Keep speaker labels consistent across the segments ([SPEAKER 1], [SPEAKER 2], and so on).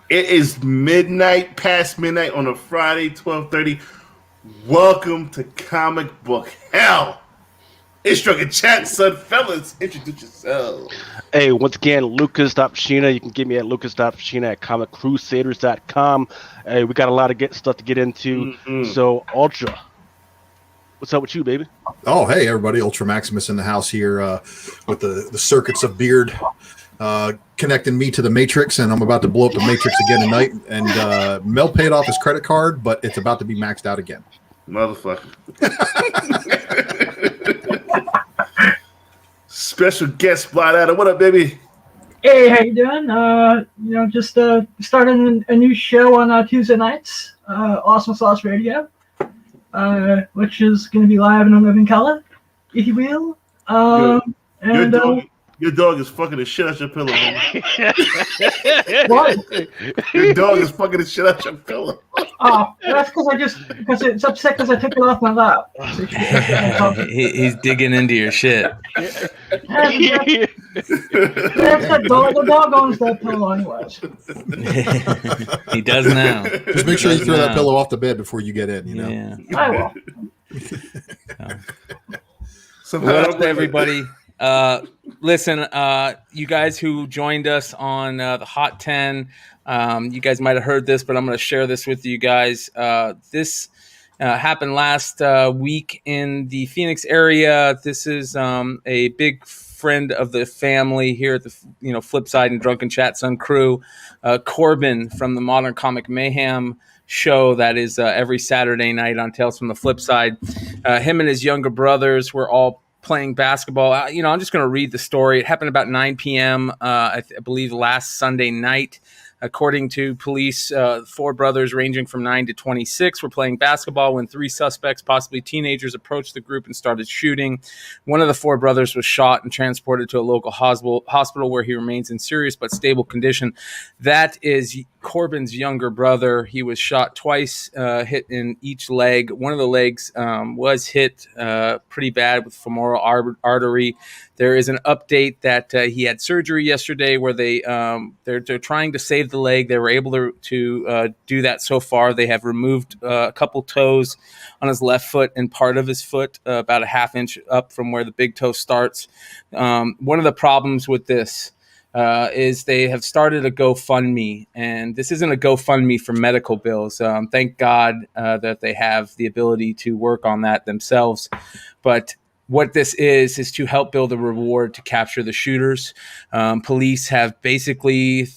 [SPEAKER 1] It is midnight, past midnight on a Friday, 12:30. Welcome to Comic Book Hell. It's Drunken Chat, son. Fellas, introduce yourselves.
[SPEAKER 2] Hey, once again, Lucas.Fashina. You can get me at Lucas.Fashina at ComicCrusaders.com. Hey, we got a lot of stuff to get into. So, Ultra, what's up with you, baby?
[SPEAKER 3] Oh, hey, everybody. Ultra Maximus in the house here with the circuits of beard connecting me to the Matrix, and I'm about to blow up the Matrix again tonight. And Mel paid off his credit card, but it's about to be maxed out again.
[SPEAKER 1] Motherfucker. Special guest Blind Adam. What up, baby?
[SPEAKER 4] Hey, how you doing? Just starting a new show on Tuesday nights, Awesome Sauce Radio, which is going to be live in a living color, if you will.
[SPEAKER 1] Your dog is fucking the shit out your pillow.
[SPEAKER 4] What?
[SPEAKER 1] Your dog is fucking the shit out your pillow.
[SPEAKER 4] Oh, that's because it's upset because I took it off my lap.
[SPEAKER 5] He's digging into your shit.
[SPEAKER 4] That's the dog owns that pillow anyways.
[SPEAKER 5] He does now.
[SPEAKER 3] Just make sure you throw that pillow off the bed before you get in,
[SPEAKER 5] Yeah.
[SPEAKER 4] I will.
[SPEAKER 1] So
[SPEAKER 5] what up, everybody? Listen, you guys who joined us on the Hot 10, you guys might have heard this, but I'm going to share this with you guys. This happened last week in the Phoenix area. This is a big friend of the family here at the Flip Side and Drunken Chat Sun crew, Corbin from the Modern Comic Mayhem show that is every Saturday night on Tales from the Flip Side. Him and his younger brothers were all playing basketball. I'm just going to read the story. It happened about 9 p.m., I believe, last Sunday night. According to police, 4 brothers ranging from 9 to 26 were playing basketball when 3 suspects, possibly teenagers, approached the group and started shooting. One of the 4 brothers was shot and transported to a local hospital where he remains in serious but stable condition. That is Corbin's younger brother. He was shot twice, hit in each leg. One of the legs was hit pretty bad with femoral artery. There is an update that he had surgery yesterday where they're trying to save the leg. They were able to do that so far. They have removed a couple toes on his left foot and part of his foot, about a half inch up from where the big toe starts. One of the problems with this is they have started a GoFundMe, and this isn't a GoFundMe for medical bills. Thank God that they have the ability to work on that themselves. But what this is to help build a reward to capture the shooters. Police have basically,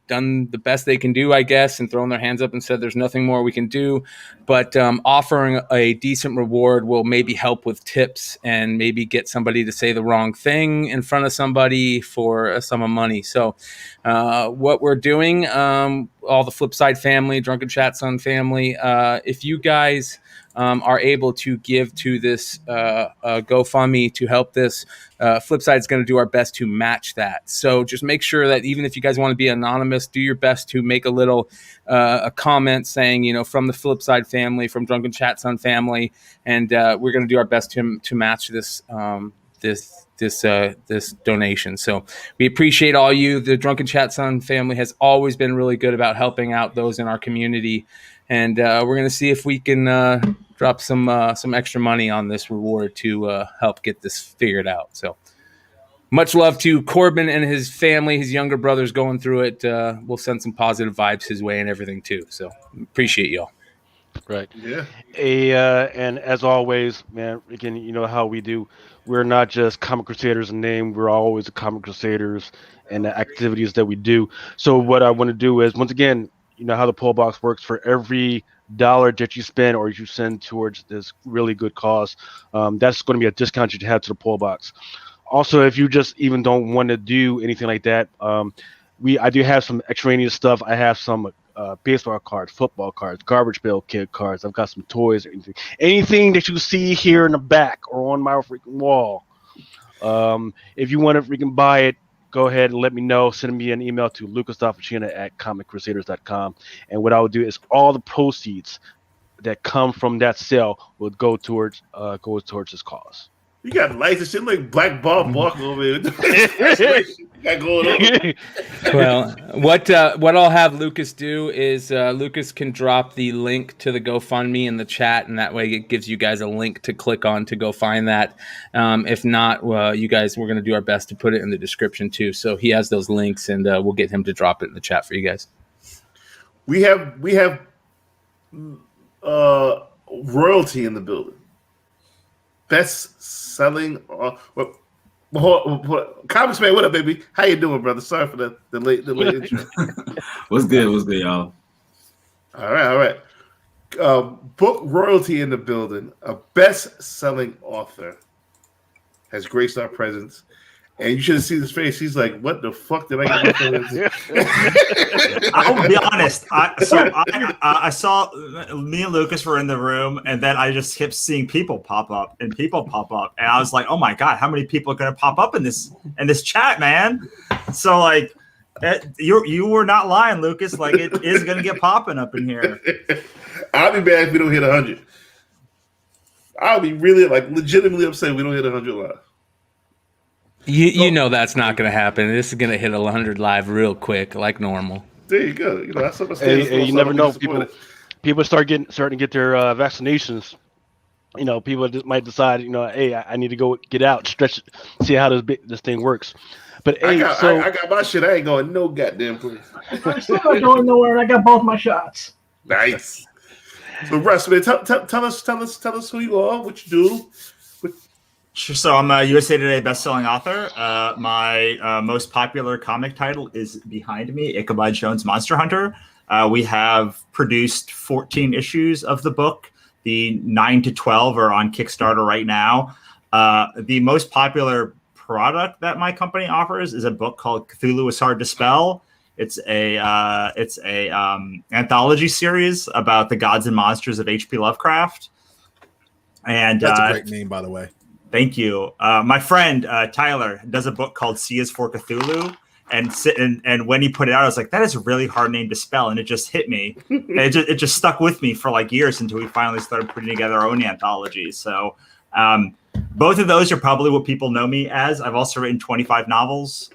[SPEAKER 5] done the best they can do, I guess, and thrown their hands up and said there's nothing more we can do. But offering a decent reward will maybe help with tips and maybe get somebody to say the wrong thing in front of somebody for a sum of money. So what we're doing, all the Flipside family, Drunken Chat Sun family, if you guys are able to give to this GoFundMe to help this, Flipside is going to do our best to match that. So just make sure that even if you guys want to be anonymous, do your best to make a little a comment saying, from the Flipside family, from Drunken Chat Sun family, and we're going to do our best to match this this donation. So we appreciate all you. The Drunken Chat Sun family has always been really good about helping out those in our community. And we're going to see if we can drop some extra money on this reward to help get this figured out. So much love to Corbin and his family, his younger brothers going through it. We'll send some positive vibes his way and everything too. So appreciate y'all.
[SPEAKER 2] Right.
[SPEAKER 1] Yeah.
[SPEAKER 2] And as always, man, again, you know how we do. We're not just Comic Crusaders in name. We're always the Comic Crusaders and the activities that we do. So what I want to do is, once again, you know how the poll box works. For every dollar that you spend or you send towards this really good cause, that's going to be a discount you have to the poll box. Also, if you just even don't want to do anything like that, I do have some extraneous stuff. I have some baseball cards, football cards, garbage pail kid cards. I've got some toys, anything that you see here in the back or on my freaking wall. If you want to freaking buy it, go ahead and let me know. Send me an email to lucas.fashina@comiccrusaders.com. And what I will do is all the proceeds that come from that sale will go towards this cause.
[SPEAKER 1] You got lights and shit like Black Bob Barker over here. You got going on.
[SPEAKER 5] Well, what I'll have Lucas do is Lucas can drop the link to the GoFundMe in the chat, and that way it gives you guys a link to click on to go find that. If not, you guys, we're going to do our best to put it in the description too. So he has those links, and we'll get him to drop it in the chat for you guys.
[SPEAKER 1] We have royalty in the building. Best selling. Comics man, what up, baby? How you doing, brother? Sorry for the late intro.
[SPEAKER 6] What's good, y'all?
[SPEAKER 1] All right. Book royalty in the building. A best-selling author has graced our presence, and you should have seen his face. He's like, "What the fuck did I get myself into?"
[SPEAKER 7] I'll be honest. I saw me and Lucas were in the room, and then I just kept seeing people pop up, and I was like, "Oh my god, how many people are going to pop up in this chat, man?" So like, you were not lying, Lucas. Like it is going to get popping up in here.
[SPEAKER 1] I'll be mad if we don't hit 100. I'll be really legitimately upset if we don't hit 100 live.
[SPEAKER 5] You know that's not going to happen. This is going to hit 100 live real quick, like normal.
[SPEAKER 1] There you go. That's what
[SPEAKER 2] you never know. People starting to get their vaccinations. People might decide, hey, I need to go get out, stretch, see how this thing works. But
[SPEAKER 1] I got my shit. I ain't going no goddamn place.
[SPEAKER 4] I'm still not going nowhere. I got both my shots.
[SPEAKER 1] Nice. So Russ, man, tell us who you are, what you do.
[SPEAKER 7] Sure. So I'm a USA Today bestselling author. My most popular comic title is behind me, Ichabod Jones Monster Hunter. We have produced 14 issues of the book. The 9 to 12 are on Kickstarter right now. The most popular product that my company offers is a book called Cthulhu is Hard to Spell. It's a anthology series about the gods and monsters of H.P. Lovecraft. And
[SPEAKER 3] that's a great name, by the way.
[SPEAKER 7] Thank you. My friend Tyler does a book called C is for Cthulhu, and when he put it out, I was like, that is a really hard name to spell, and it just hit me. And it just stuck with me for years until we finally started putting together our own anthology. So both of those are probably what people know me as. I've also written 25 novels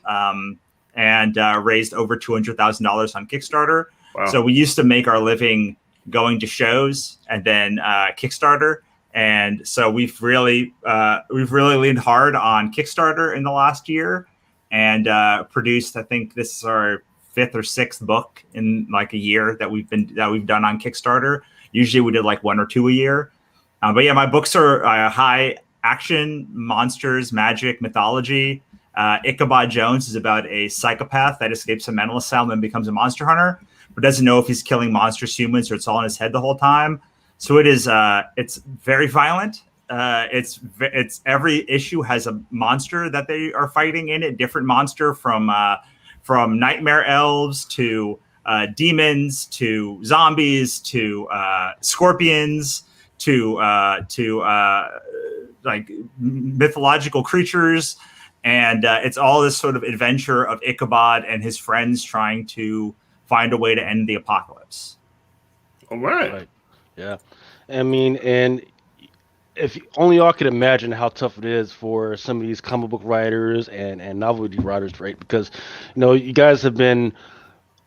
[SPEAKER 7] and raised over $200,000 on Kickstarter.
[SPEAKER 1] Wow.
[SPEAKER 7] So we used to make our living going to shows and then Kickstarter. And so we've really leaned hard on Kickstarter in the last year, and produced. I think this is our 5th or 6th book in a year that we've done on Kickstarter. Usually we did 1 or 2 a year, but yeah, my books are high action, monsters, magic, mythology. Ichabod Jones is about a psychopath that escapes a mental asylum and becomes a monster hunter, but doesn't know if he's killing monstrous humans or it's all in his head the whole time. So it is. It's very violent. It's every issue has a monster that they are fighting in it. Different monster from nightmare elves to demons to zombies to scorpions to mythological creatures, and it's all this sort of adventure of Ichabod and his friends trying to find a way to end the apocalypse.
[SPEAKER 1] All right.
[SPEAKER 2] Yeah, I mean, and if only y'all could imagine how tough it is for some of these comic book writers and novelty writers, right? Because, you guys have been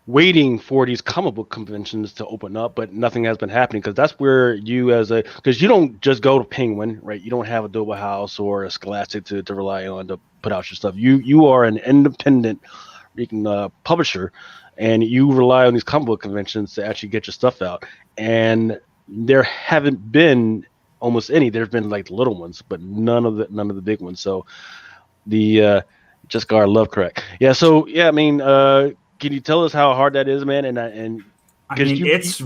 [SPEAKER 2] waiting for these comic book conventions to open up, but nothing has been happening, because that's where you because you don't just go to Penguin, right? You don't have a Doble House or a Scholastic to rely on to put out your stuff. You are an independent publisher, and you rely on these comic book conventions to actually get your stuff out. And there haven't been almost any. There's been little ones, but none of the big ones. So the just got our Lovecraft. Yeah. So yeah, I mean, can you tell us how hard that is, man? And
[SPEAKER 7] it's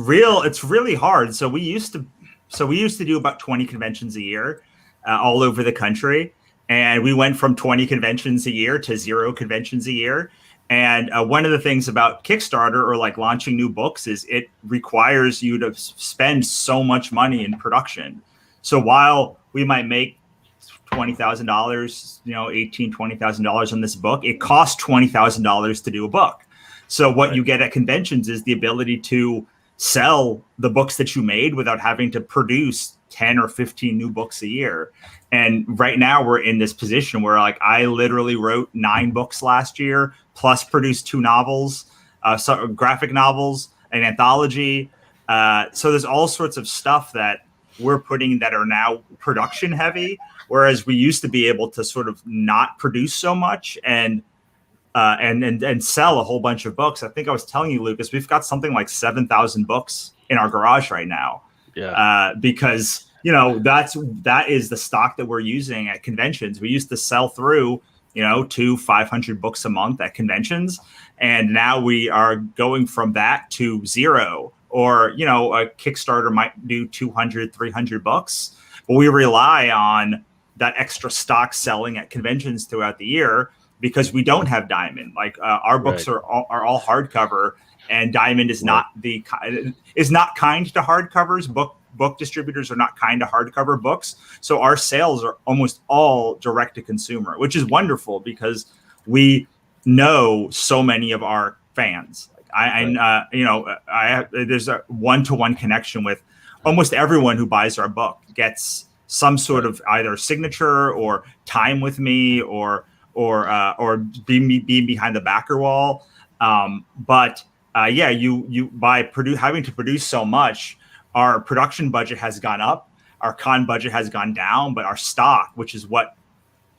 [SPEAKER 7] really hard. So we used to do about 20 conventions a year, all over the country, and we went from 20 conventions a year to 0 conventions a year. And one of the things about Kickstarter or launching new books is it requires you to spend so much money in production. So while we might make $20,000, $20,000 on this book, it costs $20,000 to do a book. So what you get at conventions is the ability to sell the books that you made without having to produce 10 or 15 new books a year. And right now we're in this position where like I literally wrote 9 books last year, plus produced 2 novels, graphic novels, an anthology. So there's all sorts of stuff that we're putting that are now production heavy, whereas we used to be able to sort of not produce so much and sell a whole bunch of books. I think I was telling you, Lucas, we've got something like 7,000 books in our garage right now.
[SPEAKER 2] Yeah.
[SPEAKER 7] Because that is the stock that we're using at conventions. We used to sell through 500 books a month at conventions, and now we are going from that to 0. Or a Kickstarter might do 200, 300 books, but we rely on that extra stock selling at conventions throughout the year because we don't have Diamond. Like our books are all hardcover, and Diamond is not kind to hardcovers. Book distributors are not kind to hardcover books, so our sales are almost all direct to consumer, which is wonderful because we know so many of our fans. There's a one-to-one connection with almost everyone who buys our book gets some sort of either signature or time with me or being behind the backer wall. You by having to produce so much, our production budget has gone up, our con budget has gone down, but our stock, which is what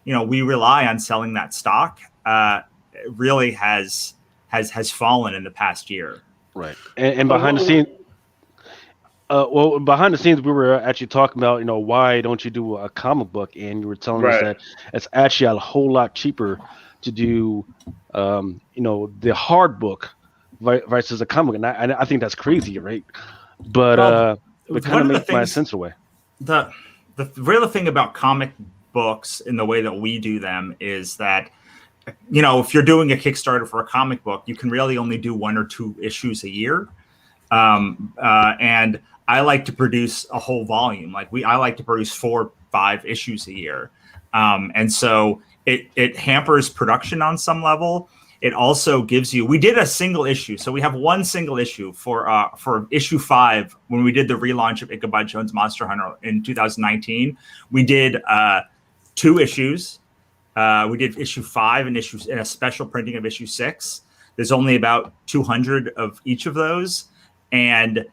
[SPEAKER 7] we rely on selling that stock, really has fallen in the past year.
[SPEAKER 2] Right. And behind the scenes, we were actually talking about, why don't you do a comic book? And you were telling us that it's actually a whole lot cheaper to do, the hard book versus a comic. And I think that's crazy, right? But it kind of makes my sense away.
[SPEAKER 7] The real thing about comic books in the way that we do them is that, if you're doing a Kickstarter for a comic book, you can really only do 1 or 2 issues a year. And I like to produce a whole volume. I like to produce 4 or 5 issues a year. And so it hampers production on some level. It also gives you, we did a single issue. So we have 1 single issue for issue 5, when we did the relaunch of Ichabod Jones Monster Hunter in 2019. We did 2 issues. We did issue 5 and a special printing of issue 6. There's only about 200 of each of those, and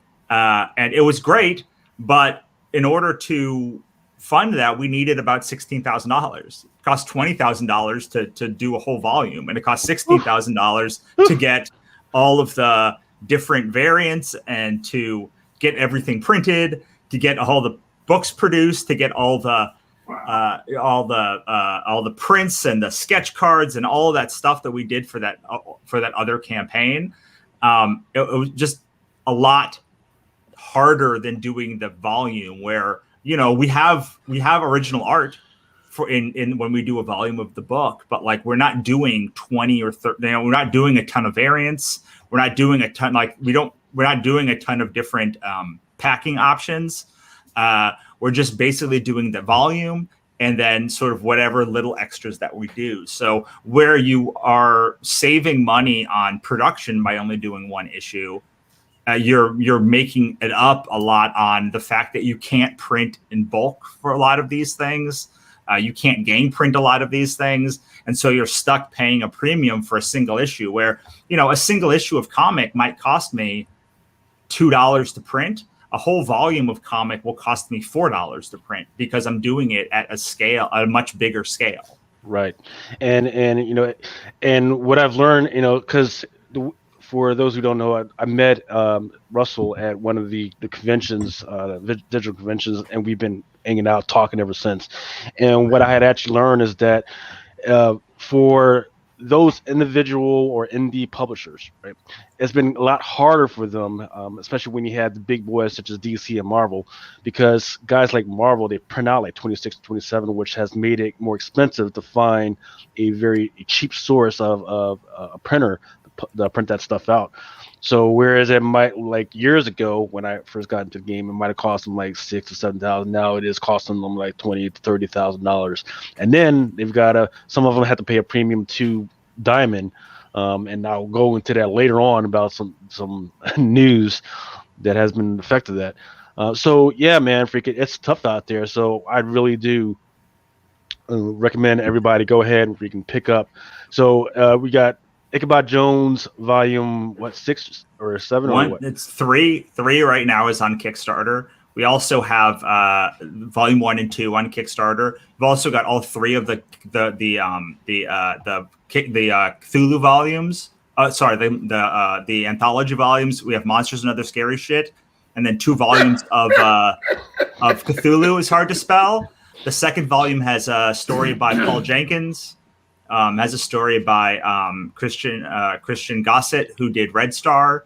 [SPEAKER 7] it was great. But in order to fund that, we needed about $16,000. It cost $20,000 to do a whole volume, and it cost $16,000 to get all of the different variants and to get everything printed, to get all the books produced, to get all the prints and the sketch cards and all of that stuff that we did for that other campaign. It was just a lot harder than doing the volume where we have original art for in when we do a volume of the book, but we're not doing 20 or 30. We're not doing a ton of variants. We're not doing a ton we're not doing a ton of different packing options. We're just basically doing the volume and then sort of whatever little extras that we do. So where you are saving money on production by only doing 1 issue, you're making it up a lot on the fact that you can't print in bulk for a lot of these things. You can't gang print a lot of these things. And so you're stuck paying a premium for a single issue where, a single issue of comic might cost me $2 to print. A whole volume of comic will cost me $4 to print because I'm doing it at a much bigger scale.
[SPEAKER 2] Right. And what I've learned, because for those who don't know, I met Russell at one of the conventions, digital conventions, and we've been hanging out, talking ever since. And what I had actually learned is that for those individual or indie publishers, right, it's been a lot harder for them, especially when you have the big boys such as DC and Marvel, because guys like Marvel, they print out like 26, 27, which has made it more expensive to find a very cheap source of a printer to print that stuff out. So whereas it might, years ago when I first got into the game, it might have cost them like $6,000 to $7,000. Now it is costing them like $20,000 to $30,000. And then they've got some of them have to pay a premium to Diamond. And I'll go into that later on about some news that has been affected that. So yeah, man, freaking, it's tough out there. So I really do recommend everybody go ahead and freaking pick up. So we got Ichabod Jones volume 6 or 7 or
[SPEAKER 7] One,
[SPEAKER 2] what?
[SPEAKER 7] it's three. Three right now is on Kickstarter. We also have volume 1 and 2 on Kickstarter. We've also got all three of the Cthulhu volumes. The anthology volumes. We have Monsters and Other Scary Shit, and then 2 volumes of Cthulhu is Hard to Spell. The second volume has a story by Paul Jenkins. Has a story by Christian Gossett, who did Red Star.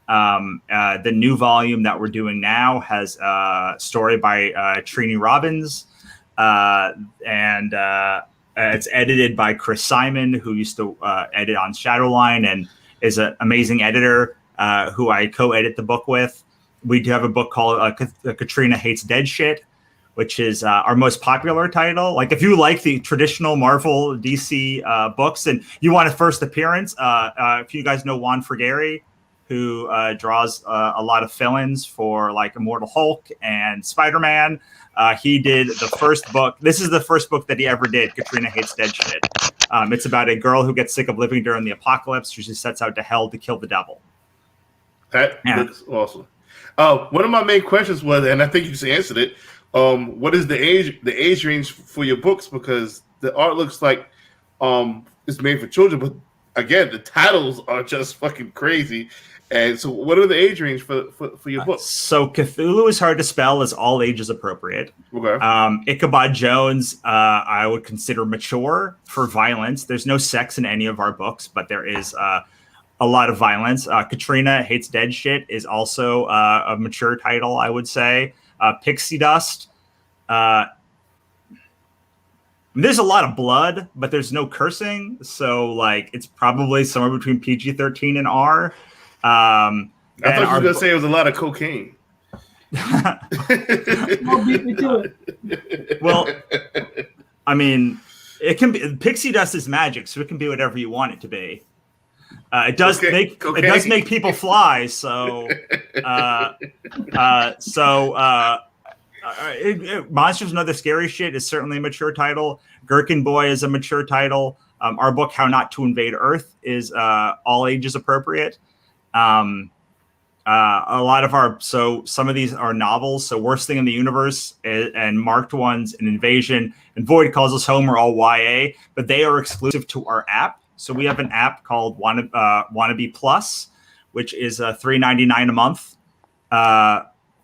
[SPEAKER 7] The new volume that we're doing now has a story by Trini Robbins, and it's edited by Chris Simon, who used to edit on Shadowline and is an amazing editor who I co-edit the book with. We do have a book called Katrina Hates Dead Shit, which is our most popular title. Like, if you like the traditional Marvel DC books and you want a first appearance, if you guys know Juan Frigeri, who draws a lot of fill-ins for like Immortal Hulk and Spider-Man, he did the first book. This is the first book that he ever did, Katrina Hates Dead Shit. It's about a girl who gets sick of living during the apocalypse, so she sets out to hell to kill the devil.
[SPEAKER 1] That's awesome. One of my main questions was, and I think you just answered it, what is the age range for your books? Because the art looks like it's made for children, but again, the titles are just fucking crazy. And so, what are the age range for your books?
[SPEAKER 7] So, Cthulhu is Hard to Spell is all ages appropriate.
[SPEAKER 1] Okay.
[SPEAKER 7] Ichabod Jones, I would consider mature for violence. There's no sex in any of our books, but there is a lot of violence. Katrina Hates Dead Shit is also a mature title, I would say. Pixie Dust. There's a lot of blood, but there's no cursing. So, like, it's probably somewhere between PG-13 and R.
[SPEAKER 1] I thought you were going to say it was a lot of cocaine.
[SPEAKER 7] Well, I mean, it can be. Pixie Dust is magic, so it can be whatever you want it to be. It does make people fly. So, Monsters and Other Scary Shit is certainly a mature title. Gherkin Boy is a mature title. Our book, How Not to Invade Earth, is all ages appropriate. A lot of some of these are novels. So Worst Thing in the Universe and marked ones, and Invasion and Void Calls Us Home are all YA, but they are exclusive to our app. So we have an app called Wannabe Plus, which is $3.99 a month.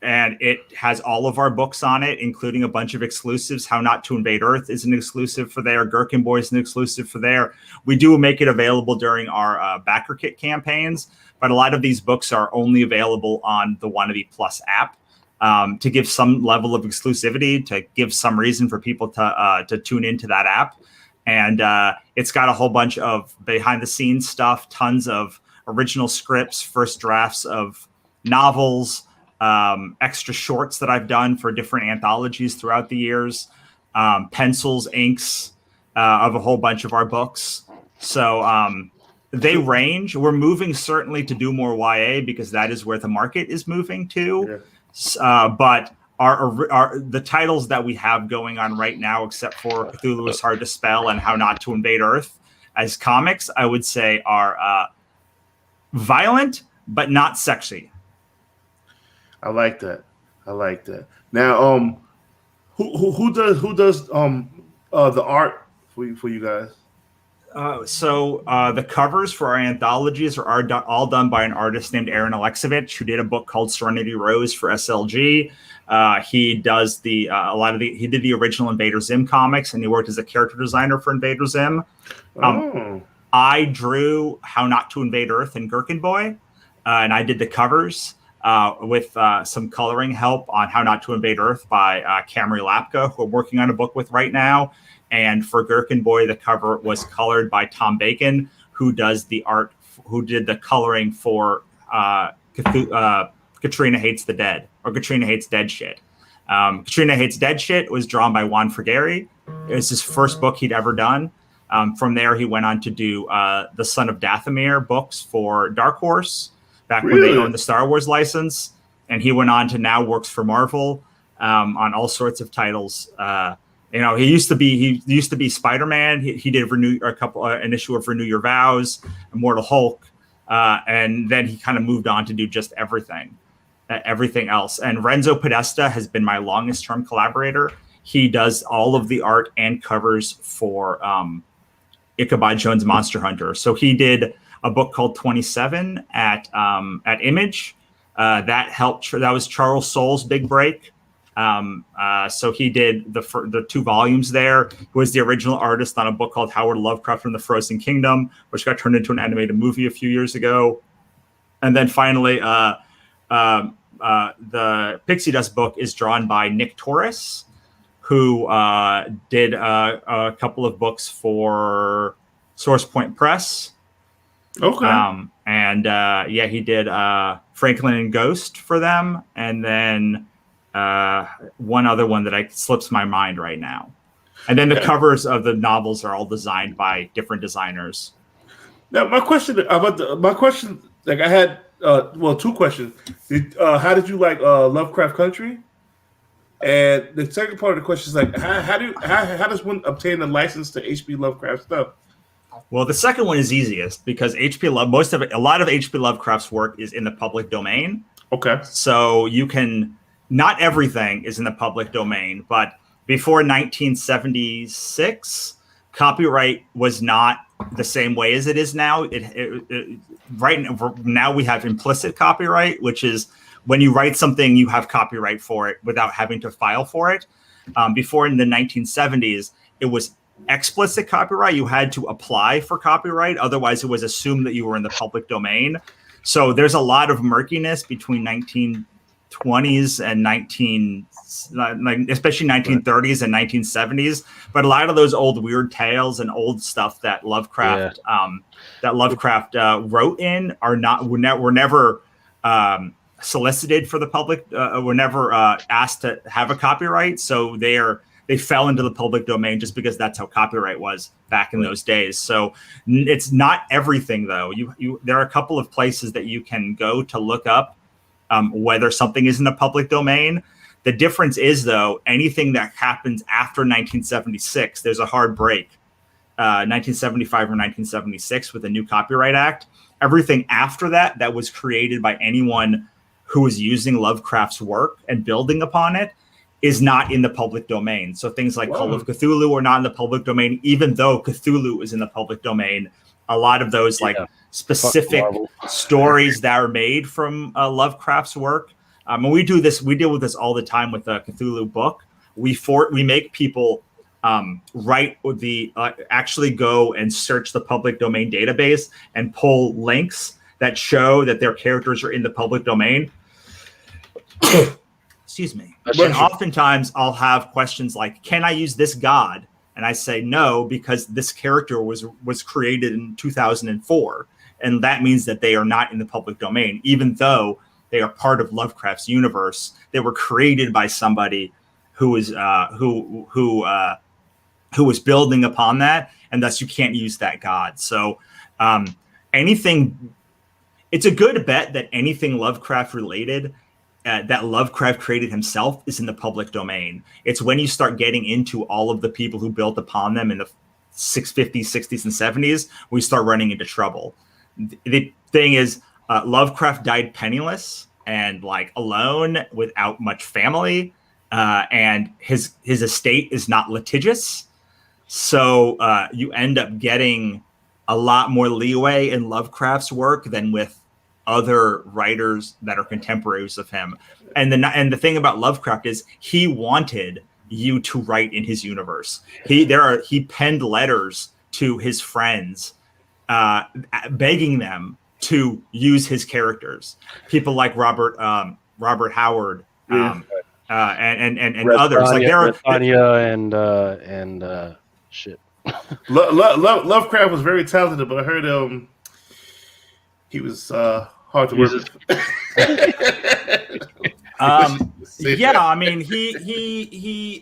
[SPEAKER 7] And it has all of our books on it, including a bunch of exclusives. How Not to Invade Earth is an exclusive for there. Gherkin Boy is an exclusive for there. We do make it available during our backer kit campaigns, but a lot of these books are only available on the Wannabe Plus app to give some level of exclusivity, to give some reason for people to tune into that app. And it's got a whole bunch of behind-the-scenes stuff, tons of original scripts, first drafts of novels, extra shorts that I've done for different anthologies throughout the years, pencils, inks of a whole bunch of our books. So they range. We're moving certainly to do more YA because that is where the market is moving to. Yeah. But the titles that we have going on right now, except for Cthulhu is Hard to Spell and How Not to Invade Earth, as comics, I would say are violent but not sexy.
[SPEAKER 1] I like that. Now, who does the art for you guys?
[SPEAKER 7] So the covers for our anthologies are all done by an artist named Aaron Alexovich, who did a book called Serenity Rose for SLG. He does he did the original Invader Zim comics, and he worked as a character designer for Invader Zim. I drew How Not to Invade Earth and Gherkin Boy, and I did the covers. With some coloring help on How Not to Invade Earth by Camry Lapka, who I'm working on a book with right now. And for Gherkin Boy, the cover was colored by Tom Bacon, who does the art, who did the coloring for Katrina Hates the Dead, or Katrina Hates Dead Shit. Katrina Hates Dead Shit was drawn by Juan Frigeri. It was his first book he'd ever done. From there, he went on to do the Son of Dathomir books for Dark Horse, back when they owned the Star Wars license. and he went on to now works for Marvel on all sorts of titles. He used to be Spider-Man. He did an issue of Renew Your Vows, Immortal Hulk, and then he kind of moved on to do just everything else. And Renzo Podesta has been my longest term collaborator. He does all of the art and covers for Ichabod Jones' Monster Hunter. So he did a book called 27 at Image. That was Charles Soule's big break. So he did the 2 volumes there. He was the original artist on a book called Howard Lovecraft from the Frozen Kingdom, which got turned into an animated movie a few years ago. And then finally, the Pixie Dust book is drawn by Nick Torres, who did a couple of books for Source Point Press.
[SPEAKER 1] Okay.
[SPEAKER 7] He did Franklin and Ghost for them, and then one other one that slips my mind right now. And then the covers of the novels are all designed by different designers.
[SPEAKER 1] Now, my question, like I had, 2 questions. How did you like Lovecraft Country? And the second part of the question is like, how does one obtain a license to H.P. Lovecraft stuff?
[SPEAKER 7] Well, the second one is easiest because a lot of H.P. Lovecraft's work is in the public domain.
[SPEAKER 1] Okay.
[SPEAKER 7] So not everything is in the public domain, but before 1976, copyright was not the same way as it is now. Right now we have implicit copyright, which is when you write something, you have copyright for it without having to file for it. Before in the 1970s, it was explicit copyright. You had to apply for copyright. Otherwise, it was assumed that you were in the public domain. So there's a lot of murkiness between 1920s and especially 1930s and 1970s. But a lot of those old weird tales and old stuff that Lovecraft wrote in were never solicited for the public. Were never asked to have a copyright. So they fell into the public domain just because that's how copyright was back in those days. So it's not everything, though. There are a couple of places that you can go to look up whether something is in the public domain. The difference is, though, anything that happens after 1976, there's a hard break. 1975 or 1976 with the new Copyright Act. Everything after that was created by anyone who was using Lovecraft's work and building upon it is not in the public domain. So things like Call of Cthulhu are not in the public domain, even though Cthulhu is in the public domain. A lot of those specific stories that are made from Lovecraft's work. And we deal with this all the time with the Cthulhu book. We make people actually go and search the public domain database and pull links that show that their characters are in the public domain. Excuse me. And oftentimes I'll have questions like, can I use this god? And I say no, because this character was created in 2004. And that means that they are not in the public domain, even though they are part of Lovecraft's universe. They were created by somebody who was building upon that, and thus you can't use that god. So it's a good bet that anything Lovecraft related that Lovecraft created himself is in the public domain. It's when you start getting into all of the people who built upon them in the 50s, 60s, and 70s, we start running into trouble. The thing is, Lovecraft died penniless and alone without much family, and his estate is not litigious. So you end up getting a lot more leeway in Lovecraft's work than with other writers that are contemporaries of him. And the thing about Lovecraft is he wanted you to write in his universe. He penned letters to his friends begging them to use his characters. People like Robert Howard and others.
[SPEAKER 2] Shit.
[SPEAKER 1] Lovecraft was very talented, but I heard he was hard to work with.
[SPEAKER 7] He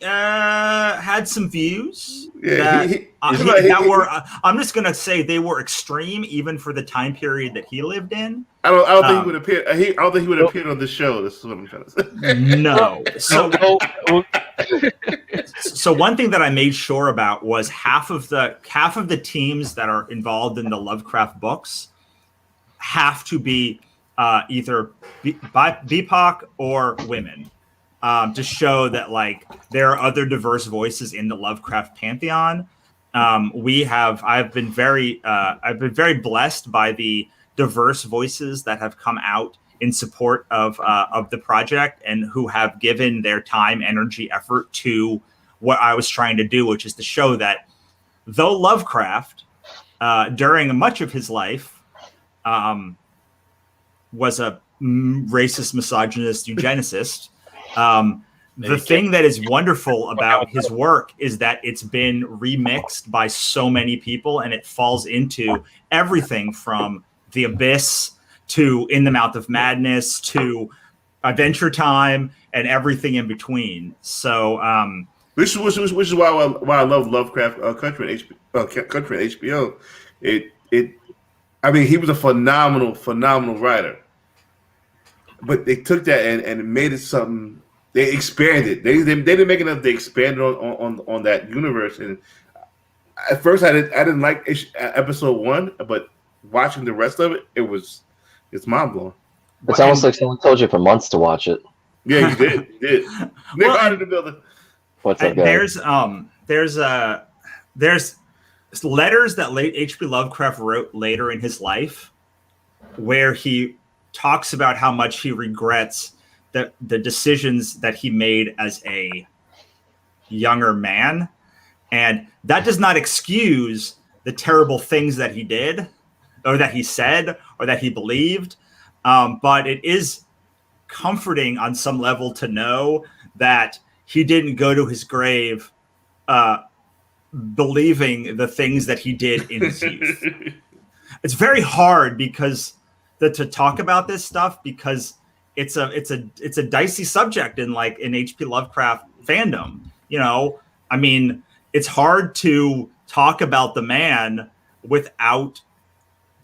[SPEAKER 7] had some views
[SPEAKER 1] Yeah,
[SPEAKER 7] I'm just gonna say they were extreme, even for the time period that he lived in.
[SPEAKER 1] I don't think he would appear. I don't think he would appear on the show. This is what I'm trying to say.
[SPEAKER 7] No. So,
[SPEAKER 2] well,
[SPEAKER 7] so one thing that I made sure about was half of the teams that are involved in the Lovecraft books have to be either BIPOC or women, to show that like there are other diverse voices in the Lovecraft pantheon. I've been very blessed by the diverse voices that have come out in support of the project and who have given their time, energy, effort to what I was trying to do, which is to show that though Lovecraft, during much of his life, was a racist, misogynist, eugenicist, the thing that is wonderful about his work is that it's been remixed by so many people, and it falls into everything from The Abyss to In the Mouth of Madness to Adventure Time and everything in between. So,
[SPEAKER 1] which is why I love Lovecraft Country and HBO. I mean, he was a phenomenal writer, but they took that and made it something. They expanded. They didn't make enough. They expanded on that universe. And at first, I didn't like episode 1, but watching the rest of it, it's mind blowing.
[SPEAKER 8] It's almost like someone told you for months to watch it.
[SPEAKER 1] Yeah, you did. Nick out of the building.
[SPEAKER 8] What's up, guys?
[SPEAKER 7] There's letters that late H.P. Lovecraft wrote later in his life, where he talks about how much he regrets the decisions that he made as a younger man, and that does not excuse the terrible things that he did, or that he said, or that he believed. But it is comforting on some level to know that he didn't go to his grave believing the things that he did in his youth. It's very hard to talk about this stuff, because it's a dicey subject in HP Lovecraft fandom. You know, I mean, it's hard to talk about the man without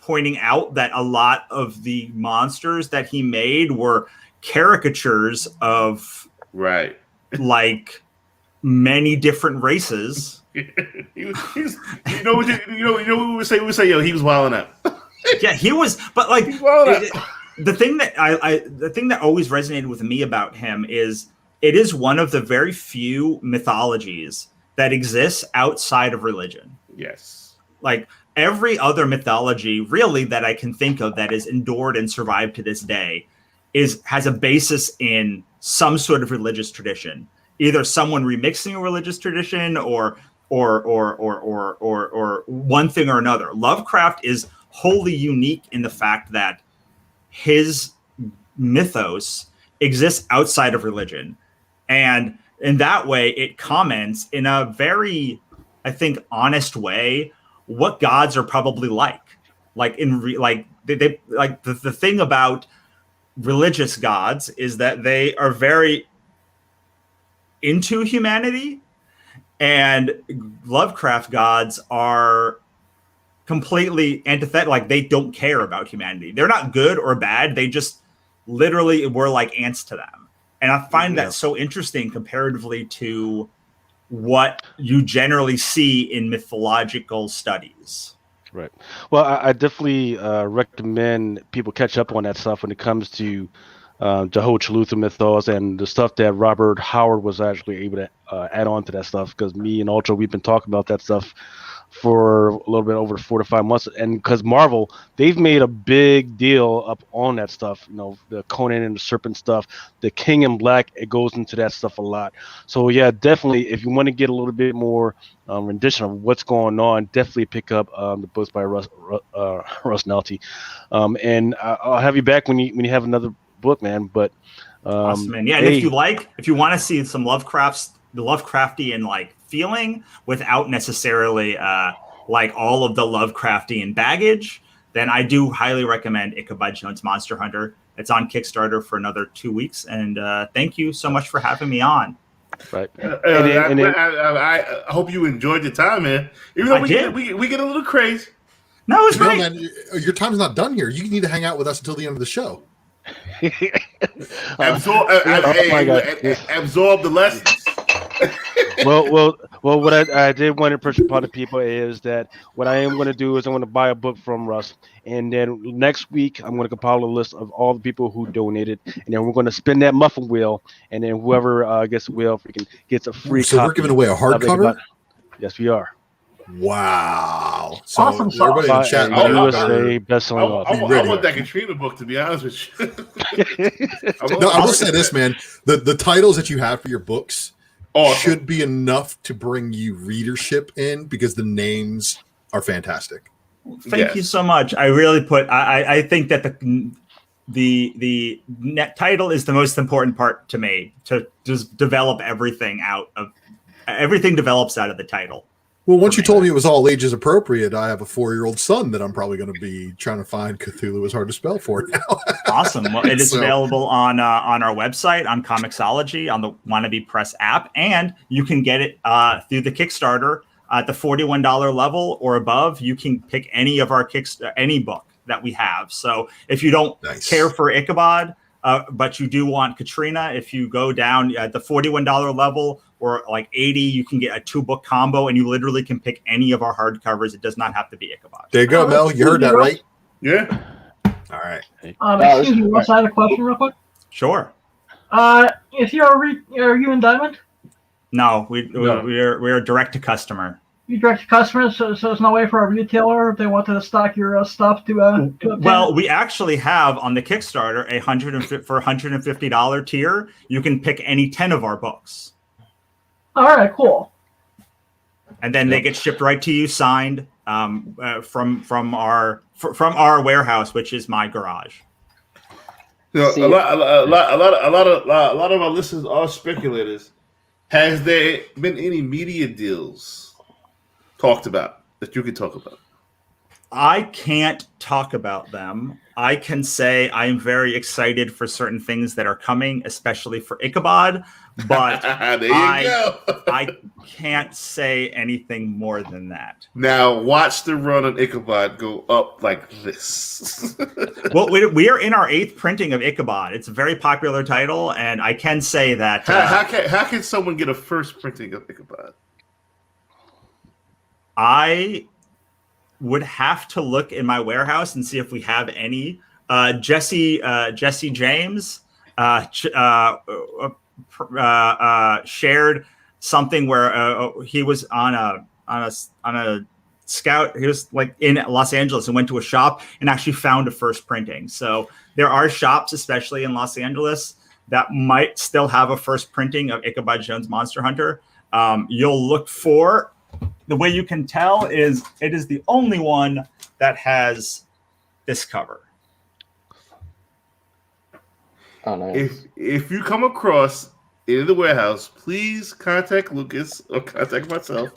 [SPEAKER 7] pointing out that a lot of the monsters that he made were caricatures of like many different races.
[SPEAKER 1] You know what we would say? We would say, yo, he was wilding out.
[SPEAKER 7] Yeah, he was, but like the thing that always resonated with me about him is it is one of the very few mythologies that exists outside of religion.
[SPEAKER 1] Yes.
[SPEAKER 7] Like every other mythology really that I can think of that is endured and survived to this day has a basis in some sort of religious tradition, either someone remixing a religious tradition or one thing or another. Lovecraft is wholly unique in the fact that his mythos exists outside of religion, and in that way it comments in a very, I think, honest way what gods are probably like the thing about religious gods is that they are very into humanity, and Lovecraft gods are completely antithetic. Like, they don't care about humanity. They're not good or bad. They just literally were like ants to them. And I find that so interesting comparatively to what you generally see in mythological studies.
[SPEAKER 2] Right. Well, I definitely recommend people catch up on that stuff when it comes to the whole Cholutha mythos and the stuff that Robert Howard was actually able to add on to that stuff, because me and Ultra, we've been talking about that stuff for a little bit over 4 to 5 months, and because Marvel, they've made a big deal up on that stuff. You know, the Conan and the Serpent stuff, the King in Black, it goes into that stuff a lot. So yeah, definitely, if you want to get a little bit more rendition of what's going on, definitely pick up the books by Russ Nohelty, and I'll have you back when you have another book, man. But
[SPEAKER 7] awesome, man. Yeah, and if you want to see some Lovecraftian like feeling without necessarily like all of the Lovecraftian baggage, then I do highly recommend Ichabod Jones Monster Hunter. It's on Kickstarter for another 2 weeks, and thank you so much for having me on.
[SPEAKER 2] Right.
[SPEAKER 1] I hope you enjoyed your time, man. Even though we get a little crazy.
[SPEAKER 7] No, it's
[SPEAKER 3] No,
[SPEAKER 7] great.
[SPEAKER 3] man, your time's not done here. You need to hang out with us until the end of the show.
[SPEAKER 1] Absorb,
[SPEAKER 2] my God.
[SPEAKER 1] absorb the lessons.
[SPEAKER 2] well. What I did want to impress upon the people is that what I am going to do is I'm going to buy a book from Russ, and then next week I'm going to compile a list of all the people who donated, and then we're going to spin that muffin wheel, and then whoever gets the wheel freaking gets a free
[SPEAKER 3] So
[SPEAKER 2] copy.
[SPEAKER 3] we're giving away a hardcover?
[SPEAKER 2] Yes, we are.
[SPEAKER 3] Wow. So
[SPEAKER 4] Awesome sauce.
[SPEAKER 3] everybody in the chat,
[SPEAKER 2] By a
[SPEAKER 3] better-
[SPEAKER 2] USA best-selling author.
[SPEAKER 1] I want that Katrina book, to be honest with you.
[SPEAKER 3] No, I will say this, man. The titles that you have for your books should be enough to bring you readership in because the names are fantastic.
[SPEAKER 7] Thank you so much. I really I think that the net title is the most important part to me, to just develop everything everything develops out of the title.
[SPEAKER 3] Well, once you told me it was all ages appropriate, I have a 4-year-old son that I'm probably going to be trying to find Cthulhu is hard to spell for now.
[SPEAKER 7] Awesome. Well, it is available on our website, on Comixology, on the Wannabe Press app, and you can get it through the Kickstarter at the $41 level or above. You can pick any of our any book that we have. So if you don't care for Ichabod, but you do want Katrina, if you go down at the $41 level or like $80, you can get a 2-book combo, and you literally can pick any of our hardcovers. It does not have to be Ichabod.
[SPEAKER 3] There you go, Mel. You heard that right?
[SPEAKER 1] Yeah.
[SPEAKER 3] All right.
[SPEAKER 4] Excuse me, Russ, I have a question real quick.
[SPEAKER 7] Sure.
[SPEAKER 4] If are you in Diamond?
[SPEAKER 7] No, we're direct to customer.
[SPEAKER 4] You direct to customers, so there's no way for a retailer if they wanted to stock your stuff to obtain
[SPEAKER 7] Well,
[SPEAKER 4] it?
[SPEAKER 7] we actually have on the Kickstarter for $150 tier. You can pick any 10 of our books,
[SPEAKER 4] All right, cool.
[SPEAKER 7] and then they get shipped right to you, signed from our warehouse, which is my garage.
[SPEAKER 1] You know, a lot of our listeners are speculators. Has there been any media deals talked about that you can talk about?
[SPEAKER 7] I can't talk about them. I can say I'm very excited for certain things that are coming, especially for Ichabod, but I can't say anything more than that.
[SPEAKER 1] Now watch the run on Ichabod go up like this.
[SPEAKER 7] Well, we are in our 8th printing of Ichabod. It's a very popular title, and I can say that.
[SPEAKER 1] How can someone get a first printing of Ichabod?
[SPEAKER 7] I would have to look in my warehouse and see if we have any. Jesse James shared something where he was on a scout. He was like in Los Angeles and went to a shop and actually found a first printing. So there are shops, especially in Los Angeles, that might still have a first printing of Ichabod Jones Monster Hunter. You'll look for. The way you can tell is it is the only one that has this cover.
[SPEAKER 8] Oh, nice.
[SPEAKER 1] If you come across in the warehouse, please contact Lucas or contact myself.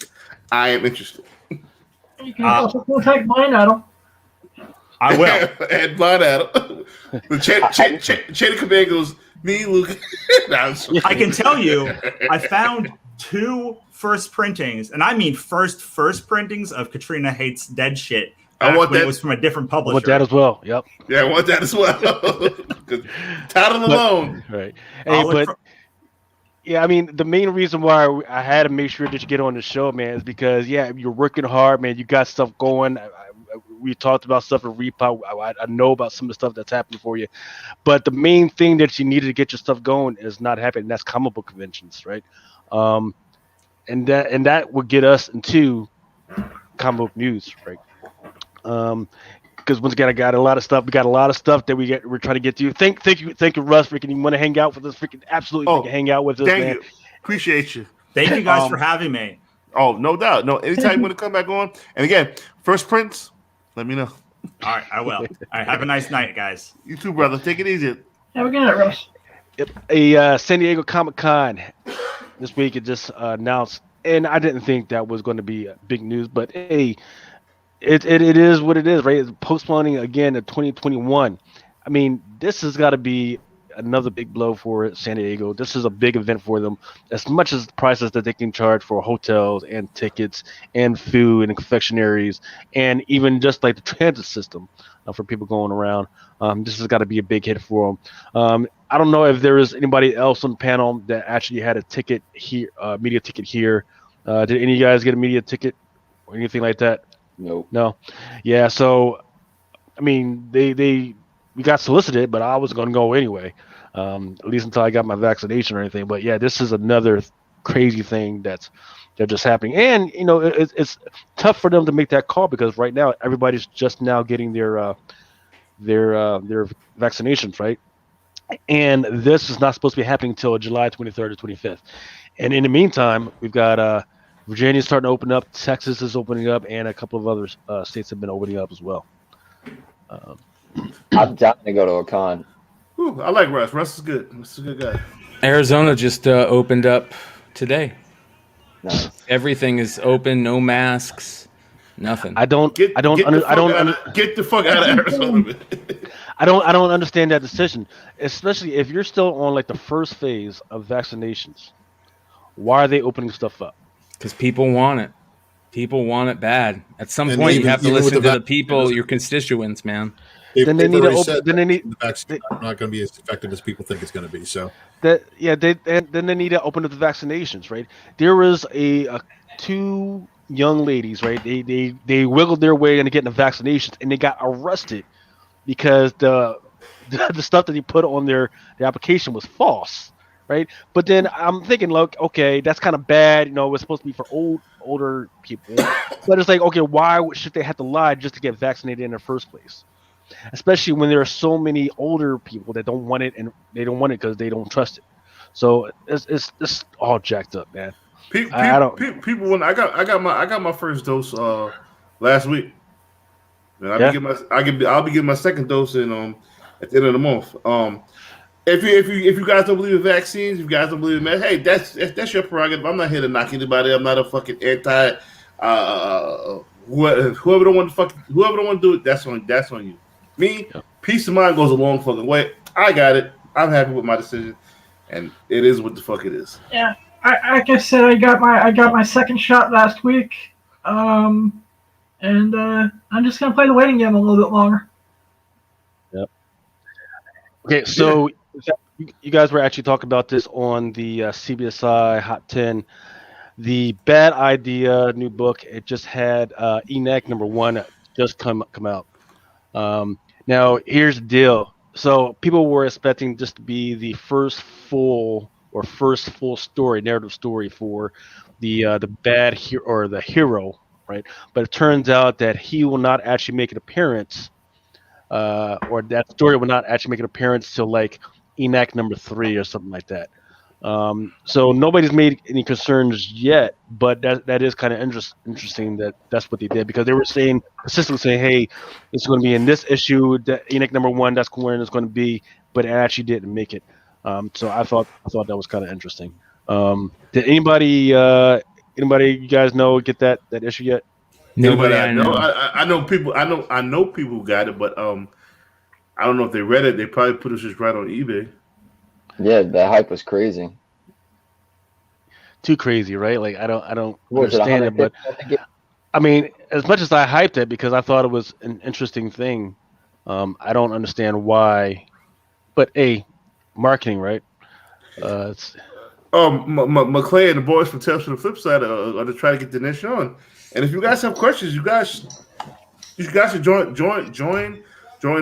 [SPEAKER 1] I am interested.
[SPEAKER 4] You can also contact Blind Adam.
[SPEAKER 7] I will.
[SPEAKER 1] And Blind Adam. The chain of command goes, me, Lucas.
[SPEAKER 7] I can tell you, I found 2 first printings, and I mean first printings of Katrina Hates Dead Shit.
[SPEAKER 1] I want that.
[SPEAKER 7] It was from a different publisher.
[SPEAKER 2] I want that as well. Yep.
[SPEAKER 1] Yeah, I want that as well. Title alone.
[SPEAKER 2] Right. Hey, but yeah, I mean, the main reason why I had to make sure that you get on the show, man, is because you're working hard, man. You got stuff going. We talked about stuff in Repo. I know about some of the stuff that's happening for you, but the main thing that you needed to get your stuff going is not happening. That's comic book conventions, right? And that would get us into comic book news, right? Because once again, I got a lot of stuff. We got a lot of stuff that we're trying to get to. Thank you, Russ. Freaking, you want to hang out with us? Freaking, absolutely, freaking hang out with us,
[SPEAKER 1] Thank
[SPEAKER 2] man.
[SPEAKER 1] you. Appreciate you.
[SPEAKER 7] Thank you guys for having me.
[SPEAKER 1] Oh, no doubt. No, anytime you want to come back on. And again, first prints, let me know.
[SPEAKER 7] All right, I will. All right, have a nice night, guys.
[SPEAKER 1] You too, brother. Take it easy.
[SPEAKER 4] Have a good night, Russ.
[SPEAKER 2] A San Diego Comic-Con this week it just announced, and I didn't think that was going to be big news, but hey, it is what it is, right? It's postponing again to 2021. I mean, this has got to be another big blow for San Diego. This is a big event for them. As much as the prices that they can charge for hotels and tickets and food and confectionaries and even just like the transit system for people going around, this has got to be a big hit for them. I don't know if there is anybody else on the panel that actually had a ticket here, media ticket here. Did any of you guys get a media ticket or anything like that?
[SPEAKER 8] Nope.
[SPEAKER 2] No. Yeah. So, I mean, we got solicited, but I was going to go anyway, at least until I got my vaccination or anything. But yeah, this is another crazy thing that's just happening. And, you know, it's tough for them to make that call because right now everybody's just now getting their vaccinations, right? And this is not supposed to be happening until July 23rd or 25th. And in the meantime, we've got Virginia's starting to open up, Texas is opening up, and a couple of other states have been opening up as well.
[SPEAKER 8] I'm down to go to a con.
[SPEAKER 1] Ooh, I like Russ. Russ is good. Russ is a good guy.
[SPEAKER 5] Arizona just opened up today.
[SPEAKER 8] Nice.
[SPEAKER 5] Everything is open, no masks, nothing.
[SPEAKER 2] I don't
[SPEAKER 1] Get the fuck out of Arizona. Man.
[SPEAKER 2] I don't understand that decision, especially if you're still on like the first phase of vaccinations. Why are they opening stuff up?
[SPEAKER 5] Because people want it. People want it bad. At some
[SPEAKER 3] And
[SPEAKER 5] point, you
[SPEAKER 3] even-
[SPEAKER 5] have to
[SPEAKER 3] even with
[SPEAKER 5] listen
[SPEAKER 3] the
[SPEAKER 5] to the
[SPEAKER 3] vac-
[SPEAKER 5] people, your constituents, man.
[SPEAKER 2] Then they
[SPEAKER 3] They've
[SPEAKER 2] need to
[SPEAKER 3] already
[SPEAKER 2] open-
[SPEAKER 3] said
[SPEAKER 2] then they
[SPEAKER 3] that
[SPEAKER 2] need-
[SPEAKER 3] the vaccine is not going to be as effective as people think it's going to be. So
[SPEAKER 2] Then they need to open up the vaccinations, right? There was a two young ladies, right? They wiggled their way into getting the vaccinations, and they got arrested because the stuff that they put on their application was false, right? But then I'm thinking, look, okay, that's kind of bad. You know, it's supposed to be for older people, but it's like, okay, why should they have to lie just to get vaccinated in the first place? Especially when there are so many older people that don't want it, and they don't want it because they don't trust it. So it's all jacked up, man. I don't.
[SPEAKER 1] People when I got my first dose last week. And I'll be getting my second dose in at the end of the month. If you guys don't believe in vaccines, if you guys don't believe in hey, that's your prerogative. I'm not here to knock anybody. I'm not a fucking anti. Whoever don't want to do it, that's on you. Me, peace of mind goes a long fucking way. I got it. I'm happy with my decision, and it is what the fuck it is.
[SPEAKER 4] Yeah, like I said, I got my second shot last week, and I'm just gonna play the waiting game a little bit longer.
[SPEAKER 2] Yep. Okay, so you guys were actually talking about this on the CBSI Hot 10. The Bad Idea new book. It just had ENAC #1 just come out. Now here's the deal. So people were expecting this to be the first full story, narrative story for the bad hero or the hero, right? But it turns out that he will not actually make an appearance, or that story will not actually make an appearance till like ENAC #3 or something like that. So nobody's made any concerns yet, but that is kind of interesting that's what they did, because they were consistently saying, hey, it's going to be in this issue, that ENAC #1, that's where it's going to be, but it actually didn't make it. So I thought that was kind of interesting. Did anybody you guys know get that issue yet?
[SPEAKER 5] Nobody I know.
[SPEAKER 1] I know people. I know people who got it, but I don't know if they read it. They probably put it just right on eBay.
[SPEAKER 8] Yeah, the hype was crazy.
[SPEAKER 2] Too crazy, right? Like I don't
[SPEAKER 8] What was it,
[SPEAKER 2] understand it, but
[SPEAKER 8] 150?
[SPEAKER 2] I mean, as much as I hyped it because I thought it was an interesting thing, I don't understand why. But marketing, right? It's
[SPEAKER 1] McClay and the boys from Tales from the Flip Side are to try to get the niche on. And if you guys have questions, you guys should join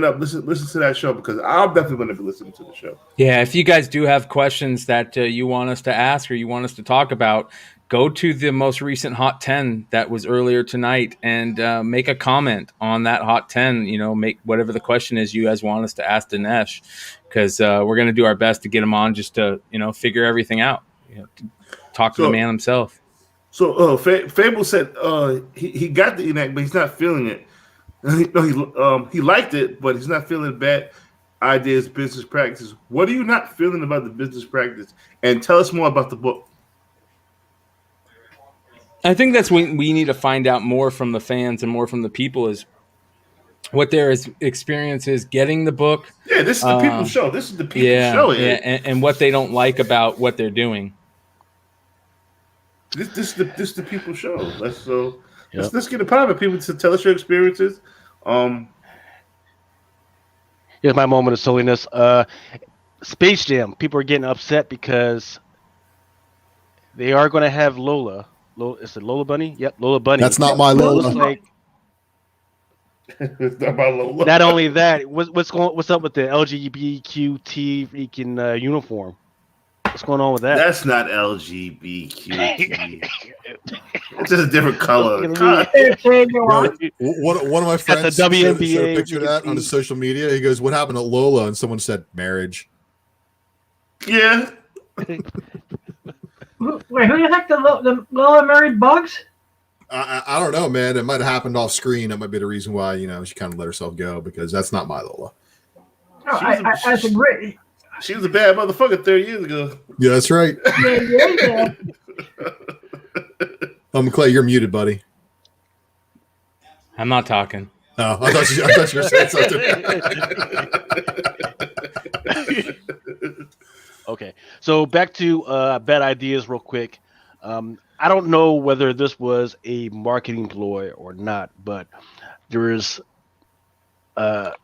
[SPEAKER 1] up. Listen to that show, because I'm definitely going to be listening to the show.
[SPEAKER 5] Yeah, if you guys do have questions that you want us to ask or you want us to talk about, go to the most recent Hot 10 that was earlier tonight and make a comment on that Hot 10. You know, make whatever the question is you guys want us to ask Dinesh, because we're going to do our best to get him on just to, figure everything out. To talk to the man himself.
[SPEAKER 1] So Fable said he got the ENAC, but he's not feeling it. He liked it, but he's not feeling bad ideas, business practices. What are you not feeling about the business practice? And tell us more about the book.
[SPEAKER 5] I think that's when we need to find out more from the fans and more from the people is what their experience is getting the book.
[SPEAKER 1] Yeah, this is the people show. This is the people show.
[SPEAKER 5] Yeah, and what they don't like about what they're doing.
[SPEAKER 1] This is the people show. Let's get a part of people to tell us your experiences.
[SPEAKER 2] Here's my moment of silliness. Space Jam. People are getting upset because they are going to have Lola. Is it Lola Bunny? Yep, Lola Bunny.
[SPEAKER 3] That's not my Lola.
[SPEAKER 2] Like,
[SPEAKER 1] it's not my Lola.
[SPEAKER 2] not only that, what's up with the LGBTQT freaking uniform? What's going on with that?
[SPEAKER 1] That's not LGBTQ. It's just a different color.
[SPEAKER 3] One of my friends
[SPEAKER 2] the WNBA,
[SPEAKER 3] showed a picture of that on his social media. He goes, "What happened to Lola?" And someone said, "Marriage."
[SPEAKER 1] Yeah.
[SPEAKER 4] Wait, who do you think the Lola married Bugs?
[SPEAKER 3] I don't know, man. It might have happened off screen. That might be the reason why she kind of let herself go, because that's not my Lola.
[SPEAKER 4] No, I agree.
[SPEAKER 1] She was a bad motherfucker 30 years ago.
[SPEAKER 3] Yeah, that's right.
[SPEAKER 4] Yeah.
[SPEAKER 3] Clay, you're muted, buddy.
[SPEAKER 5] I'm not talking.
[SPEAKER 3] Oh, I thought you were saying something.
[SPEAKER 2] Okay, so back to bad ideas real quick. I don't know whether this was a marketing ploy or not, but there's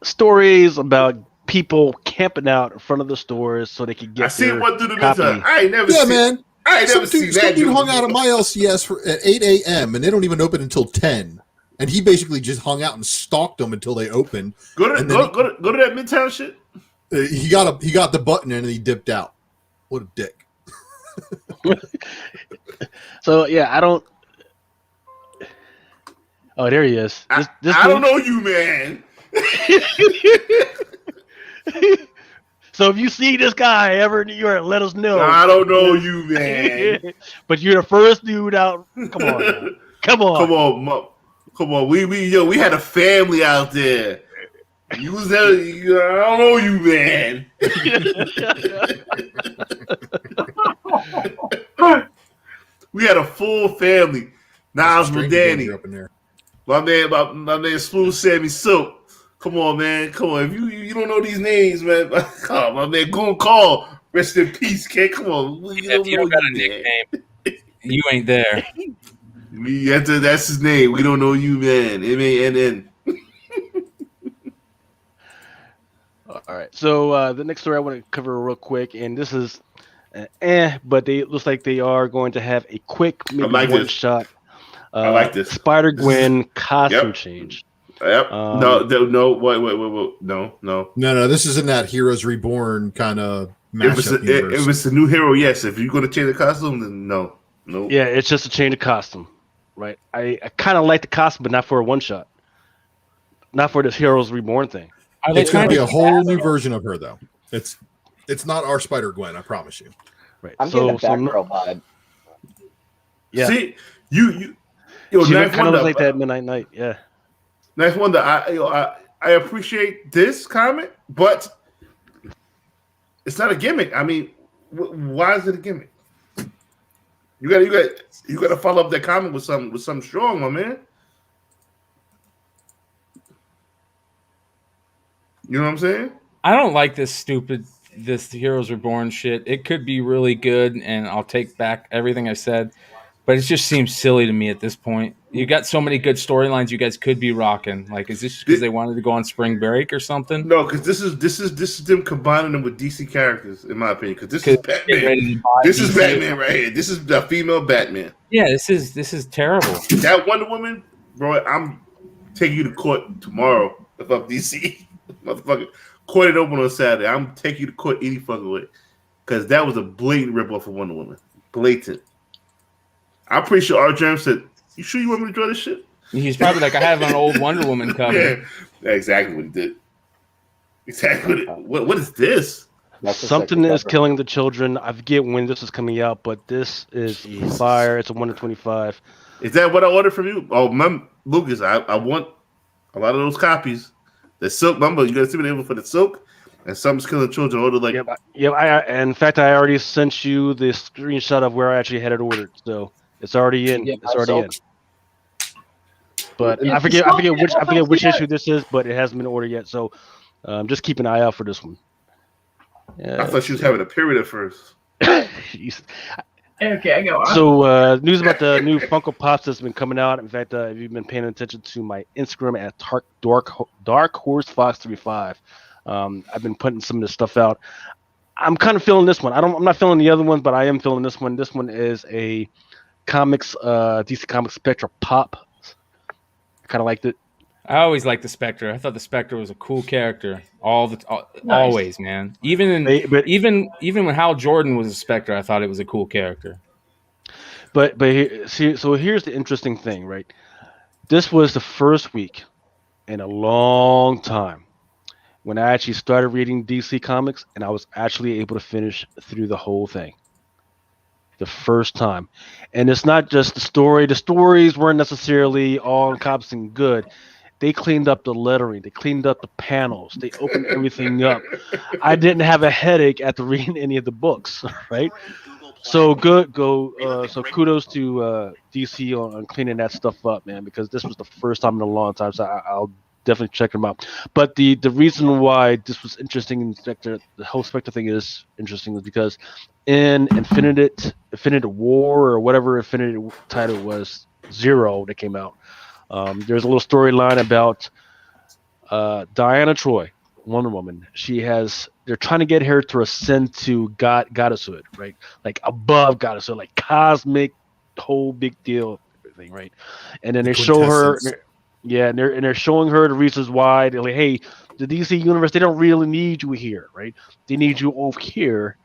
[SPEAKER 2] stories about people camping out in front of the stores so they could get.
[SPEAKER 1] I seen one through the
[SPEAKER 2] copy.
[SPEAKER 1] midnight. I ain't never.
[SPEAKER 3] Yeah, man.
[SPEAKER 1] I ain't never seen that.
[SPEAKER 3] Some dude hung out at my LCS at 8 a.m. and they don't even open until 10. And he basically just hung out and stalked them until they opened.
[SPEAKER 1] Go to that Midtown shit.
[SPEAKER 3] He got the button and he dipped out. What a dick.
[SPEAKER 2] So yeah, I don't. Oh, there he is.
[SPEAKER 1] I don't know you, man.
[SPEAKER 2] So if you see this guy ever in New York, let us know.
[SPEAKER 1] I don't know you, man.
[SPEAKER 2] But you're the first dude out. Come on, man. Come on. We had a family out there. You was there. I don't know you, man. We had a full family. Niles with Danny. My man Smooth Sammy Silk. Come on, man. Come on. If you don't know these names, man. Oh, my man, go and call. Rest in peace, kid. Come on.
[SPEAKER 5] If you don't got a nickname, you ain't there.
[SPEAKER 1] That's his name. We don't know you, man. MANN.
[SPEAKER 2] All right. So the next story I want to cover real quick, and this is but it looks like they are going to have a quick, maybe one shot.
[SPEAKER 1] I like this.
[SPEAKER 2] Spider-Gwen costume change.
[SPEAKER 1] Yep. No. Wait. No.
[SPEAKER 3] This is in that Heroes Reborn kind of mashup universe.
[SPEAKER 1] If it's a new hero, yes. If you're going to change the costume, then no.
[SPEAKER 2] Yeah, it's just a change of costume, right? I kind of like the costume, but not for a one shot. Not for this Heroes Reborn thing.
[SPEAKER 3] It's going to be a whole new version of her, though. It's not our Spider-Gwen, I promise you.
[SPEAKER 2] Right.
[SPEAKER 8] I'm getting a Batgirl vibe.
[SPEAKER 1] Yeah. See,
[SPEAKER 2] she kind of was like that Midnight Night. Yeah.
[SPEAKER 1] Next one that I appreciate this comment, but it's not a gimmick. I mean, why is it a gimmick? You got to follow up that comment with something strong, my man. You know what I'm saying?
[SPEAKER 5] I don't like this Heroes Reborn shit. It could be really good, and I'll take back everything I said, but it just seems silly to me at this point. You got so many good storylines you guys could be rocking. Like, is this because they wanted to go on spring break or something?
[SPEAKER 1] No, because this is them combining them with DC characters, in my opinion. Because this is Batman. This is Batman right here. This is the female Batman.
[SPEAKER 5] Yeah, this is terrible.
[SPEAKER 1] That Wonder Woman, bro. I'm taking you to court tomorrow if I'm DC. Motherfucker, court it open on Saturday. I'm taking you to court any fucking way, because that was a blatant ripoff of Wonder Woman. Blatant. I'm pretty sure Art Germ said, "You sure you want me to draw this shit?"
[SPEAKER 5] He's probably like, "I have an old Wonder Woman cover."
[SPEAKER 1] Yeah, that's exactly what he did. Exactly. What is this?
[SPEAKER 2] Something is killing the children. I forget when this is coming out, but this is fire. It's a 1-25.
[SPEAKER 1] Is that what I ordered from you? Oh, Lucas, I want a lot of those copies. The Silk, remember, you got to see me for the Silk, and Something's Killing Children ordered like.
[SPEAKER 2] Yep. In fact, I already sent you the screenshot of where I actually had it ordered, so it's already in. It's already in. But
[SPEAKER 4] It's
[SPEAKER 2] I forget which
[SPEAKER 4] yet.
[SPEAKER 2] issue this is, but it hasn't been ordered yet. So just keep an eye out for this one.
[SPEAKER 1] I thought she was having a period at first.
[SPEAKER 2] Jeez.
[SPEAKER 4] Okay, go on.
[SPEAKER 2] So news about the new Funko Pops that's been coming out. In fact, if you've been paying attention to my Instagram at Dark Horse Fox 35, I've been putting some of this stuff out. I'm kind of feeling this one. I'm not feeling the other ones, but I am feeling this one. This one is a comics, DC Comics Spectra Pop. I kind of liked it.
[SPEAKER 5] I always liked the Spectre. I thought the Spectre was a cool character.
[SPEAKER 4] Nice.
[SPEAKER 5] Always, man. Even when Hal Jordan was a Spectre, I thought it was a cool character.
[SPEAKER 2] But so here's the interesting thing, right? This was the first week in a long time when I actually started reading DC Comics, and I was actually able to finish through the whole thing. The first time. And it's not just the story. The stories weren't necessarily all encompassing good. They cleaned up the lettering. They cleaned up the panels. They opened everything up. I didn't have a headache after reading any of the books, right? So so kudos to DC on cleaning that stuff up, man, because this was the first time in a long time. So I'll definitely check them out. But the reason why this was interesting in Spectre, the whole Spectre thing is interesting, was because in Infinite War, or whatever Infinite title was, Zero, that came out, there's a little storyline about Diana Troy, Wonder Woman. They're trying to get her to ascend to goddesshood, right? Like above goddesshood, like cosmic, whole big deal, everything, right? And then they show her. Yeah, and they're showing her the reasons why. They're like, hey, the DC universe, they don't really need you here, right? They need you over here.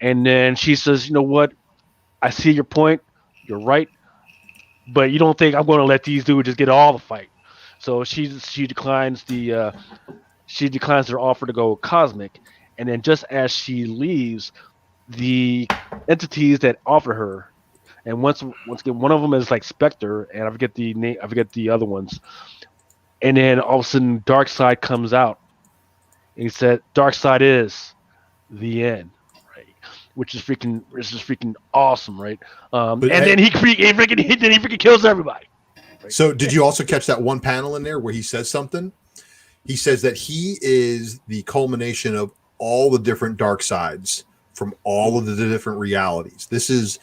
[SPEAKER 2] And then she says, you know what? I see your point. You're right. But you don't think I'm going to let these dudes just get all the fight. So she declines their offer to go cosmic. And then just as she leaves, the entities that offer her, and once again, one of them is like Spectre, and I forget the name. I forget the other ones. And then all of a sudden, Darkseid comes out, and he said, "Darkseid is the end," right? Which is freaking awesome, right? Then he freaking kills everybody. Right?
[SPEAKER 3] So, did you also catch that one panel in there where he says something? He says that he is the culmination of all the different dark sides from all of the different realities. This is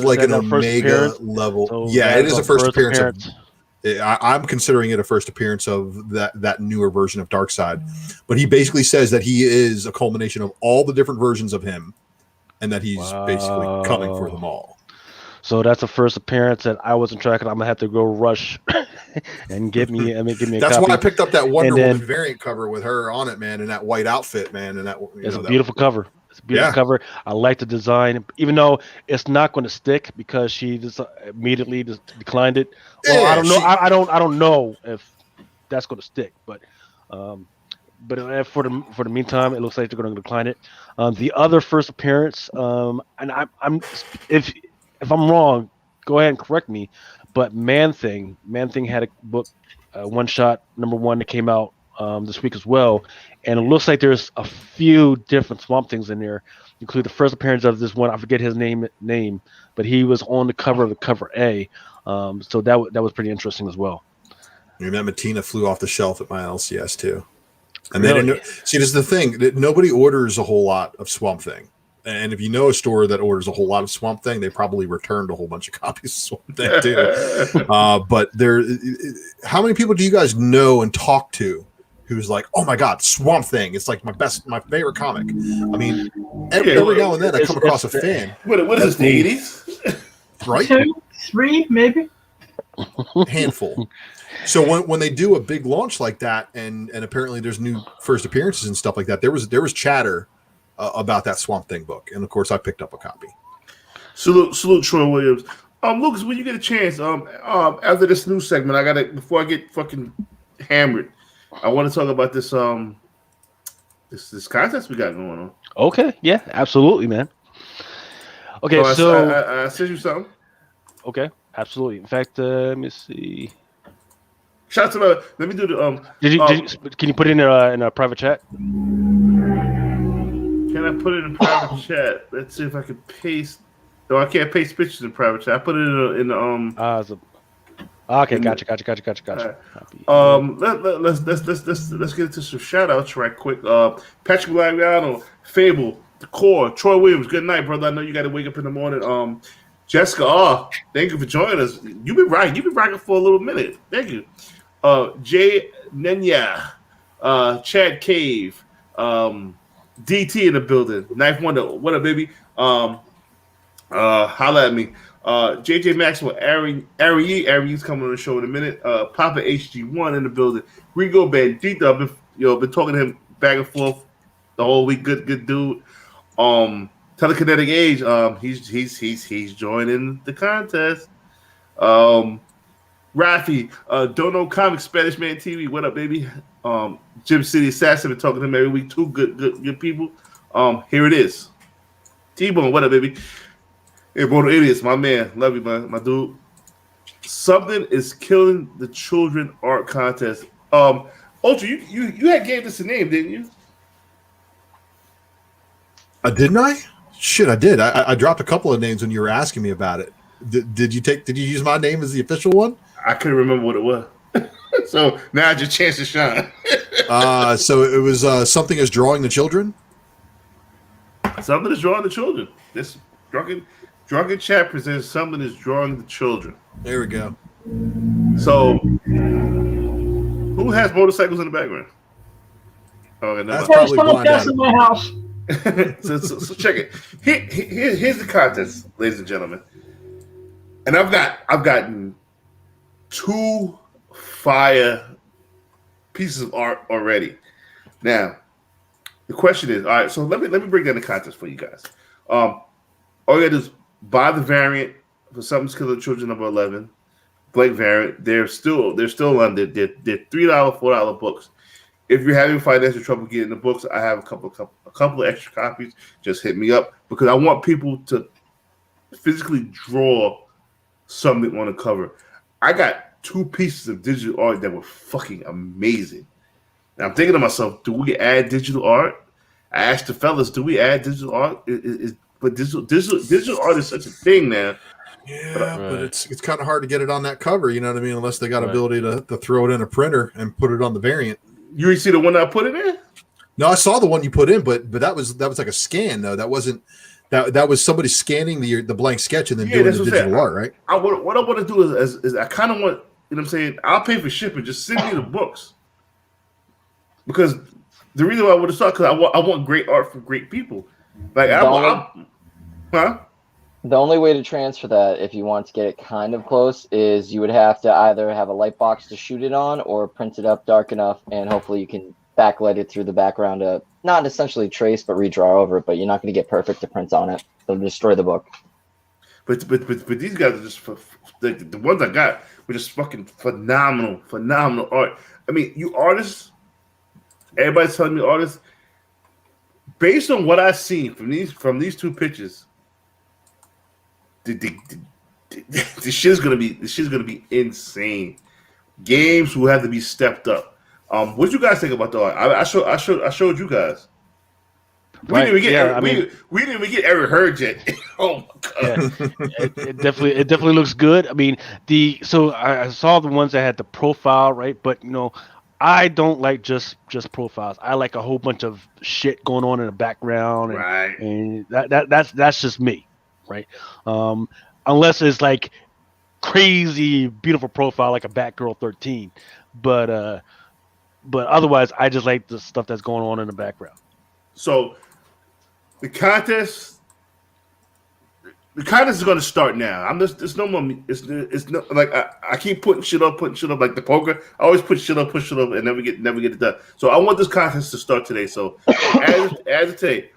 [SPEAKER 3] like an omega level. So yeah, it is a first appearance. I'm considering it a first appearance of that newer version of Darkseid. But he basically says that he is a culmination of all the different versions of him, and that he's basically coming for them all.
[SPEAKER 2] So that's a first appearance that I wasn't tracking. I'm gonna have to go rush and give me a
[SPEAKER 3] That's
[SPEAKER 2] copy.
[SPEAKER 3] Why I picked up that Wonder Woman variant cover with her on it, man, in that white outfit, man. And
[SPEAKER 2] it's a beautiful cover. It's a beautiful cover. I like the design, even though it's not going to stick because she just immediately declined it. Well, yeah, I don't know if that's going to stick, but for the meantime, it looks like they're going to decline it. The other first appearance, and I'm if I'm wrong, go ahead and correct me. But Man Thing had a book, one shot #1 that came out this week as well, and it looks like there's a few different Swamp Things in there, including the first appearance of this one. I forget his name, but he was on the cover of the cover A. So that was pretty interesting as well.
[SPEAKER 3] You remember Tina flew off the shelf at my LCS too, and really? See, this is the thing that nobody orders a whole lot of Swamp Thing. And if you know a store that orders a whole lot of Swamp Thing, they probably returned a whole bunch of copies of Swamp Thing too. But how many people do you guys know and talk to who's like, oh my God, Swamp Thing, it's like my favorite comic. I mean, every now and then I come across a fan.
[SPEAKER 1] What is this, the 80s?
[SPEAKER 3] Right?
[SPEAKER 4] 2, 3, maybe.
[SPEAKER 3] Handful. So when they do a big launch like that, and apparently there's new first appearances and stuff like that, there was chatter about that Swamp Thing book, and of course I picked up a copy.
[SPEAKER 1] Salute Troy Williams. Lucas, when you get a chance, after this news segment, before I get fucking hammered, I want to talk about this this contest we got going on.
[SPEAKER 2] Okay, yeah, absolutely, man. Okay, so
[SPEAKER 1] I sent you something.
[SPEAKER 2] Okay, absolutely. In fact, let me see.
[SPEAKER 1] Shout out to let me do the
[SPEAKER 2] can you put it in a private chat?
[SPEAKER 1] Can I put it in private chat? Let's see if I can paste. No, I can't paste pictures in private chat. I put it in the
[SPEAKER 2] Okay,
[SPEAKER 1] In
[SPEAKER 2] gotcha.
[SPEAKER 1] Let's get into some shout outs right quick. Patrick Lagliano, Fable, The Core, Troy Williams. Good night, brother. I know you got to wake up in the morning. Jessica, thank you for joining us. You've been rocking for a little minute. Thank you. Jay Nenya, Chad Cave, DT in the building. Knife Wonder, what up, baby? Holla at me. JJ Maxwell, Aaron Yee's coming on the show in a minute. Papa HG1 in the building. Rigo Bandito, I've been talking to him back and forth the whole week. Good dude. Telekinetic Age, he's joining the contest. Rafi, Dono Comics, Spanish Man TV, what up, baby? Jim City Assassin, been talking to him every week. Two good people. Here it is. T-Bone, what up, baby? Hey, Moto Idiots, my man. Love you, man. My dude. Something is killing the children art contest. Ultra, you had gave this a name, didn't you?
[SPEAKER 3] Didn't I? Shit, I did. I dropped a couple of names when you were asking me about it. Did you use my name as the official one?
[SPEAKER 1] I couldn't remember what it was. So now it's your chance to shine.
[SPEAKER 3] So it was Something is Drawing the Children.
[SPEAKER 1] Something is drawing the children. This drunken chat presents Something is drawing the children.
[SPEAKER 3] There we go.
[SPEAKER 1] So who has motorcycles in the background? Okay,
[SPEAKER 3] That's
[SPEAKER 1] no.
[SPEAKER 3] probably blind
[SPEAKER 4] That's in
[SPEAKER 3] Adam.
[SPEAKER 4] my house.
[SPEAKER 1] so check it. Here's the contest, ladies and gentlemen. And I've gotten 2 fire pieces of art already. Now, the question is, all right, so let me break down the contest for you guys. All you gotta do is buy the variant for Something's Killing Children number 11, blank variant. They're still on they're $3, $4 books. If you're having financial trouble getting the books, I have a couple of extra copies. Just hit me up because I want people to physically draw something on the cover. I got 2 pieces of digital art that were fucking amazing. Now I'm thinking to myself, do we add digital art? I asked the fellas, do we add digital art? But digital art is such a thing now.
[SPEAKER 3] Yeah, but it's kind of hard to get it on that cover, you know what I mean? Unless they got ability to throw it in a printer and put it on the variant.
[SPEAKER 1] You already see the one that I put in there?
[SPEAKER 3] No, I saw the one you put in, but that was like a scan though. That wasn't that was somebody scanning the blank sketch and then doing the digital art, right?
[SPEAKER 1] What I want to do is I kind of want, you know what I'm saying? I'll pay for shipping. Just send me the books. Because the reason why I want to start, because I want great art from great people. Like
[SPEAKER 8] The only way to transfer that, if you want to get it kind of close, is you would have to either have a light box to shoot it on or print it up dark enough, and hopefully you can backlight it through the background to not essentially trace, but redraw over it. But you're not going to get perfect to print on it. They'll destroy the book.
[SPEAKER 1] But these guys are just the ones I got were just fucking phenomenal art. I mean, you artists, everybody's telling me artists, based on what I've seen from these 2 pictures. The shit's gonna be insane. Games will have to be stepped up. What you guys think about the art? I showed you guys. We didn't even get Eric Hurd yet. Oh my god!
[SPEAKER 2] Yeah, it definitely looks good. I mean, I saw the ones that had the profile, right? But I don't like just profiles. I like a whole bunch of shit going on in the background, and that's just me. Right, unless it's like crazy beautiful profile like a Batgirl 13, but otherwise I just like the stuff that's going on in the background.
[SPEAKER 1] So the contest is going to start now. It's no more. It's no like I keep putting shit up like the poker. I always put shit up, and never get it done. So I want this contest to start today. So as of today.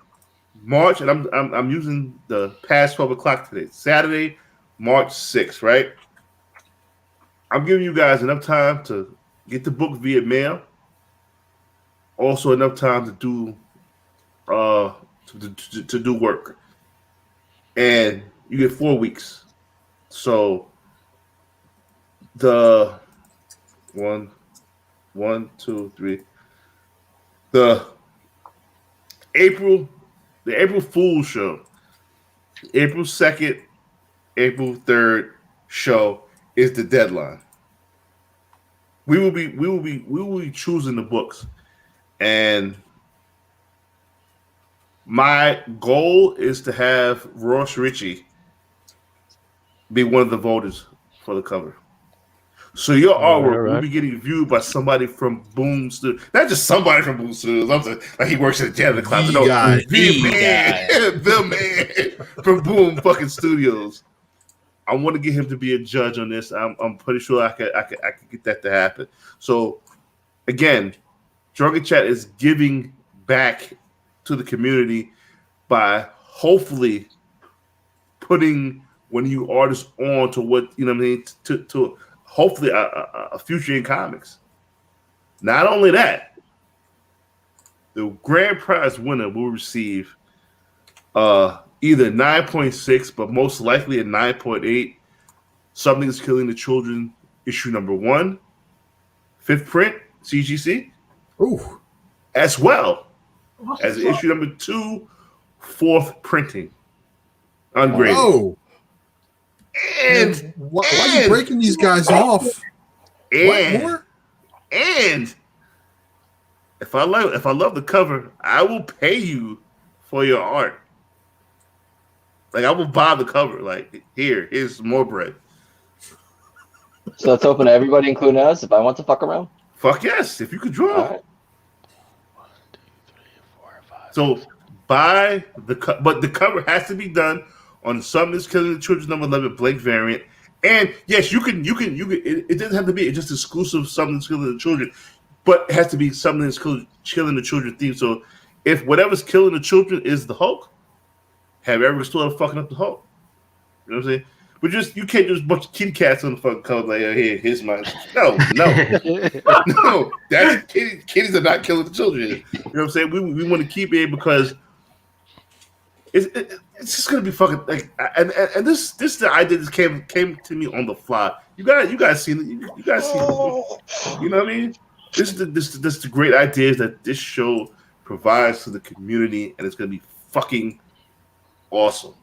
[SPEAKER 1] March, and I'm using the past 12 o'clock today. Saturday, March 6th, right? I'm giving you guys enough time to get the book via mail. Also enough time to do to do work. And you get 4 weeks. So the 1, 2, 3. The April Fool's show, April 2nd, April 3rd show is the deadline. we will be choosing the books, and my goal is to have Ross Ritchie be one of the voters for the cover. So your artwork will be getting viewed by somebody from Boom Studios. Not just somebody from Boom Studios. I'm saying, like he works at the janitor closet. No, the man from Boom fucking Studios. I want to get him to be a judge on this. I'm pretty sure I could get that to happen. So again, Drunken Chat is giving back to the community by hopefully putting one of you artists on to what you know what I mean to hopefully a future in comics. Not only that, the grand prize winner will receive either 9.6, but most likely a 9.8. Something's Killing the Children, issue number 1, 5th print, CGC.
[SPEAKER 3] Ooh.
[SPEAKER 1] As well as issue number 2, 4th printing, ungraded.
[SPEAKER 3] Oh.
[SPEAKER 1] And
[SPEAKER 3] why are you breaking these guys off?
[SPEAKER 1] And
[SPEAKER 3] what more?
[SPEAKER 1] And if I love the cover, I will pay you for your art. Like I will buy the cover. Like here's more bread.
[SPEAKER 8] So it's open to everybody, including us. If I want to fuck around,
[SPEAKER 1] fuck yes. If you could draw.
[SPEAKER 8] All right.
[SPEAKER 2] 1, 2, 3, 4, 5.
[SPEAKER 1] So buy but the cover has to be done on Something's Killing the Children number 11 blank variant. And yes, you can it doesn't have to be just exclusive Something's Killing the Children, but it has to be Something's Killing the Children theme. So if whatever's killing the children is the Hulk, have every store fucking up the Hulk. You know what I'm saying? But you can't just bunch of kitty cats on the fucking cover like here's my no. No. That's kitties are not killing the children. You know what I'm saying? We want to keep it because it's just gonna be fucking like and this the idea just came to me on the fly. You guys seen it. You guys seen it. You know what I mean? This is the great ideas that this show provides to the community, and it's gonna be fucking awesome.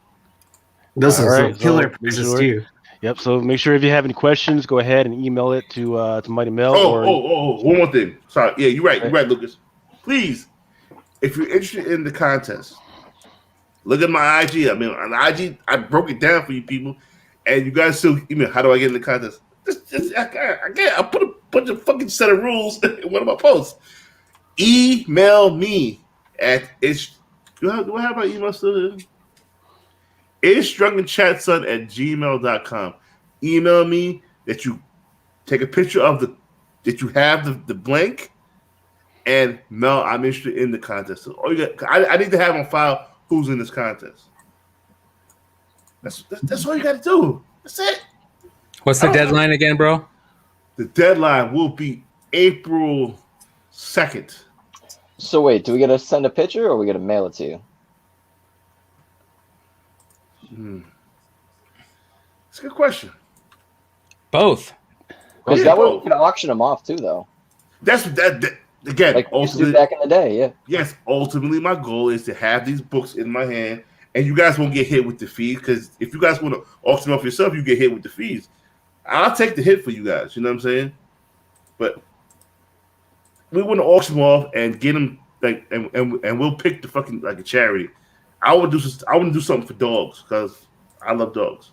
[SPEAKER 9] Those are
[SPEAKER 2] Right,
[SPEAKER 9] some killer
[SPEAKER 2] so
[SPEAKER 9] pieces
[SPEAKER 2] sure.
[SPEAKER 9] too.
[SPEAKER 2] Yep. So make sure if you have any questions, go ahead and email it to Mighty Mel.
[SPEAKER 1] One more thing. Sorry. Yeah, you're right, Lucas. Please, if you're interested in the contest, look at my IG. I mean, on IG, I broke it down for you people, and you guys still email. How do I get in the contest? I put a bunch of fucking set of rules in one of my posts. Email me at do I have my email still there? It's drunkenchatson@gmail.com. Email me that you take a picture of that you have the blank, and Mel, I'm interested in the contest. So I need to have on file who's in this contest. That's all you got to do. That's it.
[SPEAKER 5] What's the deadline again, bro?
[SPEAKER 1] The deadline will be April 2nd.
[SPEAKER 8] So wait, do we gotta send a picture or we gotta mail it to you?
[SPEAKER 1] It's a good question.
[SPEAKER 5] Both.
[SPEAKER 8] Because that way we can auction them off too, though.
[SPEAKER 1] That's that again.
[SPEAKER 8] Like we used to do back in the day, yeah.
[SPEAKER 1] Yes, ultimately my goal is to have these books in my hand, and you guys won't get hit with the fees. Because if you guys want to auction them off yourself, you get hit with the fees. I'll take the hit for you guys. You know what I'm saying? But we want to auction them off and get them like, and we'll pick the fucking like a charity. I want to do something for dogs because I love dogs.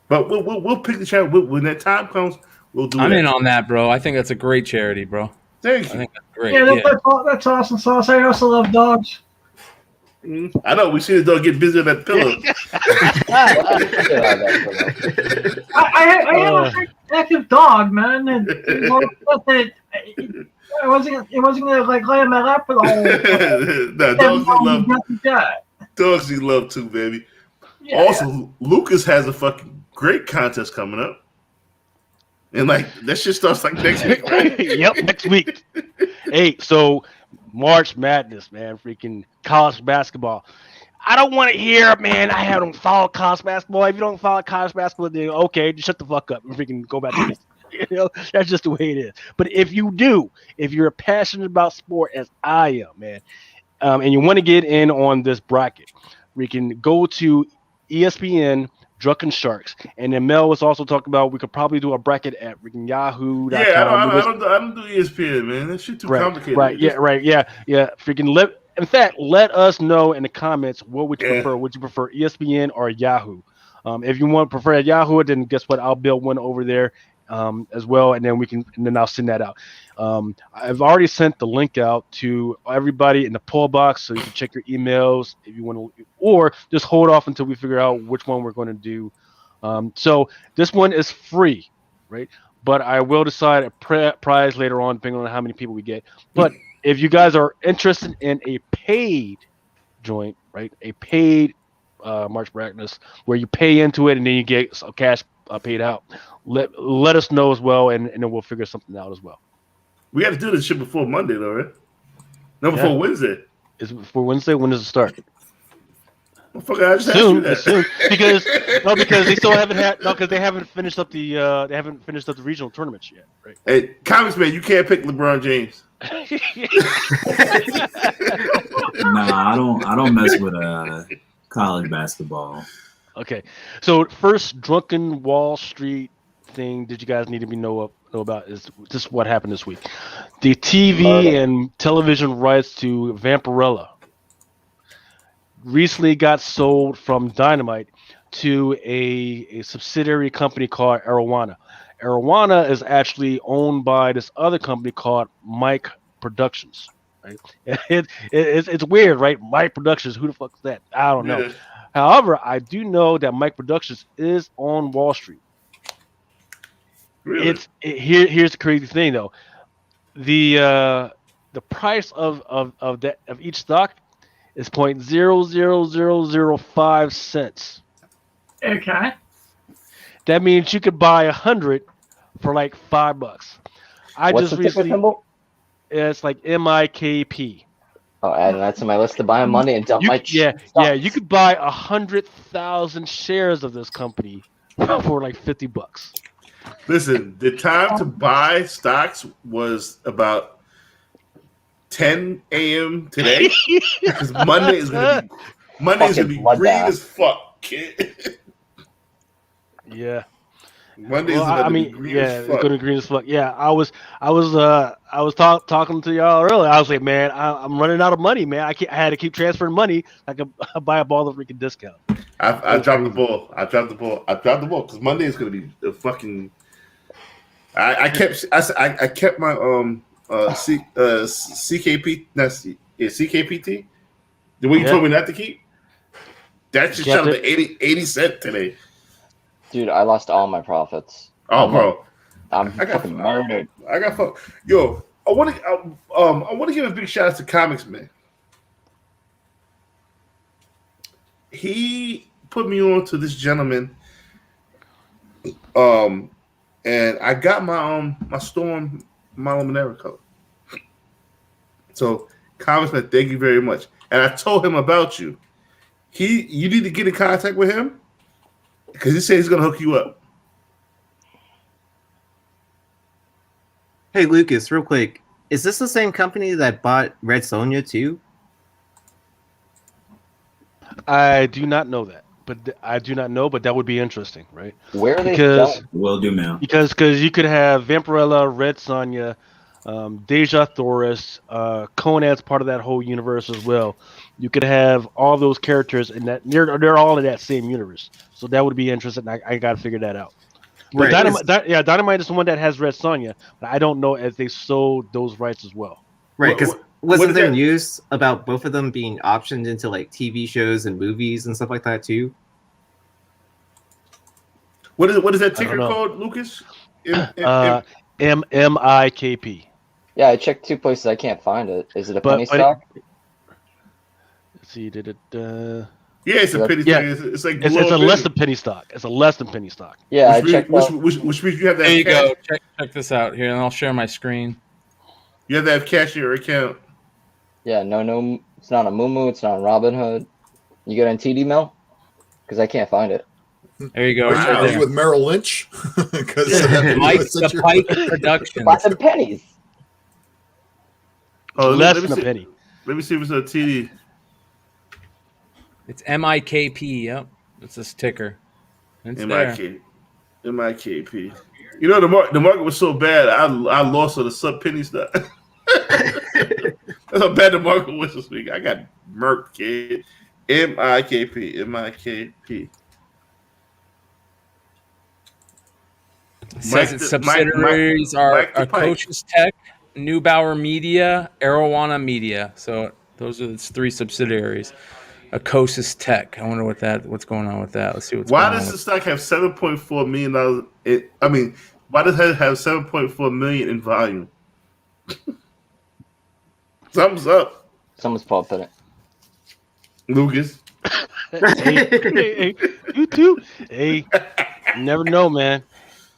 [SPEAKER 1] But we'll pick the charity when that time comes. We'll do.
[SPEAKER 5] I'm in on that, bro. I think that's a great charity, bro.
[SPEAKER 1] Thank you.
[SPEAKER 5] I think that's great.
[SPEAKER 4] Yeah, that's awesome sauce. I also love dogs.
[SPEAKER 1] I know. We see the dog get busy on that pillow.
[SPEAKER 4] I have a pretty active dog, man. And it wasn't gonna like lay in my lap for the whole.
[SPEAKER 1] No, dogs need love too, baby.
[SPEAKER 4] Yeah,
[SPEAKER 1] also, Lucas has a fucking great contest coming up. And like that shit starts like next week, right?
[SPEAKER 2] Yep, next week. Hey, so March Madness, man, freaking college basketball. I don't want to hear, man. I don't follow college basketball. If you don't follow college basketball, then okay, just shut the fuck up and freaking go back to this. You know, that's just the way it is. But if you do, if you're passionate about sport as I am, man, and you want to get in on this bracket, we can go to ESPN Drunken Sharks. And then Mel was also talking about we could probably do a bracket at freaking Yahoo.com.
[SPEAKER 1] Yeah, I don't do ESPN, man. That shit too complicated.
[SPEAKER 2] Right, yeah, right, yeah. Freaking let us know in the comments what would you prefer. Would you prefer ESPN or Yahoo? If you want to prefer Yahoo, then guess what? I'll build one over there as well, and then I'll send that out. I've already sent the link out to everybody in the poll box, so you can check your emails if you want to, or just hold off until we figure out which one we're going to do. So this one is free, right? But I will decide a prize later on, depending on how many people we get. But if you guys are interested in a paid joint, right, a paid March Madness where you pay into it and then you get some cash paid out, let us know as well, and then we'll figure something out as well.
[SPEAKER 1] We got to do this shit before Monday, though, right? No, before Wednesday.
[SPEAKER 2] Is it before Wednesday? When does it start?
[SPEAKER 1] Motherfucker, I just asked you that.
[SPEAKER 2] Soon, because they still haven't because they haven't finished up the regional tournaments yet, right?
[SPEAKER 1] Hey, Comics Man, you can't pick LeBron James.
[SPEAKER 6] Nah, I don't mess with college basketball.
[SPEAKER 2] Okay, so first Drunken Wall Street thing. Did you guys need to know about? Is just what happened this week? The TV and television rights to Vampirella recently got sold from Dynamite to a subsidiary company called Arowana. Arowana is actually owned by this other company called Mike Productions. Right? It's weird, right? Mike Productions. Who the fuck is that? I don't know. However, I do know that Mike Productions is on Wall Street.
[SPEAKER 1] Really?
[SPEAKER 2] Here's the crazy thing though. The price of each stock is 0.00005 cents.
[SPEAKER 4] Okay.
[SPEAKER 2] That means you could buy 100 for like $5.
[SPEAKER 8] What's the ticker symbol?
[SPEAKER 2] It's like MIKP.
[SPEAKER 8] Oh, adding that to my list to buy on Monday and dump my
[SPEAKER 2] stocks. You could buy 100,000 shares of this company for like $50.
[SPEAKER 1] Listen, the time to buy stocks was about 10 a.m. today, because Monday is gonna be green as fuck, kid.
[SPEAKER 2] Yeah.
[SPEAKER 1] Monday is gonna be green as fuck.
[SPEAKER 2] It's gonna be green as fuck. Yeah, I was talking to y'all earlier. I was like, man, I'm running out of money, man. I had to keep transferring money. I could buy up all the freaking discount.
[SPEAKER 1] I dropped the ball. I dropped the ball because Monday is gonna be a fucking. I kept my CKPT, the one you told me not to keep. That just shot up to 80 cents today.
[SPEAKER 8] Dude, I lost all my profits.
[SPEAKER 1] Oh, bro,
[SPEAKER 8] I'm fucking murdered.
[SPEAKER 1] I got fucked. Yo, I want to give a big shout out to Comics Man. He put me on to this gentleman. And I got my Storm Milo Monero color. So, Congressman, thank you very much. And I told him about you. You need to get in contact with him because he said he's gonna hook you up.
[SPEAKER 9] Hey Lucas, real quick, is this the same company that bought Red Sonja too?
[SPEAKER 2] I do not know that. But that would be interesting, right?
[SPEAKER 8] Where are they?
[SPEAKER 6] Will do, man.
[SPEAKER 2] Because you could have Vampirella, Red Sonja, Deja Thoris, Conan's part of that whole universe as well. You could have all those characters in that. They're all in that same universe, so that would be interesting. I got to figure that out. Right. Dynamite is the one that has Red Sonja, but I don't know if they sold those rights as well.
[SPEAKER 9] Right, because wasn't there news about both of them being optioned into like TV shows and movies and stuff like that too?
[SPEAKER 1] What is that ticker called, Lucas?
[SPEAKER 2] MIKP.
[SPEAKER 8] Yeah, I checked 2 places. I can't find it. Is it a penny stock?
[SPEAKER 2] Let's see. Did it?
[SPEAKER 1] Yeah, it's a penny stock. It's like
[SPEAKER 2] it's a less than penny stock. It's a less than penny stock.
[SPEAKER 8] Yeah, I checked.
[SPEAKER 1] Which means you have that.
[SPEAKER 5] There you go. Check this out here, and I'll share my screen.
[SPEAKER 1] You have to have cash in your account.
[SPEAKER 8] Yeah, no, it's not a Mumu. It's not a Robinhood. You get on TD Mail? Because I can't find it.
[SPEAKER 5] There you go.
[SPEAKER 3] Are you with Merrill Lynch?
[SPEAKER 5] Mike the Pike Productions.
[SPEAKER 8] Buy some pennies.
[SPEAKER 1] Oh,
[SPEAKER 2] less than a penny.
[SPEAKER 1] Let me see if it's a TD.
[SPEAKER 5] It's MIKP. Yep, it's this ticker. It's there.
[SPEAKER 1] MIKP. You know, the market was so bad, I lost on the sub penny stuff. That's how bad the market was this week. I got murked, kid. MIKP.
[SPEAKER 5] It says its subsidiaries are Coaches Tech, Neubauer Media, Arowana Media. So those are its 3 subsidiaries. Acosis Tech. I wonder what's going on with that. Let's see what's going on.
[SPEAKER 1] Why does the stock have $7.4 million? Why does it have 7.4 million in volume? Thumbs up.
[SPEAKER 8] Someone's pumping it.
[SPEAKER 1] Lucas.
[SPEAKER 2] hey, you too. Hey, you never know, man.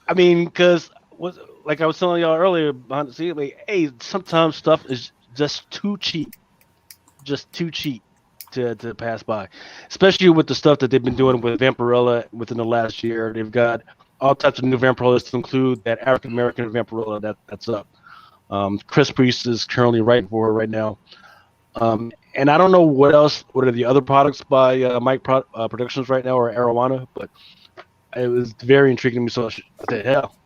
[SPEAKER 2] I mean, because like I was telling y'all earlier behind the scenes, like, hey, sometimes stuff is just too cheap to pass by, especially with the stuff that they've been doing with Vampirella within the last year. They've got all types of new Vampirillas to include that African American Vampirella that's up. Chris Priest is currently writing for it right now. And I don't know what are the other products by Mike Productions right now or Arowana, but it was very intriguing to me. So I said, hell.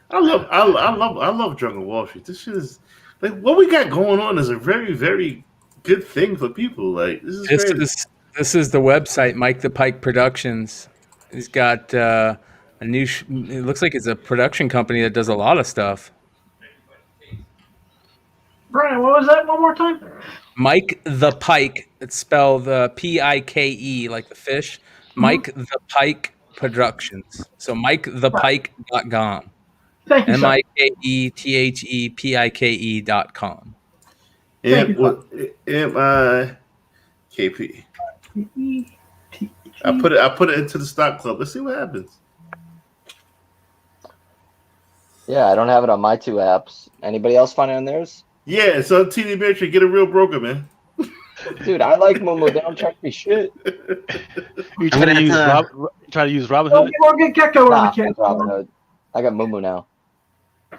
[SPEAKER 1] I love Drunken Wall Street. This shit is like what we got going on is a very, very good thing for people. Like this
[SPEAKER 5] is the website, Mike the Pike Productions. He's got a new. It looks like it's a production company that does a lot of stuff.
[SPEAKER 4] Brian, what was that one more time?
[SPEAKER 5] Mike the Pike. It's spelled Pike, like the fish. Mike the Pike Productions. So MikeThePike.com.
[SPEAKER 4] Thank you, sir.
[SPEAKER 5] MikeThePike.com.
[SPEAKER 1] MIKP. I put it into the stock club. Let's see what happens.
[SPEAKER 8] Yeah, I don't have it on my 2 apps. Anybody else find it on theirs?
[SPEAKER 1] Yeah, so TD Matrix, get a real broker, man.
[SPEAKER 8] Dude, I like Momo. They don't charge me shit.
[SPEAKER 2] You trying to use Robinhood?
[SPEAKER 4] We'll get Gecko on the
[SPEAKER 8] Nah, Robinhood. I got Momo now.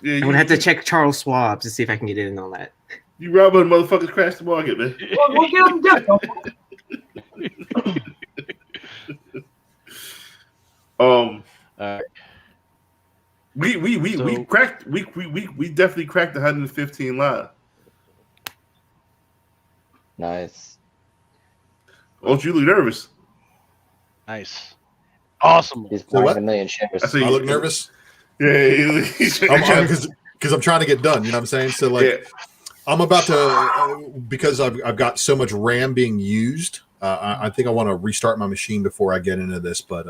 [SPEAKER 1] Yeah,
[SPEAKER 9] I'm gonna have to check Charles Schwab to see if I can get in on that.
[SPEAKER 1] You Robinhood motherfuckers crash the market, man.
[SPEAKER 4] We'll get him Gecko.
[SPEAKER 1] We cracked. We definitely cracked 115 live.
[SPEAKER 8] Nice.
[SPEAKER 1] Don't you look nervous?
[SPEAKER 2] Nice. Awesome.
[SPEAKER 8] He's buying a million shares.
[SPEAKER 3] I look nervous.
[SPEAKER 1] Yeah,
[SPEAKER 3] because I'm trying to get done. You know what I'm saying? So like,
[SPEAKER 1] yeah.
[SPEAKER 3] I'm about to because I've got so much RAM being used. I think I want to restart my machine before I get into this. But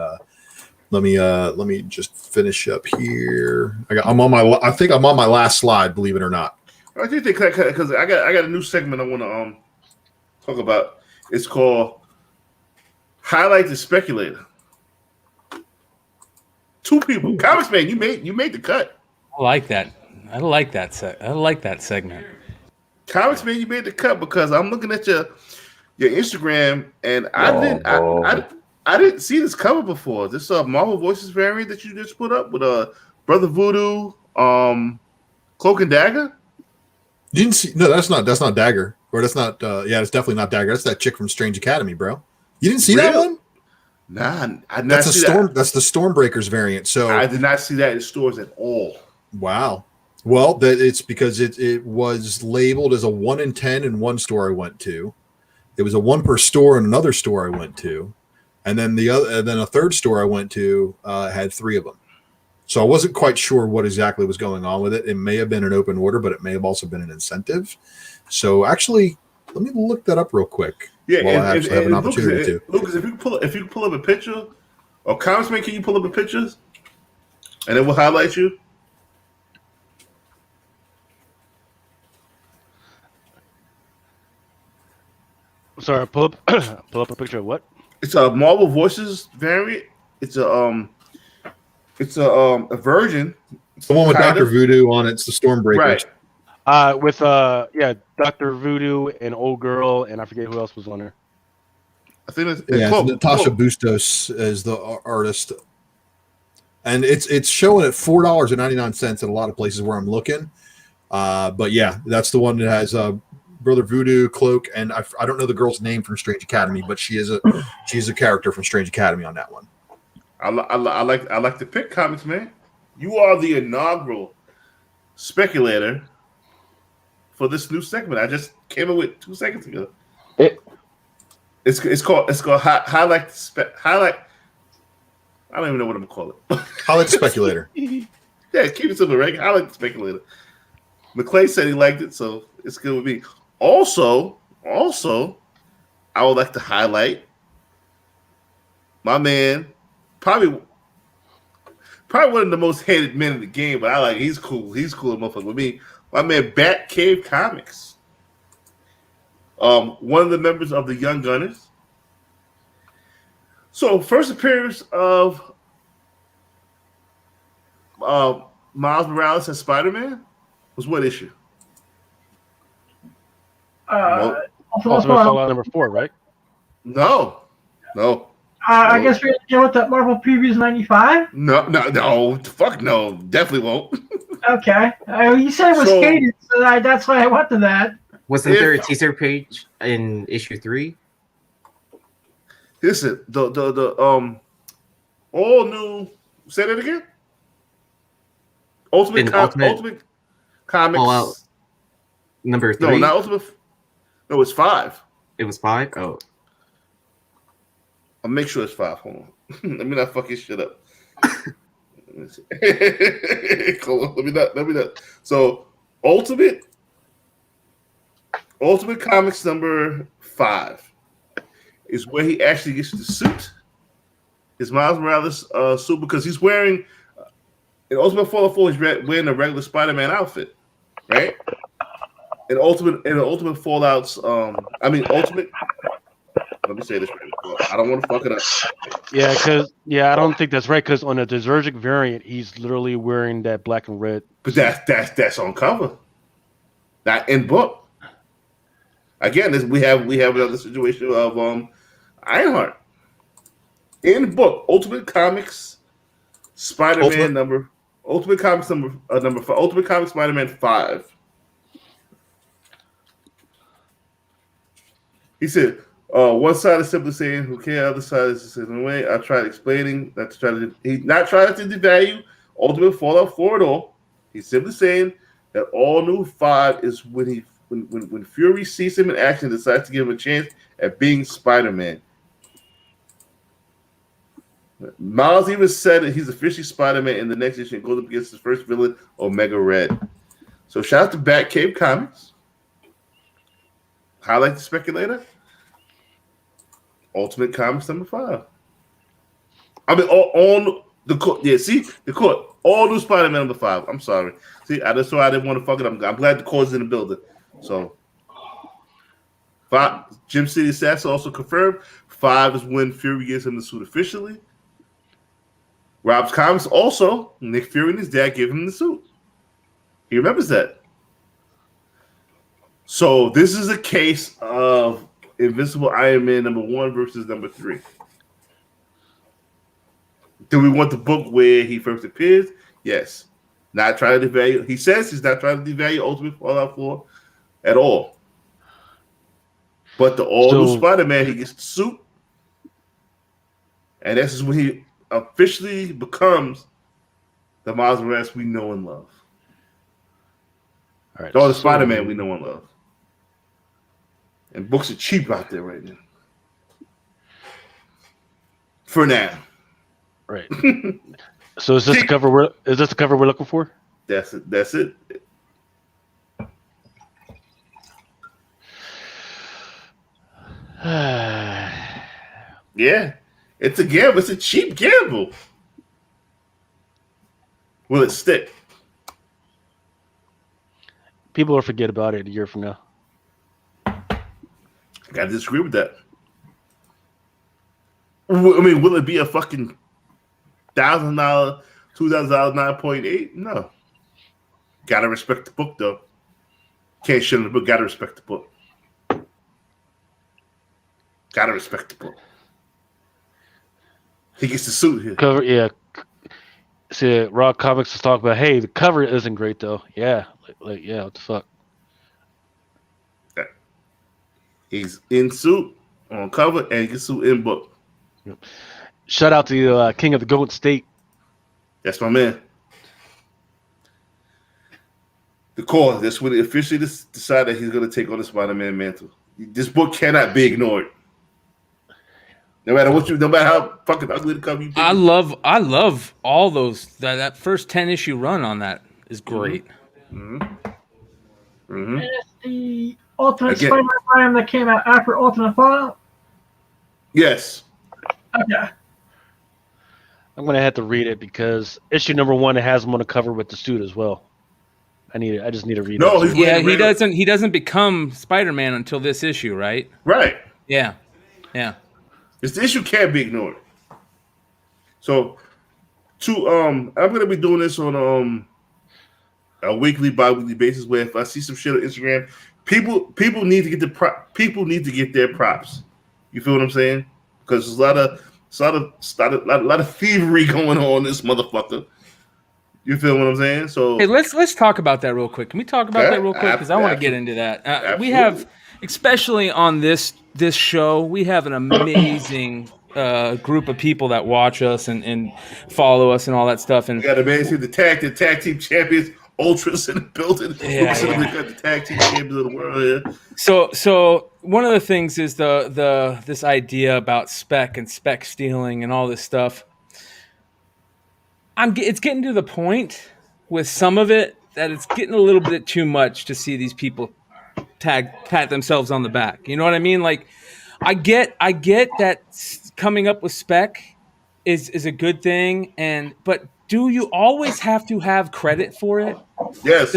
[SPEAKER 3] let me just finish up here. I think I'm on my last slide. Believe it or not.
[SPEAKER 1] I do think because I got a new segment I want to talk about. It's called Highlight the Speculator. 2 people. Comics Man, you made the cut.
[SPEAKER 5] I like that. I like that segment.
[SPEAKER 1] Comics Man, you made the cut because I'm looking at your Instagram and I didn't see this cover before. This Marvel Voices variant that you just put up with Brother Voodoo, Cloak and Dagger.
[SPEAKER 3] You didn't see? No, that's not Dagger, or that's not. Yeah, it's definitely not Dagger. That's that chick from Strange Academy, bro. You didn't see that one?
[SPEAKER 1] Nah, I did not
[SPEAKER 3] that's
[SPEAKER 1] see
[SPEAKER 3] Storm.
[SPEAKER 1] that.
[SPEAKER 3] That's the Stormbreakers variant. So
[SPEAKER 1] I did not see that in stores at all.
[SPEAKER 3] Wow. Well, it's because it was labeled as a 1 in 10 in one store I went to. It was a 1 per store in another store I went to, and then a third store I went to had 3 of them. So I wasn't quite sure what exactly was going on with it. It may have been an open order, but it may have also been an incentive. So actually, let me look that up real quick.
[SPEAKER 1] Yeah,
[SPEAKER 3] while I actually have an opportunity to.
[SPEAKER 1] Lucas, if you can pull up a picture, or Comicsman, can you pull up a picture, and then we'll highlight you.
[SPEAKER 2] Sorry, pull up a picture of what?
[SPEAKER 1] It's a Marvel Voices variant. It's a version.
[SPEAKER 3] It's the one with Dr. Voodoo on it. It's the Stormbreakers.
[SPEAKER 1] Right.
[SPEAKER 2] With Dr. Voodoo and Old Girl, and I forget who else was on there.
[SPEAKER 1] I think it's
[SPEAKER 3] Natasha Bustos as the artist, and it's showing at $4.99 at a lot of places where I'm looking. But yeah, that's the one that has Brother Voodoo, Cloak, and I don't know the girl's name from Strange Academy, but she's a character from Strange Academy on that one.
[SPEAKER 1] I like to pick comics, man. You are the inaugural speculator for this new segment. I just came up with 2 seconds ago. It's called highlight. I don't even know what I'm gonna call it.
[SPEAKER 3] Highlight speculator.
[SPEAKER 1] Yeah, keep it simple, right? Highlight the speculator. McClay said he liked it, so it's good with me. Also, I would like to highlight my man, probably one of the most hated men in the game, but I like he's cool. He's cool, motherfucker with me. My man, Bat Cave Comics. One of the members of the Young Gunners. So, first appearance of Miles Morales as Spider-Man was what issue?
[SPEAKER 2] Ultimate Fallout number 4, right?
[SPEAKER 1] No.
[SPEAKER 4] I guess we're dealing with that Marvel Previews 95?
[SPEAKER 1] No. Fuck no. Definitely won't.
[SPEAKER 4] Okay. You said it was hated, so that's why I went to that.
[SPEAKER 9] Wasn't there a teaser page in issue 3?
[SPEAKER 1] Listen, the all new. Say that again. Ultimate Comics.
[SPEAKER 9] Fallout number 3.
[SPEAKER 1] No, not Ultimate. No, it's 5.
[SPEAKER 9] It was 5. Oh,
[SPEAKER 1] I'll make sure it's 5. Hold on. Let me not fuck your shit up. Let me not. So, Ultimate Comics number 5 is where he actually gets the suit. His Miles Morales suit, because he's wearing in Ultimate Fallout 4, he's wearing a regular Spider-Man outfit, right? In Ultimate Fallout's Ultimate. Let me say this right. I don't want to fuck it up.
[SPEAKER 2] Yeah, I don't think that's right. Because on the Desergic variant, he's literally wearing that black and red.
[SPEAKER 1] But that's on cover, not in book. Again, we have another situation of Ironheart in book. Ultimate Comics Spider-Man Ultimate Comics number 5. Ultimate Comics Spider-Man 5. He said, one side is simply saying, who cares? The other side is saying, no way. I tried explaining not to try to. He's not trying to devalue Ultimate Fallout 4 at all. He's simply saying that all new 5 is when Fury sees him in action and decides to give him a chance at being Spider-Man. Miles even said that he's officially Spider-Man in the next issue and goes up against his first villain, Omega Red. So shout out to Batcave Comics. Highlight the Speculator. Ultimate Comics number 5. I mean, all the court. Yeah, see the court. All new Spider-Man number 5. I'm sorry. See, I didn't want to fuck it up. I'm glad the court's in the building. So, 5. Jim City Assassin also confirmed. 5 is when Fury gives him the suit officially. Rob's Comics also, Nick Fury and his dad gave him the suit. He remembers that. So this is a case of Invincible Iron Man number 1 versus number 3. Do we want the book where he first appears? Yes. Not trying to devalue. He says he's not trying to devalue Ultimate Fallout 4 at all. But the all-new Spider-Man, he gets the suit. And this is when he officially becomes the Miles Morales we know and love.
[SPEAKER 2] All right.
[SPEAKER 1] The Spider-Man we know and love. And books are cheap out there right now. For now.
[SPEAKER 2] Right. So is this the cover we're looking for?
[SPEAKER 1] That's it. Yeah. It's a gamble. It's a cheap gamble. Will it stick?
[SPEAKER 2] People will forget about it a year from now.
[SPEAKER 1] I gotta disagree with that. I mean, will it be a fucking $1,000, $2,000, 9.8? No. Gotta respect the book, though. Can't shit on the book. Gotta respect the book. Gotta respect the book. He gets the suit here.
[SPEAKER 2] Cover, yeah. See, Rock Comics is talking about, hey, the cover isn't great though. Yeah, yeah, what the fuck?
[SPEAKER 1] He's in suit on cover and he gets suit in book.
[SPEAKER 2] Shout out to King of the Golden State.
[SPEAKER 1] That's my man. The core. That's when he officially decided he's going to take on the Spider-Man mantle. This book cannot be ignored. No matter how fucking ugly the cover you think.
[SPEAKER 5] I love all those. That first 10-issue run on that is great.
[SPEAKER 4] And it's the Ultimate Spider-Man that came out after Ultimate Fallout.
[SPEAKER 1] Yes.
[SPEAKER 4] Okay.
[SPEAKER 2] I'm gonna have to read it because issue number 1 it has him on the cover with the suit as well. I just need to read it.
[SPEAKER 5] Yeah, he doesn't become Spider-Man until this issue, right?
[SPEAKER 1] Right.
[SPEAKER 5] Yeah.
[SPEAKER 1] This issue can't be ignored. So, I'm gonna be doing this on a weekly, bi-weekly basis. Where if I see some shit on Instagram, people need to get their props. You feel what I'm saying? Because there's a lot of thievery going on in this motherfucker. You feel what I'm saying? So
[SPEAKER 5] hey, let's talk about that real quick. Can we talk about that real quick? Because I want to get into that. We have, especially on this show, we have an amazing group of people that watch us and follow us and all that stuff. And
[SPEAKER 1] you got to basically the tag team champions, Ultras in the building.
[SPEAKER 5] Yeah.
[SPEAKER 1] Got the tag team champions of the world here.
[SPEAKER 5] So one of the things is this idea about Spec and Spec stealing and all this stuff. It's getting to the point with some of it that it's getting a little bit too much to see these people pat themselves on the back. You know what I mean? Like, I get that coming up with Spec is a good thing, but do you always have to have credit for it?
[SPEAKER 1] Yes.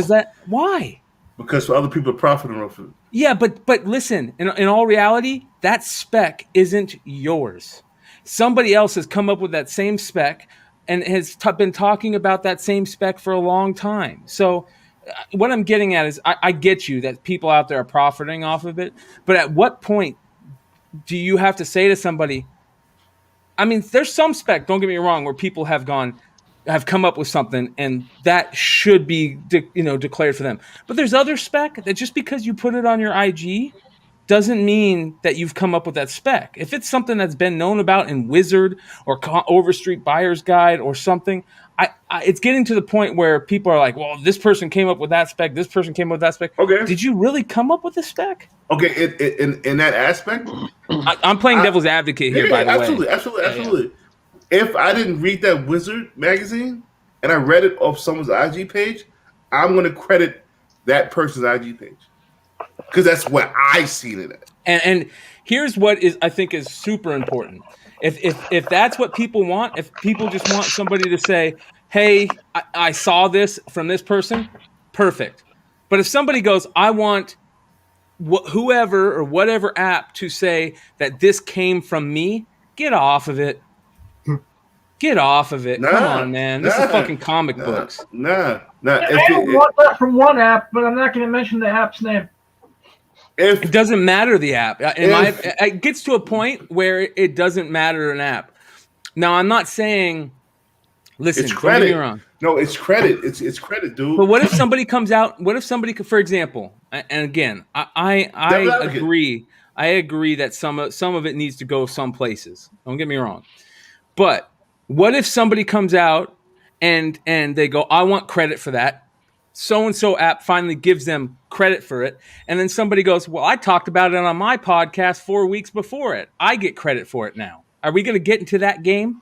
[SPEAKER 5] Why?
[SPEAKER 1] Because other people are profiting off of it.
[SPEAKER 5] Yeah, but listen, in all reality, that Spec isn't yours. Somebody else has come up with that same Spec and has been talking about that same Spec for a long time. So what I'm getting at is I get you that people out there are profiting off of it, but at what point do you have to say to somebody, I mean, there's some Spec, don't get me wrong, where people have come up with something and that should be declared for them. But there's other Spec that just because you put it on your IG doesn't mean that you've come up with that Spec. If it's something that's been known about in Wizard or Overstreet Buyer's Guide or something, it's getting to the point where people are like, well, this person came up with that Spec, this person came up with that Spec.
[SPEAKER 1] Okay.
[SPEAKER 5] Did you really come up with the Spec?
[SPEAKER 1] Okay, in that aspect,
[SPEAKER 5] I'm playing devil's advocate here, by the way.
[SPEAKER 1] Absolutely. If I didn't read that Wizard magazine and I read it off someone's IG page, I'm going to credit that person's IG page because that's what I seen it at.
[SPEAKER 5] And here's what I think is super important. If that's what people want, if people just want somebody to say, hey, I saw this from this person, perfect. But if somebody goes, I want whoever or whatever app to say that this came from me, get off of it. Get off of it. Come on, man. This is fucking comic books.
[SPEAKER 4] I don't want that from one app, but I'm not going to mention the app's name.
[SPEAKER 5] It doesn't matter the app. It gets to a point where it doesn't matter an app. Now, I'm not saying, listen,
[SPEAKER 1] it's
[SPEAKER 5] don't
[SPEAKER 1] credit.
[SPEAKER 5] get me wrong.
[SPEAKER 1] No, it's credit. It's credit, dude.
[SPEAKER 5] But what if somebody comes out? What if somebody, for example, and again, I agree. I agree that some of it needs to go some places. Don't get me wrong. But what if somebody comes out and they go, I want credit for that. So-and-so app finally gives them credit for it. And then somebody goes, well, I talked about it on my podcast 4 weeks before it. I get credit for it now. Are we going to get into that game?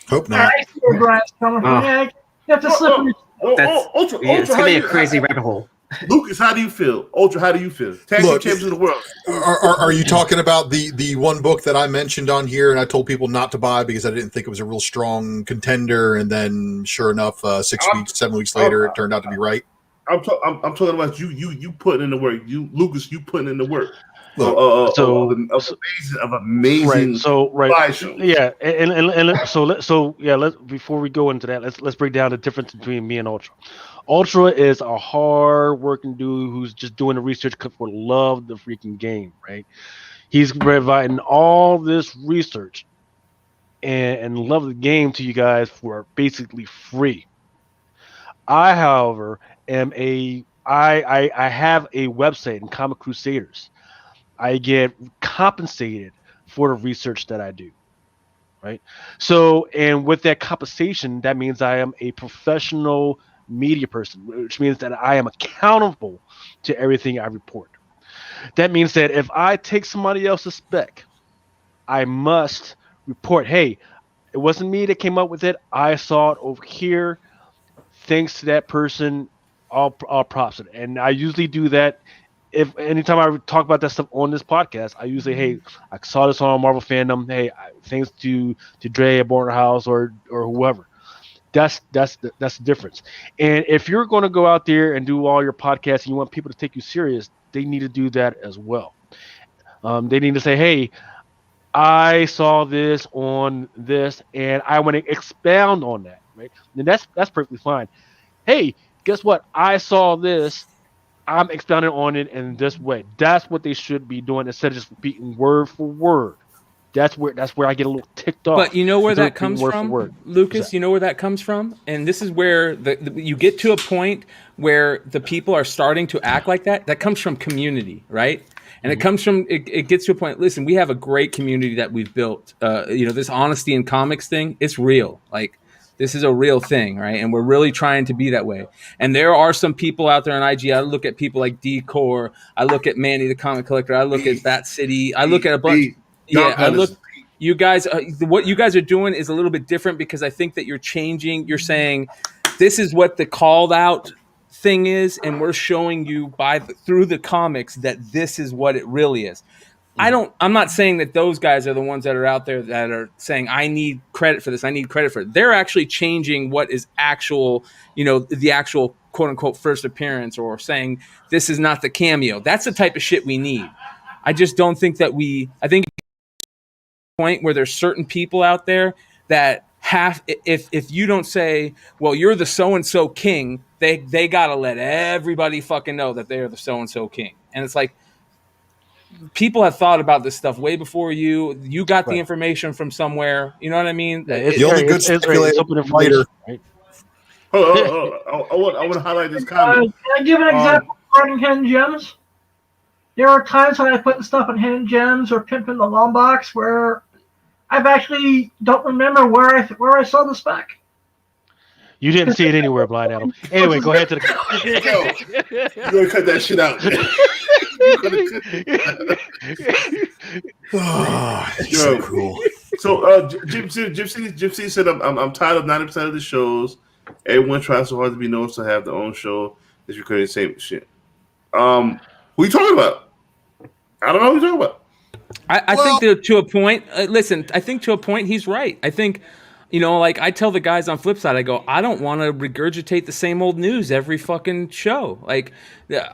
[SPEAKER 3] Hope not.
[SPEAKER 4] I see where Brian's coming from. Yeah, you have to slip in.
[SPEAKER 9] It's going to be a crazy rabbit hole.
[SPEAKER 1] Lucas, how do you feel? Ultra, how do you feel? Tag team champions of the world.
[SPEAKER 3] Are you talking about the one book that I mentioned on here and I told people not to buy because I didn't think it was a real strong contender, and then sure enough, 7 weeks later, it turned out to be right?
[SPEAKER 1] I'm talking about you putting in the work. Lucas, you putting in the work. Amazing.
[SPEAKER 2] Right. Yeah, let's before we go into that, let's break down the difference between me and Ultra. Ultra is a hard-working dude who's just doing the research for love of the freaking game, right? He's providing all this research and love of the game to you guys for basically free. I, however, I have a website in Comic Crusaders. I get compensated for the research that I do, right? So, and with that compensation, that means I am a professional media person, which means that I am accountable to everything I report. That means that if I take somebody else's spec, I must report, hey, it wasn't me that came up with it. I saw it over here. Thanks to that person, all props. And I usually do that. If anytime I talk about that stuff on this podcast, I usually, hey, I saw this on Marvel Fandom. Hey, thanks to Dre at Border House or whoever. That's the difference. And if you're going to go out there and do all your podcasts and you want people to take you serious, they need to do that as well. They need to say, hey, I saw this on this, and I want to expound on that, right? And that's perfectly fine. Hey, guess what? I saw this. I'm expounding on it in this way. That's what they should be doing instead of just repeating word for word. That's where I get a little ticked off.
[SPEAKER 5] But you know where that comes from, Lucas? You know where that comes from? And this is where you get to a point where the people are starting to act like that. That comes from community, right? And it comes from, it gets to a point, listen, we have a great community that we've built. This honesty in comics thing, it's real. Like, this is a real thing, right? And we're really trying to be that way. And there are some people out there on IG. I look at people like D-Core. I look at Manny the Comic Collector. I look at Bat City. I look at a bunch. I look. You guys, what you guys are doing is a little bit different because I think that you're changing. You're saying this is what the called out thing is, and we're showing you through the comics that this is what it really is. I'm not saying that those guys are the ones that are out there that are saying I need credit for this. I need credit for it. They're actually changing what is actual, the actual quote unquote first appearance, or saying this is not the cameo. That's the type of shit we need. I just don't think that I think point where there's certain people out there that if you don't say, well, you're the so-and-so king, they gotta let everybody fucking know that they're the so-and-so king. And it's like, people have thought about this stuff way before you got the information from somewhere, you know what I mean?
[SPEAKER 3] The only good speculator writer.
[SPEAKER 2] Right?
[SPEAKER 1] I want to highlight this comment.
[SPEAKER 4] Can I give an example regarding hidden gems? There are times when I put stuff in hidden gems or pimping the long box where I've actually don't remember where I saw the spec.
[SPEAKER 1] You didn't see it anywhere, Blind Adam. Anyway, go ahead to the. You're gonna cut that shit out.
[SPEAKER 3] It's so cool.
[SPEAKER 1] So, Gypsy said, "I'm tired of 90% of the shows. Everyone tries so hard to be known to have their own show. That you couldn't say shit. Who you talking about? I don't know who you're talking about.
[SPEAKER 5] I think that to a point, listen, I think to a point he's right. I think, like I tell the guys on Flipside, I go, I don't want to regurgitate the same old news every fucking show. Like,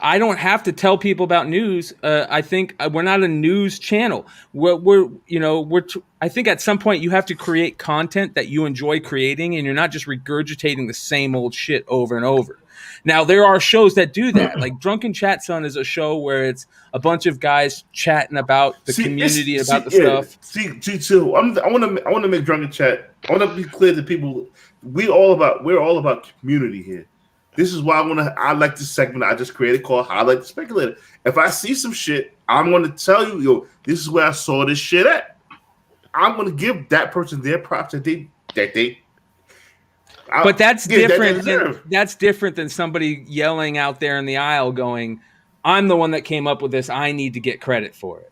[SPEAKER 5] I don't have to tell people about news. I think we're not a news channel. I think at some point you have to create content that you enjoy creating, and you're not just regurgitating the same old shit over and over. Now, there are shows that do that. Like Drunken Chat Son is a show where it's a bunch of guys chatting about the community, about the stuff.
[SPEAKER 1] I want to make Drunken Chat. I want to be clear to people. We're all about community here. This is why I like this segment I just created called Highlight the Speculator. If I see some shit, I'm going to tell you, this is where I saw this shit at. I'm going to give that person their props that they.
[SPEAKER 5] But that's different. That's different than somebody yelling out there in the aisle going, I'm the one that came up with this. I need to get credit for it.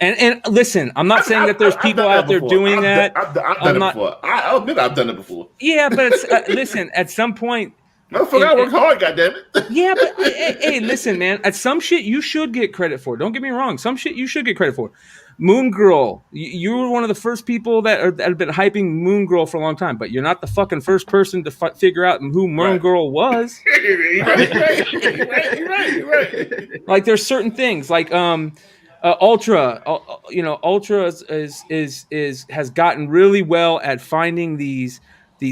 [SPEAKER 5] And listen, I'm not saying that there's people out there doing that.
[SPEAKER 1] I've done it before. I'll admit I've done it before.
[SPEAKER 5] Yeah, but it's, listen, at some point.
[SPEAKER 1] Motherfucker, I work hard, goddammit.
[SPEAKER 5] Yeah, but hey, listen, man. At some shit you should get credit for. Don't get me wrong. Some shit you should get credit for. Moon Girl, you were one of the first people that have been hyping Moon Girl for a long time, but you're not the fucking first person to figure out who Moon Girl was.
[SPEAKER 1] You're right.
[SPEAKER 5] Like there's certain things like Ultra, Ultra has gotten really well at finding these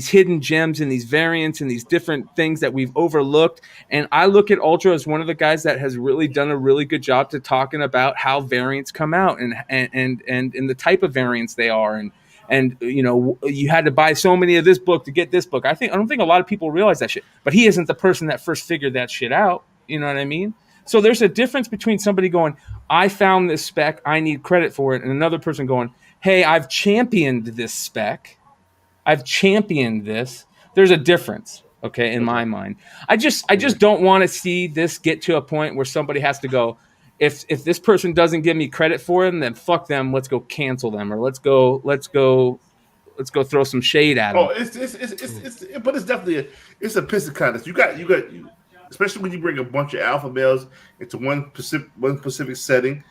[SPEAKER 5] hidden gems and these variants and these different things that we've overlooked. And I look at Ultra as one of the guys that has really done a really good job to talking about how variants come out and the type of variants they are. And you had to buy so many of this book to get this book. I don't think a lot of people realize that shit, but he isn't the person that first figured that shit out. You know what I mean? So there's a difference between somebody going, I found this spec, I need credit for it, and another person going, hey, I've championed this spec. I've championed this. There's a difference, okay, in my mind. I just don't want to see this get to a point where somebody has to go, if this person doesn't give me credit for them, then fuck them. Let's go cancel them, or let's go throw some shade at them.
[SPEAKER 1] Oh, but it's definitely it's a piston contest. You got, especially when you bring a bunch of alpha males into one specific setting.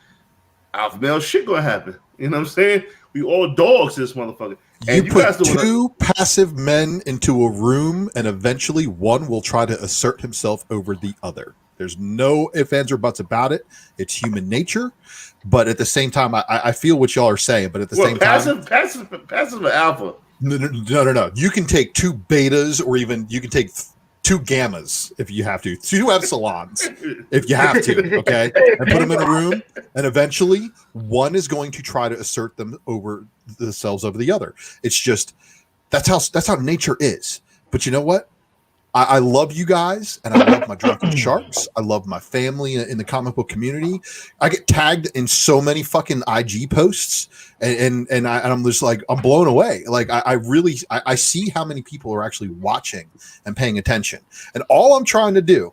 [SPEAKER 1] Alpha male shit gonna happen. You know what I'm saying? We all dogs to this motherfucker. And
[SPEAKER 3] you put two passive men into a room, and eventually one will try to assert himself over the other. There's no ifs, ands, or buts about it. It's human nature. But at the same time, I feel what y'all are saying. But at the same time,
[SPEAKER 1] passive or alpha.
[SPEAKER 3] No. You can take two betas, or even you can take two gammas if you have to. Two epsilons if you have to. Okay, and put them in a room, and eventually one is going to try to assert them over themselves over the other. It's just that's how nature is. But you know what? I love you guys, and I love my Drunken Sharks. I love my family in the comic book community. I get tagged in so many fucking IG posts, and I'm just like, I'm blown away. Like I really see how many people are actually watching and paying attention. And all I'm trying to do,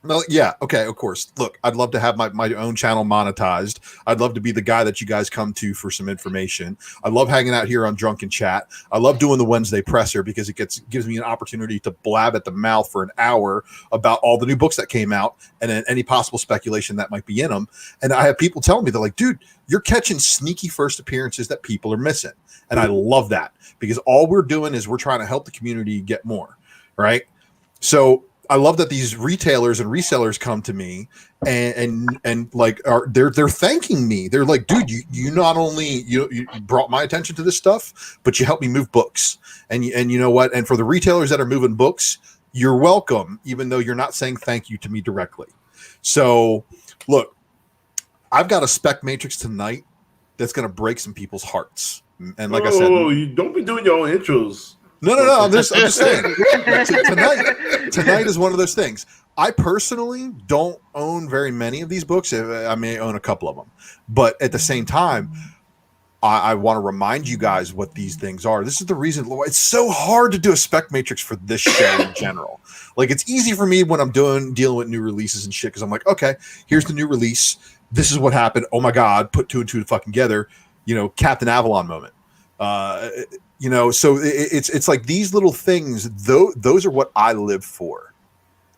[SPEAKER 3] well, yeah, okay, of course. Look, I'd love to have my own channel monetized. I'd love to be the guy that you guys come to for some information. I love hanging out here on Drunken Chat. I love doing the Wednesday presser because it gives me an opportunity to blab at the mouth for an hour about all the new books that came out and then any possible speculation that might be in them. And I have people telling me, they're like, dude, you're catching sneaky first appearances that people are missing. And I love that because all we're doing is we're trying to help the community get more, right? So I love that these retailers and resellers come to me and like they're thanking me. They're like, dude, you not only you brought my attention to this stuff, but you helped me move books. And you know what? And for the retailers that are moving books, you're welcome, even though you're not saying thank you to me directly. So look, I've got a Spec Matrix tonight that's going to break some people's hearts. And like I said,
[SPEAKER 1] you don't be doing your own intros.
[SPEAKER 3] No. I'm just saying. Tonight is one of those things. I personally don't own very many of these books. I may own a couple of them, but at the same time, I want to remind you guys what these things are. This is the reason it's so hard to do a Spec Matrix for this show in general. Like, it's easy for me when I'm dealing with new releases and shit because I'm like, okay, here's the new release. This is what happened. Oh my god, put two and two fucking together. Captain Avalon moment. So it's like these little things, those are what I live for.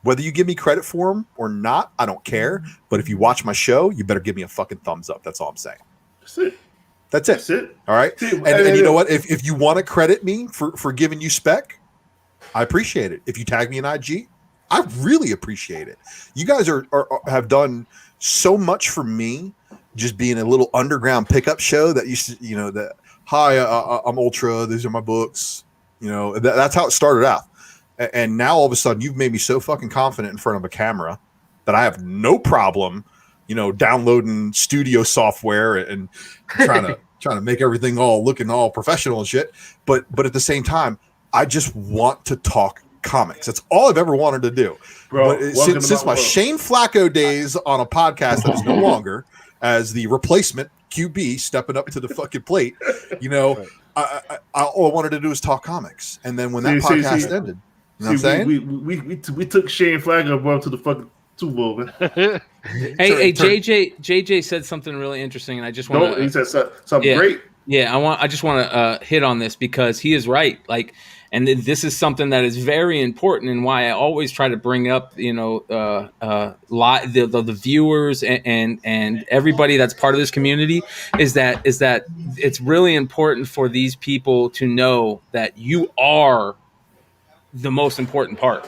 [SPEAKER 3] Whether you give me credit for them or not, I don't care. But if you watch my show, you better give me a fucking thumbs up. That's all I'm saying. That's it. All right. And you know what? If you want to credit me for giving you Spec, I appreciate it. If you tag me in IG, I really appreciate it. You guys have done so much for me, just being a little underground pickup show that used to, that. Hi, I'm Ultra. These are my books. That's how it started out. And now all of a sudden, you've made me so fucking confident in front of a camera that I have no problem, downloading studio software and trying to make everything all looking all professional and shit. But at the same time, I just want to talk comics. That's all I've ever wanted to do.
[SPEAKER 1] Bro,
[SPEAKER 3] but since my Shane Flacco days on a podcast that is no longer as the replacement QB stepping up to the fucking plate, all I wanted to do was talk comics. And then when that podcast ended, you know what I'm saying?
[SPEAKER 1] We took Shane Flacco bro to the fucking Super Bowl, man.
[SPEAKER 5] Hey, JJ said something really interesting, and I just want to.
[SPEAKER 1] He said something great.
[SPEAKER 5] Yeah, I just want to hit on this because he is right. Like, and this is something that is very important, and why I always try to bring up, the viewers and everybody that's part of this community is that it's really important for these people to know that you are the most important part.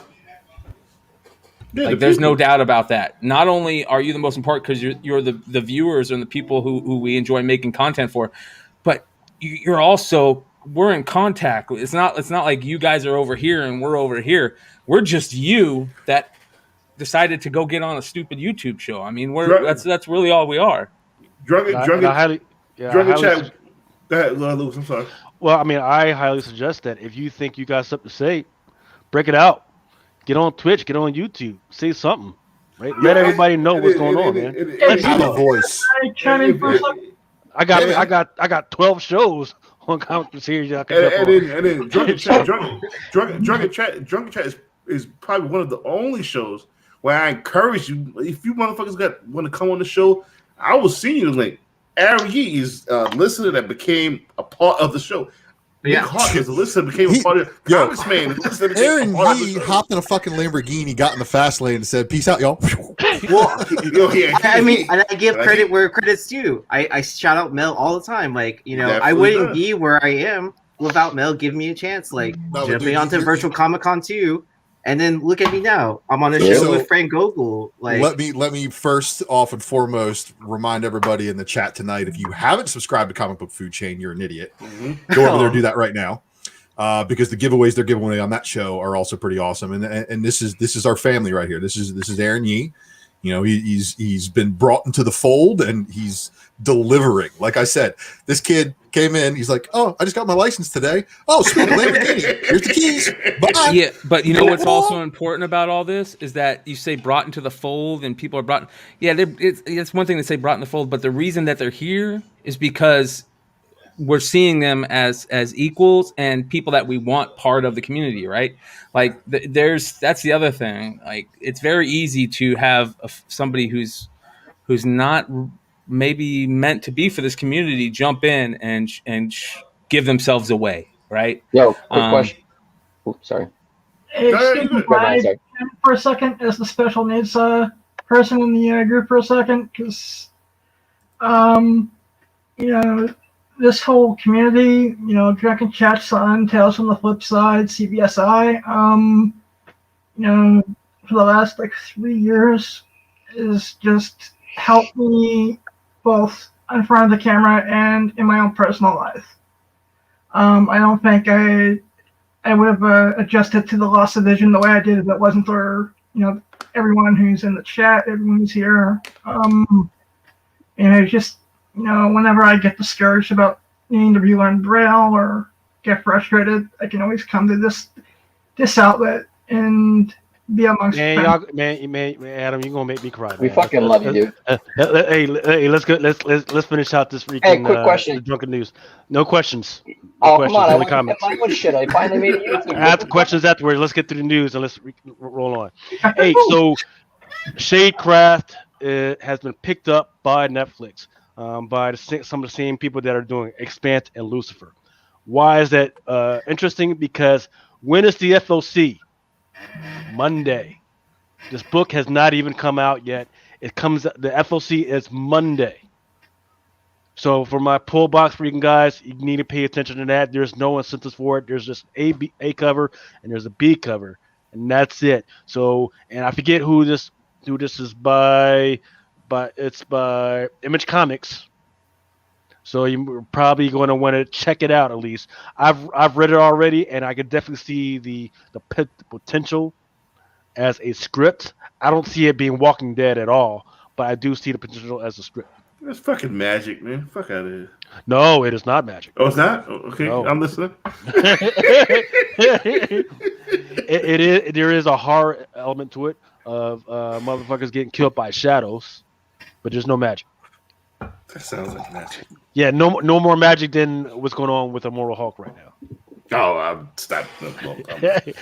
[SPEAKER 5] Yeah, there's no doubt about that. Not only are you the most important because you're the viewers and the people who we enjoy making content for, but you're also. We're in contact. It's not like you guys are over here and we're over here. We're just you that decided to go get on a stupid YouTube show. I mean, that's really all we are.
[SPEAKER 1] Drunken chat. Go ahead, Lewis. I'm sorry.
[SPEAKER 2] Well, I mean, I highly suggest that if you think you got something to say, break it out. Get on Twitch. Get on YouTube. Say something. Right? Let everybody know what's going on, man.
[SPEAKER 3] Have a voice.
[SPEAKER 2] I got 12 shows on comic book series. I can jump on.
[SPEAKER 1] And then Drunken Chat is probably one of the only shows where I encourage you, if you motherfuckers want to come on the show, I will send you the link. Aaron Yee is a listener that became a part of the show.
[SPEAKER 9] Yeah.
[SPEAKER 1] Nick Hart is a listener that became a part of the Congressman.
[SPEAKER 3] Aaron Yee hopped in a fucking Lamborghini, got in the fast lane, and said, "Peace out, y'all."
[SPEAKER 9] I mean, and I give credit where credit's due. I shout out Mel all the time. Like, you know, I wouldn't be where I am without Mel giving me a chance. Like, jumping onto Virtual Comic Con 2. And then look at me now. I'm on a show with Frank Gogol. Like,
[SPEAKER 3] let me first off and foremost remind everybody in the chat tonight: if you haven't subscribed to Comic Book Food Chain, you're an idiot. Go over there and do that right now, because the giveaways they're giving away on that show are also pretty awesome. And this is our family right here. This is Aaron Yee. You know, he's been brought into the fold and he's delivering. Like I said, this kid came in. He's like, "Oh, I just got my license today. Oh, sweet, Lamborghini. Here's the keys. Bye."
[SPEAKER 5] Yeah, but you know what's also important about all this is that you say brought into the fold, and people are brought. Yeah, it's one thing to say brought in the fold, but the reason that they're here is because we're seeing them as equals and people that we want part of the community, right? Like that's the other thing. Like, it's very easy to have somebody who's not maybe meant to be for this community jump in and give themselves away, right?
[SPEAKER 8] Yo, quick question. Oops, sorry.
[SPEAKER 4] Hey, Stephen, for a second, as the special needs person in the group for a second, because you know, this whole community, you know, Drunken Chat, Son, Tales from the Flip Side, CBSI, you know, for the last 3 years is just helped me both in front of the camera and in my own personal life. I don't think I would have adjusted to the loss of vision the way I did if it wasn't for, you know, everyone who's in the chat, everyone who's here. And just, you know, whenever I get discouraged about needing to relearn Braille or get frustrated, I can always come to this outlet and be amongst friends.
[SPEAKER 2] Man, Adam, you're gonna make me cry. Man.
[SPEAKER 8] We fucking love you, dude.
[SPEAKER 2] Hey, let's go. Let's finish out this freaking.
[SPEAKER 8] Hey, quick question.
[SPEAKER 2] The Drunken News. No questions.
[SPEAKER 8] Oh,
[SPEAKER 2] questions,
[SPEAKER 8] come on!
[SPEAKER 2] only comments.
[SPEAKER 8] My shit. I finally made it. YouTube.
[SPEAKER 2] Ask questions afterwards. Let's get through the news and let's roll on. Hey, so Shadecraft has been picked up by Netflix by some of the same people that are doing Expanse and Lucifer. Why is that interesting? Because when is the FOC? Monday. This book has not even come out yet. The FOC is Monday. So for my pull box freaking guys, you need to pay attention to that. There's no incentive for it. There's just A cover and there's a B cover, and that's it. So, and I forget who this is by, but it's by Image Comics. So you're probably going to want to check it out at least. I've read it already, and I could definitely see the potential as a script. I don't see it being Walking Dead at all, but I do see the potential as a script.
[SPEAKER 1] It's fucking magic, man. Fuck out of here.
[SPEAKER 2] No, it is not magic.
[SPEAKER 1] Oh, it's not? Okay, no. I'm listening.
[SPEAKER 2] it is. There is a horror element to it of motherfuckers getting killed by shadows, but there's no magic.
[SPEAKER 1] That sounds like magic.
[SPEAKER 2] Yeah, no more magic than what's going on with Immortal Hulk right now.
[SPEAKER 1] Oh, stop.
[SPEAKER 2] Okay,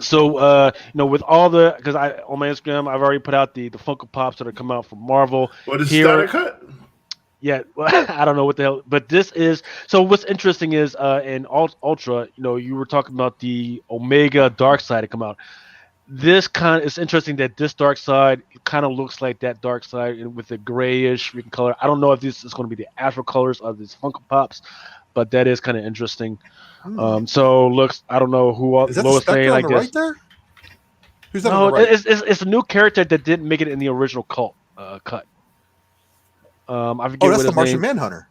[SPEAKER 2] so with all because on my Instagram I've already put out the Funko Pops that are coming out from Marvel.
[SPEAKER 1] What is Starter Cut?
[SPEAKER 2] Yeah, I don't know what the hell, but this is. So what's interesting is in Ultra, you were talking about the Omega Dark Side to come out. This it's interesting that this Dark Side kind of looks like that Dark Side with the grayish color. I don't know if this is going to be the actual colors of these Funko Pops, but that is kind of interesting. So looks, I don't know who else.
[SPEAKER 3] Is that the Spectre on the right there? Who's that on the right?
[SPEAKER 2] It's a new character that didn't make it in the original cut. I forget
[SPEAKER 3] that's the Martian Manhunter.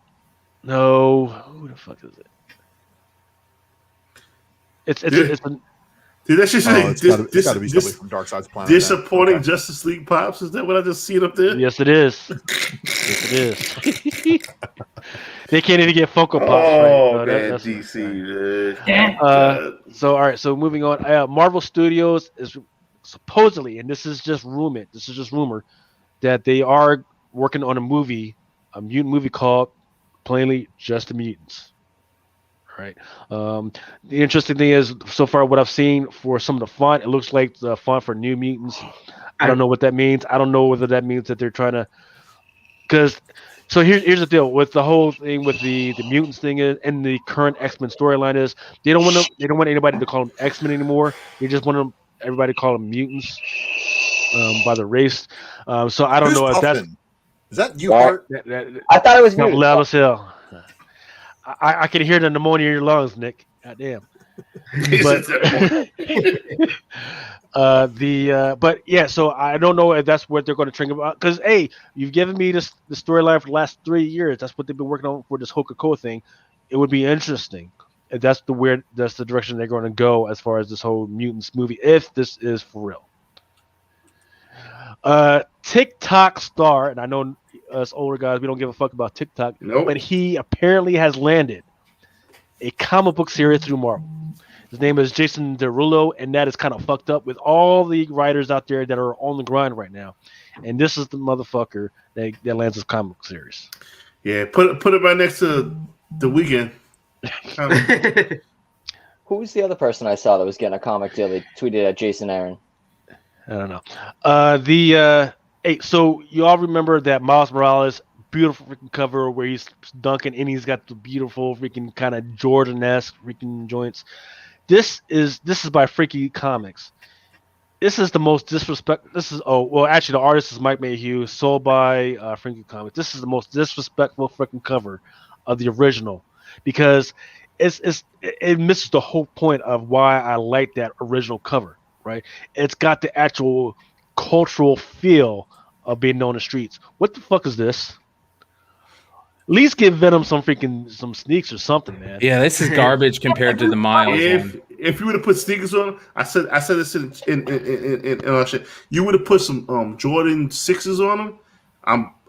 [SPEAKER 2] No, who the fuck is it?
[SPEAKER 1] Did that shit say
[SPEAKER 3] it's got to be somebody from Darkseid's planet?
[SPEAKER 1] Disappointing Justice League Pops? Is that what I just seen up there?
[SPEAKER 2] Yes, it is. Yes, it is. They can't even get Funko Pops
[SPEAKER 1] right. That's DC.
[SPEAKER 2] So, all right. So, moving on. Marvel Studios is supposedly, and this is just rumor, that they are working on a mutant movie called plainly just the mutants. Right. The interesting thing is, so far what I've seen for some of the font, it looks like the font for New Mutants. I don't know what that means. I don't know whether that means that they're trying to, because. So here's the deal with the whole thing with the mutants thing is, and the current X-Men storyline is they don't want anybody to call them X-Men anymore. They just want everybody to call them mutants by the race. So I don't know if that's.
[SPEAKER 3] Is that you, Hart?
[SPEAKER 8] I thought it was
[SPEAKER 2] not
[SPEAKER 8] mutants.
[SPEAKER 2] loud as hell. I can hear the pneumonia in your lungs, Nick. God damn. But but yeah, so I don't know if that's what they're going to trigger about, because hey, you've given me the storyline for the last 3 years. That's what they've been working on for this Hokuko thing. It would be interesting if that's the direction they're going to go as far as this whole mutants movie, if this is for real. TikTok star, and I know us older guys, we don't give a fuck about TikTok, but he apparently has landed a comic book series through Marvel. His name is Jason Derulo, and that is kind of fucked up with all the writers out there that are on the grind right now. And this is the motherfucker that lands his comic book series.
[SPEAKER 1] Yeah, put it right next to the Weekend.
[SPEAKER 8] Who's the other person I saw that was getting a comic deal? They tweeted at Jason Aaron.
[SPEAKER 2] I don't know. Hey, so you all remember that Miles Morales beautiful freaking cover where he's dunking and he's got the beautiful freaking kind of Jordan-esque freaking joints. This is by Freaky Comics. This is the most disrespect. Actually, the artist is Mike Mayhew, sold by Freaky Comics. This is the most disrespectful freaking cover of the original, because it misses the whole point of why I like that original cover. Right? It's got the actual cultural feel of being on the streets. What the fuck is this? At least give Venom some sneaks or something, man.
[SPEAKER 5] Yeah, this is garbage compared to the Miles one.
[SPEAKER 1] If you would have put sneakers on, I said this in our shit. You would have put some Jordan 6s on them.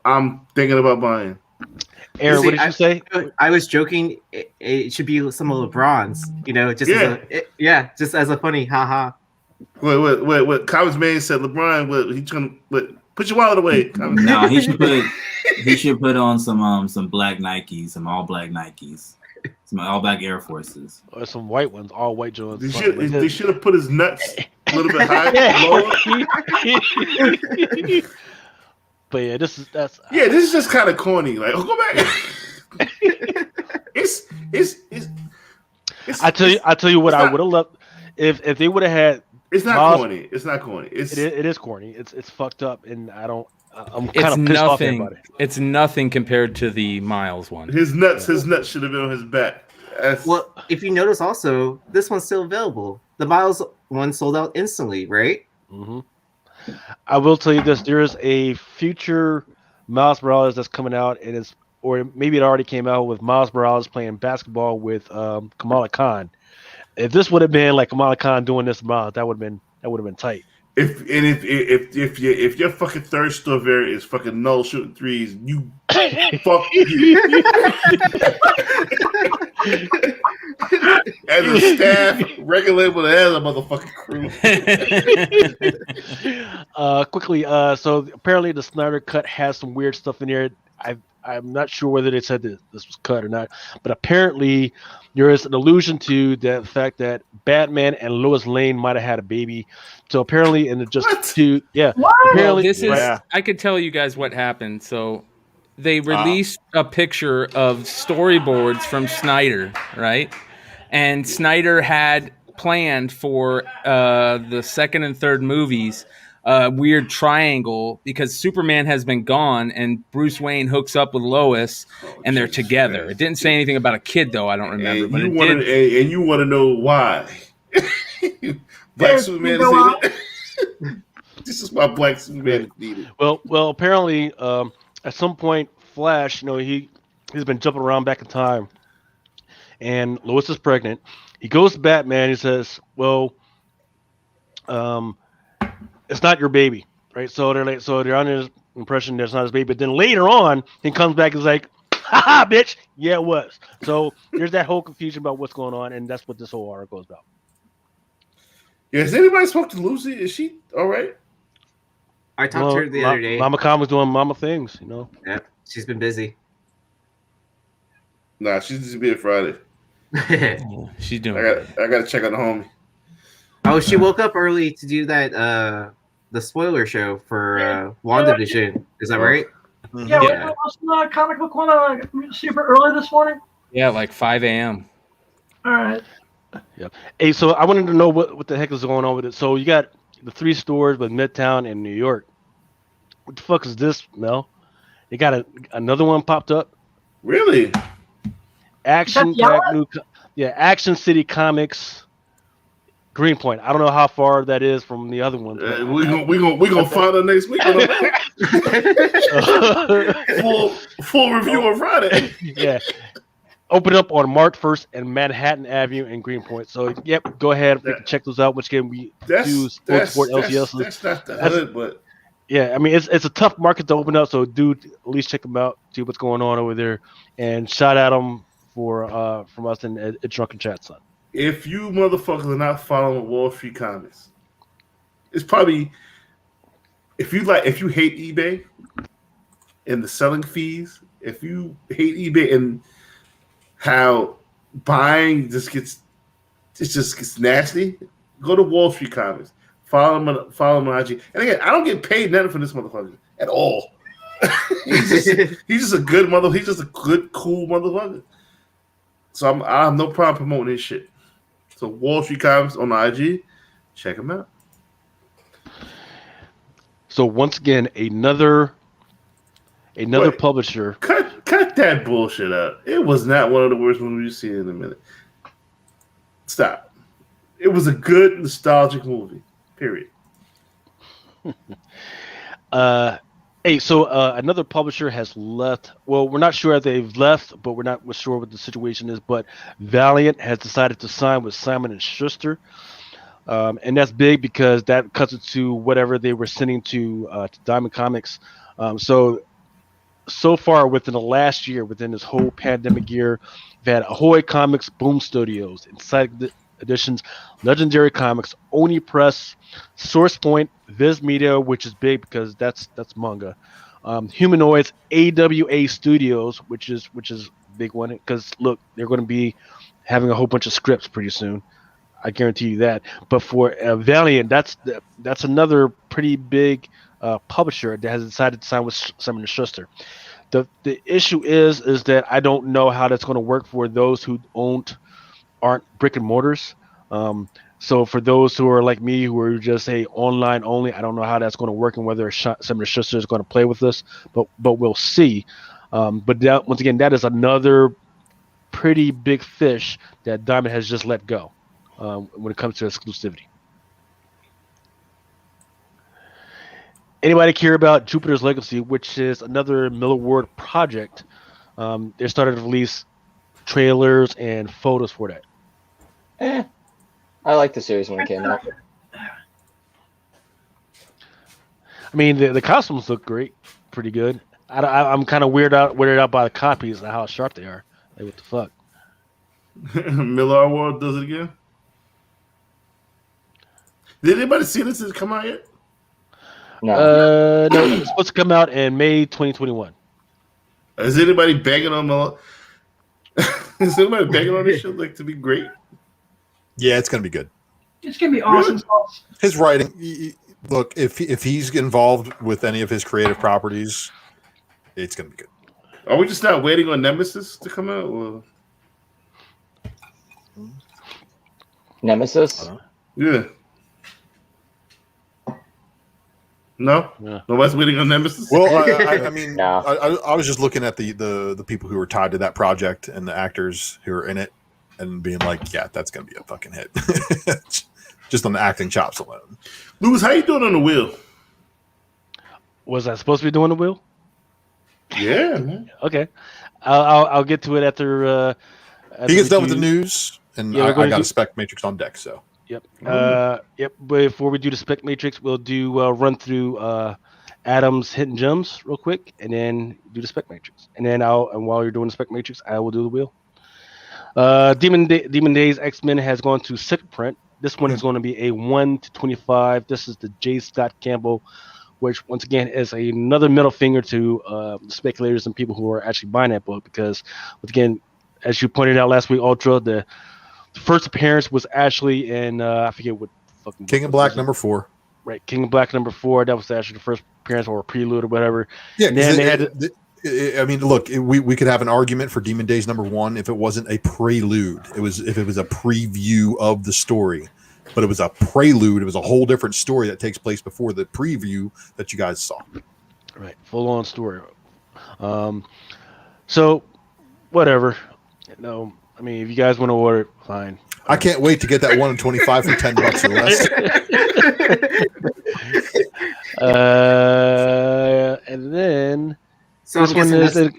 [SPEAKER 1] I'm thinking about buying.
[SPEAKER 2] Aaron, what did you say?
[SPEAKER 9] I was joking. It should be some of LeBron's. Just as a funny haha.
[SPEAKER 1] What Comics Man said, LeBron, he's trying to put your wallet away.
[SPEAKER 6] No, he should put on some black Nikes, some all black Nikes, some all black Air Forces,
[SPEAKER 2] or some white ones, all white Jordans.
[SPEAKER 1] They should have put his nuts a little bit higher, lower.
[SPEAKER 2] But yeah, this is
[SPEAKER 1] just kind of corny. Like, go back. it's. I
[SPEAKER 2] tell you what, I would have loved if they would have had.
[SPEAKER 1] It's not corny. It's not corny.
[SPEAKER 2] It is corny. It's fucked up, and I'm kind of pissed off about it.
[SPEAKER 5] It's nothing compared to the Miles one.
[SPEAKER 1] His nuts should have been on his back.
[SPEAKER 9] Well, if you notice, also this one's still available. The Miles one sold out instantly, right?
[SPEAKER 2] Mm-hmm. I will tell you this: there is a future Miles Morales that's coming out, or maybe it already came out, with Miles Morales playing basketball with Kamala Khan. If this would have been like Kamala Khan doing this, that would have been tight.
[SPEAKER 1] If your fucking third store variant is fucking null shooting threes, you fuck you. As a staff, regular with as a motherfucking crew.
[SPEAKER 2] Quickly, so apparently the Snyder Cut has some weird stuff in there. I'm not sure whether they said that this was cut or not, but apparently there is an allusion to the fact that Batman and Lois Lane might have had a baby. So apparently, apparently,
[SPEAKER 5] I could tell you guys what happened. So they released a picture of storyboards from Snyder, right? And Snyder had planned for the second and third movies a weird triangle, because Superman has been gone and Bruce Wayne hooks up with Lois and they're together. It didn't say anything about a kid, though. I don't remember.
[SPEAKER 1] And you want to know why? Black Superman is needed. This is why Black Superman is needed.
[SPEAKER 2] Well, apparently, at some point, Flash, he's been jumping around back in time, and Lois is pregnant. He goes to Batman. He says, "Well, it's not your baby," right? So they're under the impression that it's not his baby. But then later on, he comes back and is like, "Ha, bitch, yeah, it was." So there's that whole confusion about what's going on, and that's what this whole article is about.
[SPEAKER 1] Yeah, has anybody spoke to Lucy? Is she all right?
[SPEAKER 9] I talked to her the other day.
[SPEAKER 2] Mama Khan was doing mama things,
[SPEAKER 9] Yeah, she's been busy.
[SPEAKER 1] Nah, she's just be a Friday.
[SPEAKER 5] She's doing.
[SPEAKER 1] I gotta check on the homie.
[SPEAKER 9] Oh, she woke up early to do that. The spoiler show for WandaVision. Is that right?
[SPEAKER 4] Yeah, we're doing some comic book one super early this morning.
[SPEAKER 5] Yeah, like 5 a.m.
[SPEAKER 4] All right.
[SPEAKER 2] Yeah. Hey, so I wanted to know what the heck is going on with it. So you got the 3 stores with Midtown and New York. What the fuck is this, Mel? You got another one popped up?
[SPEAKER 1] Really?
[SPEAKER 2] Action City Comics, Greenpoint. I don't know how far that is from the other one.
[SPEAKER 1] We gonna find out next week. Full review on Friday.
[SPEAKER 2] Yeah. Open up on March 1st and Manhattan Avenue and Greenpoint. So, yep, go ahead. We can check those out. Which game we do support LCS.
[SPEAKER 1] That's not the hood, but
[SPEAKER 2] yeah, I mean it's a tough market to open up. So, dude, at least check them out. See what's going on over there, and shout out them for from us in a Drunken Chat, son.
[SPEAKER 1] If you motherfuckers are not following Wall Street Comics, it's probably if you hate eBay and the selling fees, if you hate eBay and how buying just gets nasty, go to Wall Street Comics. Follow him on IG. And again, I don't get paid nothing for this motherfucker at all. he's just a good He's just a good, cool motherfucker. So I have no problem promoting his shit. So Wall Street Comics on IG, check him out.
[SPEAKER 2] So once again, another publisher.
[SPEAKER 1] Cut that bullshit out. It was not one of the worst movies you've seen in a minute. Stop. It was a good, nostalgic movie. Period.
[SPEAKER 2] Another publisher has left. Well, we're not sure if they've left, but we're sure what the situation is. But Valiant has decided to sign with Simon & Schuster. And that's big because that cuts it to whatever they were sending to Diamond Comics. So far within the last year, within this whole pandemic year, we've had Ahoy Comics, Boom Studios, Inside Editions, Legendary Comics, Oni Press, Source Point, Viz Media, which is big because that's manga. Humanoids, AWA Studios, which is a big one because look, they're going to be having a whole bunch of scripts pretty soon. I guarantee you that. But for Valiant, that's another pretty big publisher that has decided to sign with Simon & Schuster. The issue is that I don't know how that's going to work for those who aren't brick and mortars. So for those who are like me, who are just online only, I don't know how that's going to work and whether Simon & Schuster is going to play with this, but we'll see. But once again, that is another pretty big fish that Diamond has just let go when it comes to exclusivity. Anybody care about Jupiter's Legacy, which is another Miller Ward project? They started to release trailers and photos for that.
[SPEAKER 8] I liked the series when it came out.
[SPEAKER 2] I mean, the costumes look great, pretty good. I'm kind of weirded out by the copies and how sharp they are. Like, what the fuck?
[SPEAKER 1] Miller Ward does it again. Did anybody see this? Has it come out yet?
[SPEAKER 8] No.
[SPEAKER 2] No, it's supposed to come out in May 2021.
[SPEAKER 1] Is anybody begging on Miller? Is anybody begging on this shit like to be great?
[SPEAKER 3] Yeah, it's gonna be good.
[SPEAKER 4] It's gonna be awesome.
[SPEAKER 1] Really?
[SPEAKER 3] His writing, look, if he's involved with any of his creative properties, it's gonna be good.
[SPEAKER 1] Are we just not waiting on Nemesis to come out? Or?
[SPEAKER 8] Nemesis?
[SPEAKER 1] Yeah. No, nobody's waiting on Nemesis.
[SPEAKER 3] Well, I mean,
[SPEAKER 8] No.
[SPEAKER 3] I was just looking at the people who were tied to that project and the actors who are in it, and being like, yeah, that's gonna be a fucking hit, just on the acting chops alone.
[SPEAKER 1] Louis, how you doing on the wheel?
[SPEAKER 2] Was I supposed to be doing the wheel?
[SPEAKER 1] Yeah, man.
[SPEAKER 2] Okay, I'll get to it after.
[SPEAKER 3] He gets done with the news, and
[SPEAKER 2] Yeah,
[SPEAKER 3] I got a Spec Matrix on deck, so.
[SPEAKER 2] Yep. Yep. Before we do the Spec Matrix, we'll do run through Adam's Hidden Gems real quick, and then do the Spec Matrix. And then while you're doing the Spec Matrix, I will do the wheel. Demon Days X-Men has gone to second print. This one is going to be a 1/25. This is the J. Scott Campbell, which once again is another middle finger to the speculators and people who are actually buying that book, because once again, as you pointed out last week, Ultra, the first appearance was actually in I forget what fucking
[SPEAKER 3] King of Black #4.
[SPEAKER 2] Right, King of Black #4. That was actually the first appearance or prelude or whatever.
[SPEAKER 3] Yeah,
[SPEAKER 2] and then
[SPEAKER 3] I mean, look, we could have an argument for Demon Days #1 if it wasn't a prelude. If it was a preview of the story, but it was a prelude. It was a whole different story that takes place before the preview that you guys saw.
[SPEAKER 2] Right, full on story. So whatever. No, I mean, if you guys want to order it, fine.
[SPEAKER 3] I can't wait to get that 1 in 25 for $10 or less.
[SPEAKER 2] And then
[SPEAKER 9] So
[SPEAKER 2] this one is.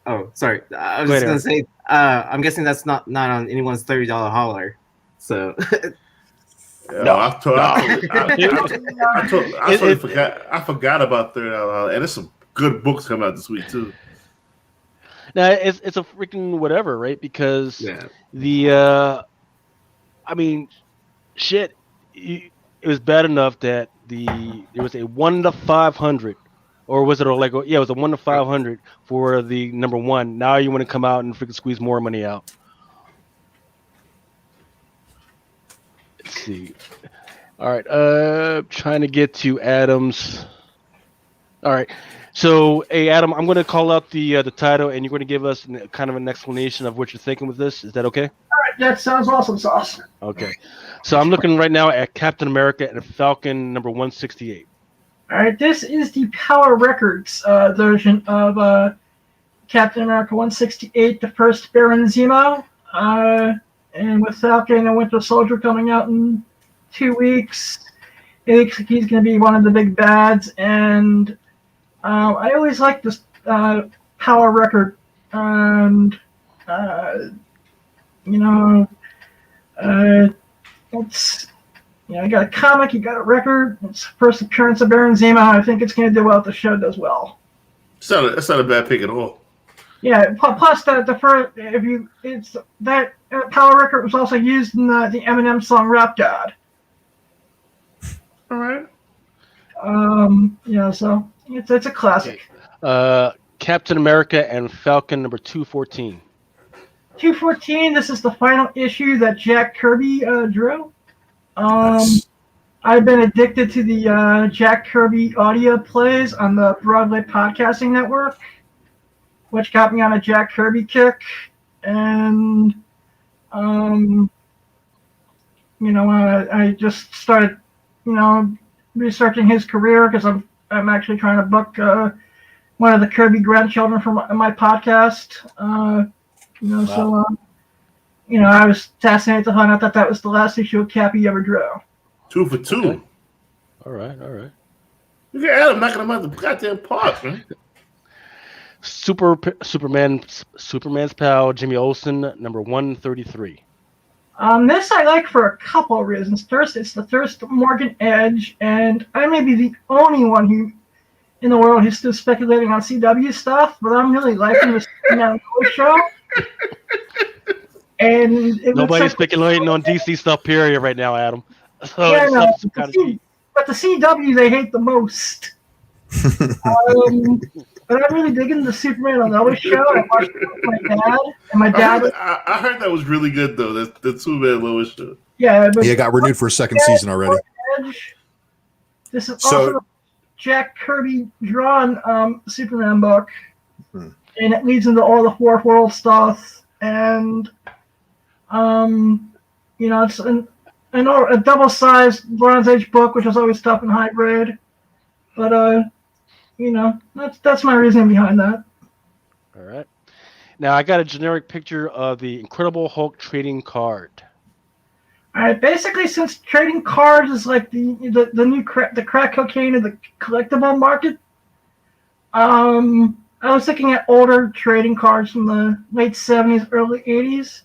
[SPEAKER 9] Oh, sorry. I was just gonna say. I'm guessing that's not on anyone's $30 holler. So.
[SPEAKER 1] No, I forgot about $30, and there's some good books coming out this week too.
[SPEAKER 2] Now it's a freaking whatever, right? Because the I mean, shit, it was bad enough that there was a 1 to 500, or was it like it was a 1 to 500 for the #1. Now you want to come out and freaking squeeze more money out. Let's see. All right, trying to get to Adam's. All right. So, hey, Adam, I'm going to call out the title, and you're going to give us kind of an explanation of what you're thinking with this. Is that okay?
[SPEAKER 4] All right, that sounds awesome, Sauce.
[SPEAKER 2] Okay. So I'm looking right now at Captain America and Falcon #168.
[SPEAKER 4] All right, this is the Power Records version of Captain America 168, the first Baron Zemo, and with Falcon and Winter Soldier coming out in 2 weeks. It looks like he's going to be one of the big bads, and I always like this Power Record, and it's you got a comic, you got a record. It's first appearance of Baron Zemo. I think it's going to do well if the show does well.
[SPEAKER 1] That's not a bad pick at all.
[SPEAKER 4] Yeah. Plus, the first that Power Record was also used in the Eminem song "Rap God."
[SPEAKER 1] All right.
[SPEAKER 4] So it's a classic.
[SPEAKER 2] Captain America and Falcon #214.
[SPEAKER 4] 214. This is the final issue that Jack Kirby drew. I've been addicted to the Jack Kirby audio plays on the Broadway Podcasting Network, which got me on a Jack Kirby kick, and I just started researching his career because I'm actually trying to book one of the Kirby grandchildren for my podcast.
[SPEAKER 2] Wow.
[SPEAKER 4] So I was fascinated to find out that was the last issue of Cap he ever drew.
[SPEAKER 1] 2 for 2.
[SPEAKER 2] Okay. All right.
[SPEAKER 1] Look at Adam knocking him out the goddamn park, man.
[SPEAKER 2] Superman's pal Jimmy Olsen #133.
[SPEAKER 4] This I like for a couple of reasons. First, it's the first Morgan Edge, and I may be the only one who in the world who's still speculating on CW stuff, but I'm really liking this show. And
[SPEAKER 2] nobody's speculating on DC stuff, period, right now, Adam. So
[SPEAKER 4] yeah, no, but the CW they hate the most. But I'm really digging the Superman on Lois show. I watched it with my dad, and my dad.
[SPEAKER 1] I heard that was really good though. The Superman Lois show.
[SPEAKER 4] Yeah, but
[SPEAKER 3] it got renewed for a second season already.
[SPEAKER 4] This is also a Jack Kirby drawn Superman book, and it leads into all the Fourth World stuff, and it's a double-sized Bronze Age book, which is always tough and hybrid, but that's my reasoning behind that.
[SPEAKER 2] All right. Now I got a generic picture of the Incredible Hulk trading card.
[SPEAKER 4] All right. Basically, since trading cards is like the new crack cocaine of the collectible market, I was looking at older trading cards from the late 70s, early 80s,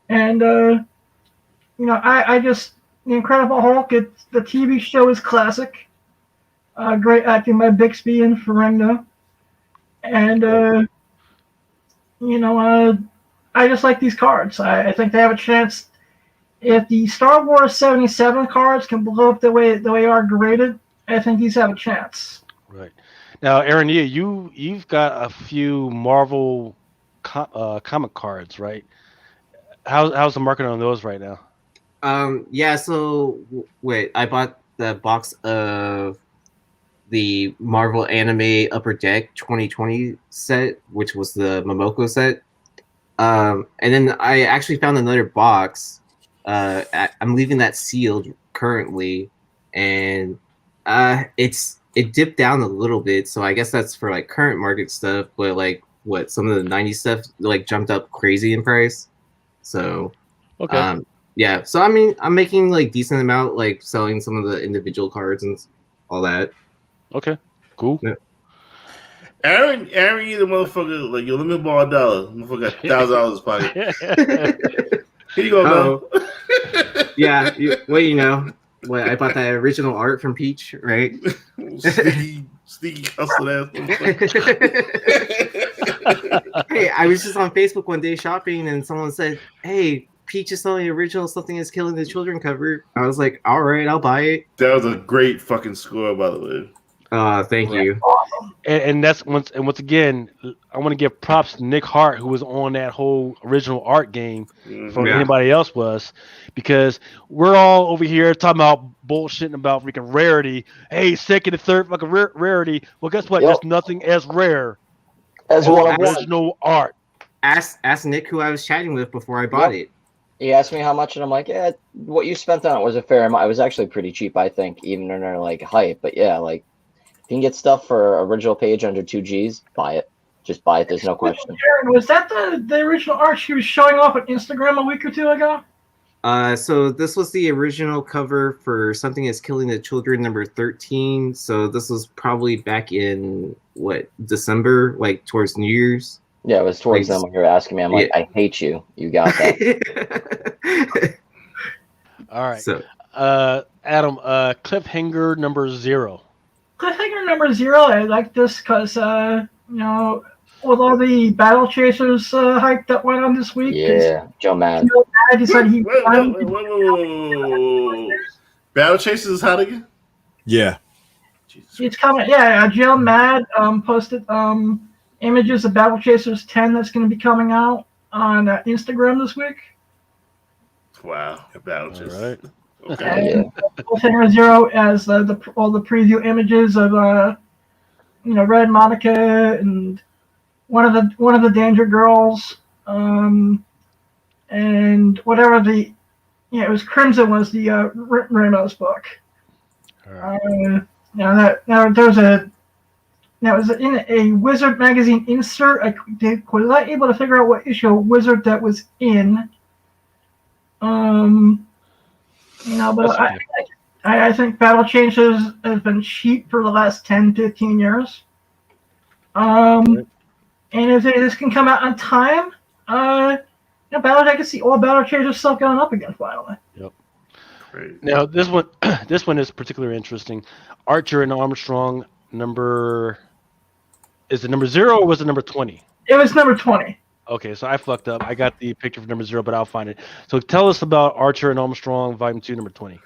[SPEAKER 4] and I just the Incredible Hulk. The TV show is classic. Great acting by Bixby and Ferrigno. And, I just like these cards. I think they have a chance. If the Star Wars 77 cards can blow up the way they are graded, I think these have a chance.
[SPEAKER 2] Right. Now, Aaron, you've got a few Marvel comic cards, right? How's the market on those right now?
[SPEAKER 9] Yeah. So wait, I bought the box of the Marvel Anime Upper Deck 2020 set, which was the Momoko set. And then I actually found another box. I'm leaving that sealed currently, and it dipped down a little bit. So I guess that's for like current market stuff. But like what some of the 90s stuff like jumped up crazy in price. So
[SPEAKER 2] Okay.
[SPEAKER 9] yeah. So I mean, I'm making like decent amount, like selling some of the individual cards and all that.
[SPEAKER 2] Okay. Cool.
[SPEAKER 9] Yeah.
[SPEAKER 1] Aaron, you the motherfucker, like, yo, let me borrow $1. Motherfucker got $1,000 in his pocket. Here you go, man.
[SPEAKER 9] Yeah, well, you know, I bought that original art from Peach, right?
[SPEAKER 1] Sneaky hustler ass.
[SPEAKER 9] Hey, I was just on Facebook one day shopping, and someone said, "Hey, Peach is selling the original Something Is Killing the Children cover." I was like, "All right, I'll buy it."
[SPEAKER 1] That was a great fucking score, by the way.
[SPEAKER 9] Thank you.
[SPEAKER 2] And that's once again, I want to give props to Nick Hart, who was on that whole original art game before anybody else was, because we're all over here talking about bullshitting about freaking rarity. Hey, second and third fucking rarity. Well, guess what? There's nothing as rare
[SPEAKER 8] as
[SPEAKER 2] original art.
[SPEAKER 9] Ask Nick, who I was chatting with before I bought it.
[SPEAKER 8] He asked me how much, and I'm like, yeah, what you spent on it was a fair amount. It was actually pretty cheap, I think, even in our like hype. But yeah, like. You can get stuff for original page under 2 Gs. Buy it. Just buy it. There's no question.
[SPEAKER 4] Aaron, was that the original art she was showing off on Instagram a week or two ago?
[SPEAKER 9] So this was the original cover for Something Is Killing the Children number 13. So this was probably back in December, like towards New Year's.
[SPEAKER 8] Yeah, it was towards them when you were asking me. I'm like, I hate you. You got that.
[SPEAKER 2] All right.
[SPEAKER 9] So,
[SPEAKER 2] Adam, cliffhanger number 0.
[SPEAKER 4] Cliffhanger number 0, I like this because, you know, with all the Battle Chasers hype that went on this week.
[SPEAKER 8] Yeah, Joe Mad.
[SPEAKER 4] He said he
[SPEAKER 1] Battle Chasers is hot again?
[SPEAKER 3] Yeah.
[SPEAKER 4] It's coming. Yeah, Joe Mad posted images of Battle Chasers 10 that's going to be coming out on Instagram this week.
[SPEAKER 1] Wow, Battle Chasers.
[SPEAKER 2] All right.
[SPEAKER 1] Okay.
[SPEAKER 4] Cliffhanger 0 as all the preview images of you know, Red Monica and one of the Danger Girls, and whatever it was Crimson was the Ramos book.
[SPEAKER 2] Right.
[SPEAKER 4] That was in a Wizard magazine insert. I was not able to figure out what issue of Wizard that was in. You know, but I think Battle Chasers has been cheap for the last 10, 15 years. And if this can come out on time, I can see all Battle Chasers stuff going up again finally.
[SPEAKER 2] Yep.
[SPEAKER 1] Great.
[SPEAKER 2] Now this one is particularly interesting. Archer and Armstrong is it number 0 or was it number 20?
[SPEAKER 4] It was number 20.
[SPEAKER 2] Okay, so I fucked up. I got the picture for number 0, but I'll find it. So tell us about Archer and Armstrong, Volume 2, number 20.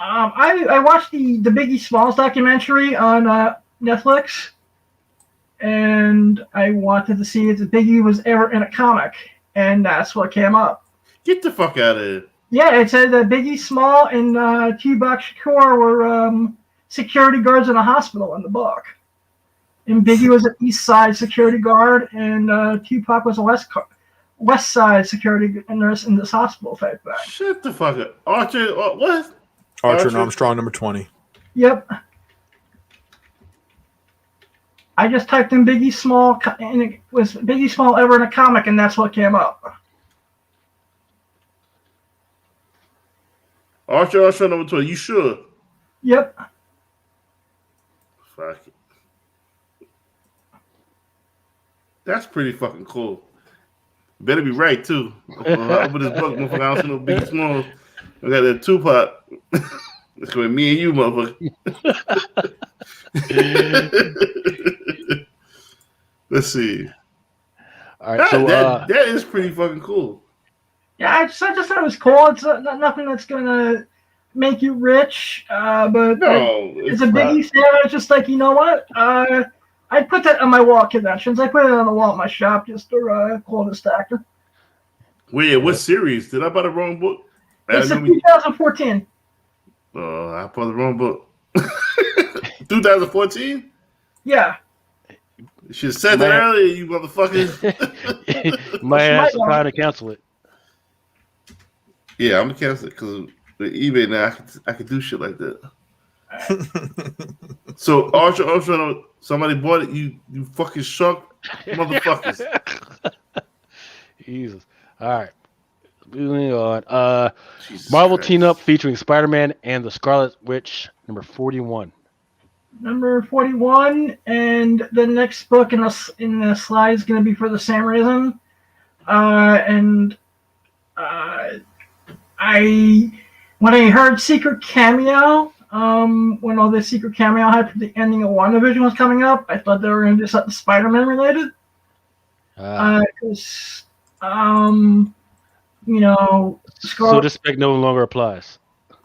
[SPEAKER 4] I watched the Biggie Smalls documentary on Netflix, and I wanted to see if the Biggie was ever in a comic, and that's what came up.
[SPEAKER 1] Get the fuck out of here.
[SPEAKER 4] Yeah, it said that Biggie Small and Tupac Shakur were security guards in a hospital in the book. And Biggie was an East Side security guard, and Tupac was a West Side security nurse in this hospital type thing.
[SPEAKER 1] Shut the fuck up. Archer, what?
[SPEAKER 3] Archer and Armstrong, number 20.
[SPEAKER 4] Yep. I just typed in Biggie Small, and it was Biggie Small ever in a comic, and that's what came up.
[SPEAKER 1] Archer, number 20. You sure?
[SPEAKER 4] Yep.
[SPEAKER 1] Fuck it. That's pretty fucking cool. Better be right too. Open this book, motherfucker. I don't see no Biggie Small. I got that Tupac. It's going to be me and you, motherfucker. Let's see.
[SPEAKER 2] All right, so
[SPEAKER 1] that is pretty fucking cool.
[SPEAKER 4] Yeah, I just thought it was cool. It's nothing that's gonna make you rich, but
[SPEAKER 1] no,
[SPEAKER 4] it's a Biggie fan. It's just like, you know what? I put that on my wall at conventions. I put it on the wall at my shop just to quote a stacker.
[SPEAKER 1] Wait, what series? Did I buy the wrong book?
[SPEAKER 4] It's a 2014.
[SPEAKER 1] Oh, I bought the wrong book. 2014?
[SPEAKER 4] Yeah.
[SPEAKER 1] You should have said that earlier, you motherfuckers.
[SPEAKER 2] Might have to try to cancel it.
[SPEAKER 1] Yeah, I'm gonna cancel it because with eBay now I can do shit like that. So Ultra, somebody bought it. You fucking shark motherfuckers.
[SPEAKER 2] Jesus. All right. Moving on.
[SPEAKER 1] Jesus
[SPEAKER 2] Marvel
[SPEAKER 1] Christ.
[SPEAKER 2] team up featuring Spider-Man and the Scarlet Witch, number 41.
[SPEAKER 4] Number 41, and the next book in the slide is going to be for the same reason. When I heard Secret Cameo, when all the Secret Cameo hype for the ending of WandaVision was coming up, I thought they were going to do something Spider-Man related. Because,
[SPEAKER 2] So this spec no longer applies.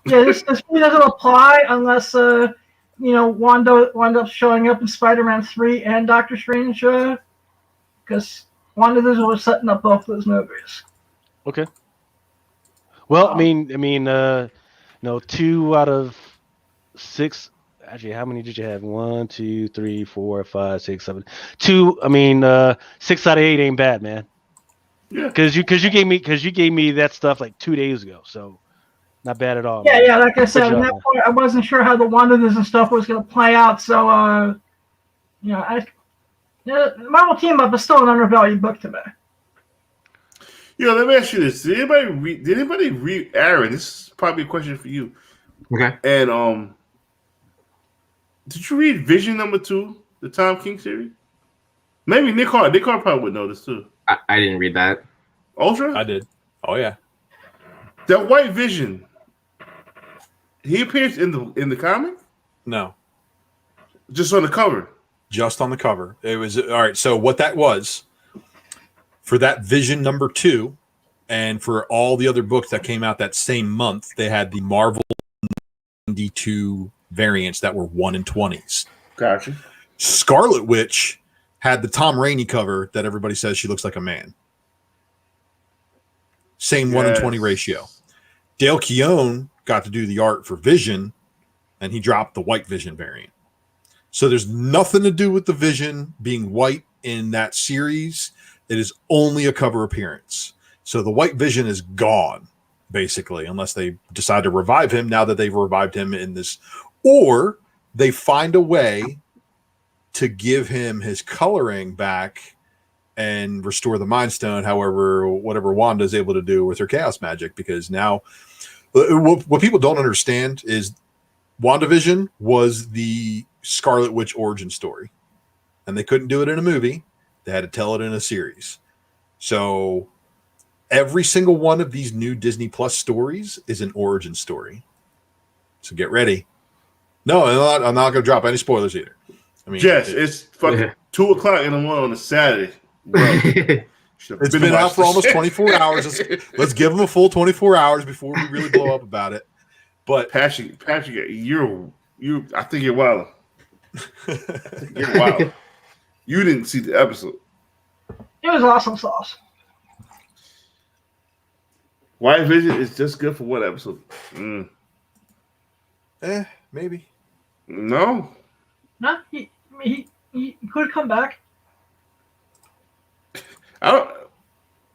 [SPEAKER 4] Yeah, this really doesn't apply unless, Wanda wound up showing up in Spider-Man 3 and Doctor Strange, because WandaVision was setting up both those movies.
[SPEAKER 2] Okay. Well, I mean, 2 out of 6. Actually, how many did you have? 1, 2, 3, 4, 5, 6, 7. 2. 6 out of 8 ain't bad, man.
[SPEAKER 1] Yeah.
[SPEAKER 2] Because you gave me that stuff like 2 days ago, so not bad at all.
[SPEAKER 4] Yeah,
[SPEAKER 2] man.
[SPEAKER 4] yeah. Like I said,
[SPEAKER 2] Good
[SPEAKER 4] at
[SPEAKER 2] job,
[SPEAKER 4] that
[SPEAKER 2] man.
[SPEAKER 4] point, I wasn't sure how the WandaVision stuff was going to play out, so the Marvel Team Up is still an undervalued book to me.
[SPEAKER 1] Let me ask you this: Did anybody read Aaron? This is probably a question for you.
[SPEAKER 9] Okay.
[SPEAKER 1] And did you read Vision #2, the Tom King series? Maybe Nick Hart. Nick Hart probably would know this too.
[SPEAKER 9] I didn't read that.
[SPEAKER 1] Ultra?
[SPEAKER 10] I did. Oh yeah.
[SPEAKER 1] That White Vision. He appears in the comic?
[SPEAKER 3] No,
[SPEAKER 1] Just on the cover.
[SPEAKER 3] just on the cover. It was all right. So what that was for that Vision #2, and for all the other books that came out that same month, they had the Marvel 92 variants that were 1 in 20s.
[SPEAKER 1] Gotcha.
[SPEAKER 3] Scarlet Witch had the Tom Rainey cover that everybody says she looks like a man. Same 1 in 20 ratio. Dale Keown got to do the art for Vision, and he dropped the White Vision variant. So there's nothing to do with the Vision being white in that series. It is only a cover appearance. So the White Vision is gone, basically, unless they decide to revive him now that they've revived him in this. Or they find a way to give him his coloring back and restore the Mind Stone, however, whatever Wanda is able to do with her chaos magic. Because now, what people don't understand is WandaVision was the Scarlet Witch origin story, and they couldn't do it in a movie. They had to tell it in a series. So every single one of these new Disney Plus stories is an origin story. So get ready. No, I'm not going to drop any spoilers either.
[SPEAKER 1] Yes, it's fucking 2:00 in the morning on a Saturday.
[SPEAKER 3] It's been out for almost 24 hours. Let's give them a full 24 hours before we really blow up about it. But
[SPEAKER 1] Patrick, you. I think you're wild. You're wild. You didn't see the episode.
[SPEAKER 4] It was awesome sauce.
[SPEAKER 1] White Vision is just good for one episode.
[SPEAKER 3] Maybe.
[SPEAKER 1] No.
[SPEAKER 4] No, he could come back.
[SPEAKER 1] I don't.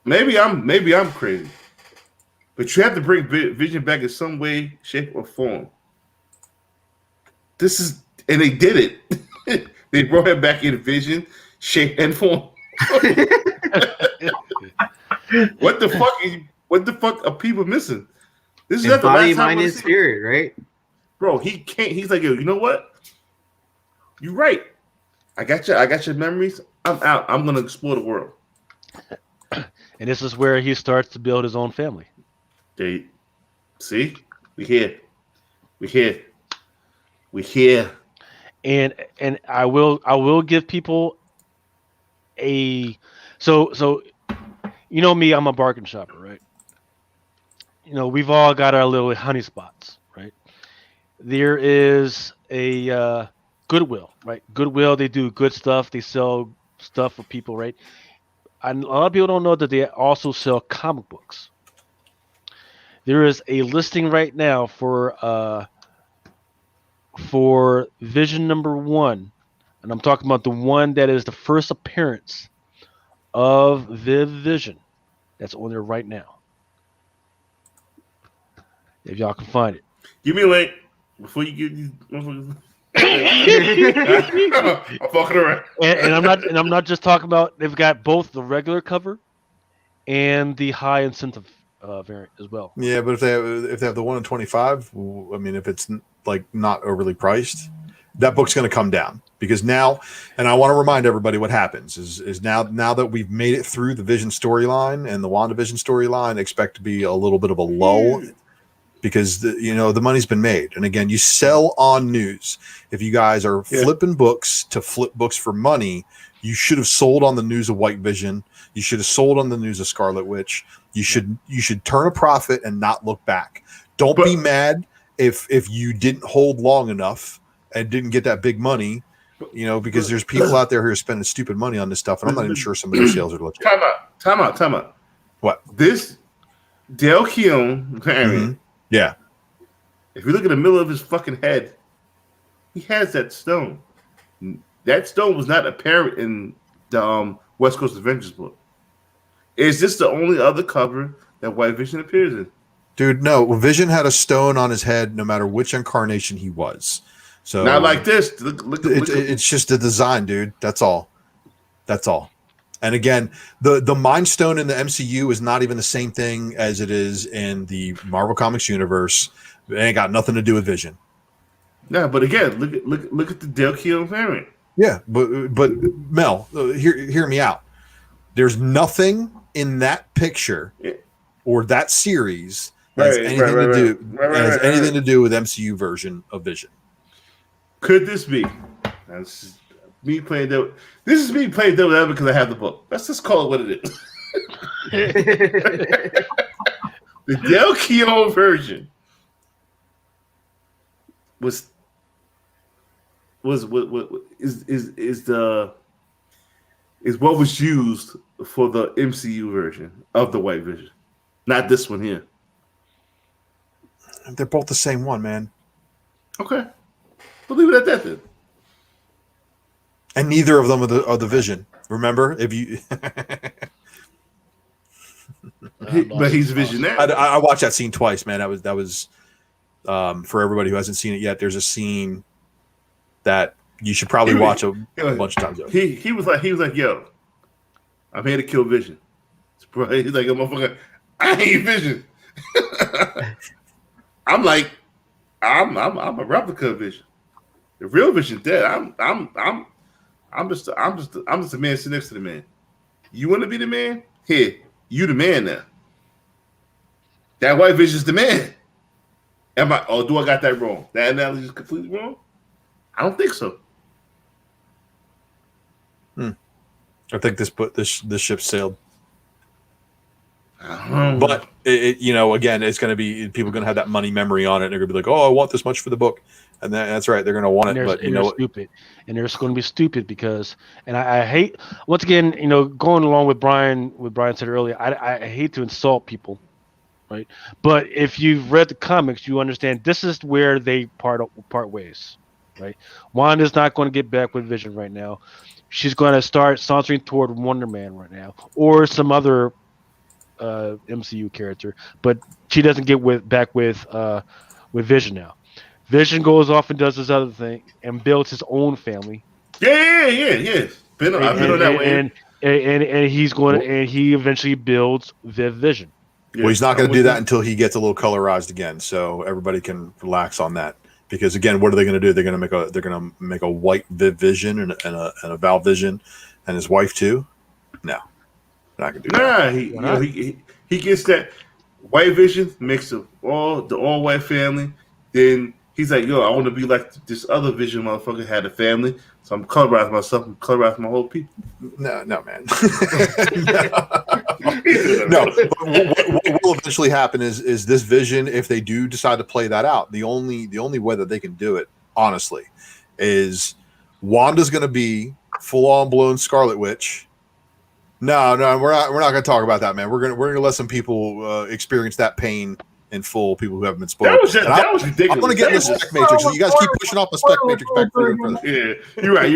[SPEAKER 1] Maybe I'm crazy, but you have to bring Vision back in some way, shape, or form. And they did it. They brought him back in Vision, shape, and form. What the fuck are people missing? This is not the
[SPEAKER 9] body,
[SPEAKER 1] last time
[SPEAKER 9] mind, and spirit, right?
[SPEAKER 1] Bro, he can't. He's like, yo, you know what? You're right. I got your memories. I'm out. I'm gonna explore the world.
[SPEAKER 2] And this is where he starts to build his own family.
[SPEAKER 1] See, we here.
[SPEAKER 2] And I will give people so you know me, I'm a bargain shopper, right? We've all got our little honey spots, right? There is a Goodwill, right? Goodwill, they do good stuff. They sell stuff for people, right? And a lot of people don't know that they also sell comic books. There is a listing right now for Vision #1, and I'm talking about the one that is the first appearance of Vision. That's on there right now. If y'all can find it.
[SPEAKER 1] Give me a link before you give these motherfuckers. I'm fucking around.
[SPEAKER 2] And I'm not just talking about. They've got both the regular cover and the high incentive variant as well.
[SPEAKER 3] Yeah, but if they have the 1 in 25, I mean, if it's like not overly priced, that book's going to come down because now, and I want to remind everybody what happens is now that we've made it through the Vision storyline and the WandaVision storyline, expect to be a little bit of a lull. Because the money's been made, and again, you sell on news. If you guys are flipping books to flip books for money, you should have sold on the news of White Vision. You should have sold on the news of Scarlet Witch. You should turn a profit and not look back. Don't be mad if you didn't hold long enough and didn't get that big money. Because there's people out there who are spending stupid money on this stuff, and I'm not even sure some of those sales are legit.
[SPEAKER 1] Time out.
[SPEAKER 3] What?
[SPEAKER 1] This Dale Keown variant.
[SPEAKER 3] Yeah.
[SPEAKER 1] If you look at the middle of his fucking head, he has that stone. That stone was not apparent in the West Coast Avengers book. Is this the only other cover that White Vision appears in?
[SPEAKER 3] Dude, no. Vision had a stone on his head no matter which incarnation he was. So
[SPEAKER 1] not like this. Look,
[SPEAKER 3] it's just a design, dude. That's all. And again, the Mind Stone in the MCU is not even the same thing as it is in the Marvel Comics universe. It ain't got nothing to do with Vision.
[SPEAKER 1] No, but again, look at the Dale Keown variant.
[SPEAKER 3] Yeah, but Mel, hear me out. There's nothing in that picture or that series that has anything to do with MCU version of Vision.
[SPEAKER 1] Could this be? That's me playing devil. This is me playing devil because I have the book. Let's just call it what it is. The Dale Keown version is what was used for the MCU version of the White Vision, not this one here.
[SPEAKER 3] They're both the same one, man.
[SPEAKER 1] Okay, we'll leave it at that then.
[SPEAKER 3] And neither of them are the Vision. Remember, if you,
[SPEAKER 1] but he's Vision now.
[SPEAKER 3] I watched that scene twice, man. That was for everybody who hasn't seen it yet. There's a scene that you should probably watch a bunch of times.
[SPEAKER 1] He was like, yo, I'm here to kill Vision. He's like, motherfucker, I ain't Vision. I'm like, I'm a replica of Vision. The real Vision dead. I'm just a man sitting next to the man. You want to be the man? Here, you the man now. That White Vision's the man. Do I got that wrong? That analogy is completely wrong? I don't think so.
[SPEAKER 3] I think this ship sailed.
[SPEAKER 1] But
[SPEAKER 3] again, it's going to be people are going to have that money memory on it. And they're going to be like, "Oh, I want this much for the book," and that's right. They're going to want it, but
[SPEAKER 2] they're stupid, and they're going to be stupid because. And I hate once again, going along with Brian. What Brian said earlier, I hate to insult people, right? But if you've read the comics, you understand this is where they part ways, right? Wanda's not going to get back with Vision right now. She's going to start sauntering toward Wonder Man right now, or some other MCU character, but she doesn't get back with Vision now. Vision goes off and does this other thing and builds his own family.
[SPEAKER 1] Yeah. I've been on that way.
[SPEAKER 2] And he's going and he eventually builds Vision.
[SPEAKER 3] Well, he's not going to do that until he gets a little colorized again, so everybody can relax on that. Because again, what are they going to do? They're going to make a white Vision and a Val Vision and his wife too. No. Not gonna do that.
[SPEAKER 1] He gets that White Vision mix of the all white family. Then he's like, yo, I want to be like this other Vision motherfucker had a family, so I'm colorizing myself and colorizing my whole people.
[SPEAKER 3] No, man. No. What will eventually happen is this Vision, if they do decide to play that out, the only way that they can do it, honestly, is Wanda's going to be full on blown Scarlet Witch. No, we're not going to talk about that, man. We're going to let some people experience that pain in full. People who haven't been spoiled.
[SPEAKER 1] That was ridiculous.
[SPEAKER 3] I'm going to get in the Spec Matrix. You guys keep pushing off the Spec Matrix back further and further.
[SPEAKER 1] Yeah, you're right.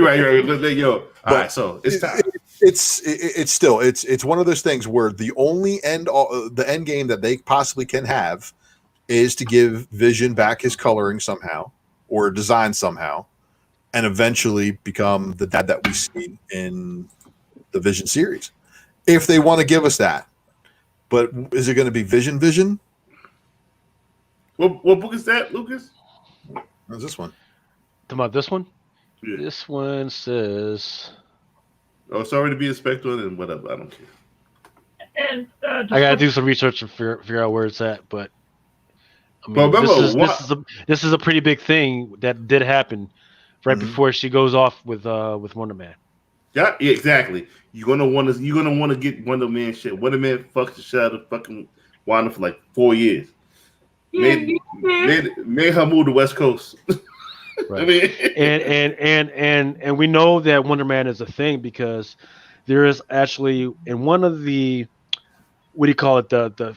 [SPEAKER 1] Yo, all right. So it's time.
[SPEAKER 3] It's one of those things where the only end game that they possibly can have is to give Vision back his coloring somehow or design somehow, and eventually become the dad that we see in the Vision series. If they want to give us that, but is it going to be Vision?
[SPEAKER 1] What book is that, Lucas?
[SPEAKER 3] What's this one?
[SPEAKER 2] Talking about this one?
[SPEAKER 1] Yeah.
[SPEAKER 2] This one says.
[SPEAKER 1] Oh, sorry to be a spectator and whatever. I don't care.
[SPEAKER 4] And
[SPEAKER 2] I gotta do some research to figure out where it's at, but I mean,
[SPEAKER 1] But remember,
[SPEAKER 2] this is a pretty big thing that did happen right before she goes off with Wonder Man.
[SPEAKER 1] Yeah, exactly. You're gonna want to get Wonder Man shit. Wonder Man fucked the shit out of fucking Wanda for like 4 years. Made her move to West Coast.
[SPEAKER 2] Right.
[SPEAKER 1] I mean,
[SPEAKER 2] and we know that Wonder Man is a thing because there is actually in one of the what do you call it the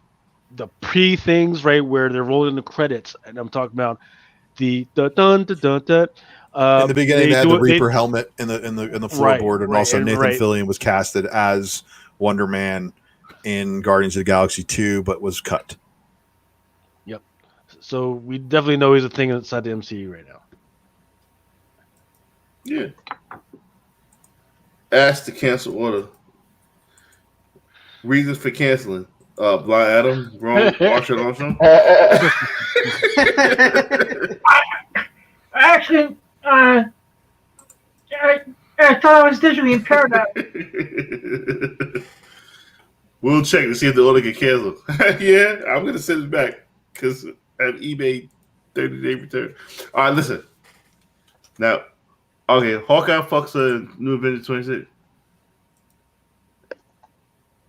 [SPEAKER 2] pre things, right, where they're rolling the credits, and I'm talking about the dun dun dun dun dun.
[SPEAKER 3] In the beginning, they had the Reaper helmet in the floorboard, and also Nathan Fillion was casted as Wonder Man in Guardians of the Galaxy 2, but was cut.
[SPEAKER 2] Yep. So we definitely know he's a thing inside the MCU right now.
[SPEAKER 1] Yeah. Ask to cancel order. Reasons for canceling. Blind Adam, wrong, Marshall Armstrong.
[SPEAKER 4] Actually, I thought I was digitally impaired.
[SPEAKER 1] We'll check to see if the order get canceled. Yeah, I'm gonna send it back because at eBay 30-day return. All right, listen. Now, okay, Hawkeye fucks a New Avengers 26.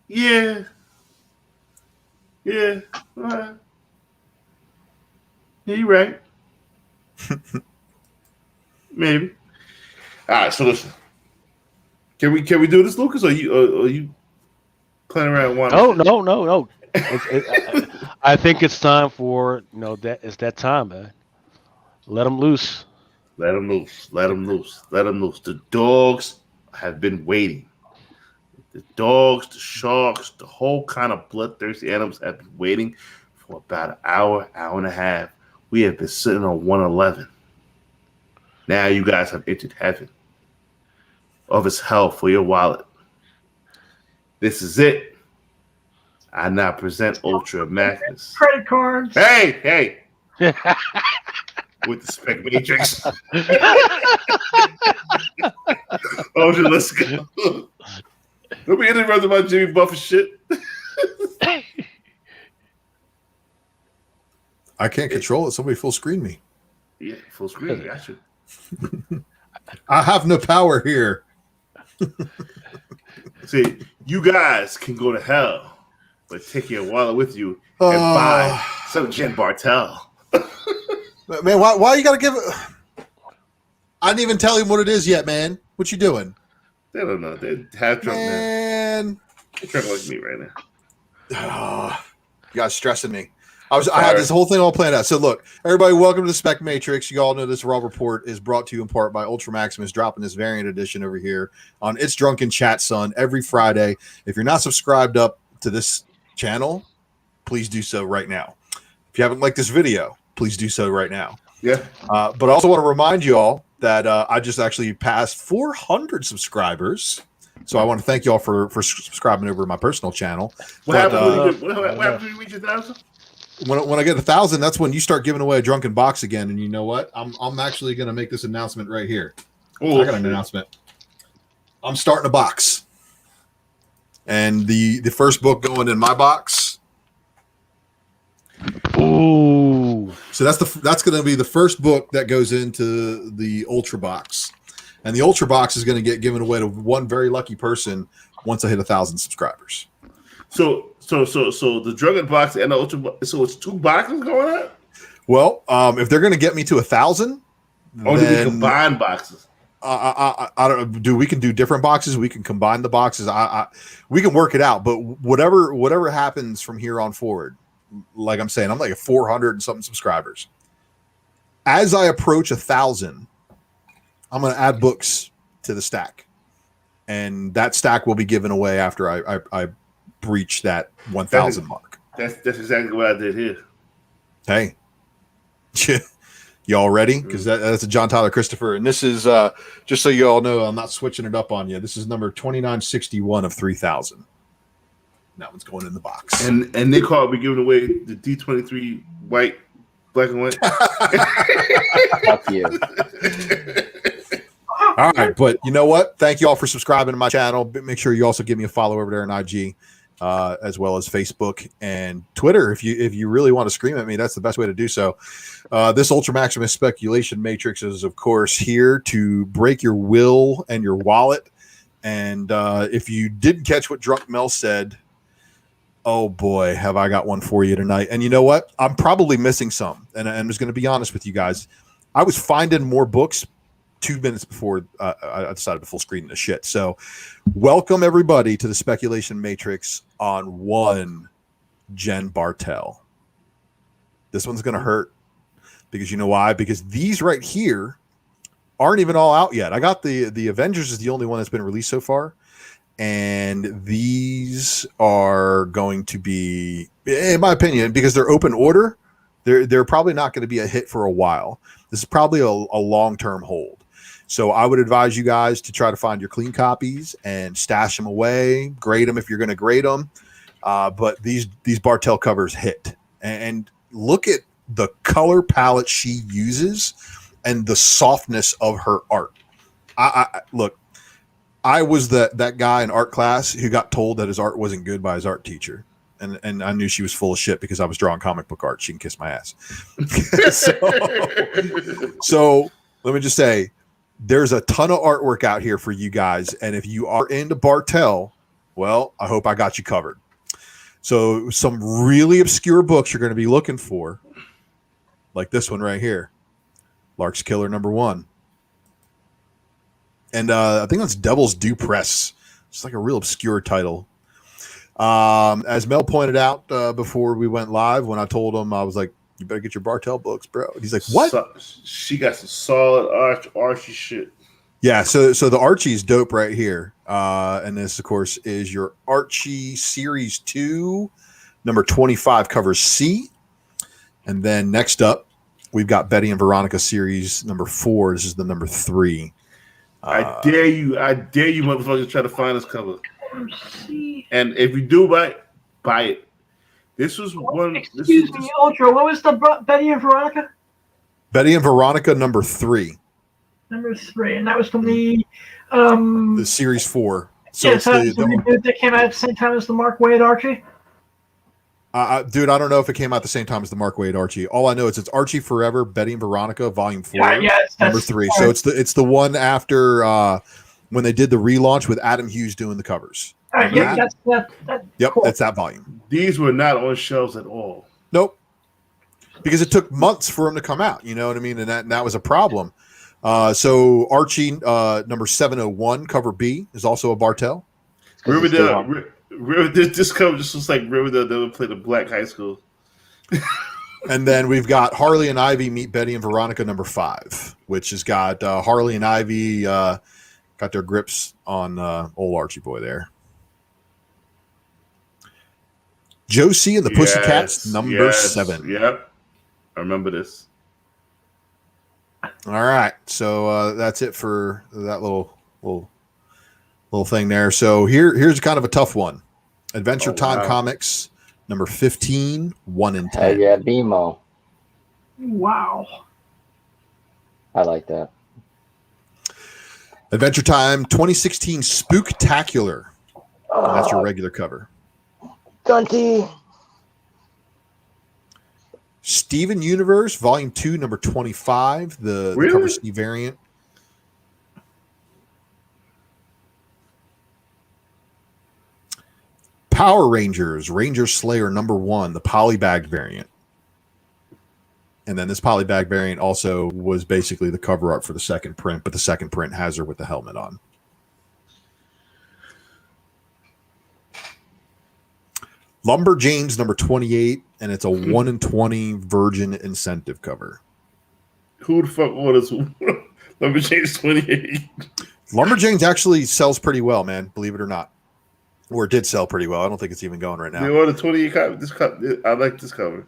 [SPEAKER 1] Yeah. Yeah. All right. Yeah, you're right. Maybe. All right, so listen. Can we do this, Lucas? Or you playing around one?
[SPEAKER 2] No. I think it's time for that. It's that time, man. Let them loose.
[SPEAKER 1] Let them loose. The dogs have been waiting. The dogs, the sharks, the whole kind of bloodthirsty animals have been waiting for about an hour and a half. We have been sitting on 111. Now you guys have entered heaven of his hell for your wallet. This is it. I now present Ultra Maximus.
[SPEAKER 4] Credit cards.
[SPEAKER 1] Hey. With the Spec Matrix. Ultra, let's go. Don't be interrupted about Jimmy Buffett shit.
[SPEAKER 3] I can't control it. Somebody full screen me.
[SPEAKER 1] Yeah, full screen. Got you.
[SPEAKER 3] I have no power here.
[SPEAKER 1] See, you guys can go to hell, but take your wallet with you and buy some Jen Bartel.
[SPEAKER 3] Man, why you gotta give it? I didn't even tell him what it is yet, man. What you doing?
[SPEAKER 1] They don't know. They're half drunk,
[SPEAKER 3] man.
[SPEAKER 1] They're trying to like me right now.
[SPEAKER 3] You guys stressing me. I had this whole thing all planned out. So look, everybody, welcome to the Spec Matrix. You all know this Raw Report is brought to you in part by Ultra Maximus, dropping this variant edition over here on It's Drunken Chat Son every Friday. If you're not subscribed up to this channel, please do so right now. If you haven't liked this video, please do so right now.
[SPEAKER 1] Yeah.
[SPEAKER 3] But I also want to remind you all that I just actually passed 400 subscribers. So I want to thank you all for subscribing over to my personal channel.
[SPEAKER 1] What happens when you reach 1,000?
[SPEAKER 3] When I get 1,000, that's when you start giving away a drunken box again. And you know what? I'm actually going to make this announcement right here. I got an announcement. I'm starting a box, and the first book going in my box.
[SPEAKER 2] Ooh!
[SPEAKER 3] So that's going to be the first book that goes into the Ultra box, and the Ultra box is going to get given away to one very lucky person once I hit 1,000 subscribers.
[SPEAKER 1] So the drunken box and the Ultra. So it's 2 boxes going on.
[SPEAKER 3] Well, if they're going to get me to 1,000,
[SPEAKER 1] or do we combine boxes?
[SPEAKER 3] I don't do. We can do different boxes. We can combine the boxes. We can work it out. But whatever happens from here on forward, like I'm saying, I'm like 400 and something subscribers. As I approach 1,000, I'm going to add books to the stack, and that stack will be given away after I breach that 1,000 mark.
[SPEAKER 1] That's exactly what I did here.
[SPEAKER 3] Hey, y'all ready? Because that's a John Tyler Christopher, and this is just so you all know, I'm not switching it up on you. This is number 2961 of 3,000. That one's going in the box.
[SPEAKER 1] And Nick Hall will be giving away the D23 white, black and white.
[SPEAKER 8] Fuck you.
[SPEAKER 3] All right, but you know what? Thank you all for subscribing to my channel. Make sure you also give me a follow over there on IG, as well as Facebook and Twitter. If you really want to scream at me, that's the best way to do so. This Ultra Maximus Speculation Matrix is, of course, here to break your will and your wallet. And if you didn't catch what Drunk Mel said, oh boy, have I got one for you tonight. And you know what? I'm probably missing some. And I'm just going to be honest with you guys. I was finding more books 2 minutes before I decided to full screen this shit. So welcome everybody to the Speculation Matrix on one Jen Bartel. This one's going to hurt because you know why? Because these right here aren't even all out yet. I got the Avengers is the only one that's been released so far. And these are going to be, in my opinion, because they're open order, they're probably not going to be a hit for a while. This is probably a long-term hold. So I would advise you guys to try to find your clean copies and stash them away, grade them if you're going to grade them. But these Bartel covers hit. And look at the color palette she uses and the softness of her art. Look, I was that guy in art class who got told that his art wasn't good by his art teacher. And I knew she was full of shit because I was drawing comic book art. She can kiss my ass. So let me just say, there's a ton of artwork out here for you guys. And if you are into Bartel, well, I hope I got you covered. So some really obscure books you're going to be looking for, like this one right here, Lark's Killer #1. And I think that's Devil's Due Press. It's like a real obscure title. As Mel pointed out before we went live, when I told him, I was like, you better get your Bartel books, bro. And he's like, what?
[SPEAKER 1] She got some solid Archie shit.
[SPEAKER 3] Yeah, so the Archie's dope right here. And this, of course, is your Archie Series 2, number 25, covers C. And then next up, we've got Betty and Veronica Series number 4. This is the number 3.
[SPEAKER 1] I dare you motherfuckers try to find this cover. And if you do buy it. This was one.
[SPEAKER 4] Excuse me, Ultra. What was the Betty and Veronica?
[SPEAKER 3] Betty and Veronica number 3.
[SPEAKER 4] Number 3, and that was from the
[SPEAKER 3] Series 4. So
[SPEAKER 4] yeah,
[SPEAKER 3] it's
[SPEAKER 4] the reboot that came out at the same time as the Mark Waid Archie.
[SPEAKER 3] Dude, I don't know if it came out the same time as the Mark Waid Archie. All I know is it's Archie Forever, Betty and Veronica, Volume 4, number 3. So it's the one after when they did the relaunch with Adam Hughes doing the covers.
[SPEAKER 4] Yeah, that's
[SPEAKER 3] yep,
[SPEAKER 4] cool.
[SPEAKER 3] that's that volume.
[SPEAKER 1] These were not on shelves at all.
[SPEAKER 3] Nope, because it took months for them to come out. You know what I mean, and that was a problem. So Archie number 701, cover B, is also a Bartel.
[SPEAKER 1] Riverdale. This cover just looks like Riverdale never played a black high school.
[SPEAKER 3] And then we've got Harley and Ivy Meet Betty and Veronica number 5, which has got Harley and Ivy got their grips on old Archie boy there. Josie and the Pussycats number 7.
[SPEAKER 1] Yep, I remember this.
[SPEAKER 3] All right, so that's it for that little thing there. So here's kind of a tough one. Adventure Time Comics number 15, 1 in 10.
[SPEAKER 8] Yeah, BMO.
[SPEAKER 4] Wow.
[SPEAKER 8] I like that.
[SPEAKER 3] Adventure Time 2016 Spooktacular. That's your regular cover.
[SPEAKER 8] Gunty.
[SPEAKER 3] Steven Universe, Volume 2, number 25, the cover C variant. Power Rangers, Ranger Slayer number 1, the polybagged variant. And then this polybag variant also was basically the cover art for the second print, but the second print has her with the helmet on. Lumberjanes number 28, and it's a 1 in 20 Virgin incentive cover.
[SPEAKER 1] Who the fuck orders Lumberjanes 28?
[SPEAKER 3] Lumberjanes actually sells pretty well, man, believe it or not. Or it did sell pretty well. I don't think it's even going right now.
[SPEAKER 1] They ordered 28 copies. I like this cover.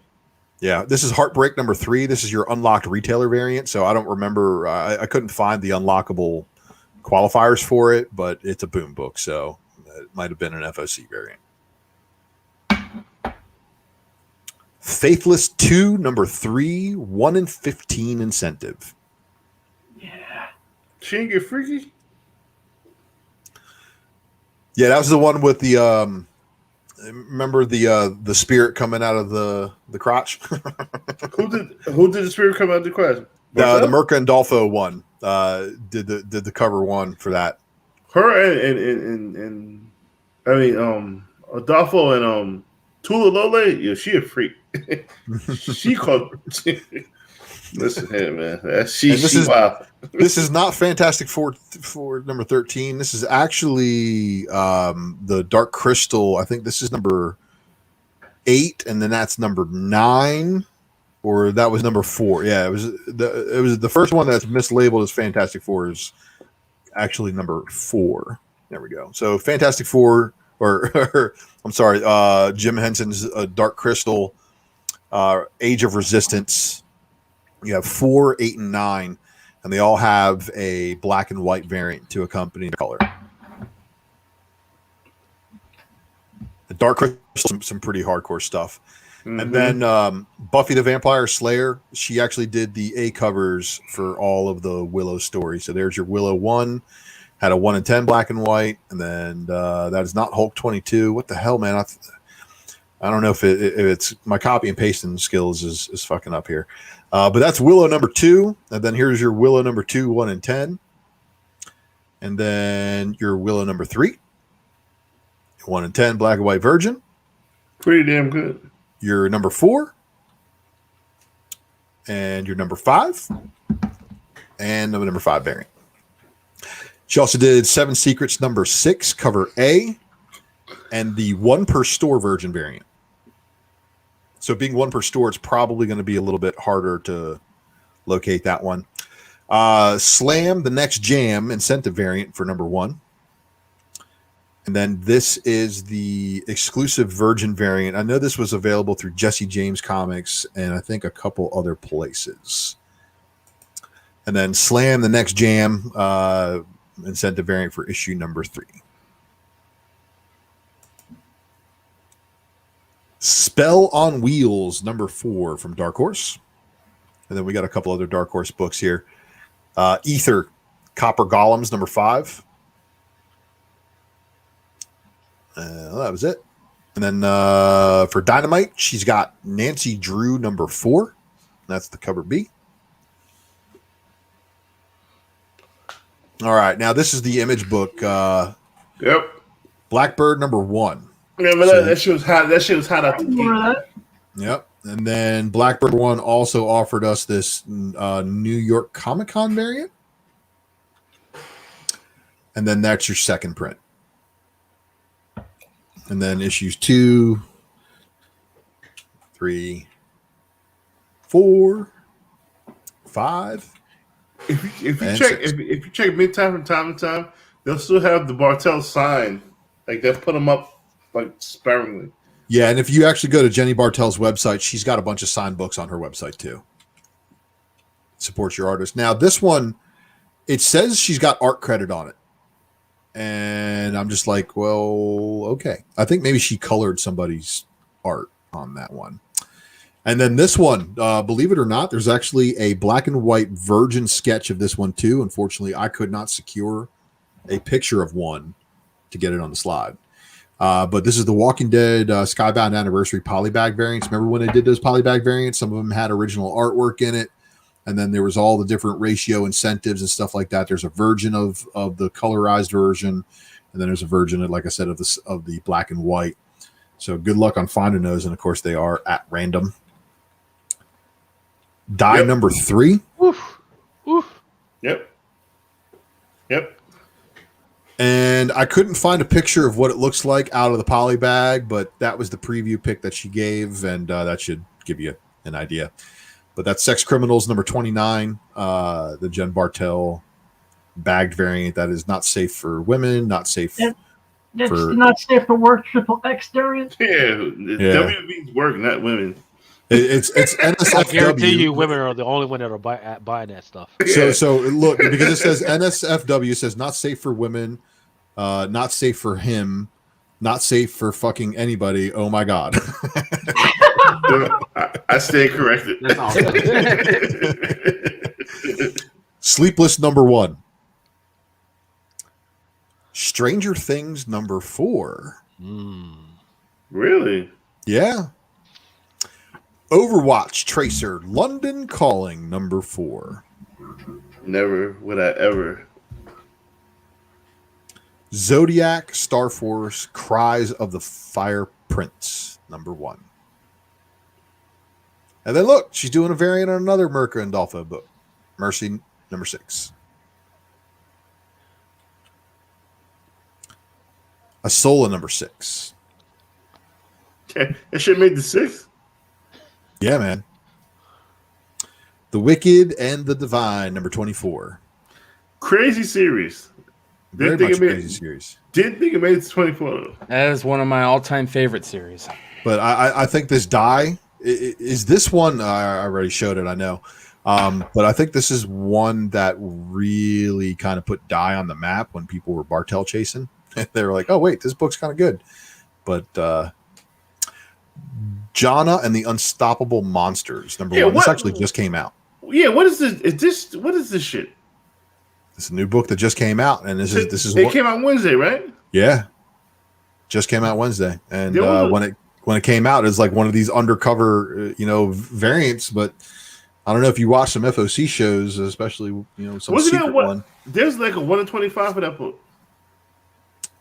[SPEAKER 3] Yeah, this is Heartbreak number 3. This is your unlocked retailer variant. So I don't remember. I couldn't find the unlockable qualifiers for it, but it's a boom book. So it might have been an FOC variant. Faithless 2 number 3, 1 in 15 incentive.
[SPEAKER 4] Yeah.
[SPEAKER 1] She ain't get freaky?
[SPEAKER 3] Yeah, that was the one with the remember the spirit coming out of the crotch?
[SPEAKER 1] Who did the spirit come out of the crotch?
[SPEAKER 3] The Merca and Dolfo one did the cover one for that.
[SPEAKER 1] Her and I mean Adolfo and Tula Lole, yeah, she a freak. She called. Listen here, man. She wild.
[SPEAKER 3] This is not Fantastic Four number 13. This is actually the Dark Crystal. I think this is number 8, and then that's number 9, or that was number 4. Yeah, it was the first one that's mislabeled as Fantastic Four is actually number 4. There we go. So Fantastic Four, or I'm sorry, Jim Henson's Dark Crystal, Age of Resistance. You have 4, 8, and 9, and they all have a black and white variant to accompany the color. The Dark Crystal, some pretty hardcore stuff. Mm-hmm. And then Buffy the Vampire Slayer, she actually did the A covers for all of the Willow stories. So there's your Willow 1, had a 1 in 10 black and white, and then that is not Hulk 22. What the hell, man? I don't know if it's my copy and pasting skills is fucking up here. But that's Willow number 2. And then here's your Willow number 2, 1 in 10. And then your Willow number 3, 1 in 10, black and white Virgin.
[SPEAKER 1] Pretty damn good.
[SPEAKER 3] Your number 4. And your number 5. And number 5 variant. She also did 7 Secrets number 6, cover A. And the 1 per store Virgin variant. So being 1 per store, it's probably going to be a little bit harder to locate that one. Slam, the Next Jam incentive variant for number 1. And then this is the exclusive Virgin variant. I know this was available through Jesse James Comics and I think a couple other places. And then Slam, the Next Jam incentive variant for issue number 3. Spell on Wheels, number 4 from Dark Horse. And then we got a couple other Dark Horse books here. Ether, Copper Golems, number 5. That was it. And then for Dynamite, she's got Nancy Drew, number 4. That's the cover B. All right, now this is the image book.
[SPEAKER 1] Yep.
[SPEAKER 3] Blackbird, number 1.
[SPEAKER 1] Yeah, but that shit was hot. That shit was hot out the gate.
[SPEAKER 3] Yep. And then Blackbird 1 also offered us this New York Comic Con variant. And then that's your second print. And then issues 2, 3, 4, 5.
[SPEAKER 1] If you check Midtime from time to time, they'll still have the Bartel sign. Like they'll put them up like sparingly.
[SPEAKER 3] Yeah, and if you actually go to Jenny Bartel's website, she's got a bunch of signed books on her website too. Support your artist. Now this one, it says she's got art credit on it. And I'm just like, well, okay. I think maybe she colored somebody's art on that one. And then this one, believe it or not, there's actually a black and white Virgin sketch of this one too. Unfortunately, I could not secure a picture of one to get it on the slide. But this is the Walking Dead Skybound Anniversary polybag variants. Remember when they did those polybag variants? Some of them had original artwork in it. And then there was all the different ratio incentives and stuff like that. There's a version of the colorized version. And then there's a version, like I said, of the black and white. So good luck on finding those. And, of course, they are at random. Die number 3.
[SPEAKER 2] Oof. Oof.
[SPEAKER 1] Yep.
[SPEAKER 3] And I couldn't find a picture of what it looks like out of the poly bag, but that was the preview pic that she gave, and that should give you an idea. But that's Sex Criminals number 29, the Jen Bartel bagged variant that is not safe for women, not safe
[SPEAKER 4] That's not safe for work. XXX variant.
[SPEAKER 1] Yeah, WB's work, not women.
[SPEAKER 3] It's NSFW.
[SPEAKER 2] I guarantee you, women are the only one that are buying that stuff.
[SPEAKER 3] So look, because it says NSFW, says not safe for women, not safe for him, not safe for fucking anybody. Oh my god.
[SPEAKER 1] I stand corrected.
[SPEAKER 9] That's awesome.
[SPEAKER 3] Sleepless number 1. Stranger Things number 4.
[SPEAKER 1] Really?
[SPEAKER 3] Yeah. Overwatch Tracer London Calling number 4.
[SPEAKER 1] Never would I ever.
[SPEAKER 3] Zodiac Star Force Cries of the Fire Prince number 1. And then look, she's doing a variant on another Mirka and Dolpho book. Mercy number 6. Asola number 6.
[SPEAKER 1] That shit made the 6th.
[SPEAKER 3] Yeah, man. The Wicked and the Divine number 24.
[SPEAKER 1] Crazy series.
[SPEAKER 3] Very much crazy series.
[SPEAKER 1] Didn't think it made it to 24.
[SPEAKER 5] That is one of my all-time favorite series.
[SPEAKER 3] But I think this die is this one. I already showed it, I know. But I think this is one that really kind of put die on the map when people were Bartel chasing. They were like, oh, wait, this book's kind of good. But Jana and the Unstoppable Monsters, number 1. This actually just came out.
[SPEAKER 1] Yeah, what is this? What is this shit?
[SPEAKER 3] It's a new book that just came out, and this is
[SPEAKER 1] it came out Wednesday, right?
[SPEAKER 3] Yeah, just came out Wednesday, and when it came out, it's like one of these undercover, variants. But I don't know if you watch some FOC shows, especially some secret one.
[SPEAKER 1] There's like a 1 in 25 for that book.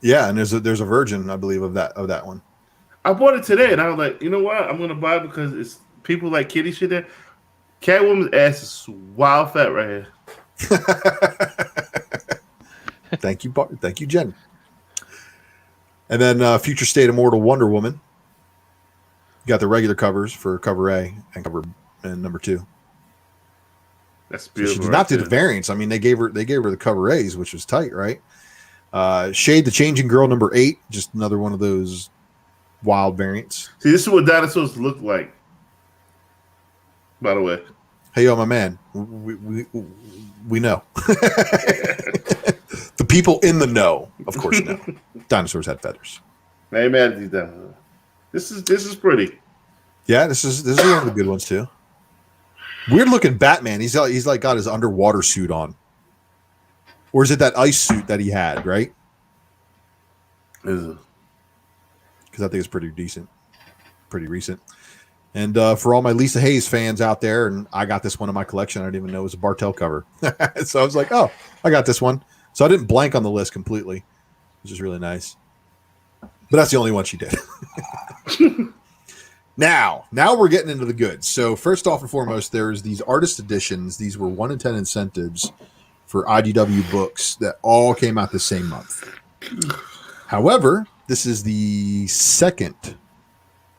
[SPEAKER 3] Yeah, and there's a version, I believe, of that one.
[SPEAKER 1] I bought it today, and I was like, you know what? I'm gonna buy it because it's people like Kitty shit there. Catwoman's ass is wild fat right here.
[SPEAKER 3] Thank you, Jen. And then Future State Immortal Wonder Woman. You got the regular covers for cover A and number 2.
[SPEAKER 1] That's beautiful.
[SPEAKER 3] So she did not do the variants. I mean, they gave her the cover A's, which was tight, right? Shade the Changing Girl number 8, just another one of those wild variants.
[SPEAKER 1] See, this is what dinosaurs look like. By the way,
[SPEAKER 3] hey, yo, my man, we know. The people in the know, of course, know. Dinosaurs had feathers.
[SPEAKER 1] I ain't mad at these dinosaurs. This is pretty.
[SPEAKER 3] Yeah, this is one of the good ones too. Weird looking Batman. He's like got his underwater suit on, or is it that ice suit that he had? Right? Because I think it's pretty decent, pretty recent. And for all my Lisa Hayes fans out there, and I got this one in my collection. I didn't even know it was a Bartel cover. So I was like, oh, I got this one. So I didn't blank on the list completely, which is really nice. But that's the only one she did. Now we're getting into the goods. So first off and foremost, there's these artist editions. These were 1 in 10 incentives for IDW books that all came out the same month. However, this is the second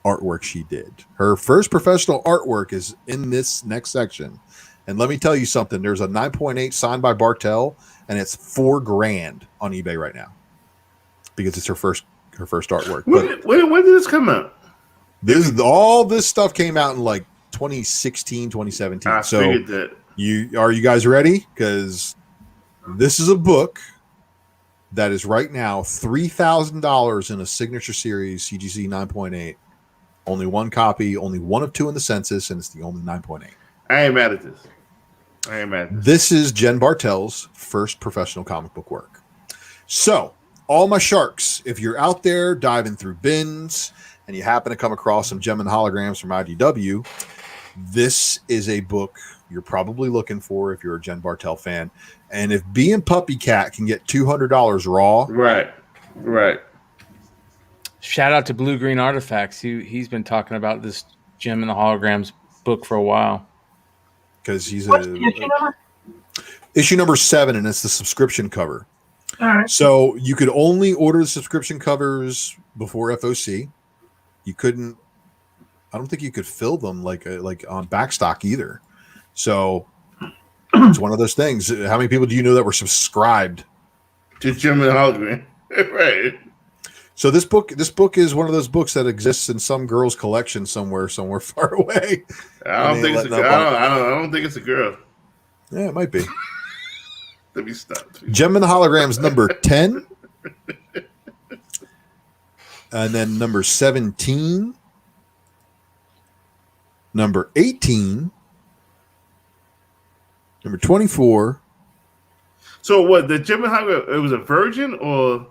[SPEAKER 3] artwork she did. Her first professional artwork is in this next section. And let me tell you something. There's a 9.8 signed by Bartel, and it's $4,000 on eBay right now because it's her first artwork.
[SPEAKER 1] When did this come out?
[SPEAKER 3] All this stuff came out in like 2016, 2017.
[SPEAKER 1] I figured that.
[SPEAKER 3] Are you guys ready? Because this is a book that is right now $3,000 in a signature series CGC 9.8. Only one copy, only one of 2 in the census, and it's the only 9.8.
[SPEAKER 1] I ain't mad at this.
[SPEAKER 3] This is Jen Bartel's first professional comic book work. So, all my sharks, if you're out there diving through bins and you happen to come across some Gem and Holograms from IDW, this is a book you're probably looking for if you're a Jen Bartel fan. And if B and Puppy Cat can get $200 raw.
[SPEAKER 1] Right.
[SPEAKER 5] Shout out to Blue Green Artifacts. He's been talking about this Gem and the Holograms book for a while.
[SPEAKER 3] because he's
[SPEAKER 4] What's the issue number?
[SPEAKER 3] issue number 7, and it's the subscription cover.
[SPEAKER 4] All right.
[SPEAKER 3] So you could only order the subscription covers before FOC. You couldn't. I don't think you could fill them like on backstock either. So it's one of those things. How many people do you know that were subscribed
[SPEAKER 1] to Jim and Hologram? Right.
[SPEAKER 3] So this book is one of those books that exists in some girl's collection somewhere far away.
[SPEAKER 1] I don't think it's a girl. I don't think it's a girl.
[SPEAKER 3] Yeah, it might be.
[SPEAKER 1] Let me stop.
[SPEAKER 3] Gem and the Holograms number 10. And then number 17. Number 18. Number 24.
[SPEAKER 1] So what, the Gem and Hologram, it was a virgin or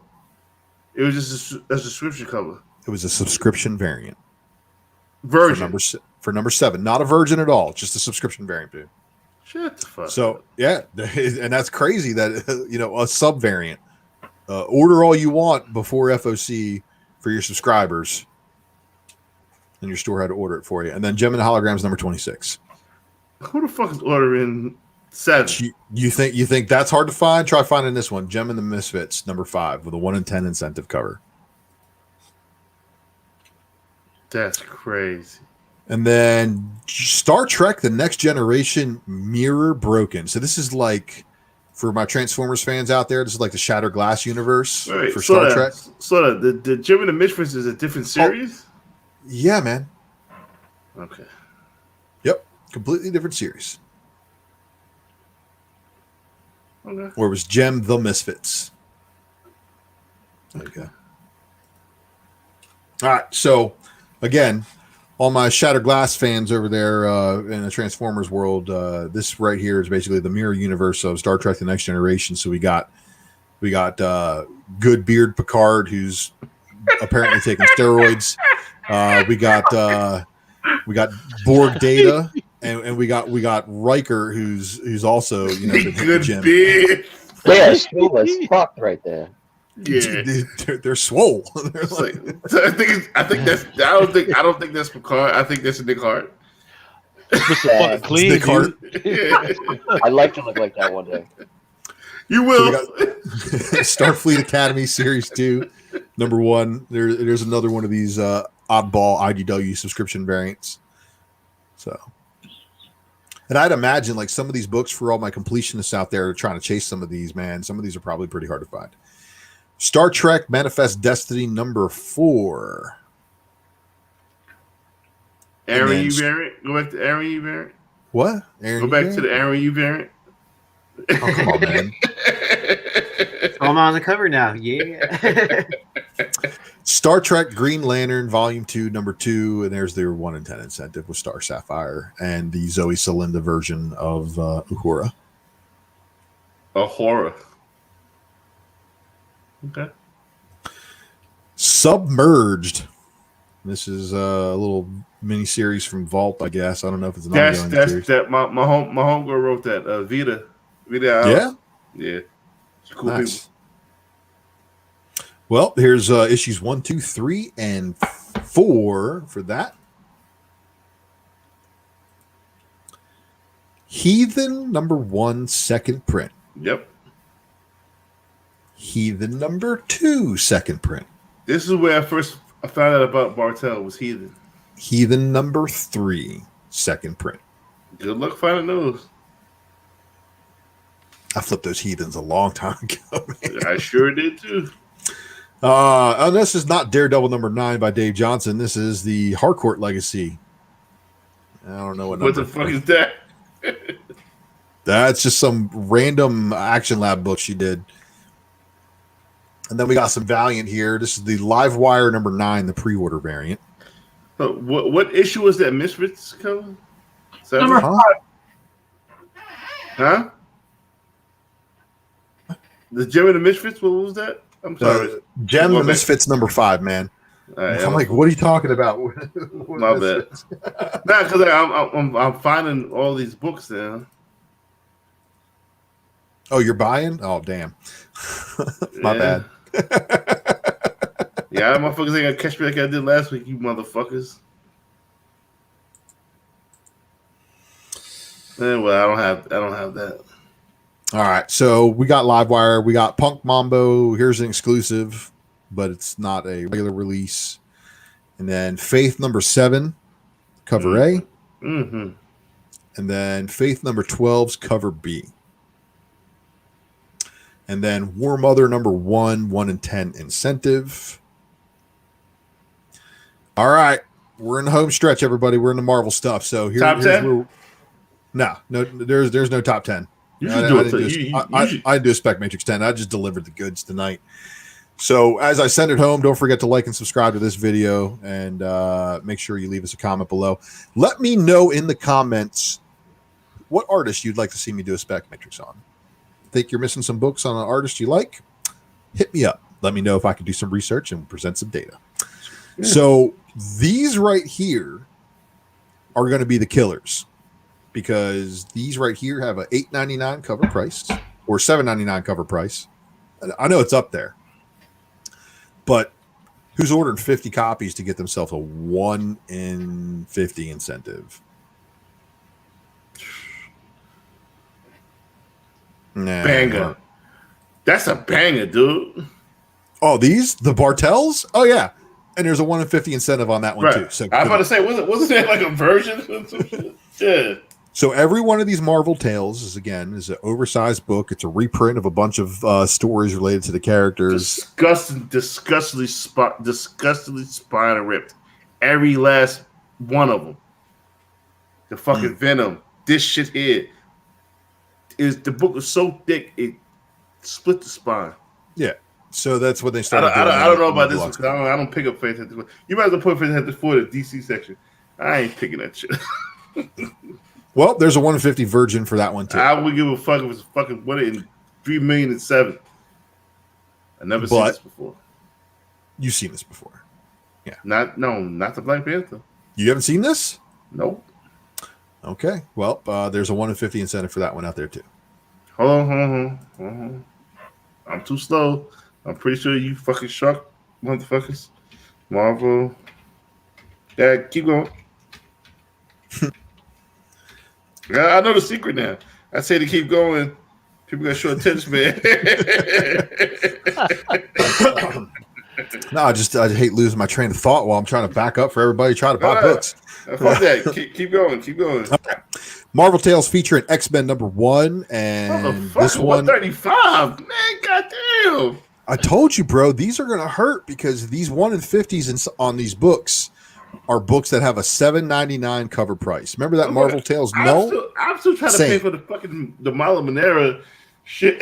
[SPEAKER 1] it was just a subscription cover?
[SPEAKER 3] It was a subscription variant.
[SPEAKER 1] Virgin.
[SPEAKER 3] For number 7. Not a virgin at all. Just a subscription variant, dude.
[SPEAKER 1] Shut the fuck
[SPEAKER 3] So
[SPEAKER 1] up.
[SPEAKER 3] yeah, and that's crazy that a sub variant. Order all you want before FOC for your subscribers, and your store had to order it for you. And then Gem and the Holograms number 26.
[SPEAKER 1] Who the fuck is ordering 7?
[SPEAKER 3] You think that's hard to find? Try finding this one, Gem and the Misfits number 5 with a 1 in 10 incentive cover.
[SPEAKER 1] That's crazy.
[SPEAKER 3] And then Star Trek: The Next Generation Mirror Broken. So this is like, for my Transformers fans out there, this is like the Shattered Glass universe for Star Trek.
[SPEAKER 1] So the Gem and the Misfits is a different series?
[SPEAKER 3] Yeah, man.
[SPEAKER 1] Okay.
[SPEAKER 3] Yep. Completely different series.
[SPEAKER 1] Okay.
[SPEAKER 3] Or it was Gem the Misfits. There you go. All right. So, again, all my Shattered Glass fans over there in the Transformers world, this right here is basically the mirror universe of Star Trek: The Next Generation. So we got good beard Picard, who's apparently taking steroids. We got Borg Data, and we got Riker, who's also
[SPEAKER 1] good beard.
[SPEAKER 8] Yeah, school is fucked right there.
[SPEAKER 1] Yeah,
[SPEAKER 3] they're swole. They're
[SPEAKER 1] like, I don't think that's Picard. I think that's Nick Hart.
[SPEAKER 2] Mr. Clean,
[SPEAKER 3] Nick Hart.
[SPEAKER 8] I'd like to look like that one day.
[SPEAKER 1] You will.
[SPEAKER 3] So Starfleet Academy Series 2, number 1. There's another one of these oddball IDW subscription variants. So, and I'd imagine like some of these books, for all my completionists out there trying to chase some of these, man, some of these are probably pretty hard to find. Star Trek Manifest Destiny number 4.
[SPEAKER 1] Aaron U variant. Go back to Aaron U variant.
[SPEAKER 3] What?
[SPEAKER 1] Go back to the Aaron U variant.
[SPEAKER 3] Oh, come on, man.
[SPEAKER 9] I'm on the cover now. Yeah.
[SPEAKER 3] Star Trek Green Lantern Volume 2, number 2, and there's their 1 in 10 incentive with Star Sapphire and the Zoe Celinda version of Uhura.
[SPEAKER 1] Uhura. Okay.
[SPEAKER 3] Submerged. This is a little mini series from Vault, I guess. I don't know if it's an ongoing series.
[SPEAKER 1] My homegirl wrote that. Vita.
[SPEAKER 3] Yeah.
[SPEAKER 1] Yeah. It's cool
[SPEAKER 3] Nice.
[SPEAKER 1] people.
[SPEAKER 3] Well, here's issues 1, 2, 3, and 4 for that. Heathen number 1, second print.
[SPEAKER 1] Yep.
[SPEAKER 3] Heathen number 2, second print.
[SPEAKER 1] This is where I found out about Bartel was Heathen.
[SPEAKER 3] Heathen number 3, second print.
[SPEAKER 1] Good luck finding those.
[SPEAKER 3] I flipped those Heathens a long time ago, man.
[SPEAKER 1] I sure did too.
[SPEAKER 3] And this is not Daredevil number 9 by Dave Johnson. This is the Harcourt Legacy. I don't know what
[SPEAKER 1] the fuck is that?
[SPEAKER 3] That's just some random Action Lab book she did. And then we got some Valiant here. This is the Live Wire number 9, the pre-order variant.
[SPEAKER 1] So what issue was that Misfits cover?
[SPEAKER 4] Number 5.
[SPEAKER 1] Huh? The Gem and the Misfits? What was that? I'm sorry.
[SPEAKER 3] Gem and the Misfits number 5, man.
[SPEAKER 1] Right,
[SPEAKER 3] I'm like, what are you talking about?
[SPEAKER 1] My bad. Nah, because I'm finding all these books now.
[SPEAKER 3] Oh, you're buying? Oh, damn. My bad.
[SPEAKER 1] Yeah, motherfuckers ain't gonna catch me like I did last week, you motherfuckers. Well, I don't have that.
[SPEAKER 3] All right, so we got Livewire, we got Punk Mambo. Here's an exclusive, but it's not a regular release. And then Faith number 7, cover A.
[SPEAKER 1] Mm-hmm.
[SPEAKER 3] And then Faith number 12's cover B. And then War Mother number 1, 1 and 10 incentive. All right, we're in the home stretch, everybody. We're in the Marvel stuff. So
[SPEAKER 1] top 10?
[SPEAKER 3] No, there's no top 10. I didn't do a Spec Matrix 10. I just delivered the goods tonight. So as I send it home, don't forget to like and subscribe to this video, and make sure you leave us a comment below. Let me know in the comments what artist you'd like to see me do a Spec Matrix on. Think you're missing some books on an artist you like? Hit me up. Let me know if I can do some research and present some data. Yeah. So these right here are going to be the killers, because these right here have a $8.99 cover price or $7.99 cover price. I know it's up there, but who's ordering 50 copies to get themselves a 1 in 50 incentive? Nah.
[SPEAKER 1] Banger. That's a banger, dude.
[SPEAKER 3] Oh, the Bartels? Oh, yeah. And there's a 1 in 50 incentive on that one, too. So
[SPEAKER 1] I was about to say, wasn't there like a version? Yeah.
[SPEAKER 3] So every one of these Marvel Tales is an oversized book. It's a reprint of a bunch of stories related to the characters.
[SPEAKER 1] Disgustingly spine ripped. Every last one of them. The fucking Venom. This shit here. The book was so thick it split the spine.
[SPEAKER 3] Yeah. So that's what they started
[SPEAKER 1] doing. I don't know about this because I don't pick up Fantastic Four. You might as well put Fantastic Four in the DC section. I ain't picking that shit.
[SPEAKER 3] Well, there's a 1 in 50 virgin for that one too.
[SPEAKER 1] I would give a fuck if it's fucking 1 in 3,000,007. I never seen this before.
[SPEAKER 3] You've seen this before. Yeah.
[SPEAKER 1] Not the Black Panther.
[SPEAKER 3] You haven't seen this?
[SPEAKER 1] Nope.
[SPEAKER 3] Okay. Well, there's a 1 in 50 incentive for that one out there too.
[SPEAKER 1] Hold on. I'm too slow. I'm pretty sure you fucking shark motherfuckers. Marvel. Dad, keep going. I know the secret now. I say to keep going. People got short attention, man.
[SPEAKER 3] No, I hate losing my train of thought while I'm trying to back up for everybody trying to buy books.
[SPEAKER 1] Fuck that. Keep going. Okay.
[SPEAKER 3] Marvel Tales featuring X-Men number 1, and this one
[SPEAKER 1] 135. Man, goddamn.
[SPEAKER 3] I told you, bro. These are gonna hurt because these 1 in 50s on these books are books that have a $7.99 cover price. Remember that Marvel Tales? No,
[SPEAKER 1] I'm still trying to pay for the Milo Manera shit.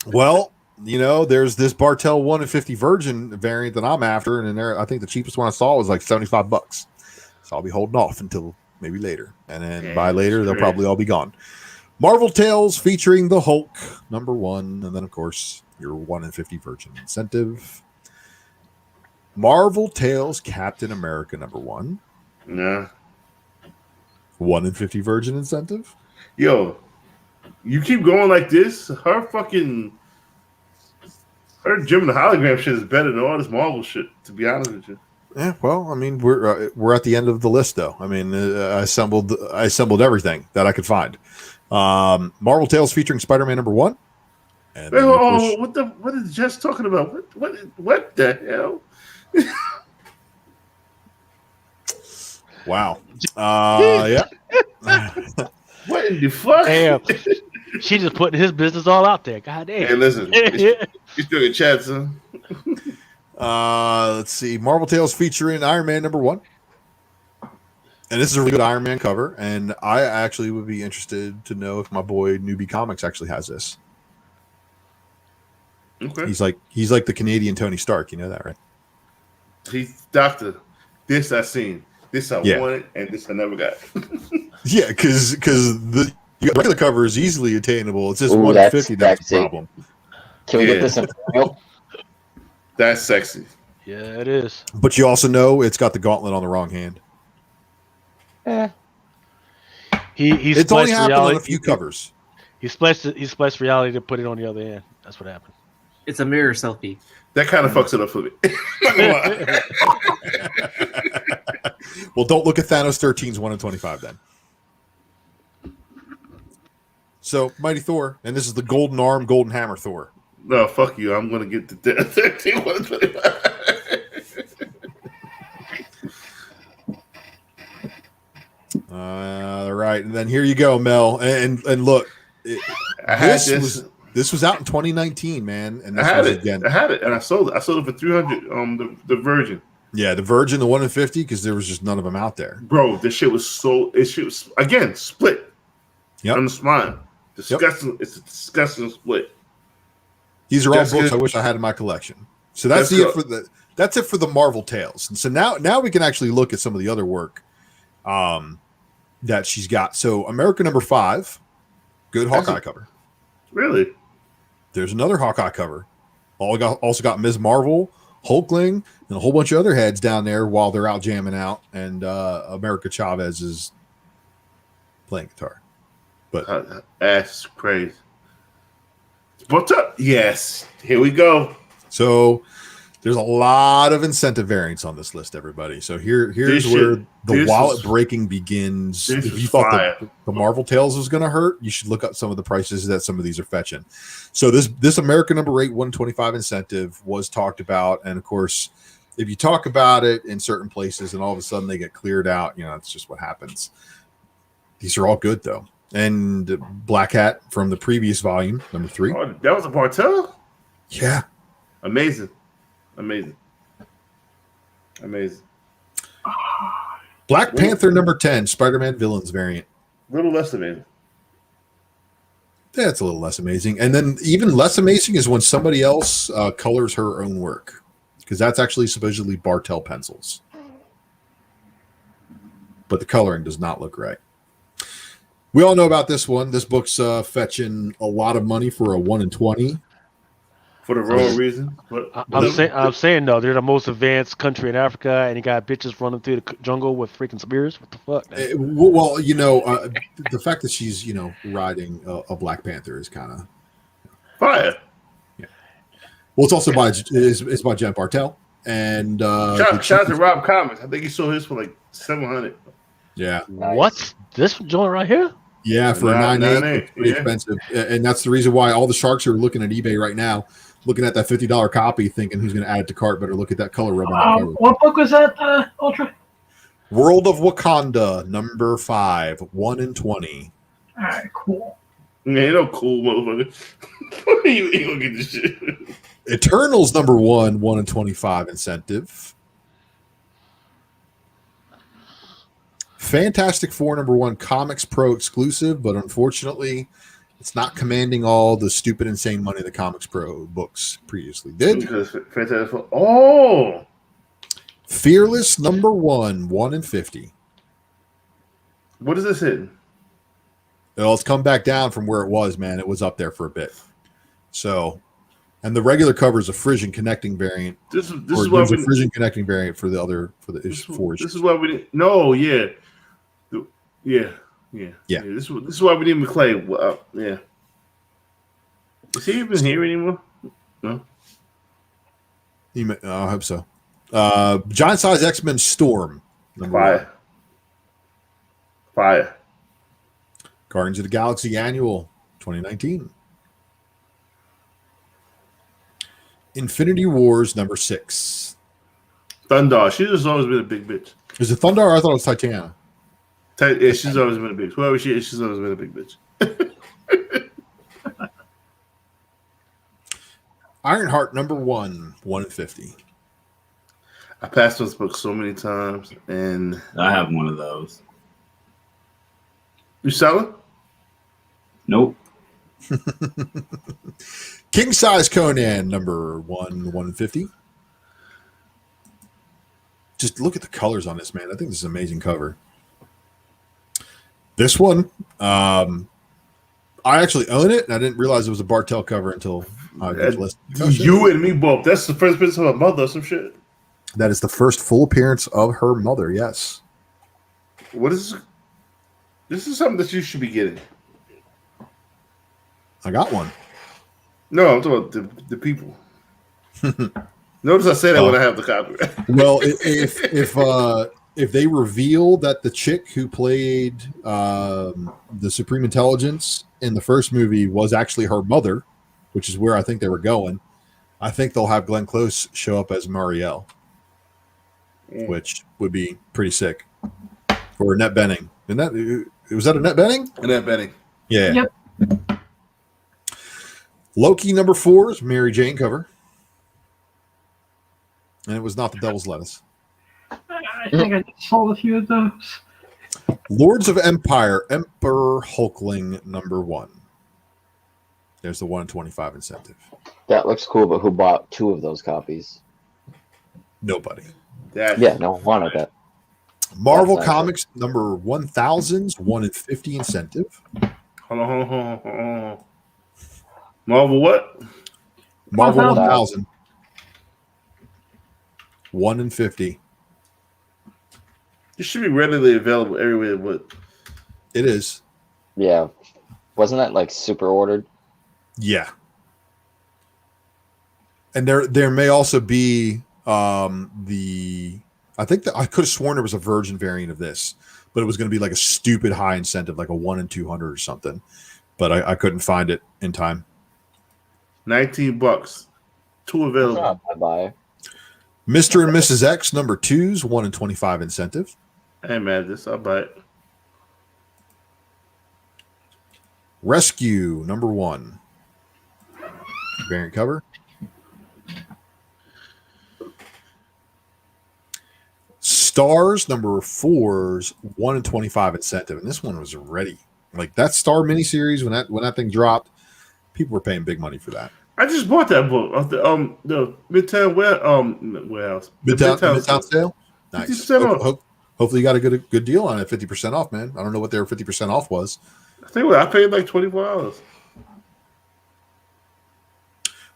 [SPEAKER 3] Well, there's this Bartel 1 in 50 virgin variant that I'm after, and I think the cheapest one I saw was like $75. So I'll be holding off until maybe later, and then by later they'll probably all be gone. Marvel Tales featuring the Hulk number 1, and then of course your 1 in 50 virgin incentive. Marvel Tales Captain America number 1.
[SPEAKER 1] Nah.
[SPEAKER 3] 1 in 50 virgin incentive.
[SPEAKER 1] Yo, you keep going like this, her Jim the Hologram shit is better than all this Marvel shit, to be honest with you.
[SPEAKER 3] Yeah, well, I mean, we're at the end of the list, though. I mean, I assembled everything that I could find. Marvel Tales featuring Spider-Man number 1. And
[SPEAKER 1] what is Jess talking about? What the hell?
[SPEAKER 3] Wow. Yeah.
[SPEAKER 1] What in the fuck?
[SPEAKER 2] Damn. She just putting his business all out there. God damn.
[SPEAKER 1] Hey, listen. You're still in chat, son.
[SPEAKER 3] Let's see. Marvel Tales featuring Iron Man number 1. And this is a really good Iron Man cover. And I actually would be interested to know if my boy Newbie Comics actually has this.
[SPEAKER 1] Okay.
[SPEAKER 3] He's like the Canadian Tony Stark. You know that, right?
[SPEAKER 1] He's Doctor. This I seen. This I wanted, and this I never got.
[SPEAKER 3] Yeah, because the regular cover is easily attainable. It's just 150. That's the problem.
[SPEAKER 8] Can we get this in real?
[SPEAKER 1] That's sexy.
[SPEAKER 2] Yeah, it is.
[SPEAKER 3] But you also know it's got the gauntlet on the wrong hand.
[SPEAKER 2] It's
[SPEAKER 3] only happened on a few covers.
[SPEAKER 2] He spliced reality to put it on the other end. That's what happened.
[SPEAKER 9] It's a mirror selfie.
[SPEAKER 1] That kind of fucks it up for me.
[SPEAKER 3] Well, don't look at Thanos 13's 1 in 25 then. So, Mighty Thor, and this is the Golden Arm, Golden Hammer Thor.
[SPEAKER 1] No, fuck you. I'm going to get the 13 125.
[SPEAKER 3] All right, and then here you go, Mel. And look, this was out in 2019, man. And this
[SPEAKER 1] I had
[SPEAKER 3] was
[SPEAKER 1] it.
[SPEAKER 3] again.
[SPEAKER 1] I had it, and I sold it. I sold it for 300. The Virgin.
[SPEAKER 3] Yeah, the Virgin, the 1 in 50, because there was just none of them out there.
[SPEAKER 1] Bro, this shit was so. It shit was again split.
[SPEAKER 3] Yep.
[SPEAKER 1] On the spine. Disgusting. Yep. It's a disgusting split.
[SPEAKER 3] These are all books I wish I had in my collection. So that's it for the Marvel Tales. And so now we can actually look at some of the other work that she's got. So America number 5, good Hawkeye cover.
[SPEAKER 1] Really?
[SPEAKER 3] There's another Hawkeye cover. Also got Ms. Marvel, Hulkling, and a whole bunch of other heads down there while they're out jamming out. And America Chavez is playing guitar. But
[SPEAKER 1] that's crazy. What's up? Yes. Here we go.
[SPEAKER 3] So there's a lot of incentive variants on this list, everybody. So here's where the wallet breaking begins. If you thought the Marvel Tales was going to hurt, you should look up some of the prices that some of these are fetching. So this American number 8 125 incentive was talked about, and of course, if you talk about it in certain places and all of a sudden they get cleared out, that's just what happens. These are all good though. And Black Hat from the previous volume, number 3.
[SPEAKER 1] Oh, that was a Bartel?
[SPEAKER 3] Yeah.
[SPEAKER 1] Amazing.
[SPEAKER 3] Black Panther number 10, Spider-Man Villains variant.
[SPEAKER 1] A little less amazing.
[SPEAKER 3] That's a little less amazing. And then even less amazing is when somebody else colors her own work, because that's actually supposedly Bartel pencils. But the coloring does not look right. We all know about this one. This book's fetching a lot of money for a 1 in 20.
[SPEAKER 1] For the wrong reason.
[SPEAKER 2] I'm saying though, they're the most advanced country in Africa, and you got bitches running through the jungle with freaking spears. What the fuck?
[SPEAKER 3] Well, the fact that she's riding a Black Panther is kind of
[SPEAKER 1] fire.
[SPEAKER 3] Yeah. Well, it's also by Jen Bartel, and
[SPEAKER 1] shout out to Rob Thomas. I think he sold his for like $700.
[SPEAKER 3] Yeah.
[SPEAKER 2] Nice. What's this joint right here?
[SPEAKER 3] Yeah, for a 9.8, pretty expensive, and that's the reason why all the sharks are looking at eBay right now, looking at that $50 copy, thinking who's going to add it to cart. Better look at that color rub on the cover.
[SPEAKER 4] What book was that, Ultra?
[SPEAKER 3] World of Wakanda, number 5, 1 in 20.
[SPEAKER 4] All right, cool.
[SPEAKER 1] Yeah, cool motherfucker. you gonna get this shit?
[SPEAKER 3] Eternals, number 1, 1 in 25 incentive. Fantastic Four number 1 Comics Pro exclusive, but unfortunately it's not commanding all the stupid insane money the Comics Pro books previously did.
[SPEAKER 1] Fantastic Four. Oh,
[SPEAKER 3] Fearless number 1, 1 in 50.
[SPEAKER 1] What is this hitting?
[SPEAKER 3] Well, it's come back down from where it was, man. It was up there for a bit. So, and the regular cover is a Frisian connecting variant.
[SPEAKER 1] This is why
[SPEAKER 3] a Frisian connecting variant for the issue 4 issues.
[SPEAKER 1] This is why we didn't. No, yeah. Yeah. This is why we didn't even play. Yeah. Is he even here anymore? No.
[SPEAKER 3] I hope so. Giant Size X-Men Storm.
[SPEAKER 1] Fire.
[SPEAKER 3] Guardians of the Galaxy Annual 2019. Infinity Wars number 6.
[SPEAKER 1] Thundar. She's just always been a big bitch.
[SPEAKER 3] Is it Thundar? I thought it was Titania.
[SPEAKER 1] Yeah, she's always been a bitch. Whoever she is, she's always been a big bitch.
[SPEAKER 3] Ironheart number 1, 1 in 50.
[SPEAKER 1] I passed this book so many times, and
[SPEAKER 6] I have one of those.
[SPEAKER 1] You selling?
[SPEAKER 6] Nope.
[SPEAKER 3] King Size Conan number 1, 1 in 50. Just look at the colors on this, man. I think this is an amazing cover. This one, I actually own it, and I didn't realize it was a Bartel cover until I got listed.
[SPEAKER 1] You and me both. That's the first appearance of her mother or some shit.
[SPEAKER 3] That is the first full appearance of her mother, yes.
[SPEAKER 1] What is this? This is something that you should be getting.
[SPEAKER 3] I got one.
[SPEAKER 1] No, I'm talking about the people.
[SPEAKER 3] if they reveal that the chick who played the Supreme Intelligence in the first movie was actually her mother, which is where I think they were going, I think they'll have Glenn Close show up as Marielle, which would be pretty sick. Or Annette Bening. Was that Annette Bening?
[SPEAKER 1] Annette Bening.
[SPEAKER 3] Yeah.
[SPEAKER 4] Yep.
[SPEAKER 3] Loki number 4 is Mary Jane cover. And it was not the Devil's Lettuce.
[SPEAKER 4] I think I sold a few of those.
[SPEAKER 3] Lords of Empire, Emperor Hulkling number 1. There's the 1 in 25 incentive.
[SPEAKER 8] That looks cool, but who bought 2 of those copies?
[SPEAKER 3] Nobody.
[SPEAKER 8] Yeah, no one wanted that.
[SPEAKER 3] Marvel
[SPEAKER 8] That's
[SPEAKER 3] Comics number 1000's 1 in 50 incentive.
[SPEAKER 1] Hold on. Marvel what?
[SPEAKER 3] Marvel
[SPEAKER 8] 1000.
[SPEAKER 3] 1000. 1 in 50.
[SPEAKER 1] It should be readily available everywhere, but
[SPEAKER 3] It is.
[SPEAKER 8] Yeah. Wasn't that like super ordered?
[SPEAKER 3] Yeah. And there may also be I think that I could have sworn there was a virgin variant of this, but it was going to be like a stupid high incentive, like a 1 in 200 or something. But I couldn't find it in time.
[SPEAKER 1] $19. 2 available.
[SPEAKER 8] Not bad buy.
[SPEAKER 3] Mr. and Mrs. X number 2's 1 in 25 incentive.
[SPEAKER 1] Hey man, this I'll buy it.
[SPEAKER 3] Rescue number 1. Variant cover. Stars number 4's 1 in 25 incentive, and this one was ready. Like that Star miniseries when that thing dropped, people were paying big money for that.
[SPEAKER 1] I just bought that book off the Midtown warehouse.
[SPEAKER 3] Midtown sale. Nice.
[SPEAKER 1] 50% off.
[SPEAKER 3] Hopefully you got a good deal on it. 50% off, man. I don't know what their 50% off was.
[SPEAKER 1] I think I paid like $24.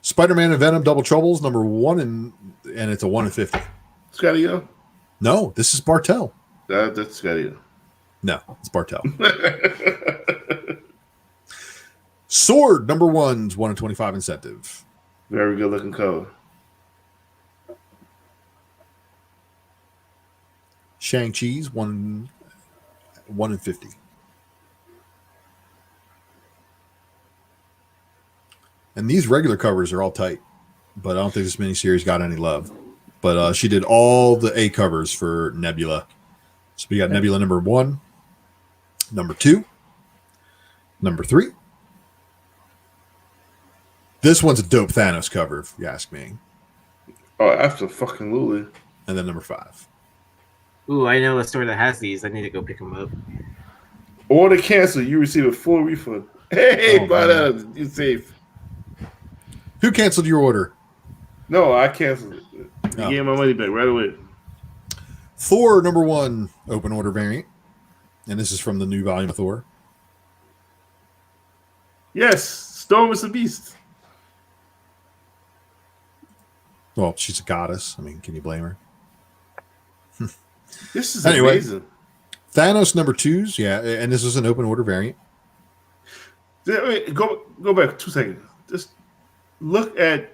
[SPEAKER 3] Spider-Man and Venom Double Troubles number 1 and it's a 1 in 50.
[SPEAKER 1] Scotty Young?
[SPEAKER 3] No, this is Bartel.
[SPEAKER 1] That's Scotty Young.
[SPEAKER 3] No, it's Bartel. Sword number 1's 1 in 25 incentive.
[SPEAKER 1] Very good looking cover.
[SPEAKER 3] Shang-Chi's 1 in 50. And these regular covers are all tight, but I don't think this miniseries got any love. But she did all the A covers for Nebula. So we got Nebula number 1, number 2, number 3. This one's a dope Thanos cover, if you ask me.
[SPEAKER 1] Oh, absolutely.
[SPEAKER 3] And then number 5.
[SPEAKER 9] Ooh, I know a store that has these. I need to go pick them up.
[SPEAKER 1] Order canceled. You receive a full refund. Hey, buy that. You're safe.
[SPEAKER 3] Who canceled your order?
[SPEAKER 1] No, I canceled it. You gave my money back right away.
[SPEAKER 3] Thor number 1 open order variant. And this is from the new volume of Thor.
[SPEAKER 1] Yes, Storm is a beast.
[SPEAKER 3] Well, she's a goddess. I mean, can you blame her?
[SPEAKER 1] This is
[SPEAKER 3] anyway,
[SPEAKER 1] amazing.
[SPEAKER 3] Thanos number 2's, yeah, and this is an open order variant.
[SPEAKER 1] Wait, go back 2 seconds. Just look at,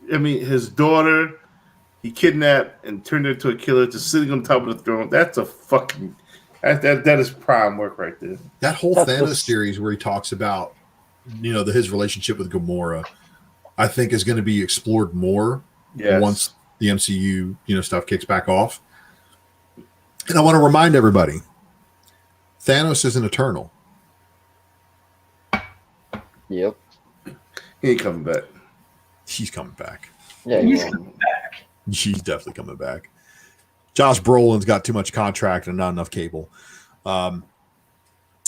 [SPEAKER 1] his daughter. He kidnapped and turned her into a killer, just sitting on top of the throne. That's a fucking that is prime work right there.
[SPEAKER 3] That whole Thanos series where he talks about, his relationship with Gamora, I think is going to be explored more once the MCU, stuff kicks back off. And I want to remind everybody, Thanos is an Eternal.
[SPEAKER 8] Yep.
[SPEAKER 1] He ain't coming back.
[SPEAKER 3] He's coming back.
[SPEAKER 8] Yeah,
[SPEAKER 4] He's coming back.
[SPEAKER 3] He's definitely coming back. Josh Brolin's got too much contract and not enough cable.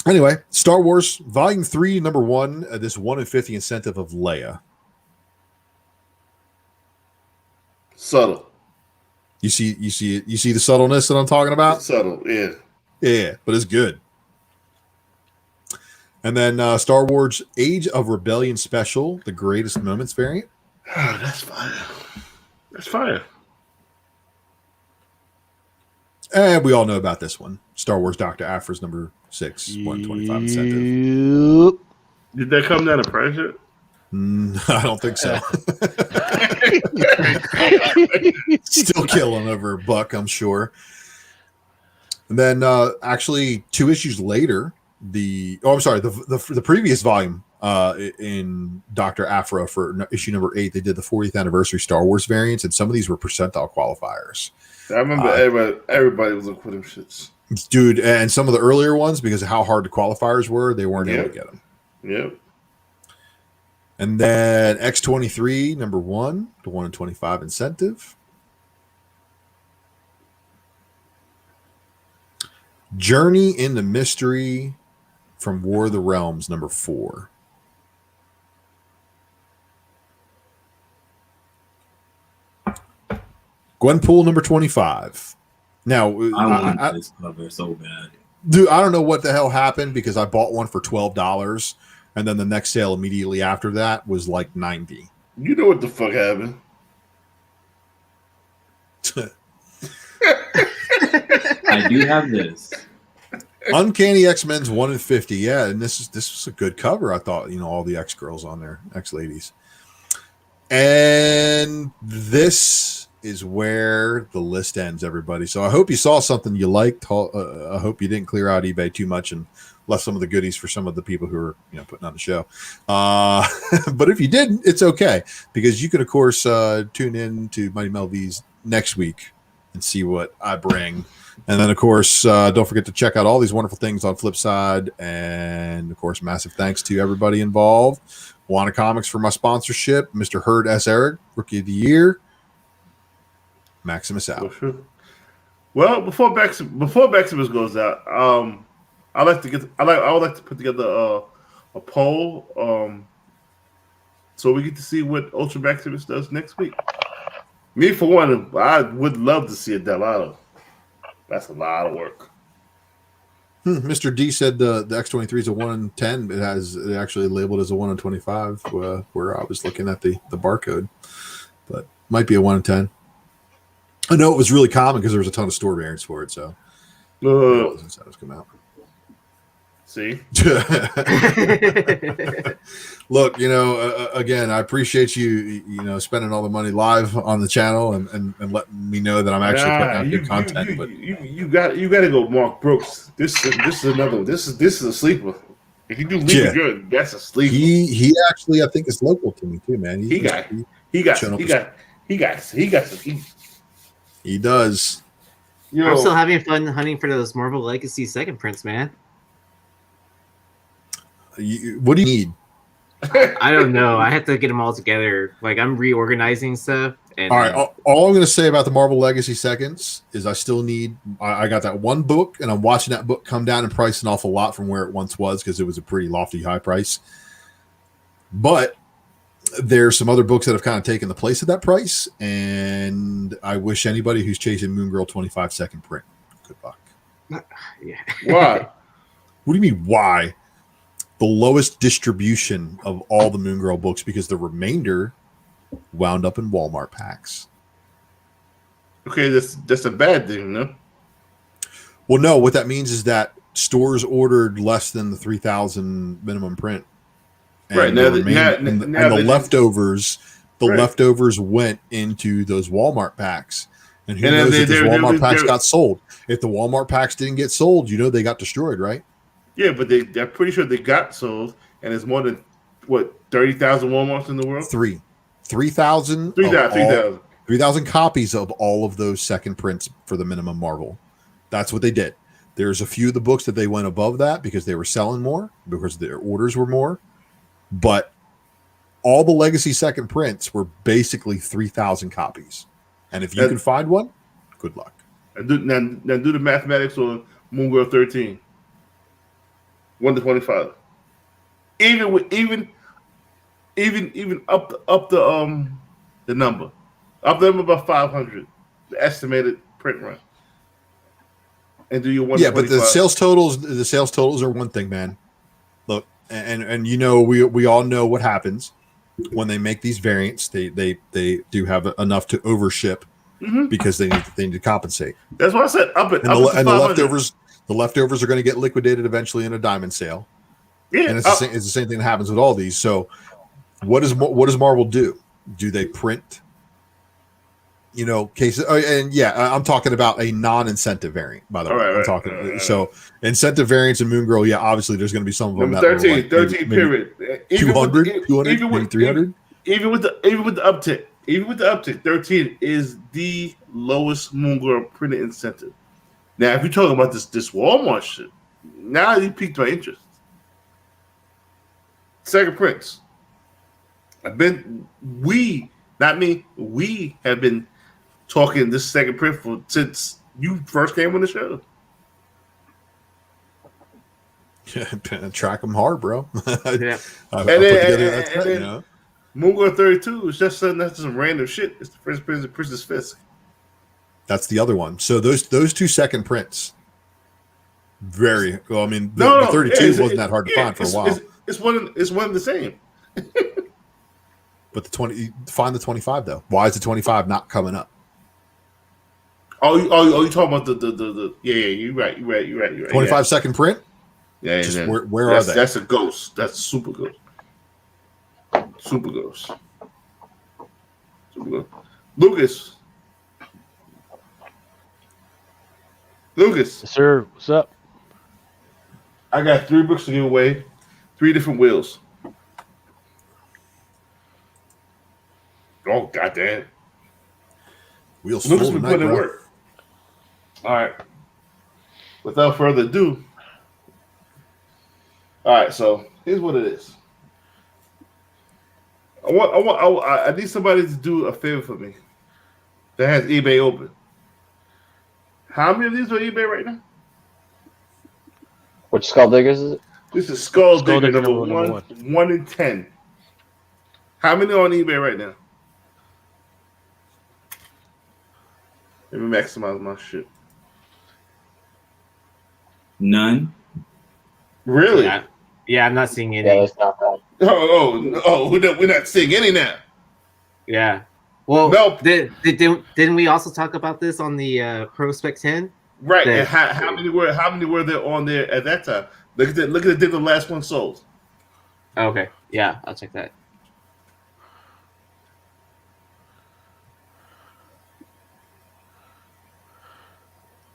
[SPEAKER 3] Anyway, Star Wars Volume 3, number 1, this 1 in 50 incentive of Leia.
[SPEAKER 1] Subtle.
[SPEAKER 3] You see the subtleness that I'm talking about?
[SPEAKER 1] It's subtle, yeah.
[SPEAKER 3] Yeah, but it's good. And then Star Wars Age of Rebellion Special, the Greatest Moments variant.
[SPEAKER 1] Oh, that's fire. That's fire.
[SPEAKER 3] And we all know about this one. Star Wars Dr. Aphra's number 6, 125 incentive.
[SPEAKER 1] Did that come down to price yet?
[SPEAKER 3] I don't think so. Still killing over $1, I'm sure. And then actually 2 issues later, the previous volume in Dr. Aphra for issue number 8, they did the 40th anniversary Star Wars variants, and some of these were percentile qualifiers.
[SPEAKER 1] I remember everybody was looking for them shits.
[SPEAKER 3] Dude, and some of the earlier ones, because of how hard the qualifiers were, they weren't able to get them.
[SPEAKER 1] Yep.
[SPEAKER 3] And then X23, number 1, the 1 in 25 incentive. Journey into Mystery from War of the Realms, number 4. Gwenpool, number 25. Now,
[SPEAKER 6] I want this cover so bad.
[SPEAKER 3] Dude, I don't know what the hell happened because I bought one for $12, and then the next sale immediately after that was like $90.
[SPEAKER 1] You know what the fuck happened?
[SPEAKER 6] I do have this.
[SPEAKER 3] Uncanny X-Men's 1 in 50. Yeah, and this was a good cover. I thought, all the X girls on there, X ladies. And this is where the list ends, everybody. So I hope you saw something you liked. I hope you didn't clear out eBay too much and left some of the goodies for some of the people who are putting on the show. But if you didn't, it's okay, because you can of course tune in to Mighty Mel V's next week and see what I bring. And then, of course, don't forget to check out all these wonderful things on Flipside. And, of course, massive thanks to everybody involved. Wana Comics for my sponsorship. Mr. Hurd S. Eric, Rookie of the Year. Maximus out.
[SPEAKER 1] Well, before Maximus goes out, I would like to put together a poll, so we get to see what Ultra Maximus does next week. Me, for one, I would love to see a Delano. That's a lot of work.
[SPEAKER 3] Mr. D said the X23 is a 1 in 10. It actually labeled as a 1 in 25, where I was looking at the barcode, but might be a 1 in 10. I know it was really common because there was a ton of store variants for it. So come out.
[SPEAKER 1] See,
[SPEAKER 3] look, again, I appreciate you, spending all the money live on the channel and letting me know that I'm actually putting out good content. But
[SPEAKER 1] you got to go, Mark Brooks. This is another one. This is a sleeper. If you do League Good, that's a sleeper.
[SPEAKER 3] He actually, I think, is local to me too, man.
[SPEAKER 1] He got some heat.
[SPEAKER 3] He does.
[SPEAKER 9] I'm still having fun hunting for those Marvel Legacy second prints, man.
[SPEAKER 3] What do you need?
[SPEAKER 9] I don't know. I have to get them all together. Like, I'm reorganizing stuff. And
[SPEAKER 3] all right. All I'm going to say about the Marvel Legacy seconds is I still need. I got that one book, and I'm watching that book come down in price an awful lot from where it once was, because it was a pretty lofty high price. But there's some other books that have kind of taken the place of that price, and I wish anybody who's chasing Moon Girl 25 second print good luck.
[SPEAKER 9] Yeah.
[SPEAKER 1] Why?
[SPEAKER 3] What do you mean? Why? The lowest distribution of all the Moon Girl books, because the remainder wound up in Walmart packs.
[SPEAKER 1] Okay, that's a bad thing, no?
[SPEAKER 3] Well, no. What that means is that stores ordered less than the 3,000 minimum print, and
[SPEAKER 1] right now, the
[SPEAKER 3] leftovers, leftovers went into those Walmart packs. And who knows if those Walmart packs got sold? If the Walmart packs didn't get sold, they got destroyed, right?
[SPEAKER 1] Yeah, but they're pretty sure they got sold, and it's more than 30,000 Walmarts in the world.
[SPEAKER 3] 3,000 copies of all of those second prints for the minimum Marvel. That's what they did. There's a few of the books that they went above that because they were selling more, because their orders were more. But all the Legacy second prints were basically 3,000 copies. And if you can find one, good luck.
[SPEAKER 1] Now do the mathematics on Moon Girl 13. 1 to 25. Even up the number. Up the number about 500. The estimated print run. And do your 1 to 25.
[SPEAKER 3] But the sales totals are one thing, man. Look, and we all know what happens when they make these variants. They do have enough to overship because they need to compensate.
[SPEAKER 1] That's why I said up it.
[SPEAKER 3] The leftovers are going to get liquidated eventually in a diamond sale. Yeah, and it's the same thing that happens with all these. So, what does Marvel do? Do they print cases. And yeah, I'm talking about a non-incentive variant, by the way. I'm talking so incentive variants in Moon Girl. Yeah, obviously there's going to be some of them.
[SPEAKER 1] Number
[SPEAKER 3] that
[SPEAKER 1] 13,
[SPEAKER 3] were
[SPEAKER 1] 13 period.
[SPEAKER 3] 200, maybe 300.
[SPEAKER 1] Even with the uptick, 13 is the lowest Moon Girl printed incentive. Now, if you're talking about this Walmart shit, now you piqued my interest. Second prints. We have been talking this second print since you first came on the show.
[SPEAKER 3] Yeah, track them hard, bro.
[SPEAKER 1] And then Moon Girl 32 is just some random shit. It's the first print of Princess Fisk.
[SPEAKER 3] That's the other one. So those two second prints, very well. I mean, the 32 wasn't that hard to find for a while.
[SPEAKER 1] It's one and the same.
[SPEAKER 3] But find the 25 though. Why is the 25 not coming up?
[SPEAKER 1] Oh, you talking about the you're right.
[SPEAKER 3] 25 second print?
[SPEAKER 1] Yeah,
[SPEAKER 3] just where are they?
[SPEAKER 1] That's a ghost. That's super ghost. Super ghost. Lucas.
[SPEAKER 2] Yes, sir. What's up?
[SPEAKER 1] I got 3 books to give away, 3 different wheels. Oh, goddamn.
[SPEAKER 3] Wheels
[SPEAKER 1] Lucas
[SPEAKER 3] full
[SPEAKER 1] been
[SPEAKER 3] tonight,
[SPEAKER 1] putting in
[SPEAKER 3] bro.
[SPEAKER 1] work. All right. Without further ado. All right, so here's what it is. I need somebody to do a favor for me that has eBay open. How many of these are eBay right now?
[SPEAKER 8] Which Skull Diggers is it?
[SPEAKER 1] This is Skull Digger number 1 in 10. How many are on eBay right now? Let me maximize my shit.
[SPEAKER 6] None.
[SPEAKER 1] Really?
[SPEAKER 9] Yeah, I'm not seeing any.
[SPEAKER 8] Yeah, it's not that.
[SPEAKER 1] We're not seeing any now.
[SPEAKER 9] Yeah. Well,
[SPEAKER 1] nope.
[SPEAKER 9] Didn't we also talk about this on the Pro Spec 10?
[SPEAKER 1] Right. And how many were there on there at that time? Look at the date the last one sold.
[SPEAKER 9] Okay. Yeah, I'll check that.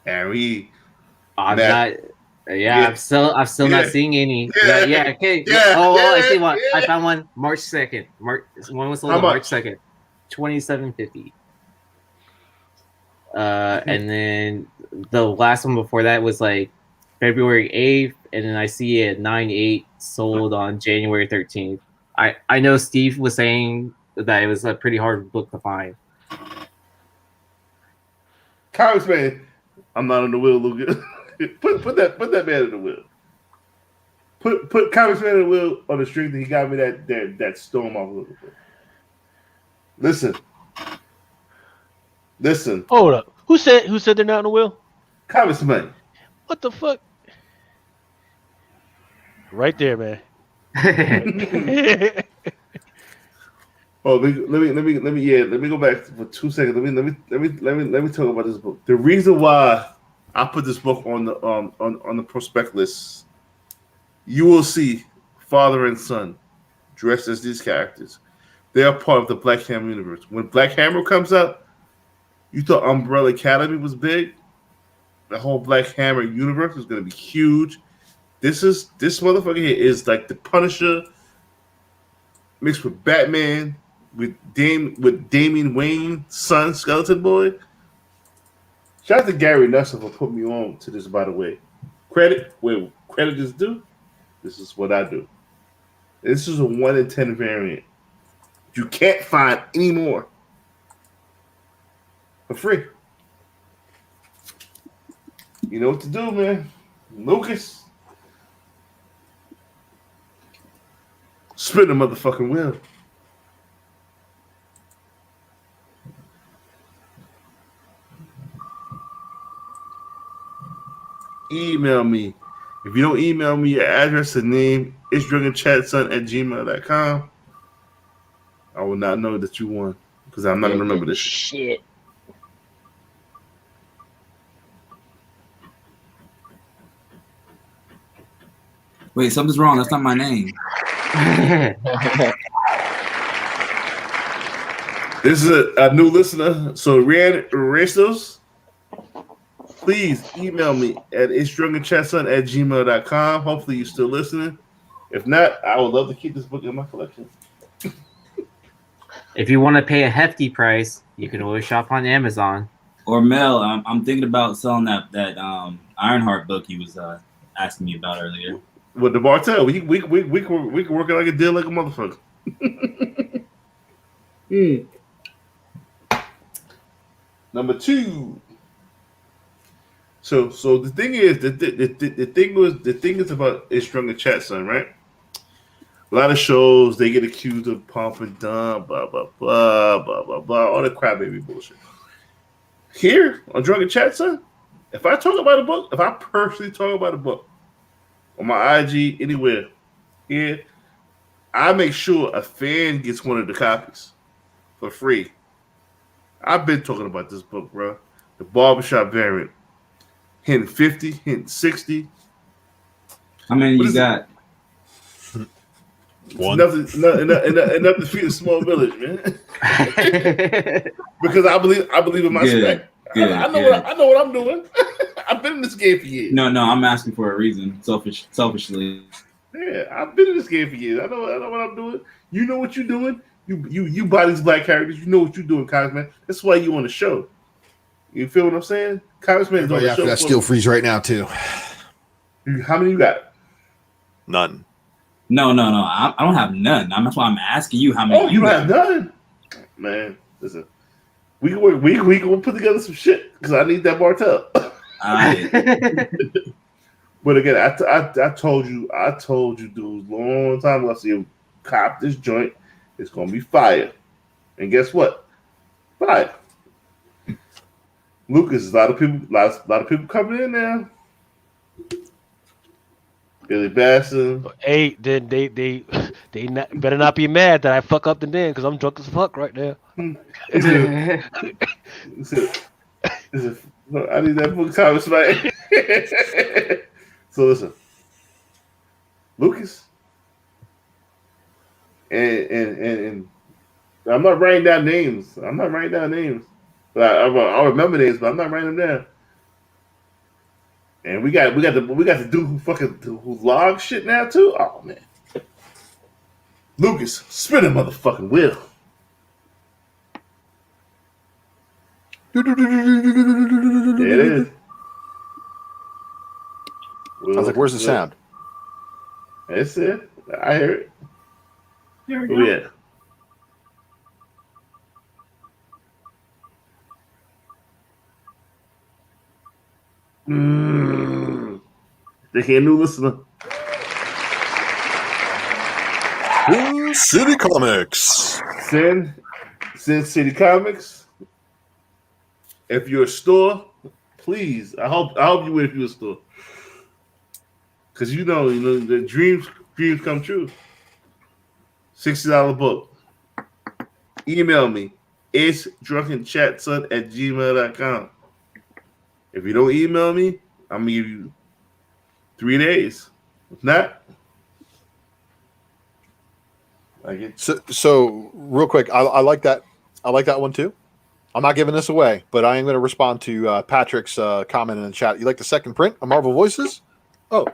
[SPEAKER 1] And we
[SPEAKER 9] I'm still not seeing any. Okay. I see one. I found one March 2nd. One was sold on March 2nd. 2750. And then the last one before that was like February 8th, and then I see it 9/8 sold on January 13th. I know Steve was saying that it was a pretty hard book to find.
[SPEAKER 1] Congressman, I'm not on the wheel, Lucas. put that man in the wheel. Put Congressman in the wheel on the street that he got me that storm off looking for. Listen.
[SPEAKER 2] Hold up. Who said they're not on the wheel?
[SPEAKER 1] Congressman.
[SPEAKER 2] What the fuck? Right there, man.
[SPEAKER 1] Oh, let me go back for 2 seconds. Let me talk about this book. The reason why I put this book on the prospect list, you will see father and son dressed as these characters. They are part of the Black Hammer universe. When Black Hammer comes out, you thought Umbrella Academy was big. The whole Black Hammer universe is going to be huge. This motherfucker here is like the Punisher mixed with Batman, with Damian Wayne's son, Skeleton Boy. Shout out to Gary Nussel for putting me on to this, by the way. Credit where credit is due. This is what I do. This is a 1 in 10 variant. You can't find any more for free. You know what to do, man. Lucas. Spin the motherfucking wheel. Email me. If you don't email me your address and name, it's drunkenchatson@gmail.com. I will not know that you won because I'm not going to remember this shit.
[SPEAKER 6] Wait, something's wrong. That's not my name.
[SPEAKER 1] This is a new listener. So, Restos, please email me at itsdrunkenchatson@gmail.com. Hopefully, you're still listening. If not, I would love to keep this book in my collection.
[SPEAKER 9] If you want to pay a hefty price, you can always shop on Amazon.
[SPEAKER 6] Or Mel, I'm thinking about selling that Ironheart book you was asking me about earlier.
[SPEAKER 1] With the Bartel, we can work it like a deal like a motherfucker. Number 2. So the thing is, the thing is about It's Drunken Chat, son, right? A lot of shows they get accused of pump and dump, blah blah blah blah blah blah, all the crybaby bullshit. Here on Drunken Chat, son, if I talk about a book, if I personally talk about a book on my IG anywhere, here, I make sure a fan gets one of the copies for free. I've been talking about this book, bro. The Barbershop Variant. Hint 50, hint 60.
[SPEAKER 6] How many you got?
[SPEAKER 3] One.
[SPEAKER 1] Enough to feed a small village, man. Because I believe in my spec. I know what I'm doing. I've been in this game for years.
[SPEAKER 6] No, I'm asking for a reason. Selfishly.
[SPEAKER 1] Yeah, I've been in this game for years. I know what I'm doing. You know what you're doing. You buy these black characters. You know what you're doing, Congressman. That's why you on the show. You feel what I'm saying? Congressman is on the show.
[SPEAKER 3] That still freeze right now too.
[SPEAKER 1] How many you got?
[SPEAKER 3] None.
[SPEAKER 6] No. I don't have none. That's why I'm asking you how many.
[SPEAKER 1] Oh, you don't have none, man. Listen, we can work. We can put together some shit because I need that Bartel. But again, I told you, dude, long time ago. I said, cop this joint. It's gonna be fire. And guess what? Fire. Lucas, a lot of people coming in now. Billy Basson.
[SPEAKER 2] Hey, then they better not be mad that I fuck up the name because I'm drunk as fuck right now.
[SPEAKER 1] I need that book, Thomas, man. So listen, Lucas, and I'm not writing down names. But I'll remember names, but I'm not writing them down. And we got the dude who logs shit now too. Oh man, Lucas, spin a motherfucking wheel. There it is.
[SPEAKER 3] I was like, "Where's the sound?"
[SPEAKER 1] That's it. I hear it.
[SPEAKER 4] There we go.
[SPEAKER 1] Oh yeah. They hear new listener.
[SPEAKER 3] City Comics.
[SPEAKER 1] Sin City Comics. If you're a store, please. I hope you win if you're a store. Cause you know the dreams come true. $60 book. Email me. It's drunkenchatson@gmail.com. If you don't email me, I'm gonna give you 3 days. If not, I get.
[SPEAKER 3] So real quick, I like that. I like that one too. I'm not giving this away, but I am going to respond to Patrick's comment in the chat. You like the second print of Marvel Voices? Oh,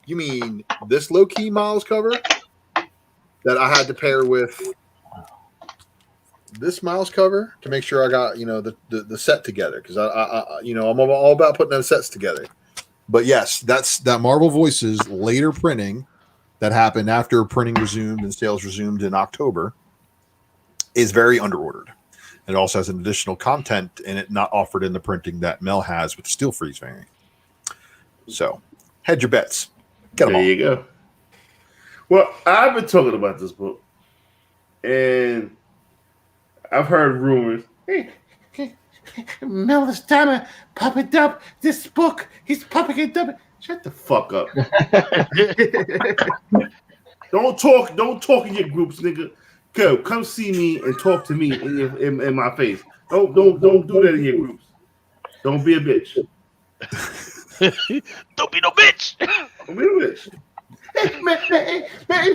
[SPEAKER 3] you mean this low-key Miles cover that I had to pair with this Miles cover to make sure I got the set together, because I I'm all about putting those sets together. But yes, that's that Marvel Voices later printing that happened after printing resumed and sales resumed in October is very underordered. It also has an additional content in it not offered in the printing that Mel has with the Steel Freeze variant. So, hedge your bets. Get them all.
[SPEAKER 1] There you go. Well, I've been talking about this book, and I've heard rumors. Hey, Mel is trying to pop it up. This book, he's popping it up. Shut the fuck up. Don't talk in your groups, nigga. Come see me and talk to me in my face. Don't do that in your groups. Don't be a bitch.
[SPEAKER 2] Don't be no bitch.
[SPEAKER 1] Don't be a bitch. Man,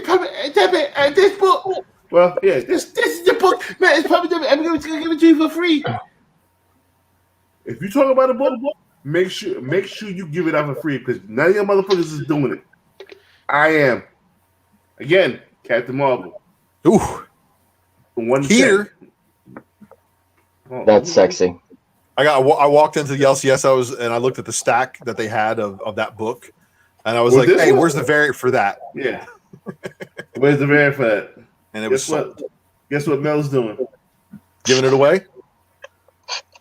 [SPEAKER 1] this book. Well, yeah, this is the book, man. It's probably I'm going to give it to you for free. If you talk about a book, make sure you give it out for free because none of your motherfuckers is doing it. I am. Again, Captain Marvel.
[SPEAKER 3] Ooh.
[SPEAKER 1] Here.
[SPEAKER 8] That's sexy.
[SPEAKER 3] I walked into the LCS and I looked at the stack that they had of that book, and I was
[SPEAKER 1] Well,
[SPEAKER 3] like, "Hey, where's the variant for that?"
[SPEAKER 1] Yeah. Where's the variant for that?
[SPEAKER 3] And it was sold.
[SPEAKER 1] Guess what Mel's doing?
[SPEAKER 3] Giving it away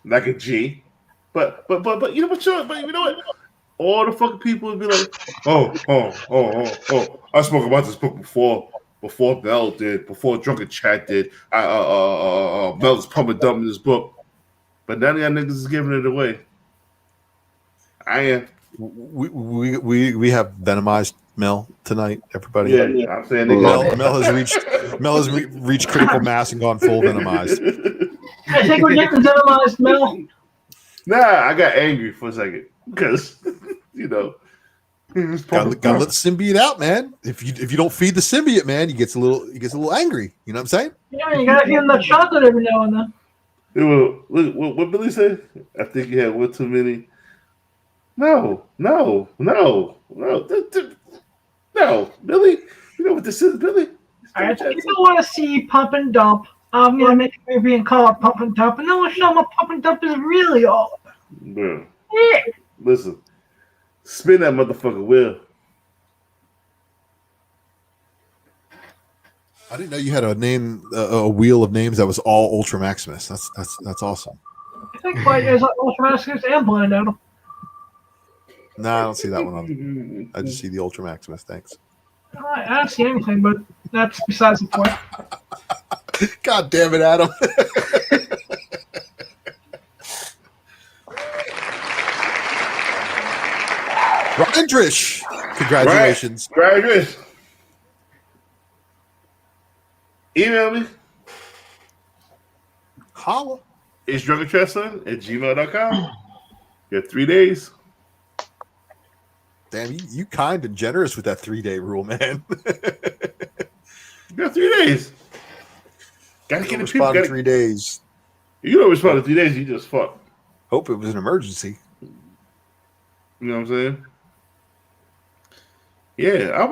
[SPEAKER 1] like a G. But you know what? But you know what? All the fucking people would be like, oh. I spoke about this book before Mel did, before Drunken Chat did. Mel's pumping dumb in this book. But none of y'all niggas is giving it away. I am.
[SPEAKER 3] We have venomized Mel tonight, everybody.
[SPEAKER 1] Yeah, I'm saying
[SPEAKER 3] Mel has reached critical mass and gone full venomized.
[SPEAKER 4] I think we're getting venomized, Mel.
[SPEAKER 1] Nah, I got angry for a second because gotta
[SPEAKER 3] let the symbiote out, man. If you don't feed the symbiote, man, he gets a little angry. You know what I'm saying?
[SPEAKER 4] Yeah, you gotta give him that chocolate every now and then.
[SPEAKER 1] Look, what Billy said? I think you had one too many. No, Billy. You know what this is, Billy?
[SPEAKER 4] Alright, if people want to see Pump and Dump, I'm gonna make a movie and call it Pump and Dump, and then we'll show them what Pump and Dump is really all about.
[SPEAKER 1] Bro,
[SPEAKER 4] Yeah.
[SPEAKER 1] listen, spin that motherfucker wheel.
[SPEAKER 3] I didn't know you had a wheel of names that was all Ultra Maximus. That's awesome.
[SPEAKER 4] I think quite is Ultra Maximus and Blind Adam.
[SPEAKER 3] No, I don't see that one on. I just see the Ultra Maximus. Thanks.
[SPEAKER 4] I don't see anything, but that's besides the point.
[SPEAKER 3] God damn it, Adam. Ryan Drish. Congratulations.
[SPEAKER 1] Ryan Drish. Email me.
[SPEAKER 3] Holla.
[SPEAKER 1] It's drunkentressler@gmail.com. You have 3 days.
[SPEAKER 3] Damn, you kind and generous with that 3-day rule, man.
[SPEAKER 1] You got 3 days. Gotta get the people.
[SPEAKER 3] In 3 days.
[SPEAKER 1] You don't respond in 3 days. You just fuck.
[SPEAKER 3] Hope it was an emergency.
[SPEAKER 1] You know what I'm saying? Yeah,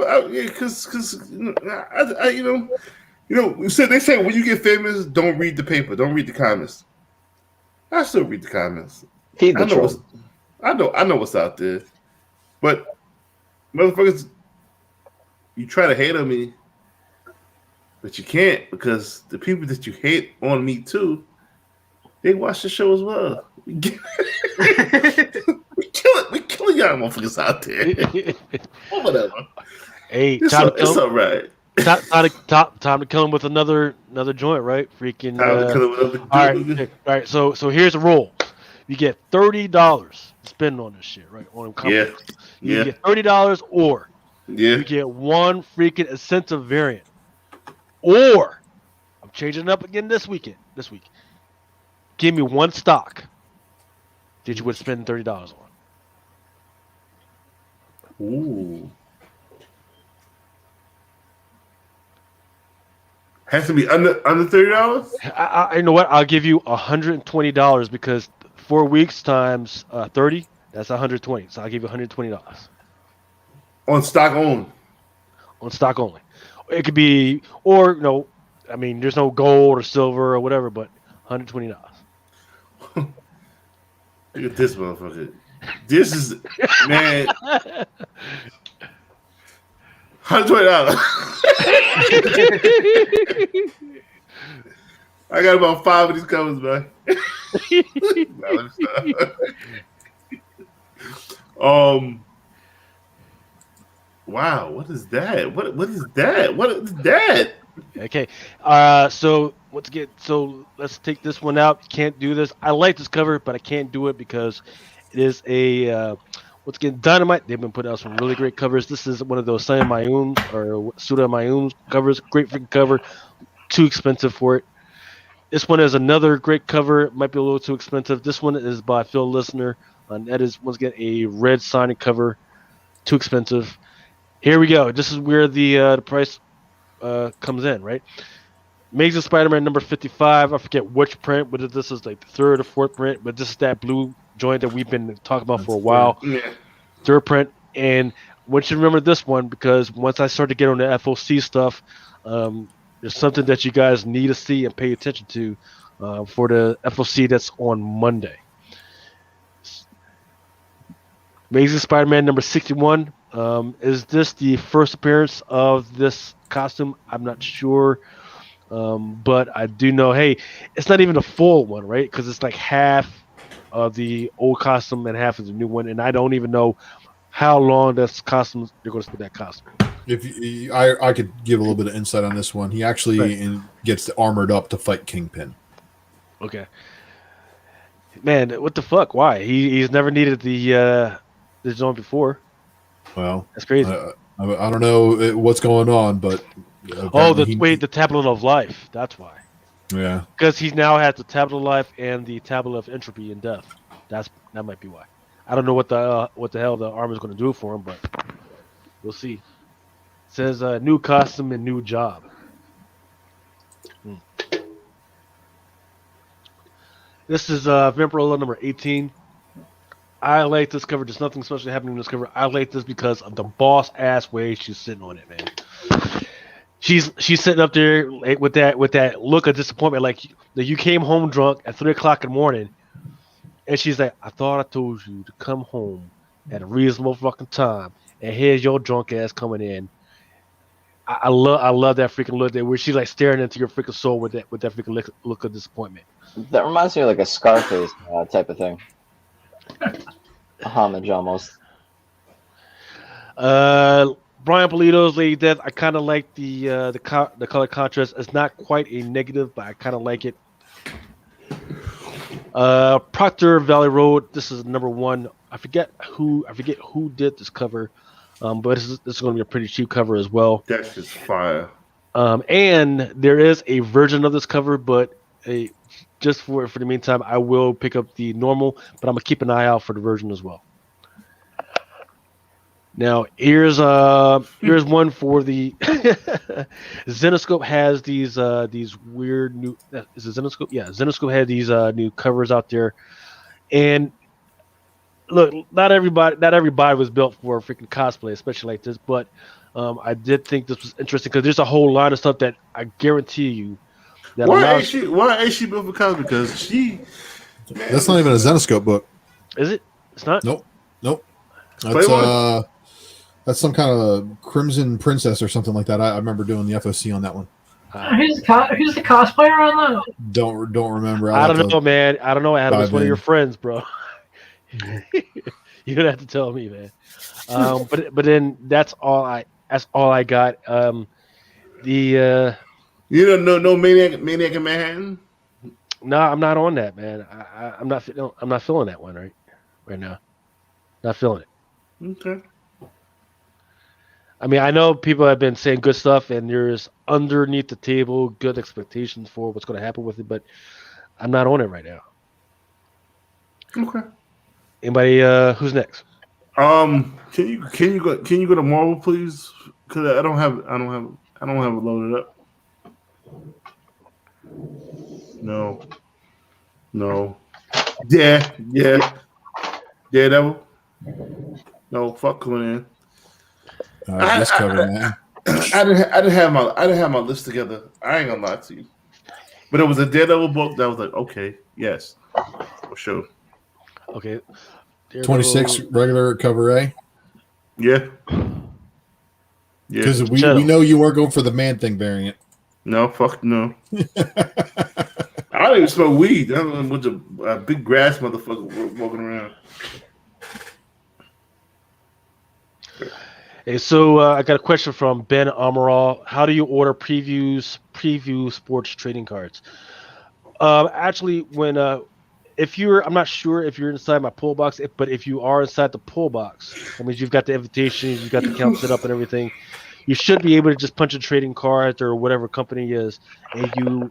[SPEAKER 1] because they say when you get famous, don't read the paper, don't read the comments. I still read the comments.
[SPEAKER 8] Feed the troll.
[SPEAKER 1] I know what's out there, but motherfuckers, you try to hate on me, but you can't because the people that you hate on me too, they watch the show as well. We killing y'all motherfuckers out there. Or whatever.
[SPEAKER 2] Hey,
[SPEAKER 1] it's all right.
[SPEAKER 2] Time to kill him with another joint, right? Freaking.
[SPEAKER 1] Time to kill him with another.
[SPEAKER 2] All right. So here's the rule: you get $30 to spend on this shit, right? On
[SPEAKER 1] yeah.
[SPEAKER 2] You get $30, or
[SPEAKER 1] you
[SPEAKER 2] get one freaking incentive variant, or I'm changing it up again this week. Give me one stock that you would spend $30 on.
[SPEAKER 1] Ooh. Has to be under $30?
[SPEAKER 2] You know what? I'll give you $120 because 4 weeks times 30, that's 120. So I'll give you $120.
[SPEAKER 1] On stock only.
[SPEAKER 2] On stock only. It could be, or there's no gold or silver or whatever, but $120.
[SPEAKER 1] Look at this motherfucker. This is, man. $120. I got about 5 of these covers, man. Wow, what is that? What is that? What is that?
[SPEAKER 2] Okay. So once again, let's take this one out. Can't do this. I like this cover, but I can't do it because it is a once again Dynamite. They've been putting out some really great covers. This is one of those Sam Mayum or Suda Mayum covers. Great freaking cover. Too expensive for it. This one is another great cover. It might be a little too expensive. This one is by Phil Listener, and that is once again a red signing cover. Too expensive. Here we go. This is where the price comes in, right? Amazing Spider-Man number 55. I forget which print, whether this is like the third or fourth print, but this is that blue joint that we've been talking about for a while.
[SPEAKER 1] Yeah.
[SPEAKER 2] Third print, and once you remember this one, because once I start to get on the FOC stuff, there's something that you guys need to see and pay attention to for the FOC that's on Monday. Amazing Spider-Man number 61. Is this the first appearance of this costume? I'm not sure. But I do know, hey, it's not even a full one, right? Because it's like half of the old costume and half of the new one, and I don't even know how long this costume they're going to spend that costume.
[SPEAKER 3] I could give a little bit of insight on this one. He actually gets armored up to fight Kingpin.
[SPEAKER 2] Okay, man, what the fuck? Why? He's never needed the zone before.
[SPEAKER 3] Well,
[SPEAKER 2] that's crazy.
[SPEAKER 3] I don't know what's going on, but
[SPEAKER 2] the tablet of life. That's why.
[SPEAKER 3] Yeah,
[SPEAKER 2] because he now has the tablet of life and the tablet of entropy and death. That might be why. I don't know what the hell the armor is going to do for him, but we'll see. It says new costume and new job. This is Vampirella number 18. I like this cover. There's nothing special happening in this cover. I like this because of the boss ass way she's sitting on it, man. She's sitting up there with that look of disappointment, like you came home drunk at 3:00 in the morning, and she's like, "I thought I told you to come home at a reasonable fucking time, and here's your drunk ass coming in." I love that freaking look there, where she's like staring into your freaking soul with that freaking look of disappointment.
[SPEAKER 8] That reminds me of like a Scarface type of thing. A homage almost.
[SPEAKER 2] Brian Polito's Lady Death. I kind of like the color contrast. It's not quite a negative, but I kind of like it. Proctor Valley Road. This is number 1. I forget who did this cover, but this is going to be a pretty cheap cover as well.
[SPEAKER 1] That's just fire.
[SPEAKER 2] And there is a version of this cover, but just for the meantime, I will pick up the normal, but I'm gonna keep an eye out for the version as well. Now here's one for the Zenoscope has these weird new. Is it Zenoscope? Yeah, Zenoscope had these new covers out there, and look, not everybody was built for freaking cosplay, especially like this. But I did think this was interesting because there's a whole lot of stuff that I guarantee you.
[SPEAKER 1] Why ain't she built for cosplay? Because she.
[SPEAKER 3] That's not even a Zenoscope book.
[SPEAKER 2] Is it? It's not.
[SPEAKER 3] Nope. That's some kind of Crimson Princess or something like that. I remember doing the FOC on that one.
[SPEAKER 4] Who's the cosplayer on that?
[SPEAKER 3] Don't remember.
[SPEAKER 2] I don't know, man. I don't know, Adam. It's one of your friends, bro. You're gonna have to tell me, man. But then that's all I got.
[SPEAKER 1] You don't know no Maniac in Manhattan?
[SPEAKER 2] No, I'm not on that, man. I'm not feeling that one right now. Not feeling it.
[SPEAKER 1] Okay.
[SPEAKER 2] I mean, I know people have been saying good stuff, and there's underneath the table good expectations for what's going to happen with it, but I'm not on it right now.
[SPEAKER 1] Okay.
[SPEAKER 2] Anybody? Who's next?
[SPEAKER 1] Can you go to Marvel, please? Because I don't have it loaded up. No. Yeah. Daredevil. No, fuck Conan.
[SPEAKER 3] This cover, man.
[SPEAKER 1] I didn't have my list together. I ain't gonna lie to you, but it was a Daredevil book that was like, okay, yes, for sure.
[SPEAKER 2] Okay.
[SPEAKER 3] Daredevil. 26 regular cover A.
[SPEAKER 1] Yeah.
[SPEAKER 3] Because we know you weren't going for the Man Thing variant.
[SPEAKER 1] No, fuck no. I don't even smoke weed. I'm with a big grass motherfucker walking around.
[SPEAKER 2] Hey, so I got a question from Ben Amaral. How do you order preview sports trading cards? Actually, when I'm not sure if you're inside my pull box, but if you are inside the pull box, that means you've got the invitation, you've got the account set up and everything. You should be able to just punch a trading card or whatever company is, and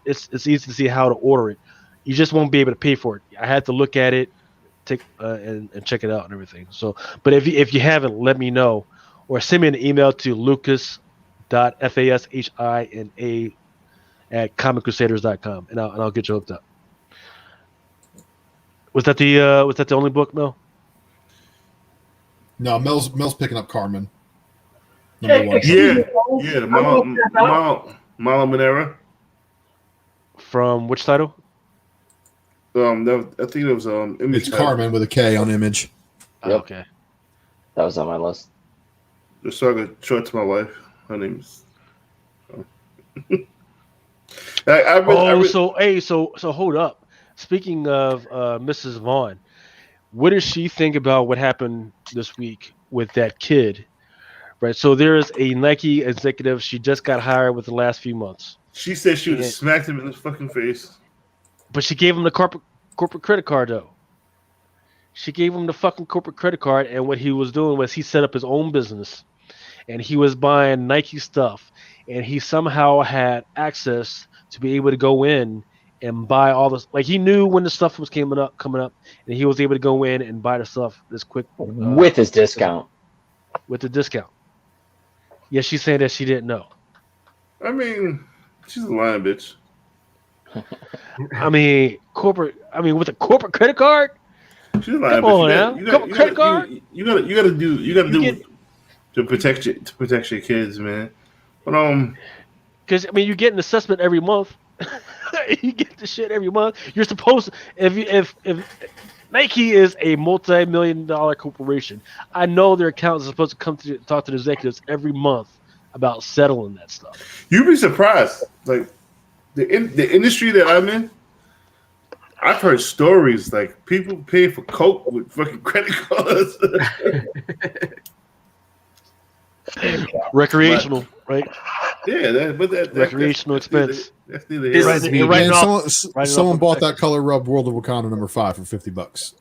[SPEAKER 2] it's easy to see how to order it. You just won't be able to pay for it. I had to look at it, and check it out and everything. So, but if you haven't, let me know, or send me an email to lucas.fashina at comiccrusaders.com, and I'll get you hooked up. Was that the only book, Mel?
[SPEAKER 3] No, Mel's picking up Carmen.
[SPEAKER 4] Hey,
[SPEAKER 3] Number 1.
[SPEAKER 4] excuse me,
[SPEAKER 1] Yeah, the
[SPEAKER 4] I will tap out.
[SPEAKER 1] Mala Minera.
[SPEAKER 2] From which title?
[SPEAKER 1] No, I think it was Image
[SPEAKER 3] It's
[SPEAKER 1] title.
[SPEAKER 3] Carmen with a K on Image.
[SPEAKER 2] Oh,
[SPEAKER 8] Yep.
[SPEAKER 2] okay.
[SPEAKER 8] That was on my list.
[SPEAKER 1] Just so I could show it to my wife. Her name is.
[SPEAKER 2] So hold up. Speaking of Mrs. Vaughn, what does she think about what happened this week with that kid? Right. So there is a Nike executive. She just got hired within the last few months.
[SPEAKER 1] She said she would have smacked him in his fucking face.
[SPEAKER 2] But she gave him the corporate credit card, though. She gave him the fucking corporate credit card, and what he was doing was he set up his own business, and he was buying Nike stuff, and he somehow had access to be able to go in and buy all this. Like, he knew when the stuff was coming up, and he was able to go in and buy the stuff this quick.
[SPEAKER 8] With his discount.
[SPEAKER 2] With the discount. Yeah, she's saying that she didn't know.
[SPEAKER 1] I mean, she's a lying bitch.
[SPEAKER 2] I mean, with a corporate credit card?
[SPEAKER 1] She's a lying
[SPEAKER 2] Come on
[SPEAKER 1] bitch.
[SPEAKER 2] now. Corporate credit card?
[SPEAKER 1] You gotta do to protect your kids, man. But
[SPEAKER 2] because I mean, you get an assessment every month. You get the shit every month. You're supposed to, if Nike is a multi-million-dollar corporation, I know their accountants are supposed to come to talk to the executives every month about settling that stuff.
[SPEAKER 1] you'd be surprised. Like the industry that I'm in, I've heard stories like people pay for coke with fucking credit cards.
[SPEAKER 2] Recreational, right?
[SPEAKER 1] Yeah, but
[SPEAKER 2] recreational expense.
[SPEAKER 1] That's neither here nor there.
[SPEAKER 3] Man, someone bought that color rubbed World of Wakanda #5 for $50.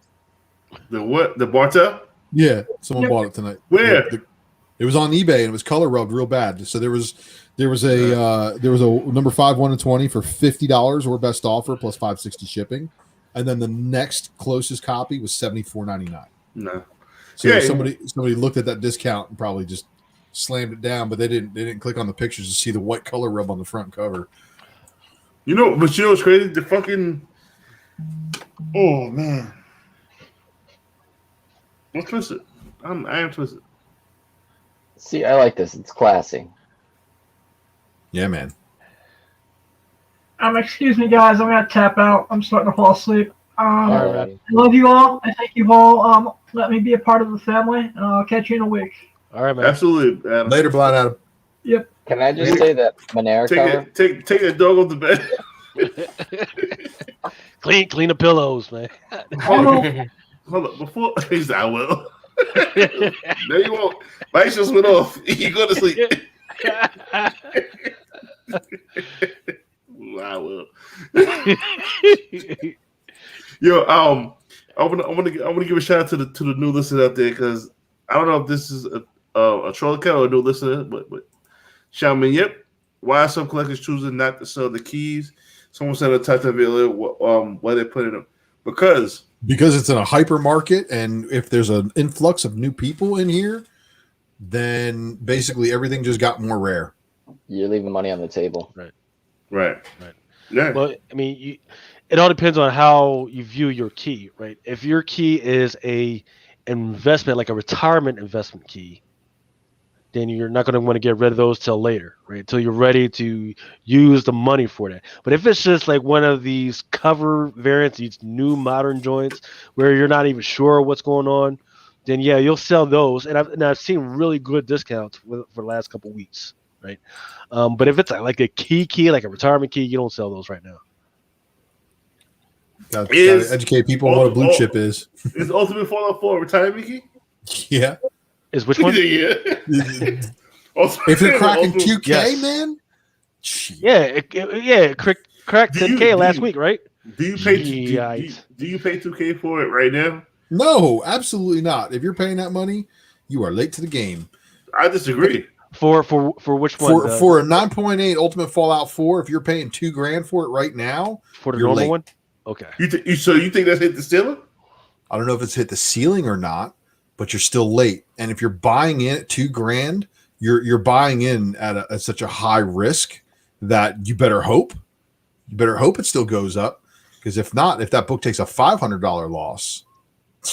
[SPEAKER 1] The what? The Barta?
[SPEAKER 3] Yeah, someone bought it tonight.
[SPEAKER 1] Where?
[SPEAKER 3] It was on eBay and it was color rubbed real bad. So there was a #5 1 in 20 for $50 or best offer plus $5.60 shipping, and then the next closest copy was $74.99.
[SPEAKER 1] No.
[SPEAKER 3] So
[SPEAKER 1] Yeah,
[SPEAKER 3] somebody looked at that discount and probably just slammed it down, but they didn't click on the pictures to see the white color rub on the front cover.
[SPEAKER 1] You know what's crazy? The fucking oh man, I'm twisted. I am twisted.
[SPEAKER 8] See, I like this. It's classy.
[SPEAKER 3] Yeah, man.
[SPEAKER 4] Excuse me, guys. I'm gonna tap out. I'm starting to fall asleep.
[SPEAKER 8] Alright.
[SPEAKER 4] I love you all. I thank you all. Let me be a part of the family, and I'll catch you in a week.
[SPEAKER 2] All right, man.
[SPEAKER 1] Absolutely, Adam.
[SPEAKER 3] Later, Blind Adam.
[SPEAKER 4] Yep.
[SPEAKER 8] Can I just say that Monera cover?
[SPEAKER 1] Take the dog off the bed.
[SPEAKER 2] clean the pillows, man.
[SPEAKER 1] Hold on. Before he said, I will. No, you won't. Lights just went off. You go to sleep. I will. Yo, I want to give a shout out to the new listeners out there, because I don't know if this is a troll account or a new listener, but Xiaomin, yep. Why are some collectors choosing not to sell the keys? Someone sent a touch of it. Why they put it up? Because
[SPEAKER 3] it's in a hyper market, and if there's an influx of new people in here, then basically everything just got more rare.
[SPEAKER 8] You're leaving money on the table.
[SPEAKER 1] Right. Yeah.
[SPEAKER 2] Well, I mean, it all depends on how you view your key, right? If your key is a investment, like a retirement investment key, then you're not going to want to get rid of those till later, right? Until you're ready to use the money for that. But if it's just like one of these cover variants, these new modern joints where you're not even sure what's going on, then yeah, you'll sell those. And I've seen really good discounts for the last couple of weeks, right? But if it's like a key, like a retirement key, you don't sell those right now.
[SPEAKER 3] Got to educate people on what a blue chip is.
[SPEAKER 1] Is Ultimate Fallout 4 a retirement key?
[SPEAKER 3] Yeah.
[SPEAKER 2] Is which one?
[SPEAKER 1] Yeah.
[SPEAKER 3] If you're cracking 2K,
[SPEAKER 2] yes.
[SPEAKER 3] man.
[SPEAKER 2] It cracked 10K last week, right?
[SPEAKER 1] Do you pay 2K for it right now?
[SPEAKER 3] No, absolutely not. If you're paying that money, you are late to the game.
[SPEAKER 1] I disagree.
[SPEAKER 2] For which one?
[SPEAKER 3] For a 9.8 Ultimate Fallout 4, if you're paying $2,000 for it right now,
[SPEAKER 2] for the
[SPEAKER 3] you're
[SPEAKER 2] normal
[SPEAKER 3] late.
[SPEAKER 2] one? Okay.
[SPEAKER 1] So you think that's hit the ceiling?
[SPEAKER 3] I don't know if it's hit the ceiling or not, but you're still late. And if you're buying in at $2,000, you're buying in at such a high risk that you better hope it still goes up, because if not, if that book takes a $500 loss,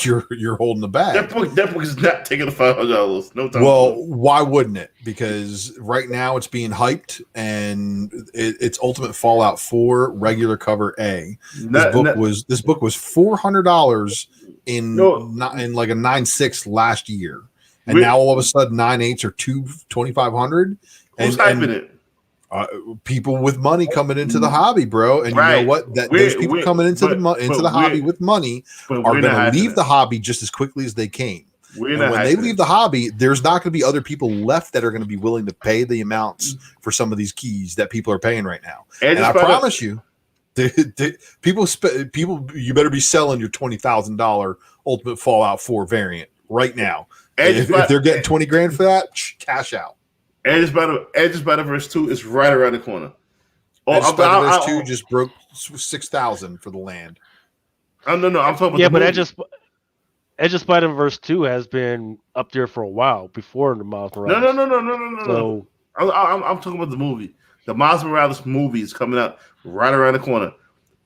[SPEAKER 3] you're holding the bag.
[SPEAKER 1] That book is not taking the $500. No time.
[SPEAKER 3] Well, why wouldn't it? Because right now it's being hyped, and it's Ultimate Fallout 4 regular cover A. This book was $400 in like a 9.6 last year, and now all of a sudden 9.8s are $2,500.
[SPEAKER 1] Who's hyping it?
[SPEAKER 3] People with money coming into the hobby, bro, and you know what? Those people coming into the hobby with money are going to leave the hobby just as quickly as they came. And when they leave the hobby, there's not going to be other people left that are going to be willing to pay the amounts for some of these keys that people are paying right now. And I promise you, people, you better be selling your $20,000 Ultimate Fallout 4 variant right now. If they're getting 20 grand for that, cash out.
[SPEAKER 1] Edge Spider-Verse 2 is right around the corner.
[SPEAKER 3] Edge Spider-Verse 2 just broke 6,000 for the land.
[SPEAKER 1] No, I'm talking about
[SPEAKER 2] but Edge of Spider-Verse 2 has been up there for a while before the Miles Morales.
[SPEAKER 1] No. So I'm talking about the movie. The Miles Morales movie is coming out right around the corner.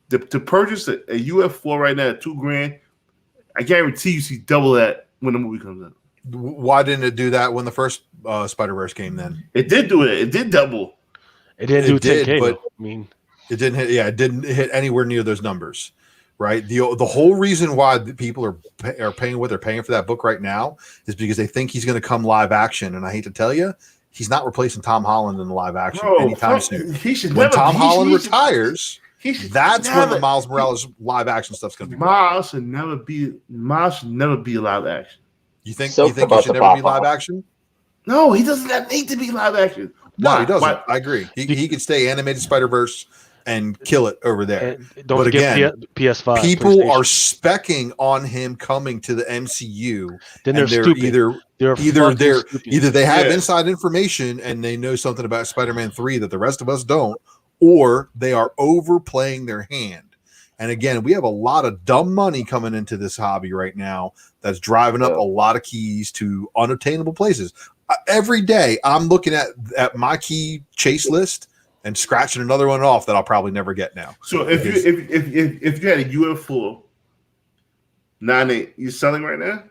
[SPEAKER 1] To purchase a UF4 right now at $2,000, I guarantee you see double that when the movie comes out.
[SPEAKER 3] Why didn't it do that when the first Spider-Verse came then?
[SPEAKER 1] It did do it. It did double.
[SPEAKER 2] It didn't do 10K, but I mean,
[SPEAKER 3] it didn't hit. Yeah, it didn't hit anywhere near those numbers, right? The whole reason why the people are paying what they're paying for that book right now is because they think he's going to come live action, and I hate to tell you, he's not replacing Tom Holland in the live action anytime soon. When Tom Holland retires, that's when the Miles Morales live action stuff's going to be.
[SPEAKER 1] Miles should never be live action.
[SPEAKER 3] You think he should never be live action?
[SPEAKER 1] No, he doesn't need to be live action.
[SPEAKER 3] No, he doesn't. Why? I agree. He could stay animated Spider-Verse and kill it over there.
[SPEAKER 2] Don't forget PS5.
[SPEAKER 3] People are specking on him coming to the MCU.
[SPEAKER 2] Then they're stupid.
[SPEAKER 3] Either they have inside information and they know something about Spider-Man 3 that the rest of us don't, or they are overplaying their hand. And again, we have a lot of dumb money coming into this hobby right now that's driving up a lot of keys to unattainable places. Every day, I'm looking at my key chase list and scratching another one off that I'll probably never get now.
[SPEAKER 1] So if you had a UF4 9.8, you selling right now?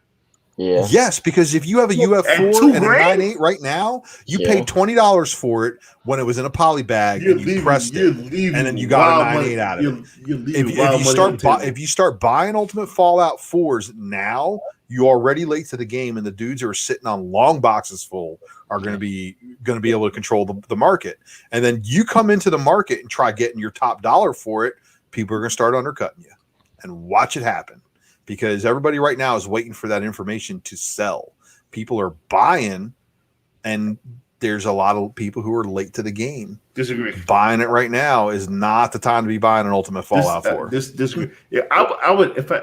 [SPEAKER 8] Yeah.
[SPEAKER 3] Yes, because if you have a UF4 and a 9.8 right now, you paid $20 for it when it was in a poly bag and you pressed it, and then you got a 9.8 out of it. If you start buying Ultimate Fallout 4s now, you're already late to the game, and the dudes who are sitting on long boxes full are going to be able to control the market. And then you come into the market and try getting your top dollar for it, people are going to start undercutting you, and watch it happen. Because everybody right now is waiting for that information to sell. People are buying, and there's a lot of people who are late to the game.
[SPEAKER 1] Disagree.
[SPEAKER 3] Buying it right now is not the time to be buying an Ultimate Fallout 4.
[SPEAKER 1] Disagree. Yeah, I would if I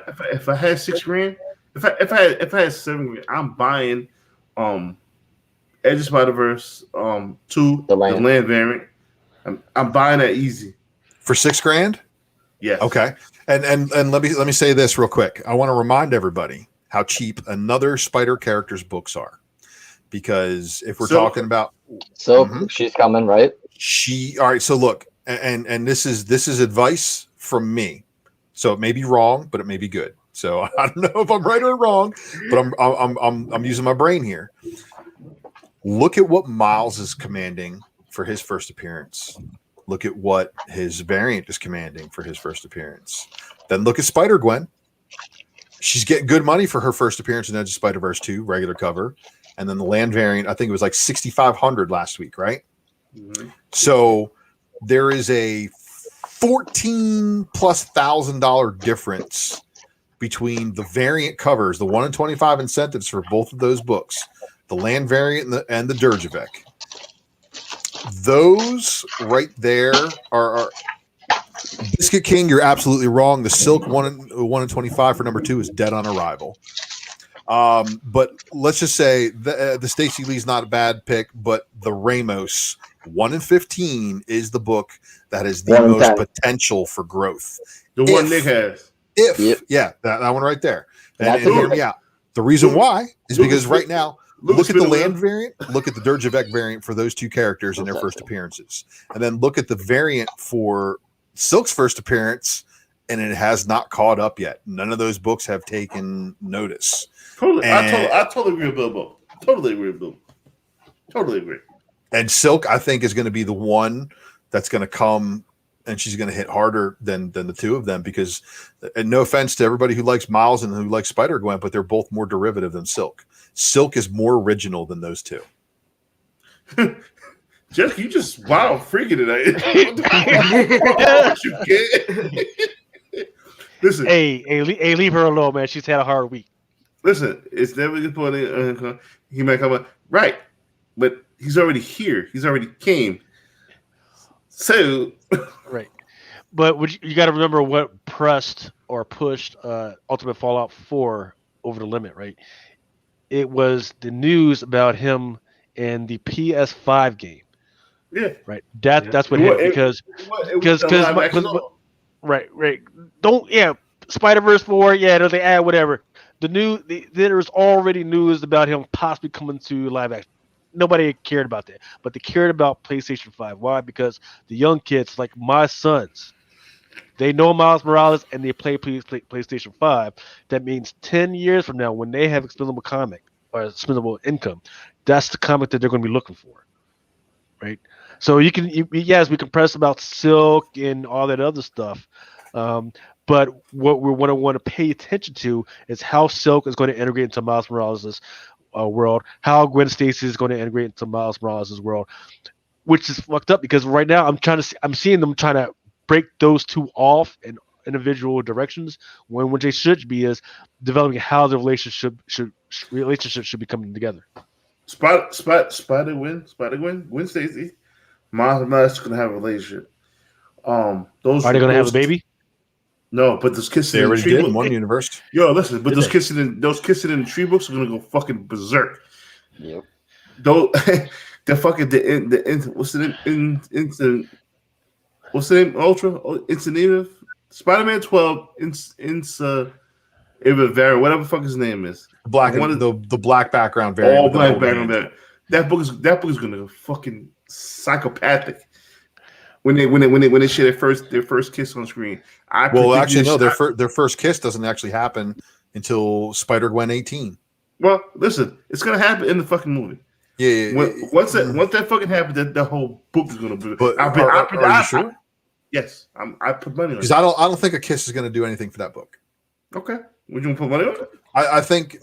[SPEAKER 1] had $6,000, if I had $7,000, I'm buying Edge of Spider-Verse 2, the land variant. I'm buying that easy
[SPEAKER 3] for $6,000.
[SPEAKER 1] Yeah.
[SPEAKER 3] Okay. And let me say this real quick. I want to remind everybody how cheap another Spider character's books are, because if we're talking about
[SPEAKER 8] she's coming, right?
[SPEAKER 3] All right. So look, and this is advice from me. So it may be wrong, but it may be good. So I don't know if I'm right or wrong, but I'm using my brain here. Look at what Miles is commanding for his first appearance. Look at what his variant is commanding for his first appearance. Then look at Spider-Gwen. She's getting good money for her first appearance in Edge of Spider-Verse 2, regular cover. And then the land variant, I think it was like $6,500 last week, right? Mm-hmm. So there is a $14,000+ difference between the variant covers, the 1 in 25 incentives for both of those books, the land variant and the Dirjavec. Those right there are Biscuit King. You're absolutely wrong. The Silk 1 in 25 for number 2 is dead on arrival. But let's just say the Stacey Lee's not a bad pick, but the Ramos 1 in 15 is the book that has the most potential for growth.
[SPEAKER 1] The one Nick has.
[SPEAKER 3] That one right there. And hear me out. The reason why is because right now Look at the land variant. Look at the Dirjavec variant for those two characters in their first appearances, and then look at the variant for Silk's first appearance, and it has not caught up yet. None of those books have taken notice.
[SPEAKER 1] Totally, I totally agree with Bilbo. Totally agree with Bilbo. Totally agree.
[SPEAKER 3] And Silk, I think, is going to be the one that's going to come, and she's going to hit harder than the two of them because, and no offense to everybody who likes Miles and who likes Spider-Gwen, but they're both more derivative than Silk. Silk is more original than those two.
[SPEAKER 1] Jeff, you just freaking tonight. Listen,
[SPEAKER 2] hey, leave her alone, man. She's had a hard week.
[SPEAKER 1] Listen, it's never good point. He might come up right, but he's already here. He's already came. So
[SPEAKER 2] right, but you got to remember what pressed or pushed Ultimate Fallout 4 over the limit, right? It was the news about him in the PS5 game.
[SPEAKER 1] Yeah,
[SPEAKER 2] right. That's what hit because right. Don't Spider-Verse 4. Yeah, they add whatever. There was already news about him possibly coming to live action. Nobody cared about that, but they cared about PlayStation 5. Why? Because the young kids, like my sons, they know Miles Morales and they play PlayStation 5. That means 10 years from now, when they have expendable comic or expendable income, that's the comic that they're going to be looking for, right? So we can press about Silk and all that other stuff, but what we want to pay attention to is how Silk is going to integrate into Miles Morales' world, how Gwen Stacy is going to integrate into Miles Morales' world, which is fucked up because right now I'm seeing them trying to break those two off in individual directions when what they should be is developing how the relationship should be coming together.
[SPEAKER 1] Spider-Gwen, Gwen Stacy, Miles Morales going to have a relationship. Are they
[SPEAKER 2] going to have a baby?
[SPEAKER 1] No, but those kissing
[SPEAKER 3] they
[SPEAKER 1] in the
[SPEAKER 3] already
[SPEAKER 1] tree
[SPEAKER 3] did
[SPEAKER 1] book.
[SPEAKER 3] in one universe.
[SPEAKER 1] Yo, listen, but those kissing in the tree books are gonna go fucking berserk.
[SPEAKER 8] Yep.
[SPEAKER 1] What's the name? Ultra Insignificant Spider-Man 12 variant, whatever the fuck his name is.
[SPEAKER 3] The black background variant.
[SPEAKER 1] All black background variant. That book is gonna go fucking psychopathic. When they share their first kiss on screen.
[SPEAKER 3] Their first kiss doesn't actually happen until Spider-Gwen 18.
[SPEAKER 1] Well, listen, it's gonna happen in the fucking movie.
[SPEAKER 3] Yeah.
[SPEAKER 1] Once that fucking happens, the whole book is gonna be.
[SPEAKER 3] But are you sure?
[SPEAKER 1] Yes, I put money on it.
[SPEAKER 3] Because I don't think a kiss is gonna do anything for that book.
[SPEAKER 1] Okay, would you put money on it?
[SPEAKER 3] I think.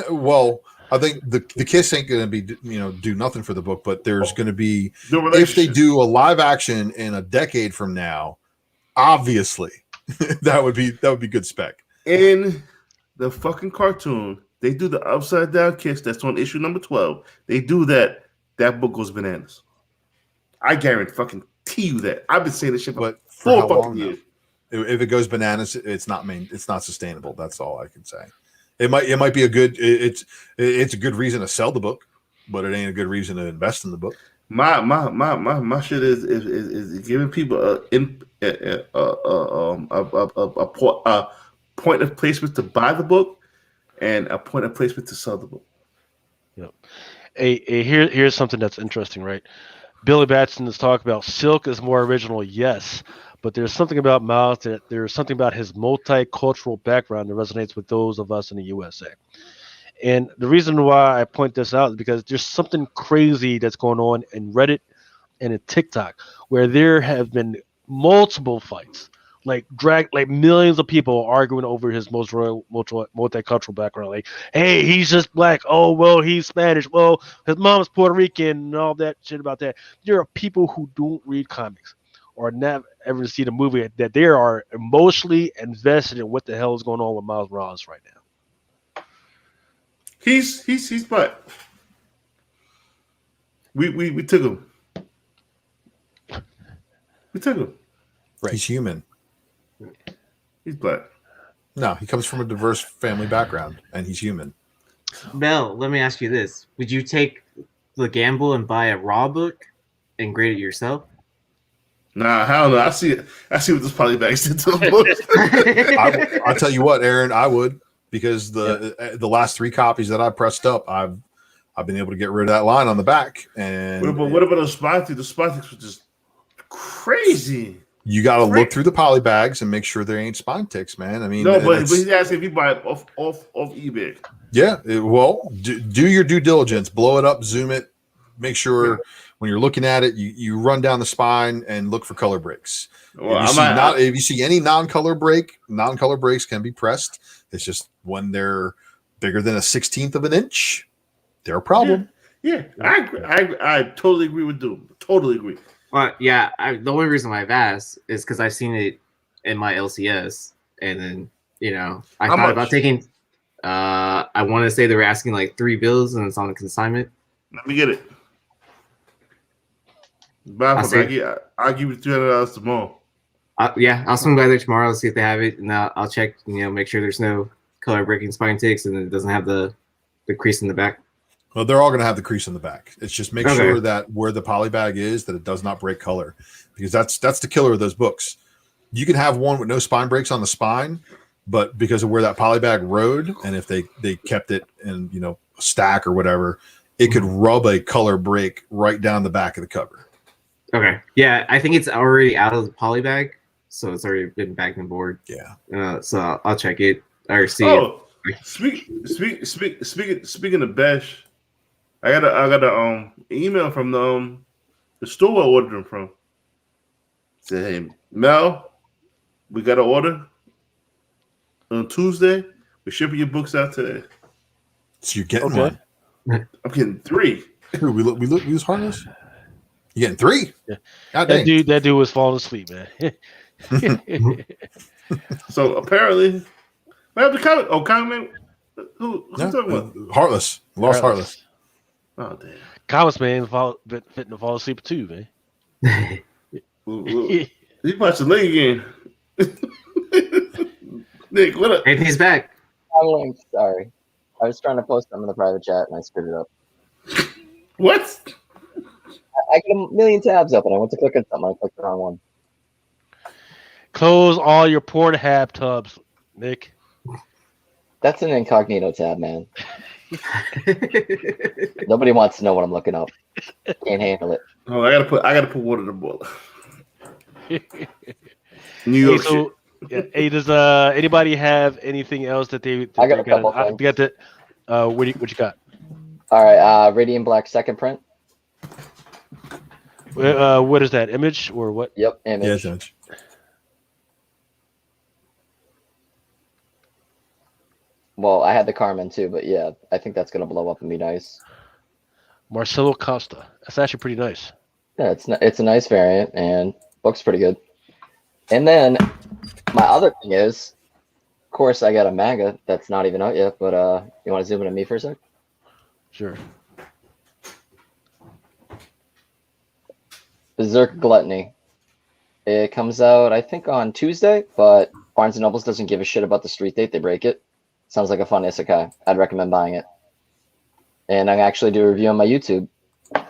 [SPEAKER 3] Well, I think the kiss ain't going to be do nothing for the book, but there's going to be if they do a live action in a decade from now, obviously that would be good spec.
[SPEAKER 1] In the fucking cartoon, they do the upside down kiss that's on issue number 12. They do that book goes bananas. I guarantee you that. I've been saying this shit for 4 fucking years.
[SPEAKER 3] If it goes bananas, it's not sustainable. That's all I can say. It might be it's a good reason to sell the book, but it ain't a good reason to invest in the book.
[SPEAKER 1] My shit is giving people a point of placement to buy the book and a point of placement to sell the book.
[SPEAKER 2] Yep. Here's something that's interesting, right? Billy Batson is talking about Silk is more original, yes. But there's something about Miles there's something about his multicultural background that resonates with those of us in the USA. And the reason why I point this out is because there's something crazy that's going on in Reddit and in TikTok where there have been multiple fights, like millions of people arguing over his multicultural background. Like, hey, he's just black. Oh, well, he's Spanish. Well, his mom's Puerto Rican and all that shit about that. There are people who don't read comics or never ever see the movie that they are emotionally invested in what the hell is going on with Miles Morales right now.
[SPEAKER 1] He's black. We took him. We took him.
[SPEAKER 3] Right. He's human.
[SPEAKER 1] He's black.
[SPEAKER 3] No, he comes from a diverse family background, and he's human.
[SPEAKER 9] Mel, let me ask you this: would you take the gamble and buy a raw book and grade it yourself?
[SPEAKER 1] Nah, hell no. I see what this polybag's did to the book.
[SPEAKER 3] I'll tell you what, Aaron, I would, because the last 3 copies that I pressed up, I've I've been able to get rid of that line on the back. And
[SPEAKER 1] what about those spot ticks? The spot ticks were just crazy.
[SPEAKER 3] You got to look through the poly bags and make sure there ain't spine ticks, man. I mean,
[SPEAKER 1] no, but he's asking if you buy it off eBay.
[SPEAKER 3] Yeah, well, do your due diligence, blow it up, zoom it, make sure when you're looking at it, you run down the spine and look for color breaks.
[SPEAKER 1] Well,
[SPEAKER 3] if you see any non-color breaks can be pressed. It's just when they're bigger than a 16th of an inch, they're a problem.
[SPEAKER 1] Yeah. I totally agree with Doom. Totally agree.
[SPEAKER 9] Well, yeah, the only reason why I've asked is because I've seen it in my LCS, and then I thought about taking. I want to say they were asking like $3 bills, and it's on a consignment.
[SPEAKER 1] Let me get it. I'll give you $300 tomorrow.
[SPEAKER 9] Yeah, I'll swing by there tomorrow to see if they have it, and I'll check. Make sure there's no color breaking spine ticks, and it doesn't have the crease in the back.
[SPEAKER 3] Well, they're all going to have the crease in the back. It's just make sure that where the poly bag is, that it does not break color, because that's the killer of those books. You can have one with no spine breaks on the spine, but because of where that poly bag rode, and if they kept it in a stack or whatever, it could rub a color break right down the back of the cover.
[SPEAKER 9] Okay, yeah, I think it's already out of the poly bag, so it's already been bagged and board.
[SPEAKER 3] Yeah.
[SPEAKER 9] So I'll check it or see.
[SPEAKER 1] Oh, speaking of Besh. I got a email from the store I ordered them from. Said, hey, Mel, we got an order on Tuesday. We're shipping your books out today.
[SPEAKER 3] So you're getting one.
[SPEAKER 1] I'm getting 3.
[SPEAKER 3] We was Heartless. You getting 3?
[SPEAKER 2] Yeah.
[SPEAKER 3] That
[SPEAKER 2] dude was falling asleep, man.
[SPEAKER 1] So apparently, I have the comment. Oh, comment. Who's talking about?
[SPEAKER 3] Heartless. Lost Heartless.
[SPEAKER 1] Oh damn!
[SPEAKER 2] Comments, man, fitting to fall asleep too, man.
[SPEAKER 1] He watched the league again. Nick, what up?
[SPEAKER 9] And he's back.
[SPEAKER 8] Sorry, I was trying to post them in the private chat and I screwed it up.
[SPEAKER 1] What?
[SPEAKER 8] I get a million tabs up and I went to click on something. I clicked the wrong one.
[SPEAKER 2] Close all your Pornhub tabs, Nick.
[SPEAKER 8] That's an incognito tab, man. Nobody wants to know what I'm looking up. Can't handle it.
[SPEAKER 1] Oh, I gotta put water in the boiler. New York shit.
[SPEAKER 2] Yeah. Hey, does anybody have anything else that they?
[SPEAKER 8] I got a couple things.
[SPEAKER 2] You got that? What you got?
[SPEAKER 8] All right, Radiant Black second print.
[SPEAKER 2] What is that? Image or what?
[SPEAKER 8] Yep, image.
[SPEAKER 3] Yeah, it's image.
[SPEAKER 8] Well, I had the Carmen too, but yeah, I think that's gonna blow up and be nice.
[SPEAKER 2] Marcelo Costa. That's actually pretty nice.
[SPEAKER 8] Yeah, it's a nice variant and looks pretty good. And then my other thing is, of course, I got a manga that's not even out yet. But you want to zoom in on me for a sec?
[SPEAKER 2] Sure.
[SPEAKER 8] Berserk Gluttony. It comes out, I think, on Tuesday, but Barnes & Nobles doesn't give a shit about the street date. They break it. Sounds like a fun isekai. I'd recommend buying it. And I actually do a review on my YouTube.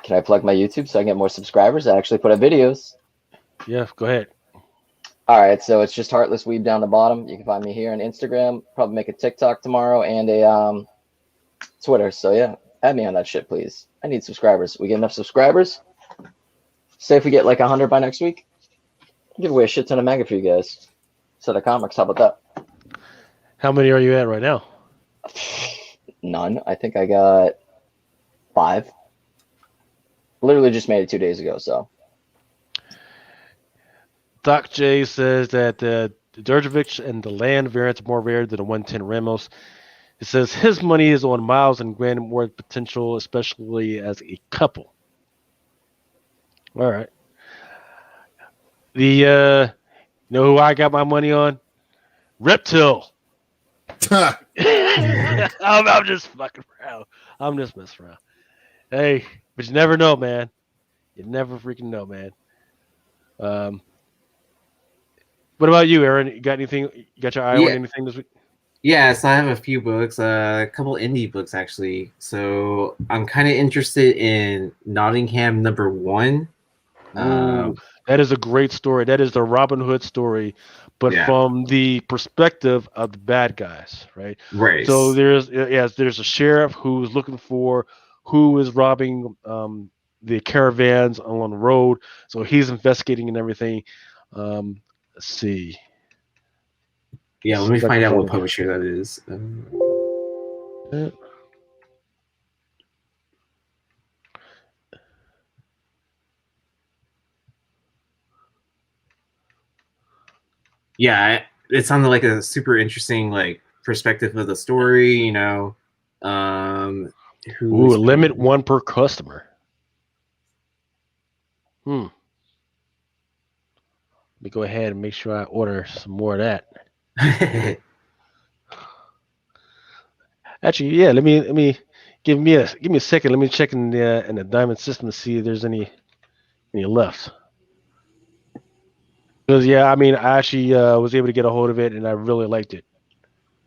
[SPEAKER 8] Can I plug my YouTube so I get more subscribers? I actually put up videos.
[SPEAKER 2] Yeah, go ahead.
[SPEAKER 8] All right, so it's just Heartless Weeb down the bottom. You can find me here on Instagram. Probably make a TikTok tomorrow and a Twitter. So yeah, add me on that shit, please. I need subscribers. We get enough subscribers. Say if we get like 100 by next week, I'll give away a shit ton of manga for you guys. Set of comics. How about that?
[SPEAKER 2] How many are you at right now?
[SPEAKER 8] None. I think I got 5. Literally just made it 2 days ago. So.
[SPEAKER 2] Doc J says that the Durjovic and the land variants are more rare than the 110 Ramos. It says his money is on Miles and Grant more potential, especially as a couple. All right. The you know who I got my money on? Reptile. I'm just fucking around. I'm just messing around. Hey, but you never know, man. You never freaking know, man. What about you, Aaron? You got anything? You got your eye on anything this week?
[SPEAKER 9] Yeah, so I have a few books, a couple indie books actually. So I'm kind of interested in Nottingham #1.
[SPEAKER 2] That is a great story. That is the Robin Hood story, but from the perspective of the bad guys, right?
[SPEAKER 9] Right.
[SPEAKER 2] So there's a sheriff who's looking for who is robbing the caravans along the road. So he's investigating and everything. Let's see.
[SPEAKER 9] Yeah, let me find out what publisher that is. Yeah, it sounded like a super interesting like perspective of the story. You know,
[SPEAKER 2] Ooh, limit one per customer. Let me go ahead and make sure I order some more of that. Actually, yeah. Let me give me a second. Let me check in the diamond system to see if there's any left. Because yeah, I mean, I actually was able to get a hold of it, and I really liked it.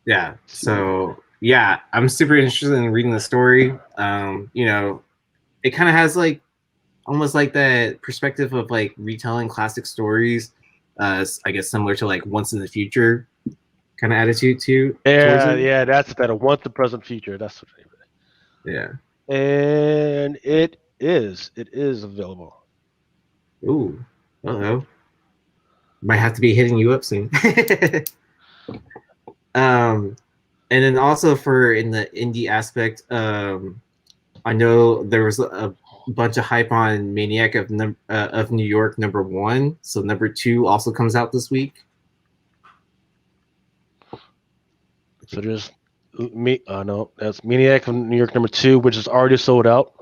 [SPEAKER 9] Yeah. So yeah, I'm super interested in reading the story. You know, it kind of has like almost like that perspective of like retelling classic stories. I guess similar to like Once in the Future kind of attitude too.
[SPEAKER 2] Yeah, that's better. Once the present future. That's what.
[SPEAKER 9] Yeah.
[SPEAKER 2] And it is available.
[SPEAKER 9] Ooh. Uh-oh. Might have to be hitting you up soon. And then also for in the indie aspect, I know there was a bunch of hype on Maniac of New York #1. So #2 also comes out this week.
[SPEAKER 2] So there's me. No, that's Maniac of New York #2, which is already sold out.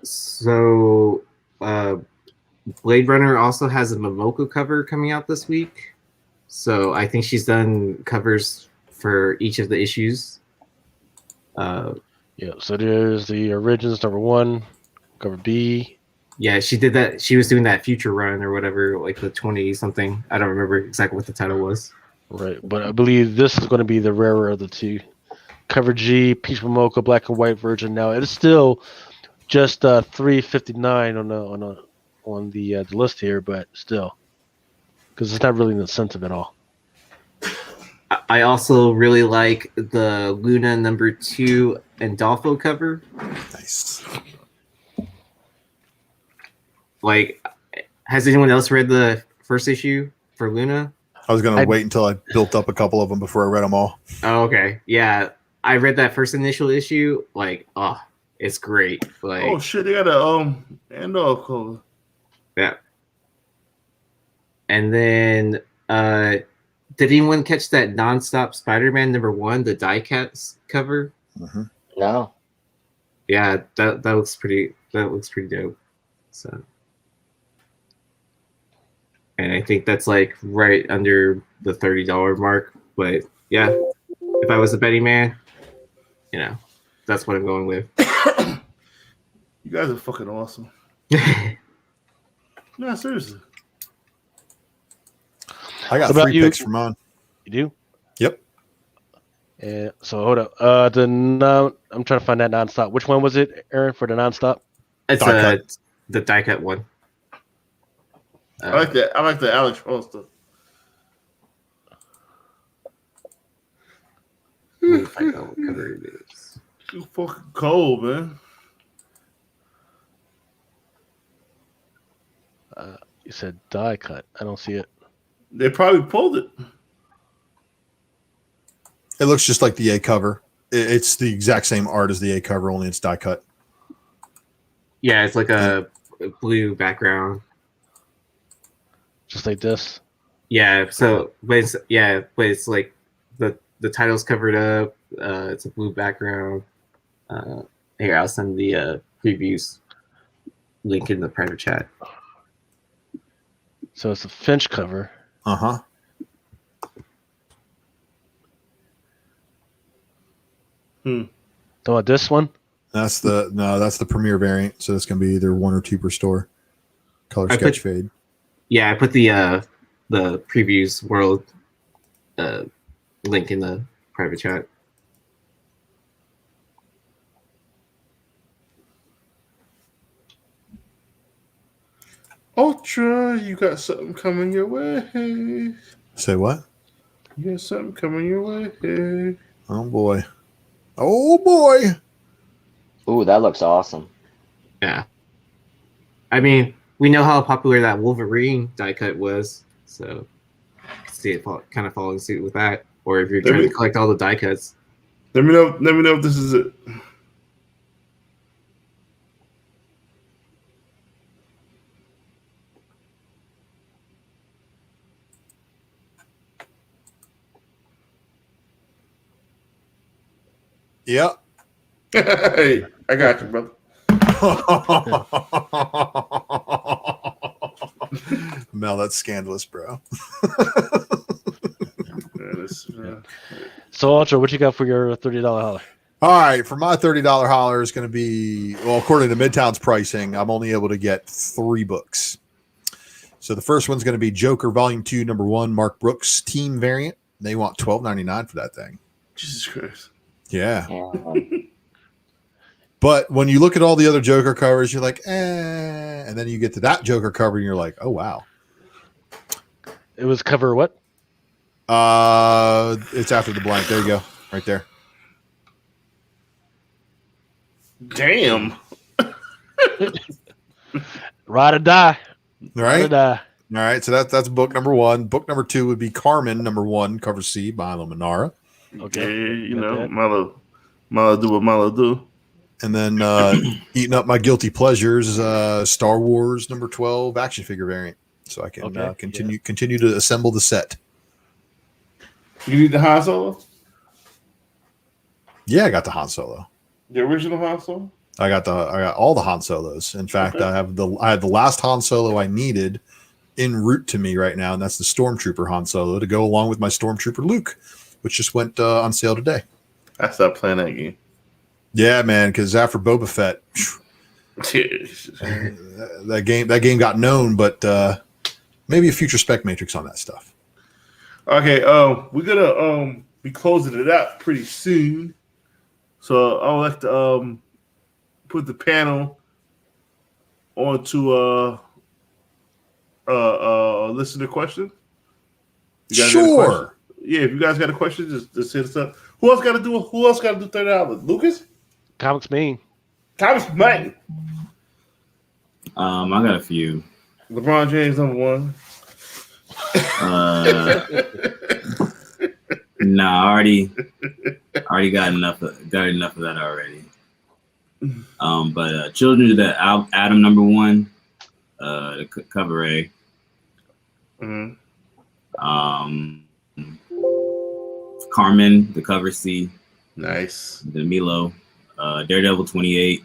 [SPEAKER 9] So Blade Runner also has a Momoko cover coming out this week. So I think she's done covers for each of the issues.
[SPEAKER 2] Yeah, so there's the Origins #1, cover B.
[SPEAKER 9] Yeah, she did that. She was doing that Future Run or whatever, like the 20 something. I don't remember exactly what the title was.
[SPEAKER 2] Right, but I believe this is going to be the rarer of the two. Cover G, Peach Momoko, black and white version. Now it is still just $3.59 on the list here, but still, because it's not really an incentive at all.
[SPEAKER 9] I also really like the Luna #2 Andolfo cover.
[SPEAKER 3] Nice.
[SPEAKER 9] Like, has anyone else read the first issue for Luna?
[SPEAKER 3] I was going to wait until I built up a couple of them before I read them all.
[SPEAKER 9] Oh, okay. Yeah, I read that first initial issue. Like, oh, it's great. Like,
[SPEAKER 1] oh shit, they got a Andor cover.
[SPEAKER 9] Yeah. And then, did anyone catch that nonstop Spider-Man #1, the die-cast cover?
[SPEAKER 3] Mm-hmm.
[SPEAKER 8] No.
[SPEAKER 9] Yeah, that looks pretty. That looks pretty dope. So, and I think that's like right under the $30 mark. But yeah, if I was a betting man, you know, that's what I'm going with.
[SPEAKER 1] You guys are fucking awesome. No, seriously.
[SPEAKER 3] I got 3 picks for mine.
[SPEAKER 2] You do?
[SPEAKER 3] Yep.
[SPEAKER 2] So hold up. I'm trying to find that nonstop. Which one was it, Aaron, for the nonstop?
[SPEAKER 9] It's the die cut one.
[SPEAKER 1] I like that. I like the Alex poster.
[SPEAKER 9] Let me find out what cover it is.
[SPEAKER 1] She's fucking cold, man.
[SPEAKER 2] You said die cut. I don't see it.
[SPEAKER 1] They probably pulled it.
[SPEAKER 3] It looks just like the A cover. It's the exact same art as the A cover, only it's die cut.
[SPEAKER 9] Yeah, it's like a blue background.
[SPEAKER 2] Just like this?
[SPEAKER 9] Yeah, so but it's like the title's covered up. It's a blue background. Here, I'll send the previews link in the private chat.
[SPEAKER 2] So it's a Finch cover.
[SPEAKER 3] Uh-huh.
[SPEAKER 2] So this one?
[SPEAKER 3] That's the premiere variant. So it's gonna be either 1 or 2 per store. Color sketch fade.
[SPEAKER 9] Yeah, I put the previews world link in the private chat.
[SPEAKER 1] Ultra, you got something coming your way.
[SPEAKER 3] Say what?
[SPEAKER 1] You got something coming your way.
[SPEAKER 3] Oh boy. Oh boy.
[SPEAKER 8] Ooh, that looks awesome.
[SPEAKER 9] Yeah. I mean, we know how popular that Wolverine die cut was, so I can see it kind of following suit with that. Or if you're trying to collect all the die cuts.
[SPEAKER 1] Let me know if this is it.
[SPEAKER 3] Yep.
[SPEAKER 1] Hey, I got you, brother.
[SPEAKER 3] Mel, that's scandalous, bro.
[SPEAKER 2] So, Ultra, what you got for your $30 holler?
[SPEAKER 3] All right, for my $30 holler is going to be, well, according to Midtown's pricing, I'm only able to get 3 books. So the first one's going to be Joker Volume 2, Number 1, Mark Brooks Team Variant. They want $12.99 for that thing.
[SPEAKER 1] Jesus Christ.
[SPEAKER 3] Yeah. But when you look at all the other Joker covers, you're like, and then you get to that Joker cover and you're like, oh, wow.
[SPEAKER 2] It was cover what?
[SPEAKER 3] It's after the blank. There you go. Right there.
[SPEAKER 1] Damn.
[SPEAKER 2] Ride or die.
[SPEAKER 3] All
[SPEAKER 2] Ride or
[SPEAKER 3] right.
[SPEAKER 2] die.
[SPEAKER 3] All right. So that's book number 1. Book number 2 would be Carmen, number 1, cover C by Luminara.
[SPEAKER 2] Okay.
[SPEAKER 1] Yeah, you know, Malo do what Malo do.
[SPEAKER 3] And then eating up my guilty pleasures, Star Wars number 12 action figure variant. So I can continue to assemble the set.
[SPEAKER 1] You need the Han Solo?
[SPEAKER 3] Yeah, I got the Han Solo.
[SPEAKER 1] The original Han Solo?
[SPEAKER 3] I got all the Han Solos. In fact, I had the last Han Solo I needed en route to me right now, and that's the Stormtrooper Han Solo to go along with my Stormtrooper Luke, which just went on sale today.
[SPEAKER 1] I stopped playing that game.
[SPEAKER 3] Yeah, man, because after Boba Fett, that game got known, but maybe a future Spec Matrix on that stuff.
[SPEAKER 1] Okay, we're gonna be closing it out pretty soon, so I would like to put the panel onto listener question.
[SPEAKER 3] Sure.
[SPEAKER 1] Yeah, if you guys got a question, just hit us up. Who else got to do $30? Lucas?
[SPEAKER 2] Comics Main.
[SPEAKER 1] Comics Main.
[SPEAKER 6] I got a few.
[SPEAKER 1] LeBron James number 1.
[SPEAKER 6] Nah, I already got enough of that already. But Children of the Atom number 1, the cover A.
[SPEAKER 1] Mm-hmm.
[SPEAKER 6] Carmen, the cover C.
[SPEAKER 1] Nice.
[SPEAKER 6] The Milo, Daredevil 28.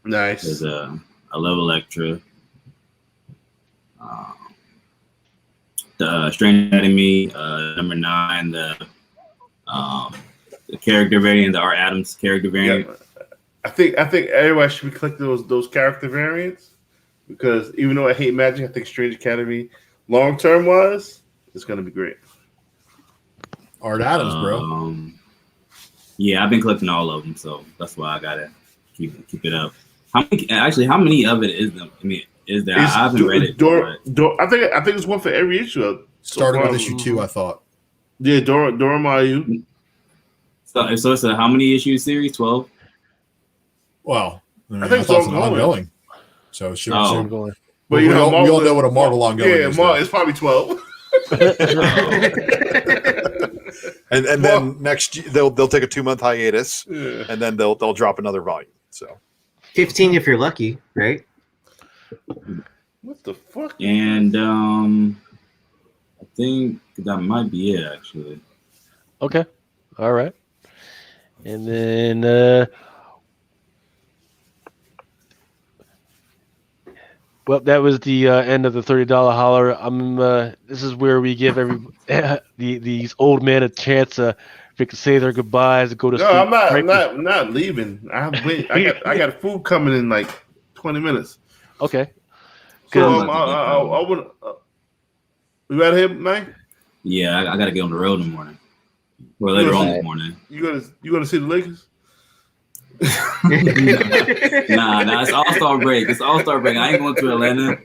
[SPEAKER 1] Nice.
[SPEAKER 6] There's a Love Electra. The Strange Enemy, number 9. The character variant, the Art Adams character variant.
[SPEAKER 1] Yeah. I think everybody should be collecting those character variants, because even though I hate Magic, I think Strange Academy long term wise is going to be great.
[SPEAKER 3] Art Adams, bro.
[SPEAKER 6] Yeah, I've been collecting all of them, so that's why I gotta keep it up. How many of it is there? I mean, is there? I haven't read it.
[SPEAKER 1] I think it's one for every issue.
[SPEAKER 3] Starting with issue 2, I thought.
[SPEAKER 1] Yeah, Dora Mayu.
[SPEAKER 6] So it's a how many issue series? 12.
[SPEAKER 3] Well,
[SPEAKER 1] I think it's
[SPEAKER 3] ongoing. So it should.
[SPEAKER 2] Ongoing.
[SPEAKER 1] But
[SPEAKER 3] we all know what a Marvel ongoing is.
[SPEAKER 1] Yeah, it's probably 12.
[SPEAKER 3] and then next they'll take a 2-month hiatus,
[SPEAKER 1] Yeah.
[SPEAKER 3] and then they'll drop another volume. So
[SPEAKER 9] 15 if you're lucky, right?
[SPEAKER 1] What the fuck?
[SPEAKER 6] And I think that might be it, actually.
[SPEAKER 2] Okay. All right. And then well, that was the end of the $30 holler. This is where we give these old men a chance they can say their goodbyes and go to sleep.
[SPEAKER 1] No, I'm not leaving. I got food coming in like 20 minutes.
[SPEAKER 2] Okay.
[SPEAKER 1] So I would. You out here, man?
[SPEAKER 6] Yeah, I gotta get on the road in the morning. Or later on this morning.
[SPEAKER 1] You gonna see the Lakers?
[SPEAKER 6] Nah, it's All-Star break. It's All-Star break. I ain't going to Atlanta.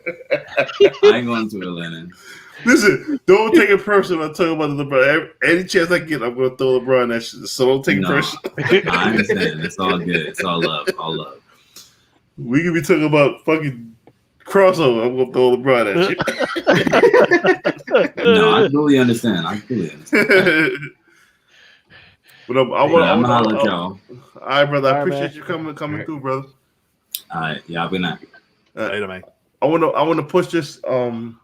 [SPEAKER 6] ain't going to Atlanta.
[SPEAKER 1] Listen, don't take it personal. I'm talking about LeBron. Any chance I get, I'm going to throw LeBron that shit. So don't take it personal.
[SPEAKER 6] I understand. It's all good. It's all love. All love.
[SPEAKER 1] We could be talking about fucking crossover. I'm going to throw LeBron at you.
[SPEAKER 6] No, I fully understand.
[SPEAKER 1] But I'm gonna
[SPEAKER 6] holler at y'all.
[SPEAKER 1] All right, brother. I
[SPEAKER 2] All right,
[SPEAKER 1] appreciate you coming through, brother.
[SPEAKER 6] All right, yeah, I'll be nice.
[SPEAKER 3] Later, man.
[SPEAKER 1] I want to push this to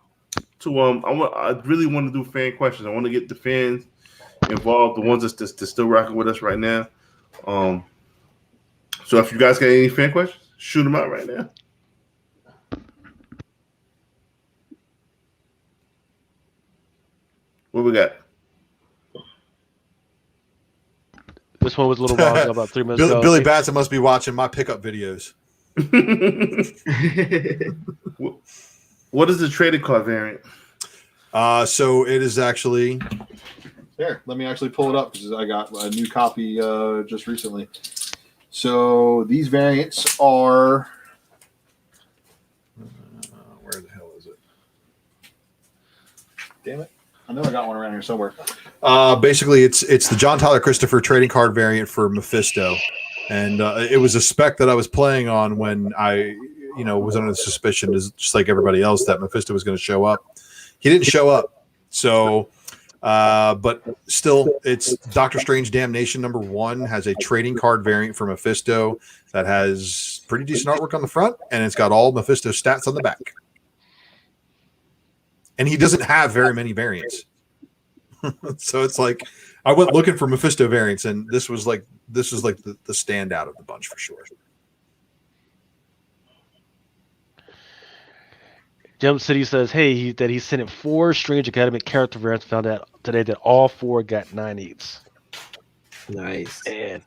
[SPEAKER 1] I really want to do fan questions. I want to get the fans involved, the ones that's still rocking with us right now. So if you guys got any fan questions, shoot them out right now. What we got?
[SPEAKER 2] This one was a little while ago, about 3 minutes ago.
[SPEAKER 3] Billy Batson must be watching my pickup videos.
[SPEAKER 1] What is the trading card variant?
[SPEAKER 3] So it is actually there. Let me actually pull it up because I got a new copy just recently. So these variants are where the hell is it? Damn it. I know I got one around here somewhere. Basically, it's the John Tyler Christopher trading card variant for Mephisto, and it was a spec that I was playing on when I, was under the suspicion, just like everybody else, that Mephisto was going to show up. He didn't show up, so but still, it's Doctor Strange Damnation #1 has a trading card variant for Mephisto that has pretty decent artwork on the front, and it's got all Mephisto stats on the back. And he doesn't have very many variants. So it's like I went looking for Mephisto variants, and this was like the standout of the bunch for sure.
[SPEAKER 2] Jump City says, "Hey, that he sent in 4 Strange Academy character variants. Found out today that all 4 got 9/8.
[SPEAKER 9] Nice.
[SPEAKER 2] And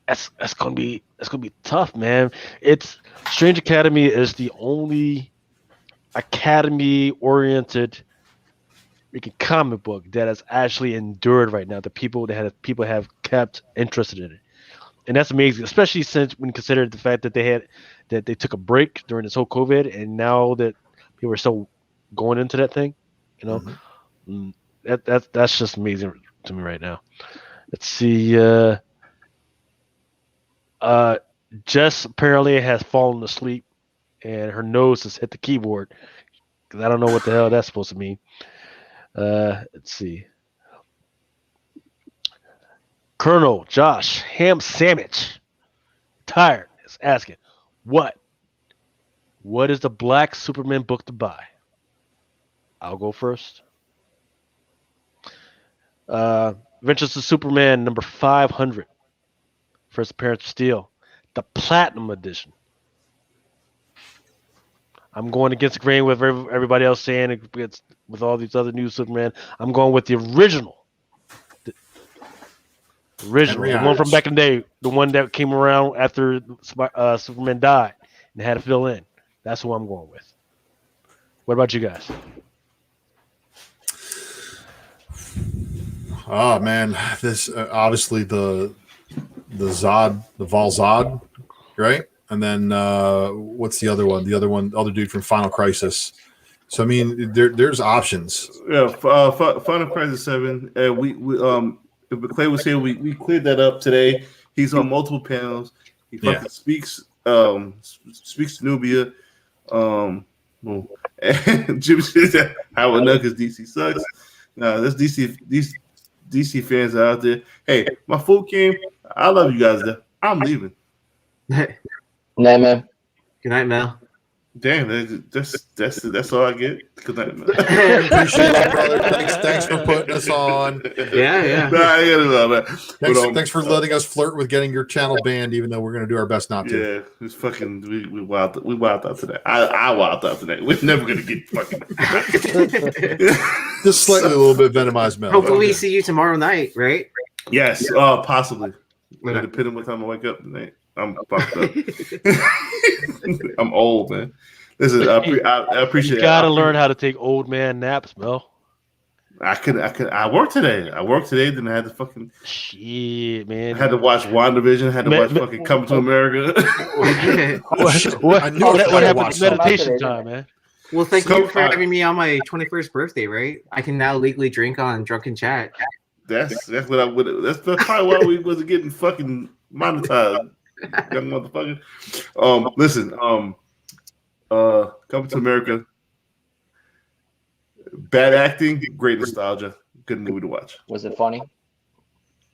[SPEAKER 2] that's gonna be tough, man. It's Strange Academy is the only Academy-oriented comic book that has actually endured right now. The people have kept interested in it, and that's amazing. Especially since when considered the fact that they took a break during this whole COVID, and now that people are still going into that thing, that's just amazing to me right now. Let's see. Jess apparently has fallen asleep, and her nose has hit the keyboard. Because I don't know what the hell that's supposed to mean. Let's see. Colonel Josh Ham Sandwich, tired, is asking, what is the Black Superman book to buy? I'll go first. Adventures of Superman #500. First appearance of Steel. The Platinum Edition. I'm going against the grain with everybody else saying it's with all these other new Superman. I'm going with the original. The one from back in the day. The one that came around after Superman died and had to fill in. That's who I'm going with. What about you guys?
[SPEAKER 3] Oh, man. This obviously the Zod, the Vol Zod, right? And then what's the other one? The other dude from Final Crisis. So I mean, there's options.
[SPEAKER 1] Yeah, Final Crisis 7. We if Clay was here, we cleared that up today. He's on multiple panels. He fucking speaks to Nubia. And Jimmy says how enough because DC sucks. There's DC fans out there. Hey, my food came. I love you guys there. I'm leaving.
[SPEAKER 8] Night, man.
[SPEAKER 9] Good night, Mel.
[SPEAKER 1] Damn, that's all I get. Good night, man.
[SPEAKER 3] Appreciate that, brother. Thanks for putting us on.
[SPEAKER 9] Yeah.
[SPEAKER 3] Thanks for letting us flirt with getting your channel banned, even though we're going to do our best not to.
[SPEAKER 1] Yeah, it's fucking. We wild out today. I wild out today. We're never going to get fucking.
[SPEAKER 3] Just slightly a little bit venomized, Mel.
[SPEAKER 9] Hopefully, we see you tomorrow night, right?
[SPEAKER 1] Yes, possibly. Depending on what time I wake up tonight. I'm fucked up. I'm old, man. Listen, I appreciate it.
[SPEAKER 2] You gotta learn how to take old man naps, Mel.
[SPEAKER 1] I worked today. Then I had to fucking
[SPEAKER 2] shit, man.
[SPEAKER 1] I had to watch WandaVision. Had to watch fucking Coming to America.
[SPEAKER 2] What happened to meditation time, man?
[SPEAKER 9] Well, thank you for having me on my 21st birthday. Right, I can now legally drink on Drunken Chat.
[SPEAKER 1] That's what I would. That's probably why we wasn't getting fucking monetized, young motherfucker. Listen. Coming to America. Bad acting, great nostalgia. Good movie to watch.
[SPEAKER 8] Was it funny?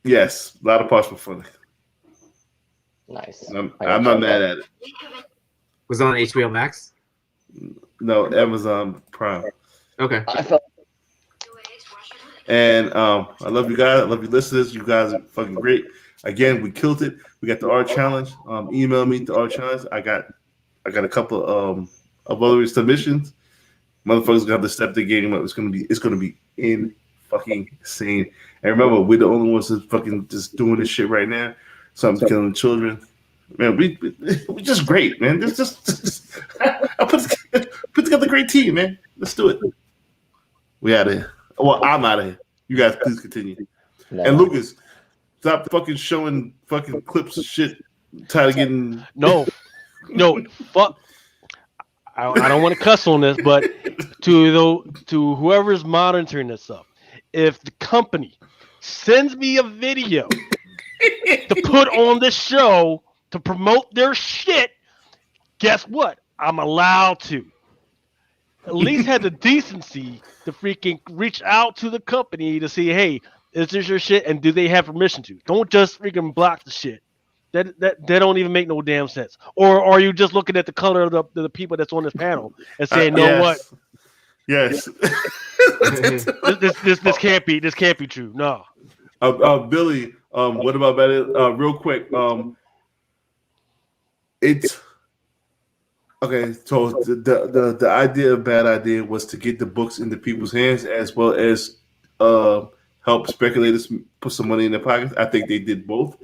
[SPEAKER 1] Yes, a lot of parts were funny.
[SPEAKER 8] Nice.
[SPEAKER 1] I'm not mad at it.
[SPEAKER 9] Was it on HBO Max?
[SPEAKER 1] No, Amazon Prime.
[SPEAKER 9] Okay.
[SPEAKER 1] And I love you guys. I love you listeners. You guys are fucking great. Again, we killed it. We got the art challenge. Email me the art challenge. I got a couple of other submissions. Motherfuckers gonna have to step the game up. It's gonna be in fucking insane. And remember, we're the only ones that's fucking just doing this shit right now. Something's killing children. Man, we just great, man. This just I put together a great team, man. Let's do it. We out of here. Well, I'm out of here. You guys please continue. No. And Lucas, stop fucking showing fucking clips of shit. Tired of getting
[SPEAKER 2] no, fuck. I don't want to cuss on this, but to whoever's monitoring this stuff, if the company sends me a video to put on this show to promote their shit, guess what? I'm allowed to. At least have the decency to freaking reach out to the company to see, hey, is this your shit, and do they have permission to? Don't just freaking block the shit. That don't even make no damn sense. Or are you just looking at the color of the people that's on this panel and saying, what?
[SPEAKER 1] Yes.
[SPEAKER 2] this can't be true. No.
[SPEAKER 1] Billy, what about that? Real quick, it's okay. So the idea of Bad Idea was to get the books into people's hands as well as help speculators put some money in their pockets. I think they did both.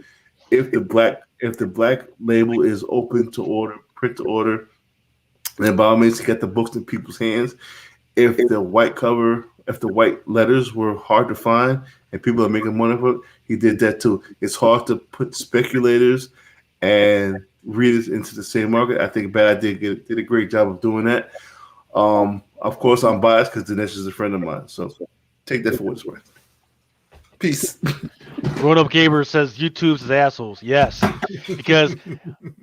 [SPEAKER 1] If the black label is open to order, print to order, then by all means get the books in people's hands. If the white letters were hard to find and people are making money for it, he did that too. It's hard to put speculators and readers into the same market. I think Bad Idea did a great job of doing that. Of course, I'm biased because Dinesh is a friend of mine, so take that for what it's worth. Peace.
[SPEAKER 2] Grown Up Gamer says YouTube's is assholes. Yes, because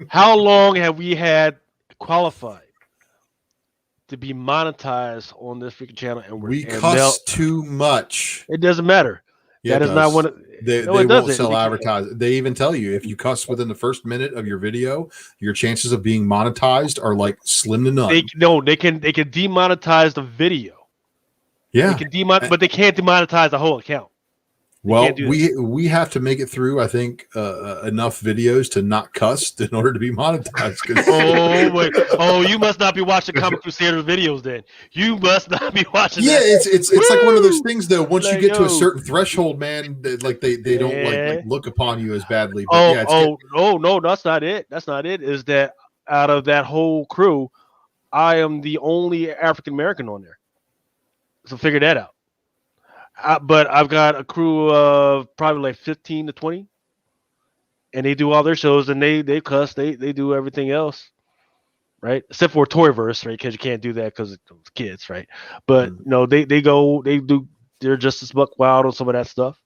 [SPEAKER 2] how long have we had qualified to be monetized on this freaking channel? And
[SPEAKER 3] we cuss too much.
[SPEAKER 2] It doesn't matter.
[SPEAKER 3] Yeah,
[SPEAKER 2] that is not what
[SPEAKER 3] they won't sell advertising. They even tell you if you cuss within the first minute of your video, your chances of being monetized are like slim to none.
[SPEAKER 2] They can demonetize the video.
[SPEAKER 3] Yeah,
[SPEAKER 2] they can but they can't demonetize the whole account.
[SPEAKER 3] Well, we have to make it through, I think, enough videos to not cuss in order to be monetized.
[SPEAKER 2] You must not be watching Comic Crusaders videos then. You must not be watching that.
[SPEAKER 3] It's like one of those things, though. Once you get to a certain threshold, man, like they don't like look upon you as badly. But
[SPEAKER 2] no, that's not it. That's not it. Is that out of that whole crew, I am the only African American on there. So figure that out. But I've got a crew of probably like 15 to 20, and they do all their shows, and they cuss, they do everything else, right? Except for Toyverse, right? Because you can't do that because it's kids, right? But they're just as buck wild on some of that stuff,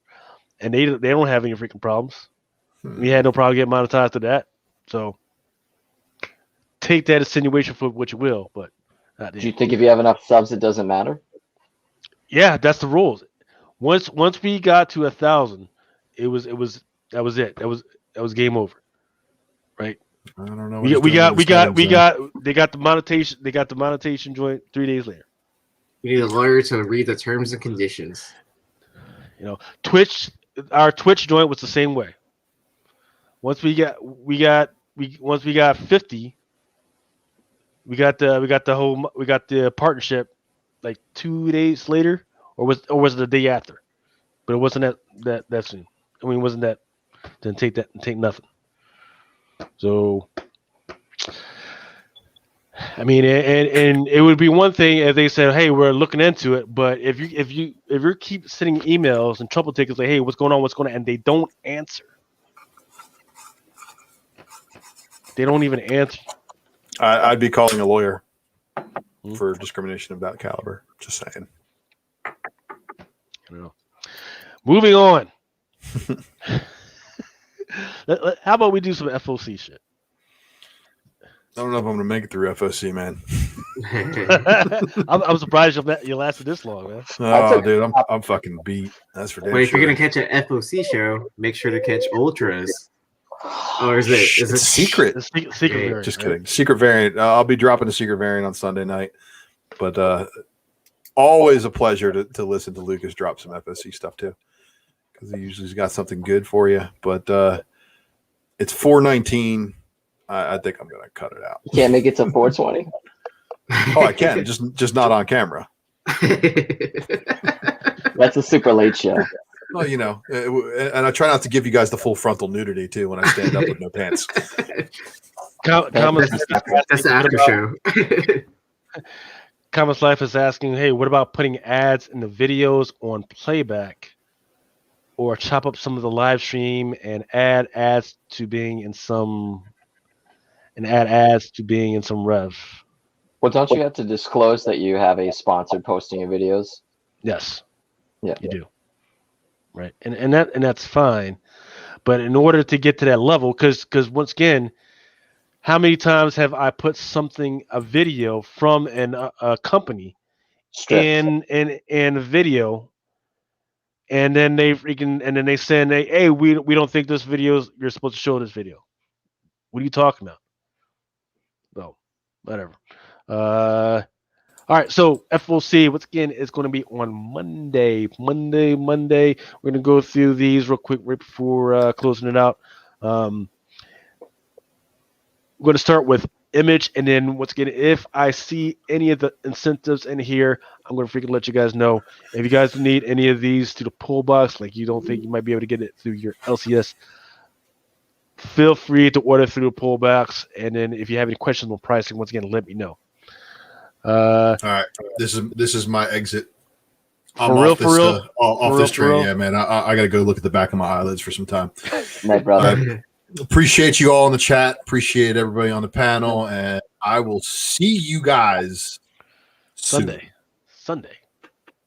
[SPEAKER 2] and they don't have any freaking problems. We had no problem getting monetized to that, so take that insinuation for what you will. But
[SPEAKER 8] do you think if you have enough subs, it doesn't matter?
[SPEAKER 2] Yeah, that's the rules. Once we got to 1,000, that was it. That was game over, right?
[SPEAKER 3] I don't know.
[SPEAKER 2] They got the monetization joint 3 days later.
[SPEAKER 9] You need a lawyer to read the terms and conditions.
[SPEAKER 2] Our Twitch joint was the same way. Once we got 50, we got the partnership like 2 days later. Or was it the day after? But it wasn't that soon. I mean, it wasn't that. Didn't take nothing. So I mean, and it would be one thing if they said, "Hey, we're looking into it," but if you keep sending emails and trouble tickets like, "Hey, what's going on," and they don't answer, they don't even answer.
[SPEAKER 3] I'd be calling a lawyer for discrimination of that caliber. Just saying.
[SPEAKER 2] I don't know. Moving on. How about we do some FOC shit?
[SPEAKER 3] I don't know if I'm gonna make it through FOC, man.
[SPEAKER 2] I'm surprised you lasted this long, man.
[SPEAKER 3] Oh, dude, I'm fucking beat. That's for damn
[SPEAKER 9] Wait, if
[SPEAKER 3] sure.
[SPEAKER 9] you're gonna catch an FOC show, make sure to catch Ultras. Or is it
[SPEAKER 3] secret?
[SPEAKER 2] Secret variant,
[SPEAKER 3] just kidding. Right? Secret variant. I'll be dropping a secret variant on Sunday night. But always a pleasure to listen to Lucas drop some FOC stuff too, because he usually's got something good for you. But it's 419. I think I'm gonna cut it out.
[SPEAKER 8] You can't make it to 420.
[SPEAKER 3] Oh, I can. just not on camera.
[SPEAKER 8] That's a super late show.
[SPEAKER 3] Well, you know, and I try not to give you guys the full frontal nudity too when I stand up with no pants.
[SPEAKER 9] That's the after show.
[SPEAKER 2] Commons Life is asking, hey, what about putting ads in the videos on playback, or chop up some of the live stream and add ads to being in some rev?
[SPEAKER 8] Well, don't you have to disclose that you have a sponsored posting of videos?
[SPEAKER 2] Yes.
[SPEAKER 8] Yeah,
[SPEAKER 2] you do. Right, and that's fine, but in order to get to that level, because once again, how many times have I put a video from a company in a video, and then they send hey, we don't think this video you're supposed to show this video. What are you talking about? No, whatever. All right, so FOC, once again, is going to be on Monday. Monday. We're going to go through these real quick right before closing it out. We're going to start with image, and then once again, if I see any of the incentives in here, I'm going to freaking let you guys know. If you guys need any of these to the pull box, like you don't think you might be able to get it through your LCS, feel free to order through the pull box. And then if you have any questions on pricing, once again, let me know.
[SPEAKER 3] All right, this is my exit. I'm off this train. Yeah, man. I gotta go look at the back of my eyelids for some time.
[SPEAKER 8] My brother.
[SPEAKER 3] Appreciate you all in the chat. Appreciate everybody on the panel, and I will see you guys
[SPEAKER 2] Sunday,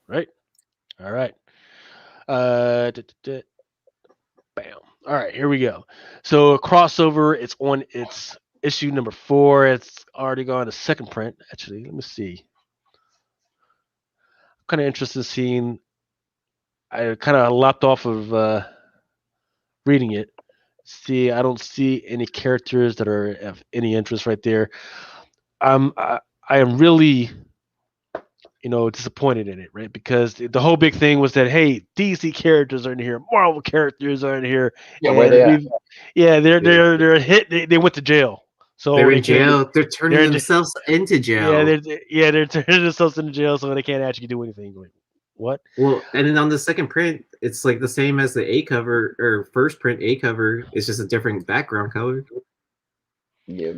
[SPEAKER 2] right? All right. Bam. All right, here we go. So a crossover. It's on its issue number 4. It's already gone to second print. Actually, let me see. I'm kind of interested in seeing. I kind of lopped off of reading it. See, I don't see any characters that are of any interest right there. I am really, disappointed in it, right? Because the whole big thing was that, hey, DC characters are in here, Marvel characters are in here.
[SPEAKER 8] Yeah, where they at?
[SPEAKER 2] Yeah, they're hit. They went to jail. So
[SPEAKER 9] they're in jail. They're turning themselves into jail.
[SPEAKER 2] They're turning themselves into jail, so they can't actually do anything. Like, what?
[SPEAKER 9] Well, and then on the second print, it's like the same as the A cover or first print A cover. It's just a different background color.
[SPEAKER 8] Yeah.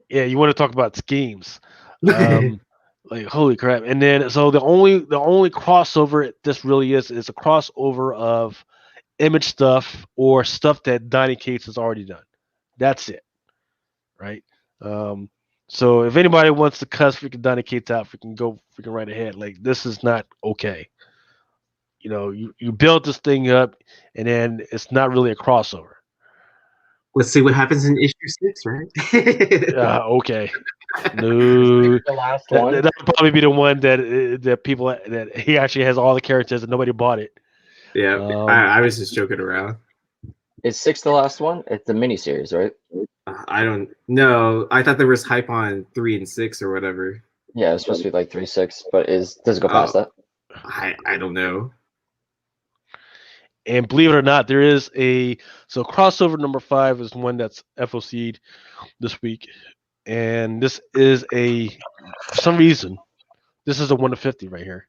[SPEAKER 2] Yeah, you want to talk about schemes? Like, holy crap! And then so the only crossover this really is a crossover of image stuff or stuff that Donny Cates has already done. That's it. Right. So if anybody wants to cuss freaking Donny Cates out, freaking go freaking right ahead. Like, this is not okay. You built this thing up, and then it's not really a crossover.
[SPEAKER 9] Let's see what happens in issue 6, right?
[SPEAKER 2] Okay. No,
[SPEAKER 8] The last one.
[SPEAKER 2] that'll probably be the one that people that he actually has all the characters and nobody bought it.
[SPEAKER 9] Yeah, I was just joking around.
[SPEAKER 8] Is 6 the last one? It's the miniseries, right?
[SPEAKER 9] I don't know. I thought there was hype on 3 and 6 or whatever.
[SPEAKER 8] Yeah, it's supposed to be like 3-6, but does it go past that?
[SPEAKER 9] I don't know.
[SPEAKER 2] And believe it or not, there is so crossover number 5 is one that's FOC'd this week, and this is for some reason, this is a 1/50 right here.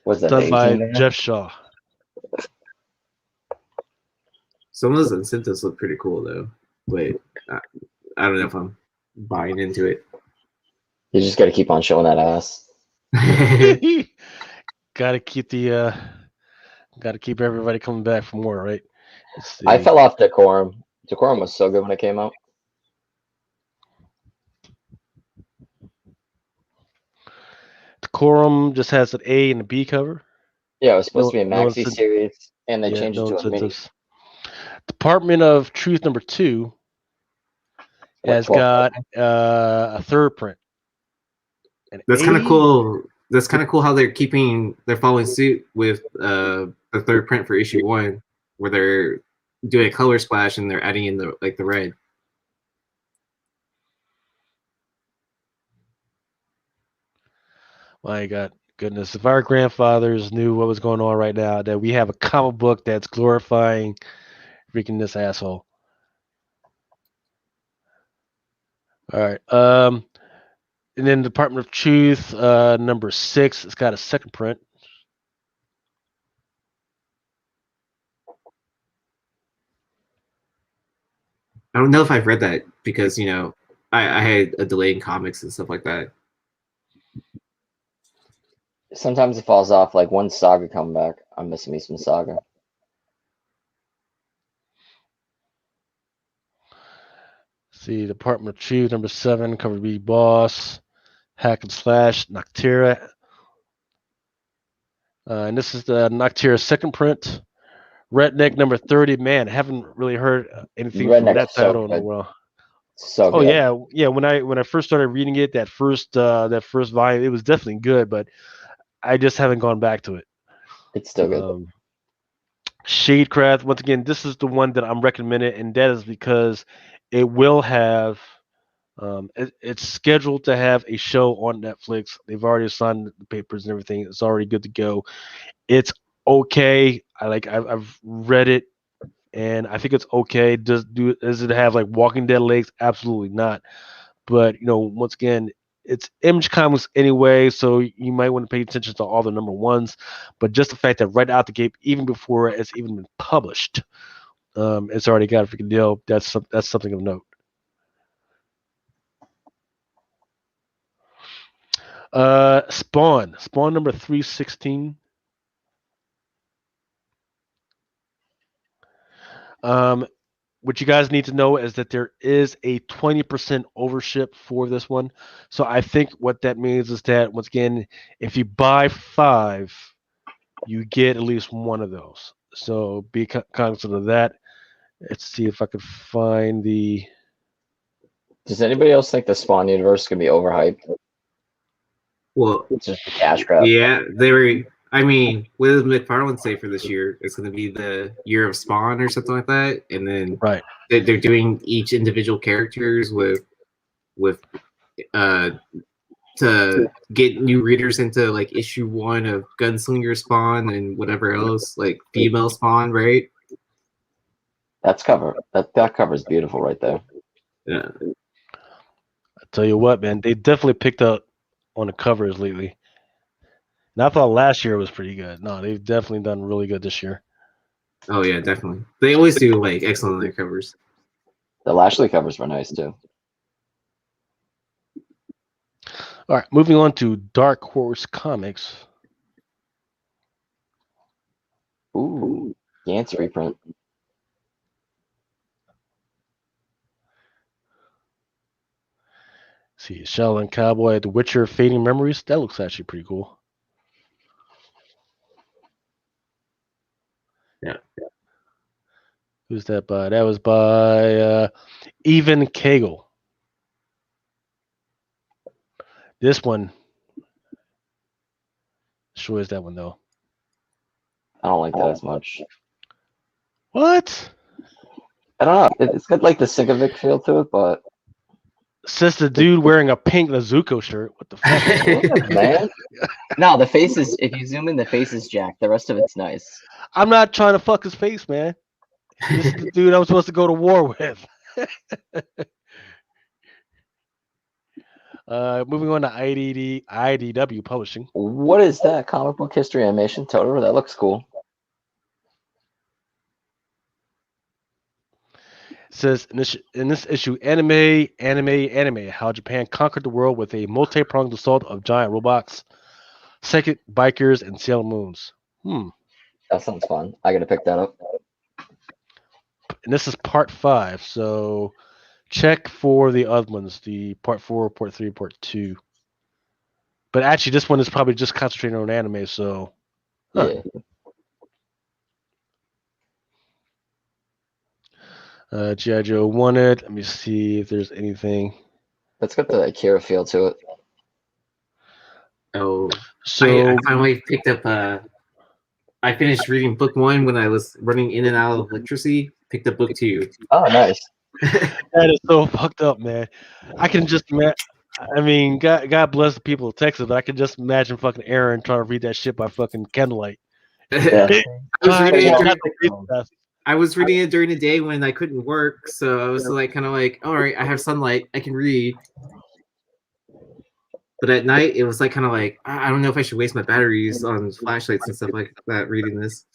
[SPEAKER 8] Was that
[SPEAKER 2] done by Jeff Shaw?
[SPEAKER 9] Some of those incentives look pretty cool, though. Wait, I don't know if I'm buying into it.
[SPEAKER 8] You just got to keep on showing that ass.
[SPEAKER 2] Gotta keep everybody coming back for more, right?
[SPEAKER 8] I fell off Decorum. Decorum was so good when it came out.
[SPEAKER 2] Decorum just has an A and a B cover.
[SPEAKER 8] Yeah, it was supposed to be a maxi series, and they changed it to a mini.
[SPEAKER 2] Department of Truth number 2 has got a third print.
[SPEAKER 9] That's kind of cool. That's kind of cool how they're following suit with the third print for issue 1, where they're doing a color splash and they're adding in the red.
[SPEAKER 2] My God, goodness! If our grandfathers knew what was going on right now, that we have a comic book that's glorifying freaking this asshole. All right. And then Department of Truth, number 6, it's got a second print.
[SPEAKER 9] I don't know if I've read that because, I had a delay in comics and stuff like that.
[SPEAKER 8] Sometimes it falls off, like one Saga coming back. I'm missing me some Saga.
[SPEAKER 2] See, Department of Truth, number 7, cover B boss, Hack and Slash, Noctera. And this is the Noctera second print. Redneck number 30. Man, I haven't really heard anything from that title in a while.
[SPEAKER 8] So good.
[SPEAKER 2] Yeah. When I first started reading it, that first volume, it was definitely good, but I just haven't gone back to it.
[SPEAKER 8] It's still good.
[SPEAKER 2] Shadecraft, once again, this is the one that I'm recommending, and that is because it will have. It's scheduled to have a show on Netflix. They've already signed the papers and everything. It's already good to go. It's okay. I've read it, and I think it's okay. Does it have like Walking Dead legs? Absolutely not. But once again, it's Image Comics anyway, so you might want to pay attention to all the number ones. But just the fact that right out the gate, even before it's even been published, it's already got a freaking deal. That's something of note. Spawn number 316. What you guys need to know is that there is a 20% overship for this one. So I think what that means is that, once again, if you buy 5, you get at least one of those. So be cognizant of that. Let's see if I can find the.
[SPEAKER 8] Does anybody else think the Spawn universe is going to be overhyped?
[SPEAKER 9] Well,
[SPEAKER 8] it's just a cash grab.
[SPEAKER 9] Yeah, they were. I mean, what did McFarlane say for this year? It's going to be the year of Spawn or something like that, and then they're doing each individual characters with to get new readers into like issue 1 of Gunslinger Spawn and whatever else, like female Spawn, right?
[SPEAKER 8] That's cover. That cover is beautiful right there.
[SPEAKER 9] Yeah.
[SPEAKER 2] I tell you what, man, they definitely picked up on the covers lately. And I thought last year was pretty good. No, they've definitely done really good this year.
[SPEAKER 9] Oh yeah, definitely. They always do like excellent on their covers.
[SPEAKER 8] The Lashley covers were nice too.
[SPEAKER 2] All right, moving on to Dark Horse Comics.
[SPEAKER 8] Ooh, Gantz reprint.
[SPEAKER 2] See, Shaolin Cowboy, The Witcher, Fading Memories. That looks actually pretty cool.
[SPEAKER 9] Yeah.
[SPEAKER 2] Who's that by? That was by Even Cagle. This one. Sure is that one, though.
[SPEAKER 8] I don't like that as much.
[SPEAKER 2] What?
[SPEAKER 8] I don't know. It's got like the Sigovic feel to it, but...
[SPEAKER 2] Says the dude wearing a pink Nezuko shirt. What the fuck?
[SPEAKER 8] Man? No, the face is... If you zoom in, the face is jacked. The rest of it's nice.
[SPEAKER 2] I'm not trying to fuck his face, man. This is the dude I'm supposed to go to war with. Moving on to IDW Publishing.
[SPEAKER 8] What is that? Comic book history animation? Totoro? That looks cool.
[SPEAKER 2] says in this issue, anime, how Japan conquered the world with a multi-pronged assault of giant robots, psychic bikers, and Sailor Moons.
[SPEAKER 8] That sounds fun. I gotta pick that up.
[SPEAKER 2] And this is part 5, so check for the other ones, the part 4, part 3, part 2. But actually, this one is probably just concentrating on anime, so.
[SPEAKER 8] Yeah.
[SPEAKER 2] G.I. Joe wanted. Let me see if there's anything.
[SPEAKER 8] That's got the Akira feel to it.
[SPEAKER 9] Oh,
[SPEAKER 2] So
[SPEAKER 9] I finally picked up. I finished reading book 1 when I was running in and out of electricity. Picked up book 2.
[SPEAKER 8] Oh, nice.
[SPEAKER 2] that is so fucked up, man. I can just I mean, God bless the people of Texas, but I can just imagine fucking Aaron trying to read that shit by fucking candlelight.
[SPEAKER 8] Yeah.
[SPEAKER 9] I was reading it during the day when I couldn't work, so I was like, kind of like, all right, I have sunlight, I can read. But at night, it was like kind of like, I don't know if I should waste my batteries on flashlights and stuff like that reading this.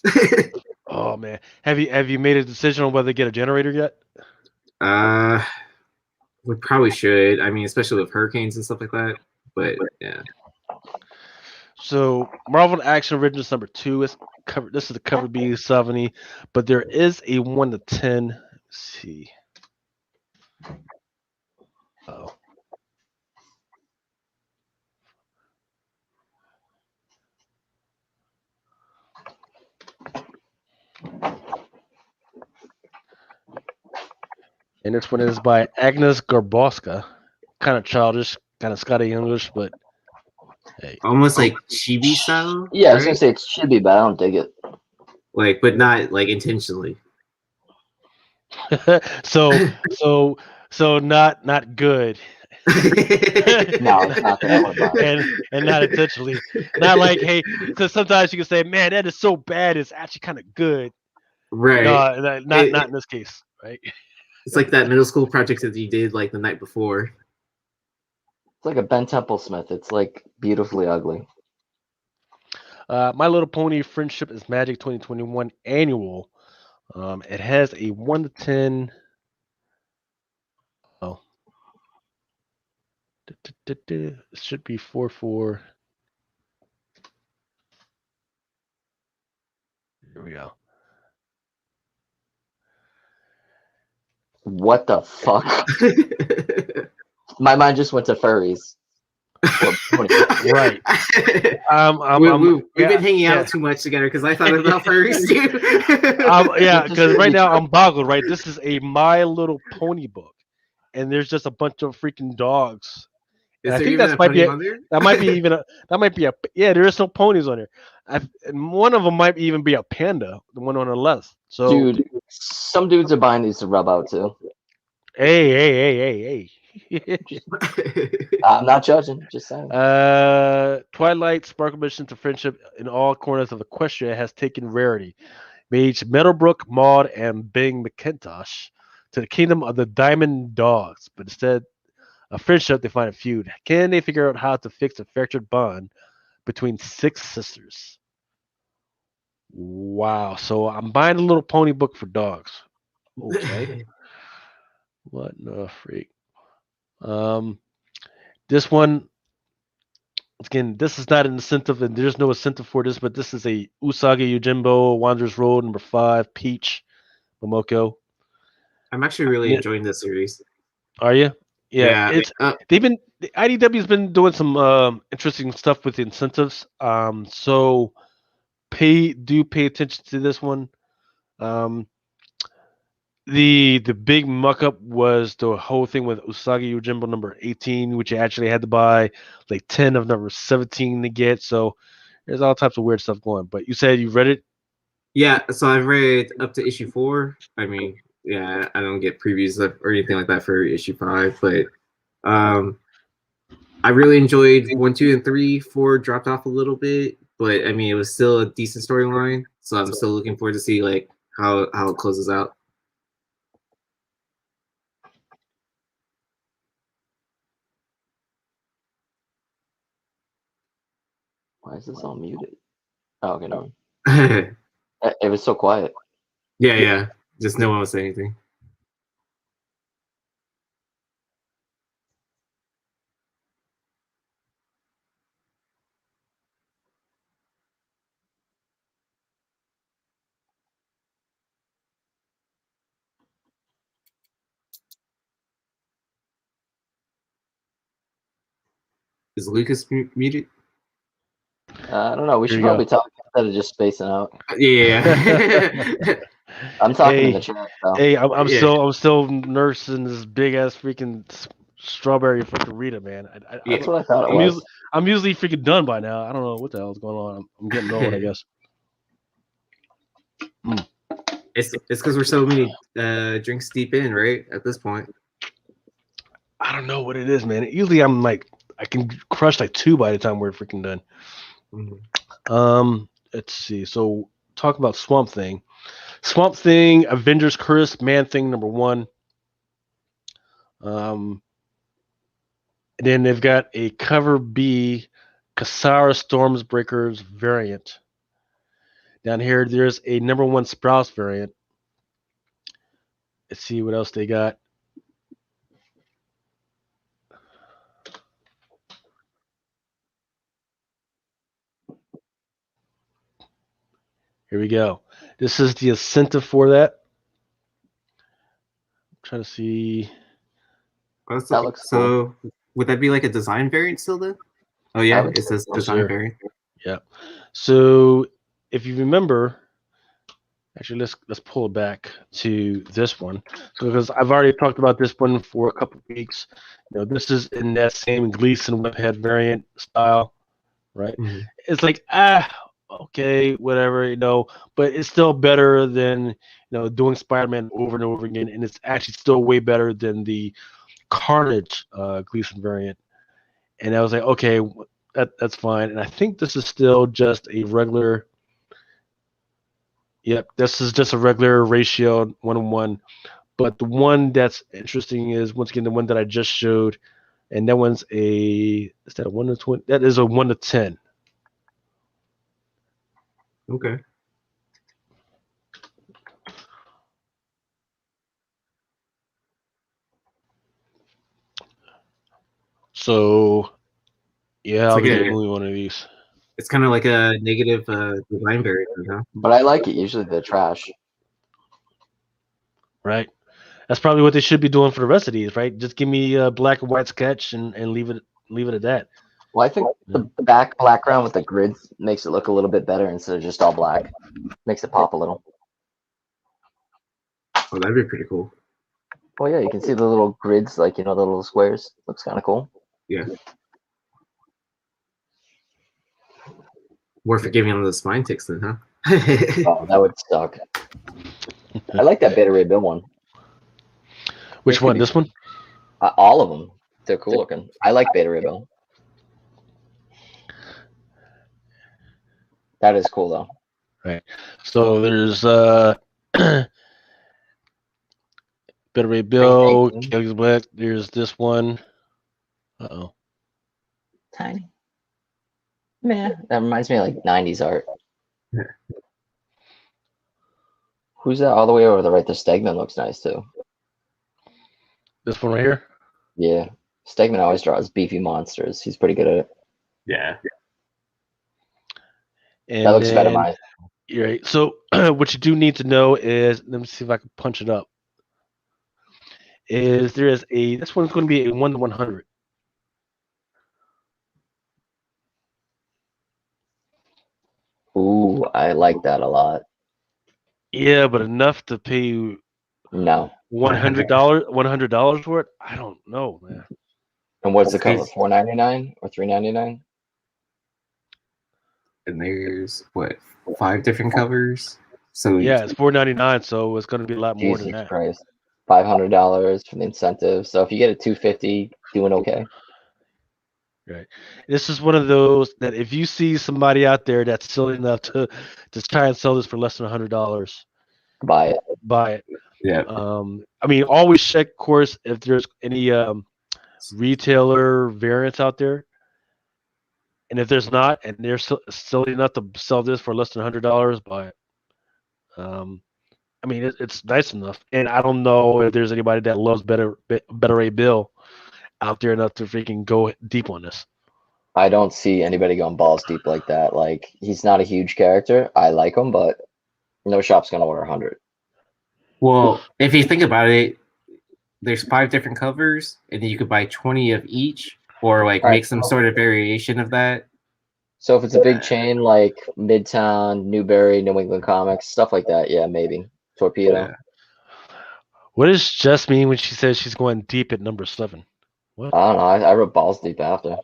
[SPEAKER 2] Oh man, have you made a decision on whether to get a generator yet?
[SPEAKER 9] We probably should. I mean, especially with hurricanes and stuff like that. But yeah.
[SPEAKER 2] So Marvel Action Originals number 2 is covered. This is the cover B70, but there is a 1 to 10. Let's see. Oh. And this one is by Agnes Garboska. Kind of childish, kind of Scotty English, but hey.
[SPEAKER 9] Almost like chibi style?
[SPEAKER 8] Yeah, I was going to say it's chibi, but I don't dig it.
[SPEAKER 9] Like, but not like intentionally.
[SPEAKER 2] so not good.
[SPEAKER 8] No, it's not that.
[SPEAKER 2] and not intentionally. Not like, hey, because sometimes you can say, man, that is so bad, it's actually kind of good.
[SPEAKER 9] Right.
[SPEAKER 2] No, not in this case, right?
[SPEAKER 9] It's like that middle school project that you did like the night before.
[SPEAKER 8] It's like a Ben Templesmith. It's like beautifully ugly.
[SPEAKER 2] My Little Pony Friendship is Magic 2021 annual. It has a 1 to 10. Oh. It should be 4-4. Here we go.
[SPEAKER 8] What the fuck? My mind just went to furries.
[SPEAKER 2] Right.
[SPEAKER 9] We've been hanging out too much together because I thought about furries too.
[SPEAKER 2] Yeah, because right now I'm boggled. Right, this is a My Little Pony book, and there's just a bunch of freaking dogs.
[SPEAKER 9] Is
[SPEAKER 2] I
[SPEAKER 9] there
[SPEAKER 2] think
[SPEAKER 9] even
[SPEAKER 2] that
[SPEAKER 9] a
[SPEAKER 2] might
[SPEAKER 9] pony
[SPEAKER 2] be
[SPEAKER 9] on there?
[SPEAKER 2] that might be a yeah. There is no ponies on there. And one of them might even be a panda. The one on the left. So,
[SPEAKER 8] dude, some dudes are buying these to rub out too.
[SPEAKER 2] Hey.
[SPEAKER 8] I'm not judging, just saying.
[SPEAKER 2] Twilight Sparkle Mission to Friendship in all corners of Equestria has taken rarity. Mage Meadowbrook, Maud, and Bing McIntosh to the kingdom of the Diamond Dogs, but instead of friendship, they find a feud. Can they figure out how to fix a fractured bond between 6 sisters? Wow. So I'm buying a little pony book for dogs. Okay. What the freak? This one, again, this is not an incentive, and there's no incentive for this, but this is a Usagi Yojimbo, Wanderer's Road, number 5, Peach, Momoko.
[SPEAKER 9] I'm actually really enjoying this series.
[SPEAKER 2] Are you? Yeah.
[SPEAKER 9] Yeah.
[SPEAKER 2] The IDW's been doing some interesting stuff with the incentives. So pay attention to this one. The big muck up was the whole thing with Usagi Yojimbo number 18, which you actually had to buy like 10 of number 17 to get. So there's all types of weird stuff going. But you said you read it?
[SPEAKER 9] Yeah, so I've read up to issue 4. I mean, yeah, I don't get previews or anything like that for issue 5, but I really enjoyed 1, 2, and 3. 4 dropped off a little bit, but I mean, it was still a decent storyline. So I'm still looking forward to see like how it closes out.
[SPEAKER 8] Why is this all muted? Oh, okay, no. It was so quiet.
[SPEAKER 9] Yeah. Just no one was saying anything. Is Lucas muted?
[SPEAKER 8] I don't know. We
[SPEAKER 2] Here
[SPEAKER 8] should
[SPEAKER 2] you
[SPEAKER 8] probably
[SPEAKER 2] go.
[SPEAKER 8] talk instead of just spacing out.
[SPEAKER 9] Yeah.
[SPEAKER 8] I'm talking in
[SPEAKER 2] Hey,
[SPEAKER 8] the chat. So.
[SPEAKER 2] hey, I'm
[SPEAKER 9] Yeah.
[SPEAKER 2] still nursing this big ass freaking strawberry freaking Rita, man.
[SPEAKER 8] That's what I thought it was.
[SPEAKER 2] I'm usually freaking done by now. I don't know what the hell is going on. I'm getting old, I guess.
[SPEAKER 9] It's because we're so many drinks deep in, right? At this point.
[SPEAKER 2] I don't know what it is, man. Usually I'm like I can crush like 2 by the time we're freaking done.
[SPEAKER 9] Mm-hmm.
[SPEAKER 2] Let's see. So talk about Swamp Thing. Swamp Thing, Avengers Curse, Man Thing #1. And then they've got a cover B, Kasara Stormsbreakers variant. Down here, there's a #1 Sprouse variant. Let's see what else they got. Here we go. This is the incentive for that. I'm trying to see.
[SPEAKER 9] Oh, that looks so. Cool. Would that be like a design variant still then? Oh yeah, it says design variant.
[SPEAKER 2] Yeah. So if you remember, actually let's pull it back to this one. So because I've already talked about this one for a couple of weeks. You know, this is in that same Gleason Webhead variant style, right? Mm-hmm. It's like okay, whatever, you know, but it's still better than, you know, doing Spider-Man over and over again, and it's actually still way better than the Carnage Gleason variant. And I was like, okay, that's fine. And I think this is still just a regular. Yep, this is just a regular ratio 1-1. But the one that's interesting is once again the one that I just showed, and that one's is that a 1-20? That is a 1-10.
[SPEAKER 9] Okay.
[SPEAKER 2] So, yeah, I'll be the only one of these.
[SPEAKER 9] It's kind of like a negative design variant, huh?
[SPEAKER 8] But I like it. Usually they're trash.
[SPEAKER 2] Right. That's probably what they should be doing for the rest of these, right? Just give me a black and white sketch and leave it at that.
[SPEAKER 8] Well, I think the background with the grids makes it look a little bit better instead of just all black. Makes it pop a little.
[SPEAKER 9] Oh, that'd be pretty cool.
[SPEAKER 8] Oh yeah, you can see the little grids, like, you know, the little squares. Looks kind of cool.
[SPEAKER 9] Yeah. More forgiving on the spine ticks then, huh?
[SPEAKER 8] Oh, that would suck. I like that Beta Ray Bill one.
[SPEAKER 2] Which one? This one?
[SPEAKER 8] All of them. They're cool looking. I like Beta Ray Bill. That is cool though.
[SPEAKER 2] Right. So there's Beta Ray Bill, Kelly's Black. There's this one. Uh-oh.
[SPEAKER 8] Tiny. Man, that reminds me of like 90s art.
[SPEAKER 9] Yeah.
[SPEAKER 8] Who's that all the way over to the right? The Stegman looks nice too.
[SPEAKER 2] This one right here?
[SPEAKER 8] Yeah. Stegman always draws beefy monsters. He's pretty good at it.
[SPEAKER 9] Yeah.
[SPEAKER 2] And
[SPEAKER 8] that looks better than mine.
[SPEAKER 2] Right. So what you do need to know is, let me see if I can punch it up. Is there is this one's going to be a 1-100.
[SPEAKER 8] Ooh, I like that a lot.
[SPEAKER 2] Yeah, but enough to pay you
[SPEAKER 8] $100
[SPEAKER 2] $100 for it? I don't know, man.
[SPEAKER 8] And what's the cover? $4.99 or $3.99?
[SPEAKER 9] And there's what, 5 different covers? So
[SPEAKER 2] yeah, it's $4.99, so it's going to be a lot more than that.
[SPEAKER 8] Christ. $500 for the incentive. So if you get a $250, doing okay.
[SPEAKER 2] Right. This is one of those that if you see somebody out there that's silly enough to try and sell this for less than $100,
[SPEAKER 8] buy it.
[SPEAKER 2] Buy it.
[SPEAKER 9] Yeah.
[SPEAKER 2] I mean, always check, of course, if there's any retailer variants out there, and if there's not, and they're silly enough to sell this for less than $100, buy it. I mean, it's nice enough, and I don't know if there's anybody that loves Better Ray Bill out there enough to freaking go deep on this.
[SPEAKER 8] I don't see anybody going balls deep like that. Like, he's not a huge character. I like him, but no shop's gonna order 100.
[SPEAKER 9] Well, if you think about it, there's 5 different covers, and you could buy 20 of each. or like
[SPEAKER 8] All right.
[SPEAKER 9] make some sort of variation of that.
[SPEAKER 8] So if it's a big chain like Midtown, Newberry, New England Comics, stuff like that, yeah, maybe. Torpedo.
[SPEAKER 9] Yeah.
[SPEAKER 2] What does Jess mean when she says she's going deep at number 7? What?
[SPEAKER 8] I don't know. I wrote balls deep after.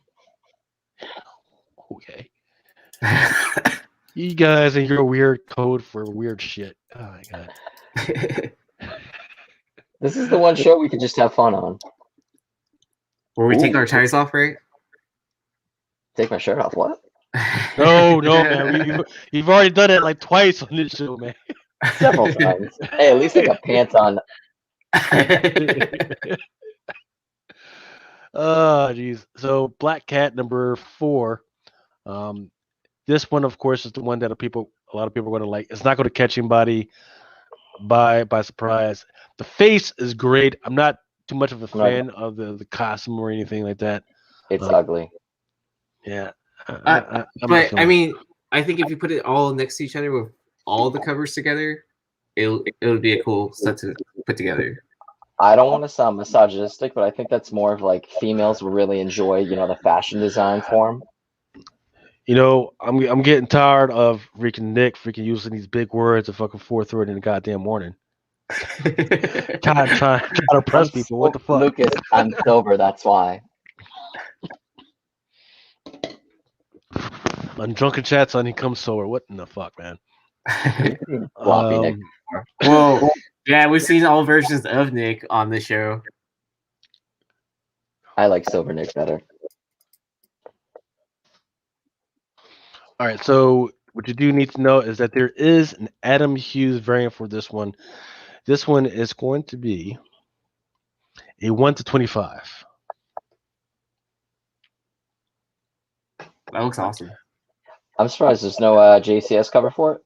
[SPEAKER 2] Okay. You guys and your weird code for weird shit. Oh my god.
[SPEAKER 8] This is the one show we could just have fun on.
[SPEAKER 9] Where we take our ties off, right?
[SPEAKER 8] Take my shirt off. What?
[SPEAKER 2] No, man. You've already done it like twice on this show, man.
[SPEAKER 8] Several times. Hey, at least I got pants on.
[SPEAKER 2] Oh, jeez. So Black Cat number 4. This one, of course, is the one that a lot of people are going to like. It's not going to catch anybody by surprise. The face is great. I'm not too much of a fan of the costume or anything like that.
[SPEAKER 8] It's ugly.
[SPEAKER 2] Yeah.
[SPEAKER 9] But I mean, I think if you put it all next to each other with all the covers together, it would be a cool set to put together.
[SPEAKER 8] I don't want to sound misogynistic, but I think that's more of like females will really enjoy, the fashion design form.
[SPEAKER 2] I'm getting tired of Nick using these big words at fucking 4:30 in the goddamn morning. trying to press people. What the fuck?
[SPEAKER 8] Lucas, I'm sober, that's why.
[SPEAKER 2] On Drunken Chat, son, he comes sober. What in the fuck, man?
[SPEAKER 8] Floppy Nick.
[SPEAKER 9] Whoa. Yeah, we've seen all versions of Nick on the show.
[SPEAKER 8] I like sober Nick better.
[SPEAKER 2] All right, so what you do need to know is that there is an Adam Hughes variant for this one. This one is going to be a 1/25.
[SPEAKER 9] That looks awesome.
[SPEAKER 8] I'm surprised there's no JCS cover for it.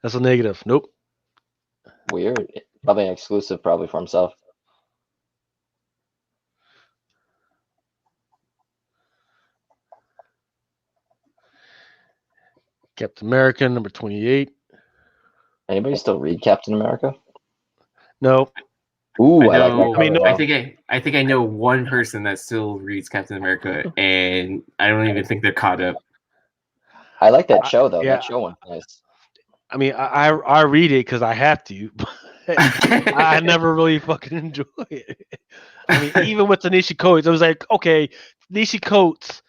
[SPEAKER 2] That's a negative. Nope.
[SPEAKER 8] Weird. Probably an exclusive, probably for himself.
[SPEAKER 2] Captain America, number 28.
[SPEAKER 8] Anybody still read Captain America?
[SPEAKER 2] No.
[SPEAKER 8] Ooh,
[SPEAKER 9] I
[SPEAKER 8] like that cover,
[SPEAKER 9] I think I know one person that still reads Captain America, and I don't even think they're caught up.
[SPEAKER 8] I like that show though.
[SPEAKER 2] Yeah.
[SPEAKER 8] That show one's nice.
[SPEAKER 2] I mean, I read it because I have to, but I never really fucking enjoy it. I mean, even with Tanisha Coates, I was like, okay, Tanisha Coates,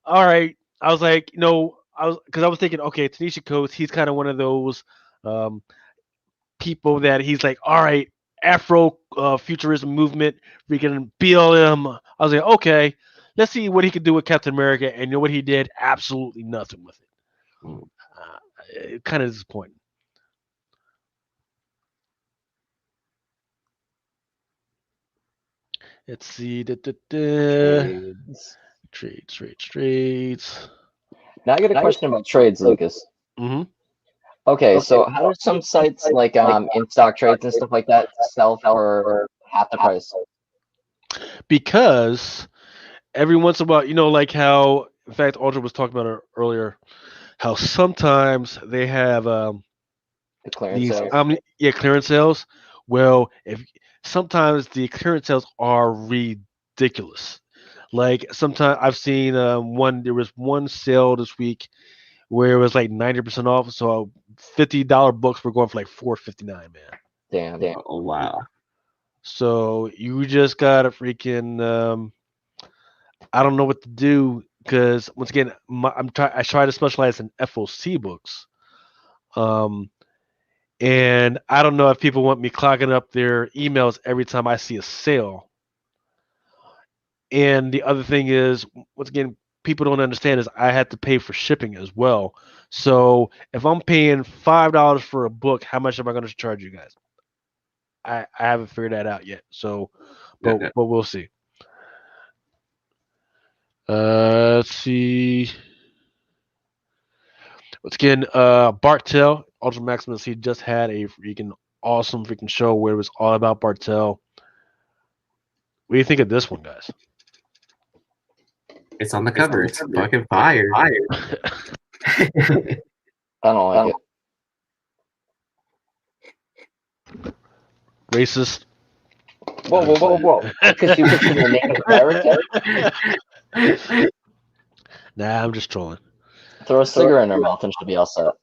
[SPEAKER 2] all right. I was like, I was thinking, okay, Tanisha Coates, he's kind of one of those people that he's like, all right, Afro futurism movement, freaking BLM. I was like, okay, let's see what he could do with Captain America, and you know what he did? Absolutely nothing with it. Kind of disappointing. Let's see. Trades.
[SPEAKER 8] Now I got a question about trades, Lucas.
[SPEAKER 2] Mm-hmm.
[SPEAKER 8] Okay, so how do some sites like in stock trades and stuff like that sell for half the price?
[SPEAKER 2] Because every once in a while, like how, in fact, Audra was talking about it earlier, how sometimes they have
[SPEAKER 8] The clearance
[SPEAKER 2] these
[SPEAKER 8] sales.
[SPEAKER 2] clearance sales. Well, if sometimes the clearance sales are ridiculous. Like sometimes I've seen there was one sale this week where it was like 90% off, so $50 books were going for like $4.59, man.
[SPEAKER 8] Damn.
[SPEAKER 9] Oh wow.
[SPEAKER 2] So you just gotta freaking I don't know what to do, because once again I try to specialize in FOC books, and I don't know if people want me clogging up their emails every time I see a sale. And the other thing is, once again, people don't understand is I had to pay for shipping as well. So if I'm paying $5 for a book, how much am I going to charge you guys? I haven't figured that out yet. So, but we'll see. Let's see. Once again, Bartel, Ultra Maximus, he just had a freaking awesome freaking show where it was all about Bartel. What do you think of this one, guys?
[SPEAKER 9] It's on the cover. It's fucking fire.
[SPEAKER 8] I don't like it.
[SPEAKER 2] Racist.
[SPEAKER 8] Whoa. Because you picture the name of character?
[SPEAKER 2] Nah, I'm just trolling.
[SPEAKER 8] Throw a cigarette in her mouth and she'll be all set.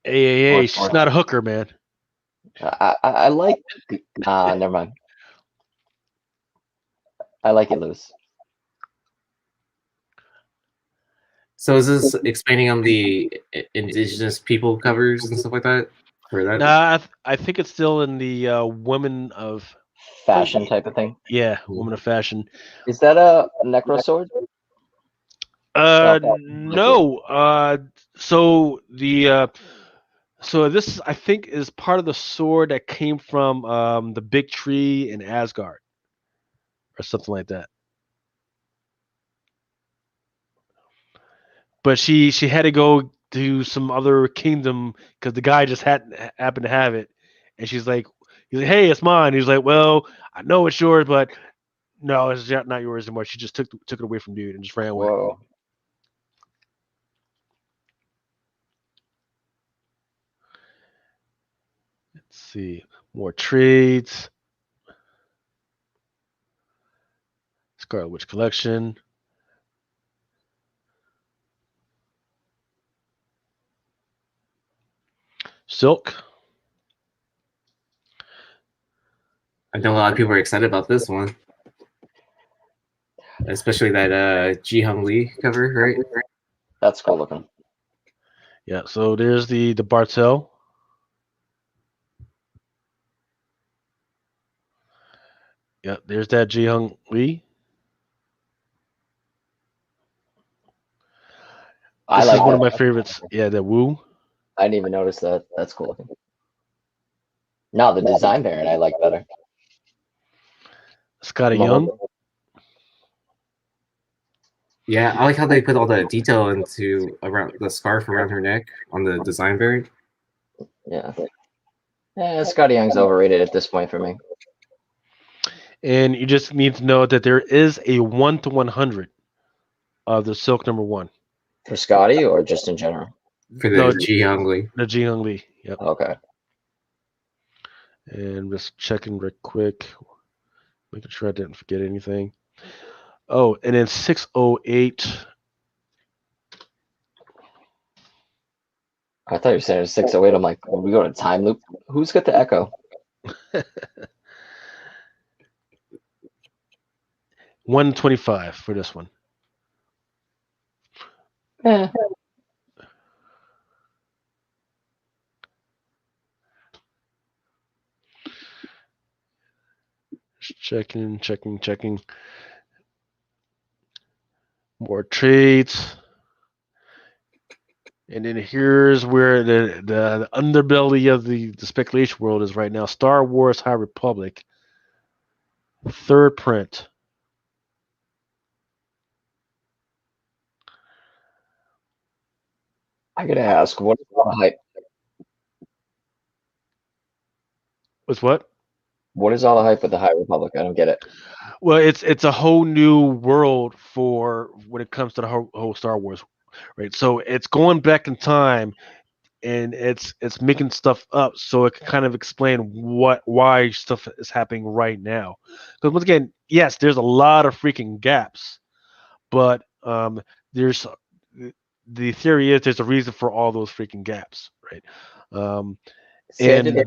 [SPEAKER 2] Hey, she's not a hooker, man.
[SPEAKER 8] I like. Never mind. I like it loose.
[SPEAKER 9] So is this expanding on the indigenous people covers and stuff like that? Or that?
[SPEAKER 2] Nah, I think it's still in the women of
[SPEAKER 8] Fashion type of thing.
[SPEAKER 2] Yeah, woman of fashion.
[SPEAKER 8] Is that a necro sword?
[SPEAKER 2] No. So the so this I think is part of the sword that came from the big tree in Asgard, or something like that. But she had to go to some other kingdom because the guy just happened to have it, and he's like, "Hey, it's mine." He's like, "Well, I know it's yours, but no, it's not yours anymore." She just took it away from dude and just ran away.
[SPEAKER 8] Whoa.
[SPEAKER 2] Let's see, more trades. Scarlet Witch collection. Silk.
[SPEAKER 9] I know a lot of people are excited about this one, especially that Ji Hung Lee cover, right?
[SPEAKER 8] That's cool looking.
[SPEAKER 2] Yeah. So there's the Bartel. Yeah. There's that Ji Hung Lee. This is one of my favorites. Yeah, the Wu.
[SPEAKER 8] I didn't even notice that. That's cool looking. No, the design variant I like better.
[SPEAKER 2] Scotty Young.
[SPEAKER 9] Yeah, I like how they put all the detail into around the scarf around her neck on the design variant.
[SPEAKER 8] Yeah. Scotty Young's overrated at this point for me.
[SPEAKER 2] And you just need to know that there is a 1-100 of the Silk #1.
[SPEAKER 8] For Scotty or just in general?
[SPEAKER 9] For the Ji Hung Lee.
[SPEAKER 2] The Ji Hung Lee. Yep.
[SPEAKER 8] Okay.
[SPEAKER 2] And just checking real quick, making sure I didn't forget anything. Oh, and then 608.
[SPEAKER 8] I thought you were saying it was 608. I'm like, when we go to time loop, who's got the echo?
[SPEAKER 2] 125 for this one.
[SPEAKER 8] Eh.
[SPEAKER 2] Checking. More trades. And then here's where the underbelly of the speculation world is right now. Star Wars High Republic. 3rd print.
[SPEAKER 8] I gotta ask, what is all the hype?
[SPEAKER 2] What's what?
[SPEAKER 8] What is all the hype with the High Republic? I don't get it.
[SPEAKER 2] Well, it's a whole new world for when it comes to the whole Star Wars, right? So it's going back in time, and it's making stuff up so it can kind of explain why stuff is happening right now. Because once again, yes, there's a lot of freaking gaps, but there's the theory is there's a reason for all those freaking gaps, right? And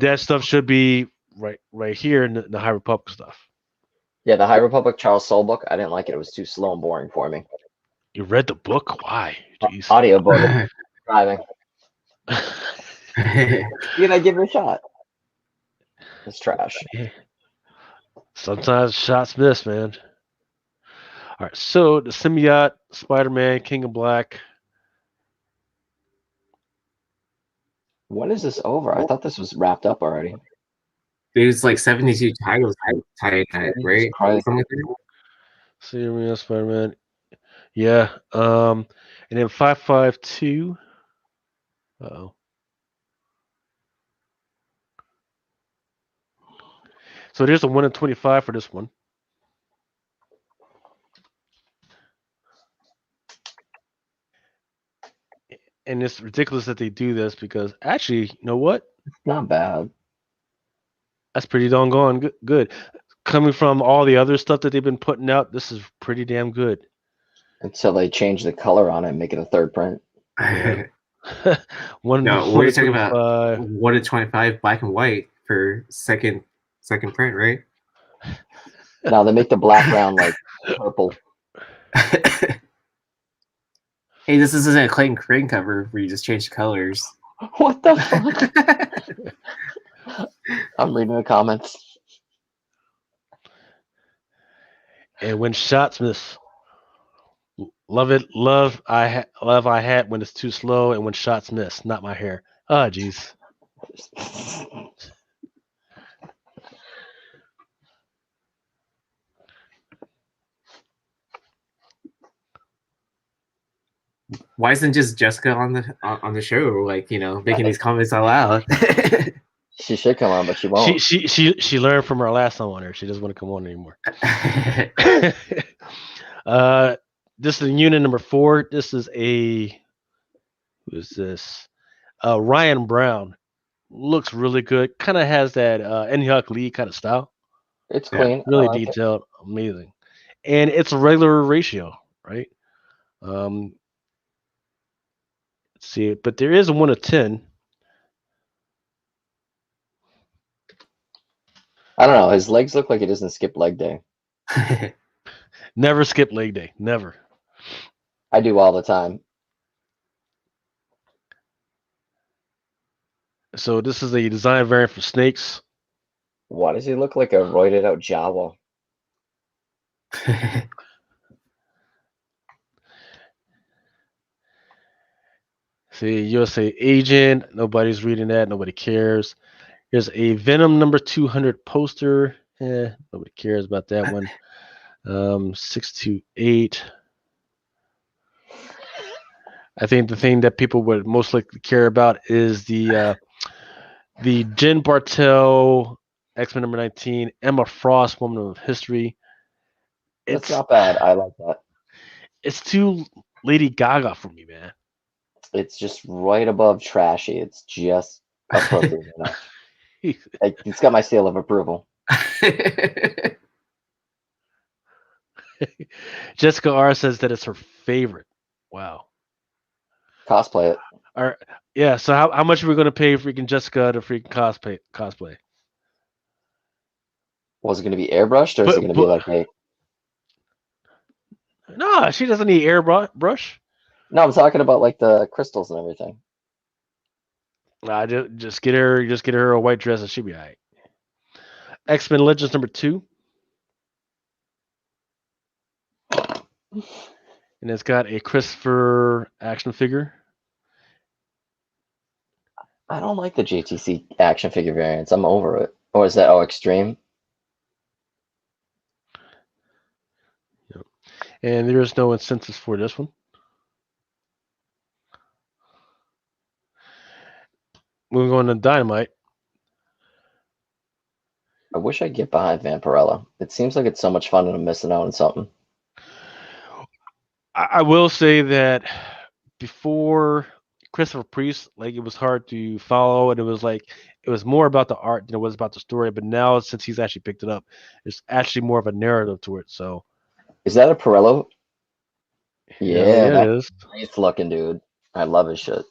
[SPEAKER 2] that stuff should be right here in the High Republic stuff.
[SPEAKER 8] Yeah, the High Republic Charles Soule book, I didn't like it. It was too slow and boring for me.
[SPEAKER 2] You read the book? Why? Jeez.
[SPEAKER 8] Audio book. Driving. Did I give it a shot? It's trash.
[SPEAKER 2] Sometimes shots miss, man. All right, so the Symbiote, Spider-Man, King of Black.
[SPEAKER 8] When is this over? I thought this was wrapped up already.
[SPEAKER 9] There's like 72 titles tied, right?
[SPEAKER 2] Symbiote, Spider-Man. Yeah. And then 552. Uh-oh. So there's a 1 in 25 for this one. And it's ridiculous that they do this because actually, you know what?
[SPEAKER 8] It's not bad.
[SPEAKER 2] That's pretty doggone good. coming from all the other stuff that they've been putting out, this is pretty damn good.
[SPEAKER 8] Until they change the color on it and make it a third print.
[SPEAKER 2] Yeah.
[SPEAKER 9] No, what are you talking about?
[SPEAKER 2] 25.
[SPEAKER 9] 1 to 25 black and white for second print, right?
[SPEAKER 8] Now they make the background like purple.
[SPEAKER 9] Hey, this isn't a Clayton Crane cover where you just change the colors.
[SPEAKER 8] What the fuck? I'm reading the comments.
[SPEAKER 2] And when shots miss, love it. Love I hat when it's too slow, and when shots miss, not my hair. Ah, jeez.
[SPEAKER 9] Why isn't just Jessica on the show, like, you know, making these comments out loud?
[SPEAKER 8] She should come on, but she won't.
[SPEAKER 2] She learned from her last time on her. She doesn't want to come on anymore. This is unit number 4. This is who is this? Ryan Brown. Looks really good. Kind of has that Huck Lee kind of style.
[SPEAKER 8] It's clean.
[SPEAKER 2] Really detailed. Amazing. And it's a regular ratio, right? Let's see, but there is a 1 to 10.
[SPEAKER 8] I don't know. His legs look like he doesn't skip leg day.
[SPEAKER 2] Never skip leg day. Never.
[SPEAKER 8] I do all the time.
[SPEAKER 2] So this is a design variant for snakes.
[SPEAKER 8] Why does he look like a roided out Jawa?
[SPEAKER 2] See, USA agent. Nobody's reading that. Nobody cares. Here's a Venom number 200 poster. Nobody cares about that one. 628. I think the thing that people would most likely care about is the Jen Bartel X-Men number 19, Emma Frost, Woman of History.
[SPEAKER 8] It's not bad. I like that.
[SPEAKER 2] It's too Lady Gaga for me, man.
[SPEAKER 8] It's just right above trashy. It's just appropriate enough. It's got my seal of approval.
[SPEAKER 2] Jessica R says that it's her favorite. Wow.
[SPEAKER 8] Cosplay it.
[SPEAKER 2] All right. Yeah. So how much are we going to pay freaking Jessica to freaking cosplay?
[SPEAKER 8] Was it going to be airbrushed, or is it going to be like a?
[SPEAKER 2] No, she doesn't need airbrush.
[SPEAKER 8] No, I'm talking about like the crystals and everything.
[SPEAKER 2] Nah, just get her a white dress and she'll be all right. X-Men Legends number 2. And it's got a Christopher action figure.
[SPEAKER 8] I don't like the JTC action figure variants. I'm over it. Or is that extreme?
[SPEAKER 2] Yep. And there is no incentives for this one. Moving on to Dynamite.
[SPEAKER 8] I wish I'd get behind Vampirella. It seems like it's so much fun and I'm missing out on something.
[SPEAKER 2] I will say that before Christopher Priest, like, it was hard to follow, and it was more about the art than it was about the story. But now, since he's actually picked it up, it's actually more of a narrative to it. So,
[SPEAKER 8] is that a Pirello? Yeah,
[SPEAKER 2] it is.
[SPEAKER 8] Nice looking dude. I love his shit.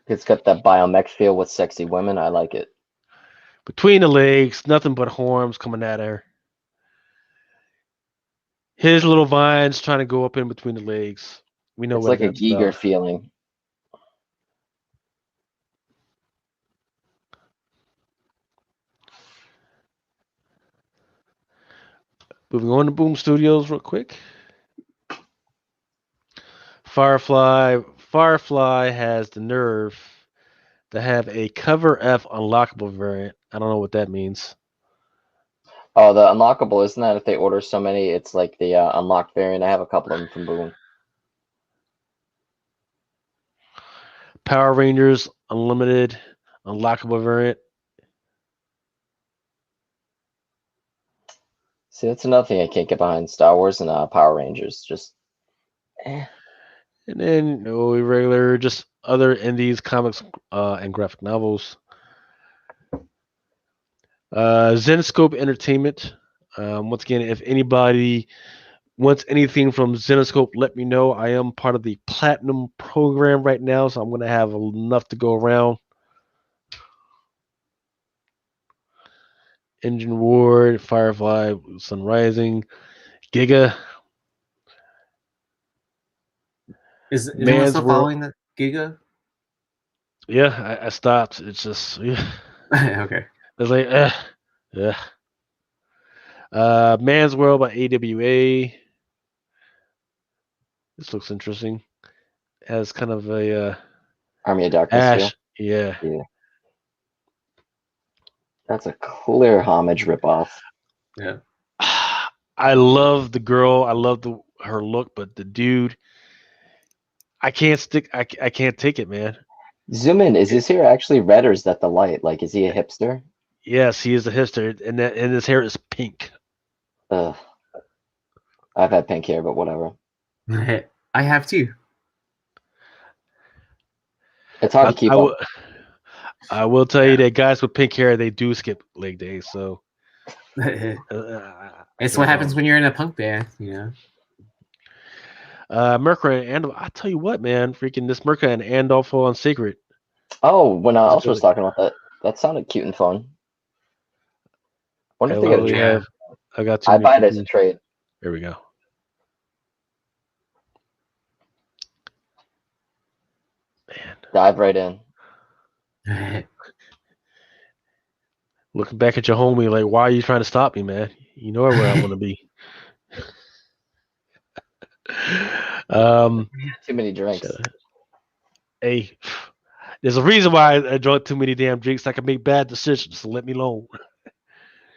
[SPEAKER 8] It's got that biomech feel with sexy women. I like it.
[SPEAKER 2] Between the legs, nothing but horns coming at her. His little vines trying to go up in between the legs. We know
[SPEAKER 8] it's
[SPEAKER 2] what
[SPEAKER 8] like a Giger feeling.
[SPEAKER 2] Moving on to Boom Studios real quick. Firefly has the nerve to have a cover F unlockable variant. I don't know what that means.
[SPEAKER 8] Oh, the unlockable, isn't that if they order so many, it's like the unlocked variant? I have a couple of them from Boom.
[SPEAKER 2] Power Rangers Unlimited unlockable variant.
[SPEAKER 8] See, that's another thing I can't get behind. Star Wars and Power Rangers. Just
[SPEAKER 2] And then regular, just other indies, comics, and graphic novels. Zenoscope Entertainment. Once again, if anybody wants anything from Zenoscope, let me know. I am part of the Platinum program right now, so I'm going to have enough to go around. Engine Ward, Firefly, Sun Rising, Giga.
[SPEAKER 9] Is anyone
[SPEAKER 2] Man's
[SPEAKER 9] still
[SPEAKER 2] World.
[SPEAKER 9] following the Giga?
[SPEAKER 2] Yeah, I stopped. It's just, yeah.
[SPEAKER 9] Okay.
[SPEAKER 2] It's like, yeah. Man's World by AWA. This looks interesting. Has kind of a
[SPEAKER 8] Army of Darkness
[SPEAKER 2] Ash.
[SPEAKER 8] feel.
[SPEAKER 2] Yeah.
[SPEAKER 8] That's a clear homage ripoff.
[SPEAKER 9] Yeah.
[SPEAKER 2] I love the girl. I love her look, but the dude, I can't take it, man.
[SPEAKER 8] Zoom in. Is his hair actually red or is that the light? Like, is he a hipster?
[SPEAKER 2] Yes, he is a hipster, and his hair is pink.
[SPEAKER 8] Ugh. I've had pink hair, but whatever.
[SPEAKER 9] I have too.
[SPEAKER 8] It's hard to keep up.
[SPEAKER 2] I will tell you that guys with pink hair, they do skip leg days. So
[SPEAKER 9] it's what happens when you're in a punk band, you
[SPEAKER 2] know. Mercury and I tell you what, man, freaking this Mercury and Andolfo on Secret.
[SPEAKER 8] Oh, when I also was talking about that sounded cute and fun. Wonder if they got a trade.
[SPEAKER 2] I got.
[SPEAKER 8] I buy it as a trade.
[SPEAKER 2] There we go. Man.
[SPEAKER 8] Dive right in.
[SPEAKER 2] Looking back at your homie, like, why are you trying to stop me, man? You know where I want to be.
[SPEAKER 8] Too many drinks.
[SPEAKER 2] Hey, there's a reason why I drunk too many damn drinks. I can make bad decisions. So let me alone.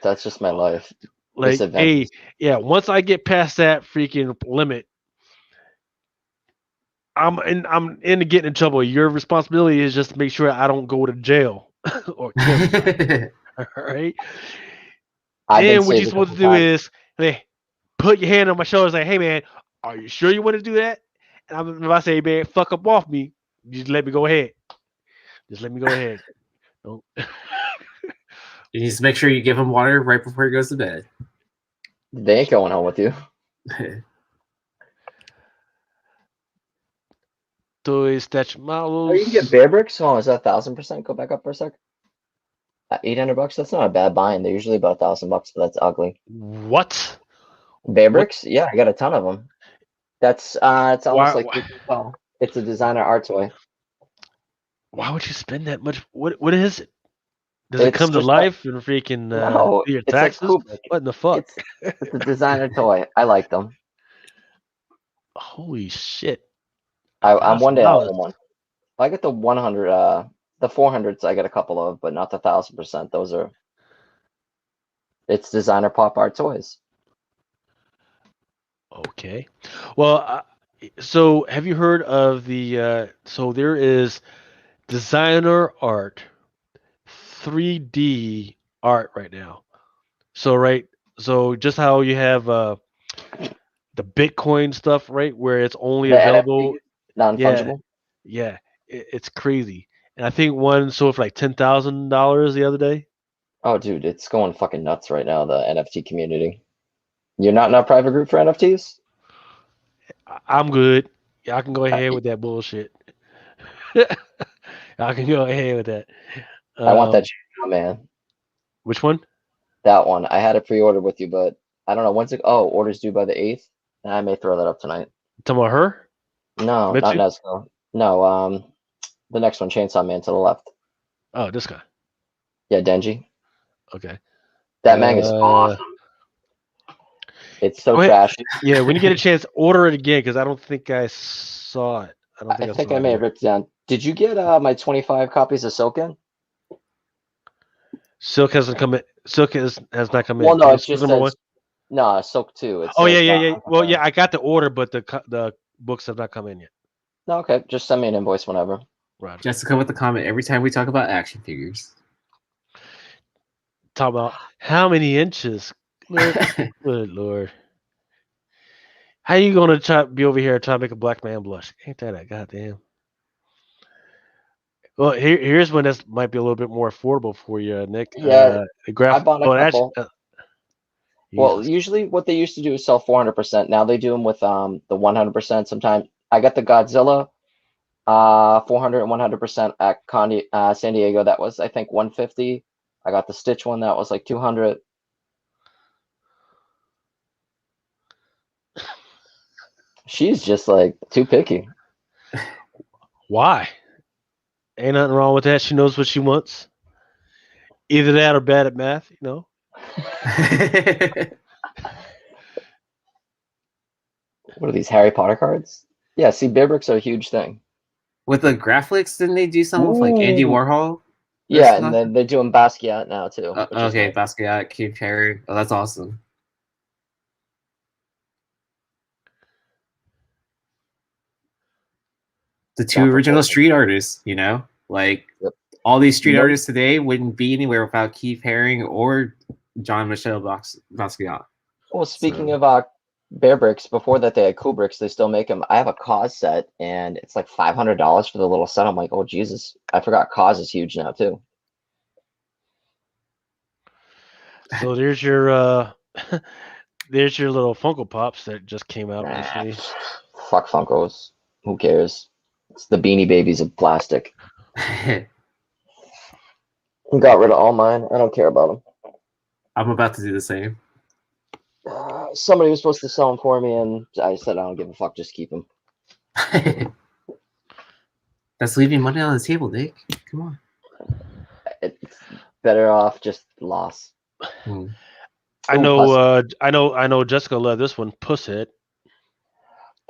[SPEAKER 8] That's just my life.
[SPEAKER 2] Like, hey, yeah. Once I get past that freaking limit, I'm into getting in trouble. Your responsibility is just to make sure I don't go to jail or kill me. All right. And what you're supposed to do is, hey, put your hand on my shoulder and say, hey, man, are you sure you want to do that? And if I say, man, fuck up off me, just let me go ahead. Just let me go ahead. Don't.
[SPEAKER 9] You need to make sure you give him water right before he goes to bed.
[SPEAKER 8] They ain't going home with you.
[SPEAKER 2] Toys, touch models.
[SPEAKER 8] Oh, you can get bear bricks. Oh, is that 1,000%? Go back up for a sec. $800. That's not a bad buy, and they're usually about $1,000, but that's ugly.
[SPEAKER 2] What?
[SPEAKER 8] Bear bricks? Yeah, I got a ton of them. That's it's almost like it's a designer art toy.
[SPEAKER 2] Why would you spend that much? What is it? Does it come to life and freaking your taxes? What in the fuck?
[SPEAKER 8] It's a designer toy. I like them.
[SPEAKER 2] Holy shit!
[SPEAKER 8] I'm one day I'll own one. I get the 100. The 400s I get a couple of, but not the 1,000%. Those are. It's designer pop art toys.
[SPEAKER 2] Okay, well, so have you heard of the? So there is designer art, 3D art right now. So just how you have the Bitcoin stuff, right, where it's only available
[SPEAKER 8] non-fungible.
[SPEAKER 2] Yeah, it's crazy. And I think one sold for like $10,000 the other day.
[SPEAKER 8] Oh, dude, it's going fucking nuts right now. The NFT community. You're not in a private group for NFTs?
[SPEAKER 2] I'm good. Yeah, I can go ahead with that bullshit. I can go ahead with that.
[SPEAKER 8] I want that man.
[SPEAKER 2] Which one?
[SPEAKER 8] That one. I had it pre-ordered with you, but I don't know when's it. Oh, orders due by the 8th. I may throw that up tonight.
[SPEAKER 2] Talking about her?
[SPEAKER 8] No, not Nesco. No, the next one, Chainsaw Man to the left.
[SPEAKER 2] Oh, this guy.
[SPEAKER 8] Yeah, Denji.
[SPEAKER 2] Okay.
[SPEAKER 8] That manga is awesome. It's so trashy.
[SPEAKER 2] Yeah, when you get a chance, order it again because I don't think I saw it.
[SPEAKER 8] I think I may have ripped it down. Did you get my 25 copies of Silken?
[SPEAKER 2] Silk hasn't come in. Silk has not come in.
[SPEAKER 8] Well, no, it's just no Silk 2.
[SPEAKER 2] Yeah. Well, yeah, I got the order, but the books have not come in yet.
[SPEAKER 8] No, okay. Just send me an invoice whenever.
[SPEAKER 2] Right.
[SPEAKER 9] Jessica with the comment every time we talk about action figures.
[SPEAKER 2] Talk about how many inches. Good Lord. How you gonna be over here trying to make a black man blush? Ain't that a goddamn? Well, here's one that might be a little bit more affordable for you, Nick.
[SPEAKER 8] Yeah,
[SPEAKER 2] The
[SPEAKER 8] I bought a couple. Well,
[SPEAKER 2] Jesus.
[SPEAKER 8] usually what they used to do is sell 400%. Now they do them with the 100%. Sometimes I got the Godzilla 400 and 100% at San Diego. That was I think 150. I got the Stitch one that was like 200. She's just like too picky.
[SPEAKER 2] Why? Ain't nothing wrong with that. She knows what she wants. Either that or bad at math, you know.
[SPEAKER 8] What are these Harry Potter cards? Yeah, see, beer bricks are a huge thing.
[SPEAKER 9] With the graphics, didn't they do something with like Andy Warhol?
[SPEAKER 8] Yeah, and then they're doing Basquiat now too.
[SPEAKER 9] Okay, nice. Basquiat, Keith Haring. Oh, that's awesome. The two original street artists, you know, like all these street artists today wouldn't be anywhere without Keith Haring or Jean-Michel Basquiat.
[SPEAKER 8] Well, speaking of bear bricks, before that they had cool bricks. They still make them. I have a Cause set, and it's like $500 for the little set. I'm like, oh Jesus, I forgot Cause is huge now too.
[SPEAKER 2] So there's your there's your little Funko Pops that just came out recently.
[SPEAKER 8] Fuck Funkos. Who cares? It's the Beanie Babies of plastic. Got rid of all mine. I don't care about them.
[SPEAKER 9] I'm about to do the same.
[SPEAKER 8] Somebody was supposed to sell them for me, and I said I don't give a fuck. Just keep them.
[SPEAKER 9] That's leaving money on the table, Nick. Come on.
[SPEAKER 8] It's better off just loss.
[SPEAKER 2] I know. Jessica led this one. Pusshead.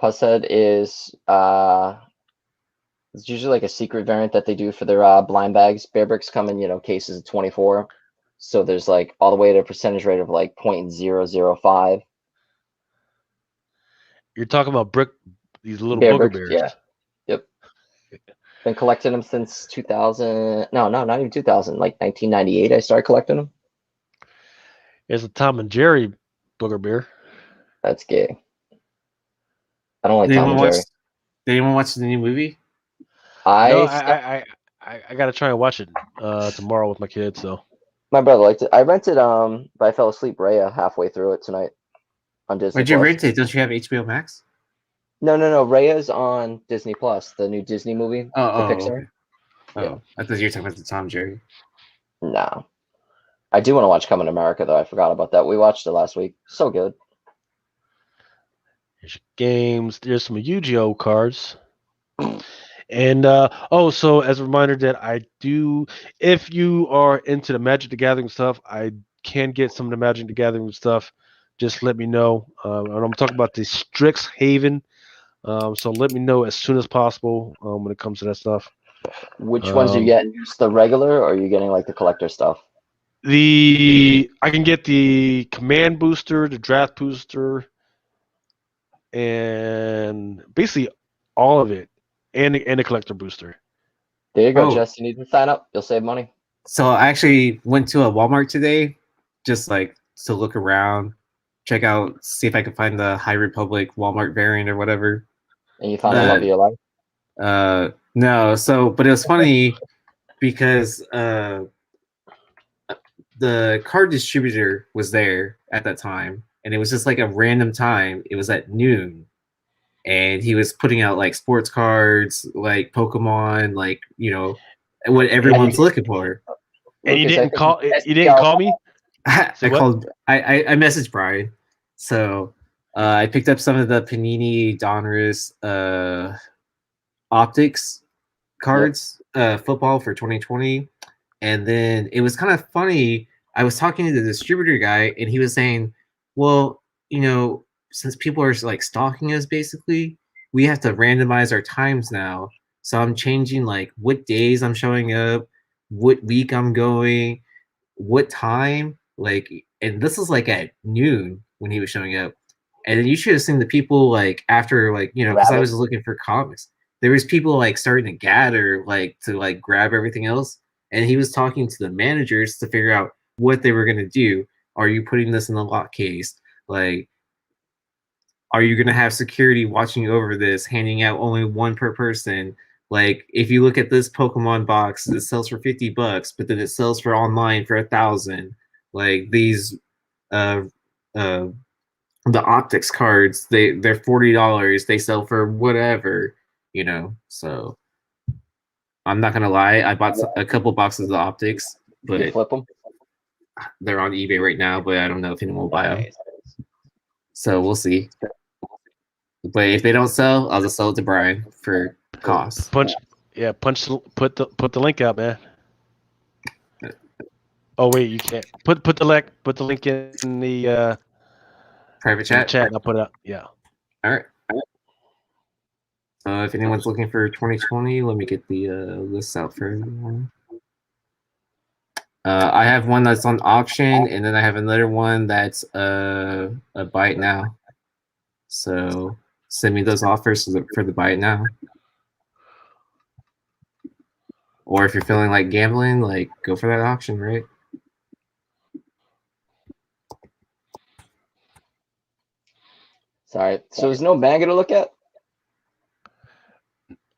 [SPEAKER 8] Pusshead is it's usually like a secret variant that they do for their blind bags. Bear bricks come in, cases of 24. So there's like all the way to a percentage rate of like 0.005.
[SPEAKER 2] You're talking about these little
[SPEAKER 8] bear
[SPEAKER 2] booger
[SPEAKER 8] bricks,
[SPEAKER 2] bears.
[SPEAKER 8] Yeah. Yep. Been collecting them since 2000. No, not even 2000. Like 1998, I started collecting them.
[SPEAKER 2] It's a Tom and Jerry booger bear.
[SPEAKER 8] That's gay. I don't like Tom and Jerry.
[SPEAKER 9] Did anyone watch the new movie?
[SPEAKER 2] I gotta try and watch it tomorrow with my kids. So
[SPEAKER 8] my brother liked it. I rented but I fell asleep Raya halfway through it tonight on Disney.
[SPEAKER 9] Where'd you rent it? Don't you have HBO Max?
[SPEAKER 8] No. Raya's on Disney Plus, the new Disney movie. Pixar.
[SPEAKER 9] Okay. Oh, I thought you were talking about the Tom and Jerry.
[SPEAKER 8] No. I do want to watch Coming to America though. I forgot about that. We watched it last week. So good.
[SPEAKER 2] There's games. There's some Yu-Gi-Oh cards. And so as a reminder that I do, if you are into the Magic the Gathering stuff, I can get some of the Magic the Gathering stuff. Just let me know. And I'm talking about the Strixhaven. So let me know as soon as possible when it comes to that stuff.
[SPEAKER 8] Which ones are you getting? Just the regular, or are you getting like the collector stuff?
[SPEAKER 2] I can get the Command Booster, the Draft Booster, and basically all of it. And the collector booster.
[SPEAKER 8] There you go, Jess. You need to sign up. You'll save money.
[SPEAKER 9] So I actually went to a Walmart today, just like to look around, check out, see if I could find the High Republic Walmart variant or whatever.
[SPEAKER 8] And you found the love of your life?
[SPEAKER 9] No. So, but it was funny because the card distributor was there at that time, and it was just like a random time. It was at noon. And he was putting out like sports cards, like Pokemon, like what everyone's looking for.
[SPEAKER 2] And you didn't call. You didn't call me.
[SPEAKER 9] I called. I messaged Brian. So I picked up some of the Panini Donruss optics cards, football for 2020, and then it was kind of funny. I was talking to the distributor guy, and he was saying, "Well, since people are like stalking us, basically, we have to randomize our times now. So I'm changing like what days I'm showing up, what week I'm going, what time. Like, and this is like at noon when he was showing up. And then you should have seen the people like after because I was looking for comics. There was people like starting to gather like to like grab everything else. And he was talking to the managers to figure out what they were gonna do. Are you putting this in the lock case? Like, are you going to have security watching over this, handing out only one per person? Like if you look at this Pokemon box, it sells for $50, but then it sells for online for 1,000. Like these, the optics cards, they're $40. They sell for whatever, So I'm not gonna lie, I bought a couple boxes of optics, but
[SPEAKER 8] You flip them.
[SPEAKER 9] they're on eBay right now. But I don't know if anyone will buy them. So we'll see. But if they don't sell, I'll just sell it to Brian for cost.
[SPEAKER 2] Put the link out, man. Oh wait, you can't put the link in the
[SPEAKER 9] Private chat.
[SPEAKER 2] I'll put it up. Yeah.
[SPEAKER 9] All right. So if anyone's looking for 2020, let me get the list out for everyone. I have one that's on auction, and then I have another one that's a buy it now. So send me those offers for the buy it now. Or if you're feeling like gambling, like go for that auction, right?
[SPEAKER 8] Sorry. So there's no manga to look at?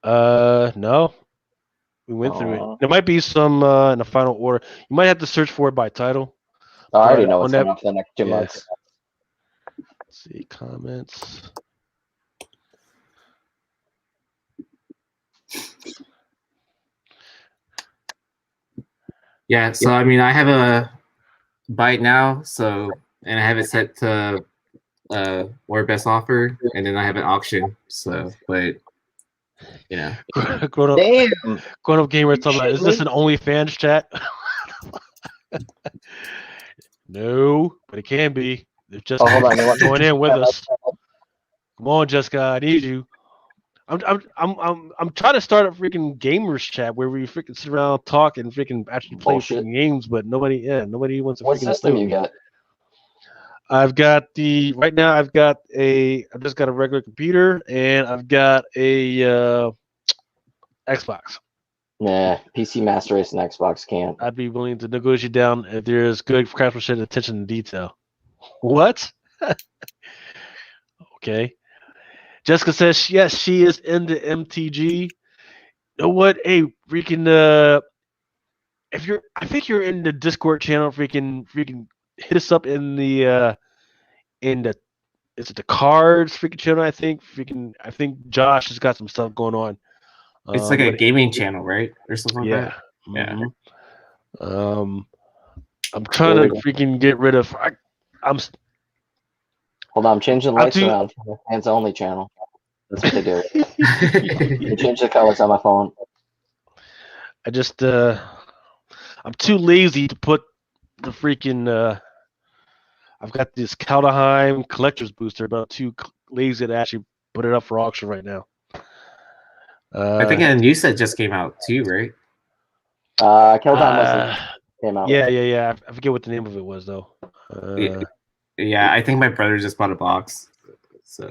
[SPEAKER 2] No. We went through it. There might be some in the final order. You might have to search for it by title.
[SPEAKER 8] Oh, I already know what's coming up for the next 2 months.
[SPEAKER 2] Let's see, comments.
[SPEAKER 9] Yeah, so I mean, I have a buy it now, and I have it set to or best offer, and then I have an auction. So, but
[SPEAKER 2] Grown up gamer talking about, is this an OnlyFans chat? No, but it can be. If Jessica
[SPEAKER 8] hold on,
[SPEAKER 2] join in with us. Come on, Jessica, I need you. I'm trying to start a freaking gamers chat where we freaking sit around, talk, and freaking actually play freaking games, but nobody wants to.
[SPEAKER 8] What system you got?
[SPEAKER 2] I've got right now. I've just got a regular computer, and I've got a Xbox.
[SPEAKER 8] Nah, PC Master Race and Xbox can't.
[SPEAKER 2] I'd be willing to negotiate down if there's good craftsmanship and attention to detail. What? Okay. Jessica says yes, she is into MTG. You know what? Hey, freaking I think you're in the Discord channel, freaking hit us up in the is it the cards freaking channel? I think Josh has got some stuff going on.
[SPEAKER 9] It's like a gaming channel, right? Or something like that.
[SPEAKER 2] Yeah. I'm trying to freaking get rid of.
[SPEAKER 8] Hold on, I'm changing the lights around for the fans only channel. That's what they do. You change the colors on my phone.
[SPEAKER 2] I just I'm too lazy to put the freaking I've got this Kaldheim collector's booster, but I'm too lazy to actually put it up for auction right now.
[SPEAKER 9] I think a new set just came out too, right?
[SPEAKER 8] Kaldheim came out.
[SPEAKER 2] Yeah. I forget what the name of it was though.
[SPEAKER 9] Yeah, I think my brother just bought a box. So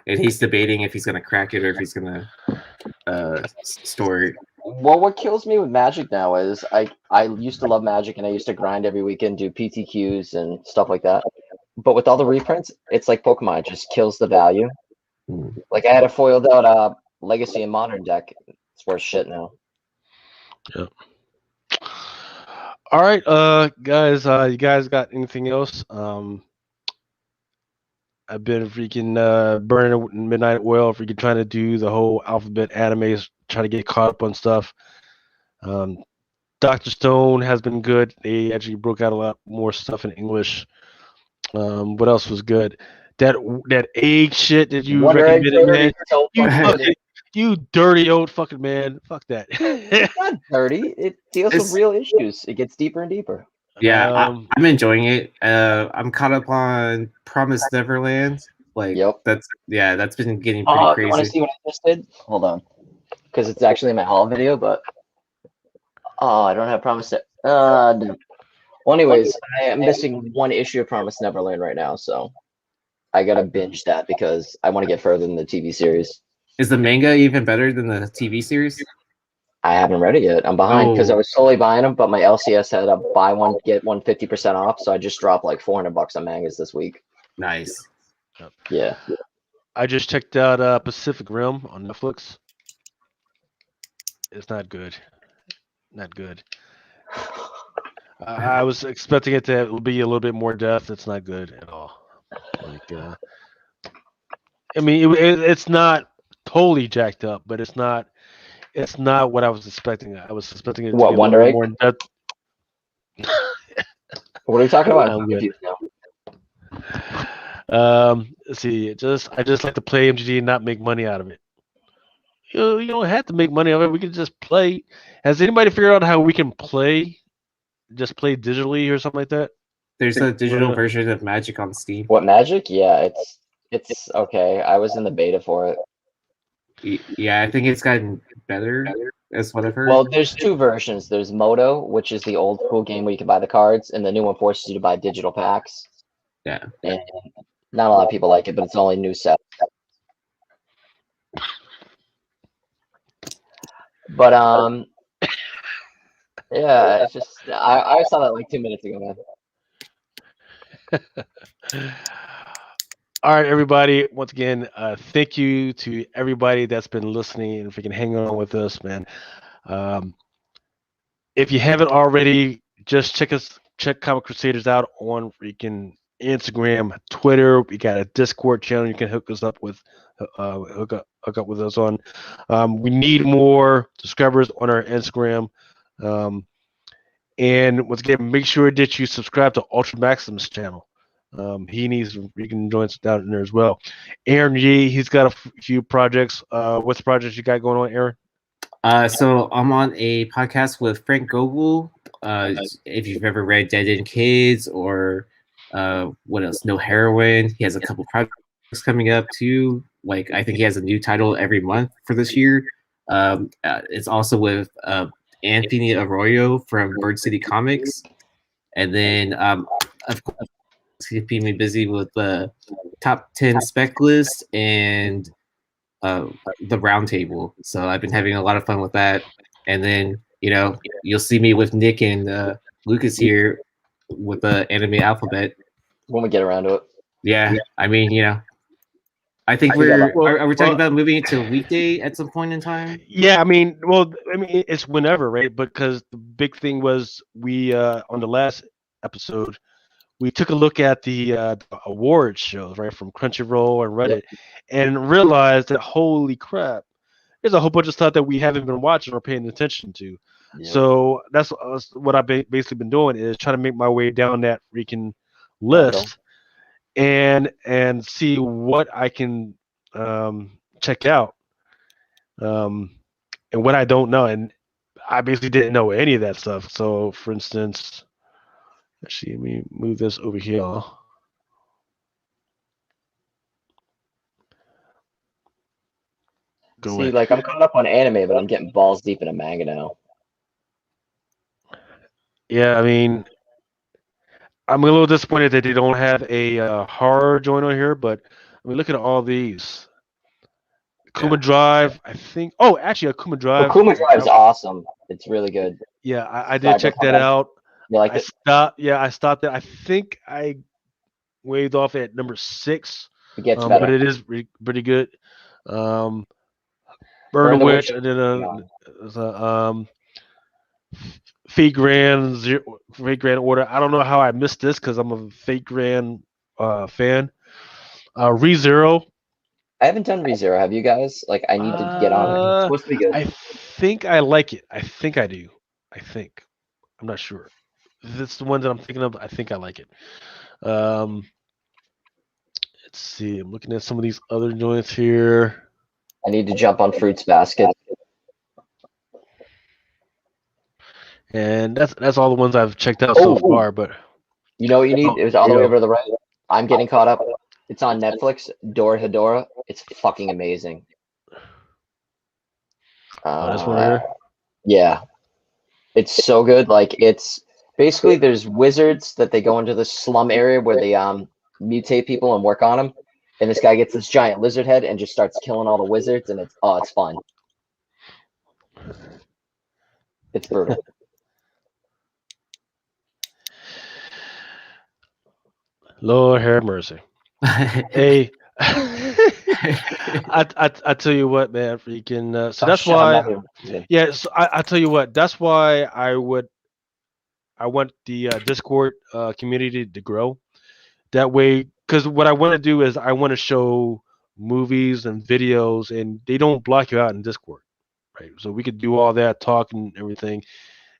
[SPEAKER 9] and he's debating if he's gonna crack it or if he's gonna store it.
[SPEAKER 8] Well, what kills me with Magic now is I used to love Magic and I used to grind every weekend, do PTQs and stuff like that. But with all the reprints, it's like Pokemon, it just kills the value. Like I had a foiled out Legacy and Modern deck. It's worth shit now.
[SPEAKER 2] Yeah. All right, guys. You guys got anything else? I've been freaking burning midnight oil, freaking trying to do the whole alphabet animes, trying to get caught up on stuff. Dr. Stone has been good. They actually broke out a lot more stuff in English. What else was good? That egg shit that you recommended, man. You dirty old fucking man. Fuck that.
[SPEAKER 8] It's not dirty. It deals with real issues. It gets deeper and deeper.
[SPEAKER 9] Yeah, I'm enjoying it. I'm caught up on Promised Neverland. Like, that's been getting pretty crazy.
[SPEAKER 8] You want to see what I just did? Hold on, because it's actually in my haul video. But I don't have Promised. No. Well, anyways, I am missing one issue of Promised Neverland right now, so I gotta binge that because I want to get further in the TV series.
[SPEAKER 9] Is the manga even better than the TV series?
[SPEAKER 8] I haven't read it yet. I'm behind because I was slowly buying them, but my LCS had a buy one get one 50% off, so I just dropped like $400 on mangas this week.
[SPEAKER 9] Nice.
[SPEAKER 8] Yeah.
[SPEAKER 2] I just checked out Pacific Rim on Netflix. It's not good. Not good. I was expecting it to be a little bit more depth. It's not good at all. Like, I mean, it's not totally jacked up, but it's not. It's not what I was expecting. I was expecting it to be a little
[SPEAKER 8] Wonder
[SPEAKER 2] bit
[SPEAKER 8] Egg?
[SPEAKER 2] more in depth.
[SPEAKER 8] What are you talking about?
[SPEAKER 2] I'm good.
[SPEAKER 8] Now.
[SPEAKER 2] Let's see. I just like to play MGD and not make money out of it. You don't have to make money out of it. We can just play. Has anybody figured out how we can play? Just play digitally or something like that?
[SPEAKER 9] There's a digital version of Magic on Steam.
[SPEAKER 8] What, Magic? Yeah, it's okay. I was in the beta for it.
[SPEAKER 9] Yeah, I think it's gotten better, as what I've heard.
[SPEAKER 8] Well, there's two versions. There's Moto, which is the old school game where you can buy the cards, and the new one forces you to buy digital packs.
[SPEAKER 9] Yeah.
[SPEAKER 8] And not a lot of people like it, but it's only new set. But yeah, it's just I saw that like 2 minutes ago, man.
[SPEAKER 2] All right, everybody. Once again, thank you to everybody that's been listening and freaking hanging on with us, man. If you haven't already, just check Comic Crusaders out on freaking Instagram, Twitter. We got a Discord channel you can hook us up with, hook up with us on. We need more subscribers on our Instagram. And once again, make sure that you subscribe to Ultra Maximus channel. He needs freaking joins down in there as well. Aaron Yee, he's got a few projects. What's the projects you got going on, Aaron?
[SPEAKER 9] So I'm on a podcast with Frank Gogol. If you've ever read Dead End Kids or what else? No Heroin. He has a couple projects coming up too. Like I think he has a new title every month for this year. It's also with Anthony Arroyo from Bird City Comics, and then of course keeping me busy with the top 10 spec list and the round table. So I've been having a lot of fun with that. And then, you'll see me with Nick and Lucas here with the anime alphabet.
[SPEAKER 8] When we get around to it.
[SPEAKER 9] Yeah. I mean, I think are we talking about moving it to a weekday at some point in time?
[SPEAKER 2] Yeah, I mean, it's whenever, right? Because the big thing was we on the last episode, we took a look at the awards shows, right, from Crunchyroll and Reddit, and realized that holy crap, there's a whole bunch of stuff that we haven't been watching or paying attention to. Yeah. So that's what I've basically been doing is trying to make my way down that freaking list and see what I can check out, and what I don't know. And I basically didn't know any of that stuff. So, for instance. Actually, let me move this over here.
[SPEAKER 8] Like I'm caught up on anime, but I'm getting balls deep into manga now.
[SPEAKER 2] Yeah, I mean, I'm a little disappointed that they don't have a horror joint on here, but I mean, look at all these. Akuma Drive, I think. Oh, actually, Akuma Drive.
[SPEAKER 8] Akuma Drive is awesome. It's really good.
[SPEAKER 2] Yeah, I did check that out.
[SPEAKER 8] You like it?
[SPEAKER 2] I stopped it. I think I waved off at number 6.
[SPEAKER 8] It gets better.
[SPEAKER 2] But it is pretty good. Burn the Witch, and then Fate Grand Order. I don't know how I missed this because I'm a Fate Grand fan. ReZero.
[SPEAKER 8] I haven't done ReZero. Have you guys? Like, I need to get on it. It's supposed to be good.
[SPEAKER 2] I think I like it. I think I do. I'm not sure. If it's the one that I'm thinking of, I think I like it. Let's see. I'm looking at some of these other joints here.
[SPEAKER 8] I need to jump on Fruits Basket.
[SPEAKER 2] And that's all the ones I've checked out so far. But
[SPEAKER 8] you know what you need? It was all the way over to the right. I'm getting caught up. It's on Netflix. Dora Hedora. It's fucking amazing.
[SPEAKER 2] This one here?
[SPEAKER 8] Yeah. It's so good. Like, it's basically there's wizards that they go into the slum area where they mutate people and work on them. And this guy gets this giant lizard head and just starts killing all the wizards, and it's fun. It's brutal.
[SPEAKER 2] Lord have mercy. Hey, I tell you what, man, freaking. So
[SPEAKER 8] Oh,
[SPEAKER 2] that's
[SPEAKER 8] shit, I'm not
[SPEAKER 2] why.
[SPEAKER 8] here.
[SPEAKER 2] Yeah. So I tell you what. That's why I want the Discord community to grow. That way, because what I want to do is I want to show movies and videos, and they don't block you out in Discord, right? So we could do all that, talk and everything,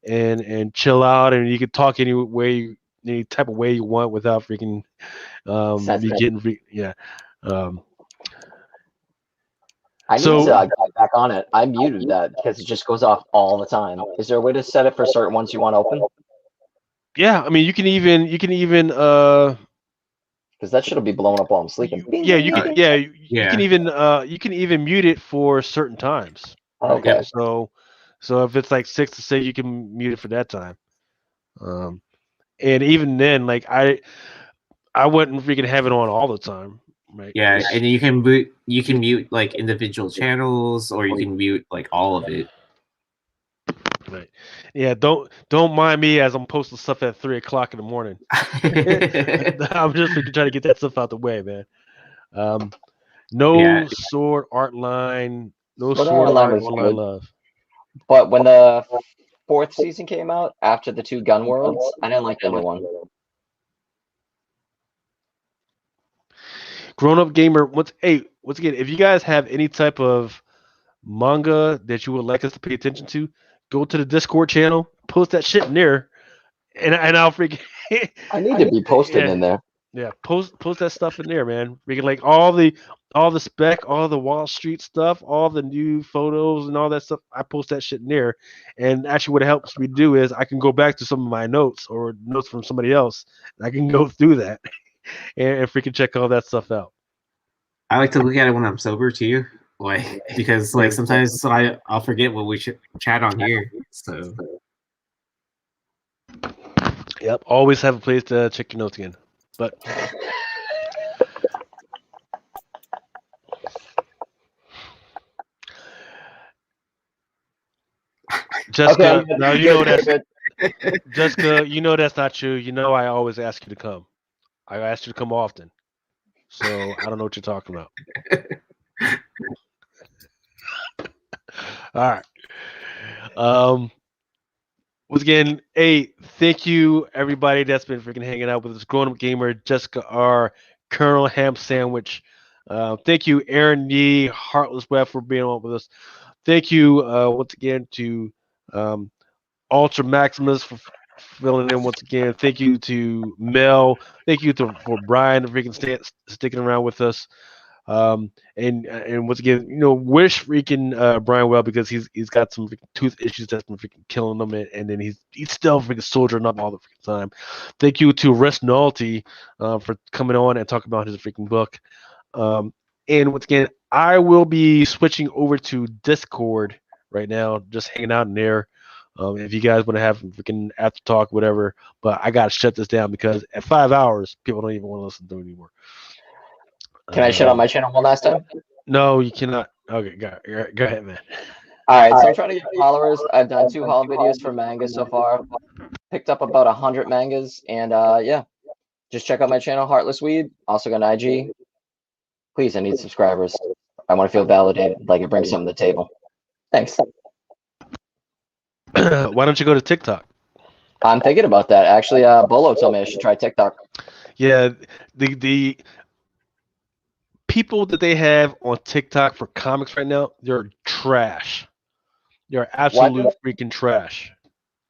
[SPEAKER 2] and chill out, and you could talk any type of way you want without freaking
[SPEAKER 8] Sense
[SPEAKER 2] me
[SPEAKER 8] that.
[SPEAKER 2] getting yeah. Um,
[SPEAKER 8] I need
[SPEAKER 2] so
[SPEAKER 8] to get back on it. I muted that because it just goes off all the time. Is there a way to set it for certain ones you want open?
[SPEAKER 2] yeah, I mean you can even
[SPEAKER 8] Because that shit'll be blowing up while I'm sleeping.
[SPEAKER 2] yeah, you can you can even mute it for certain times. Right?
[SPEAKER 8] Okay.
[SPEAKER 2] So if it's like 6 to 6, you can mute it for that time. And even then, like I wouldn't freaking have it on all the time, right?
[SPEAKER 9] Yeah, and you can mute like individual channels, or you can mute like all of it.
[SPEAKER 2] Right. Yeah, don't mind me as I'm posting stuff at 3 o'clock in the morning. I'm just freaking trying to get that stuff out the way, man. No sword art line, no sword art online love.
[SPEAKER 8] But when the 4th season came out after the 2 gun worlds, I didn't like the new one.
[SPEAKER 2] Grown Up Gamer, once again, if you guys have any type of manga that you would like us to pay attention to, go to the Discord channel, post that shit in there, and I'll freaking.
[SPEAKER 8] I need to be posted in there.
[SPEAKER 2] Yeah, post that stuff in there, man. Freaking like all the spec, all the Wall Street stuff, all the new photos and all that stuff. I post that shit in there, and actually, what it helps me do is I can go back to some of my notes or notes from somebody else, and I can go through that and freaking check all that stuff out.
[SPEAKER 9] I like to look at it when I'm sober too, like because like sometimes I'll forget what we should chat on here. So,
[SPEAKER 2] yep, always have a place to check your notes again. But Jessica,
[SPEAKER 8] okay,
[SPEAKER 2] now you know that's Jessica. You know that's not true. You know I always ask you to come. I ask you to come often. So I don't know what you're talking about. All right. Once again, hey, thank you everybody that's been freaking hanging out with us. Grown Up Gamer, Jessica R, Colonel Ham Sandwich. Thank you, Aaron Yee, Heartless Web for being on with us. Thank you once again to Ultra Maximus for filling in once again. Thank you to Mel. Thank you for Brian for freaking sticking around with us. And once again, wish freaking Brian well, because he's got some freaking tooth issues that's been freaking killing him, and then he's still freaking soldiering up all the freaking time. Thank you to Nohelty for coming on and talking about his freaking book. And once again, I will be switching over to Discord right now, just hanging out in there. If you guys want to have freaking after talk, whatever, but I gotta shut this down because at 5 hours, people don't even want to listen to it anymore.
[SPEAKER 8] Can I shut on my channel one last time?
[SPEAKER 2] No, you cannot. Okay, go ahead, man.
[SPEAKER 8] All right, so I'm trying to get followers. I've done 2 haul videos for mangas so far. Picked up about 100 mangas, and yeah, just check out my channel, Heartless Weed. Also got an IG. Please, I need subscribers. I want to feel validated, like it brings something to the table. Thanks.
[SPEAKER 2] Why don't you go to TikTok?
[SPEAKER 8] I'm thinking about that. Actually, Bolo told me I should try TikTok.
[SPEAKER 2] Yeah, the people that they have on TikTok for comics right now, they're trash. They're absolute freaking trash.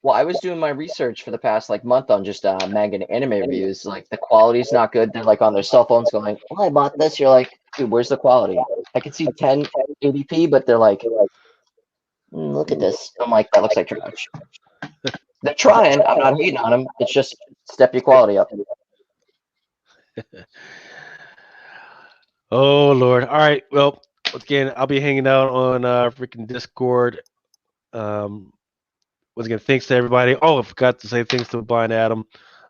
[SPEAKER 8] Well, I was doing my research for the past month on just manga and anime reviews. Like, the quality's not good. They're like on their cell phones going, "Oh, I bought this." You're like, dude, where's the quality? I can see 1080p, but they're like, look at this. I'm like, that looks like trash. They're trying. I'm not hating on them. It's just step your quality up.
[SPEAKER 2] Oh Lord! All right. Well, once again, I'll be hanging out on freaking Discord. Once again, thanks to everybody. Oh, I forgot to say thanks to Blind Adam.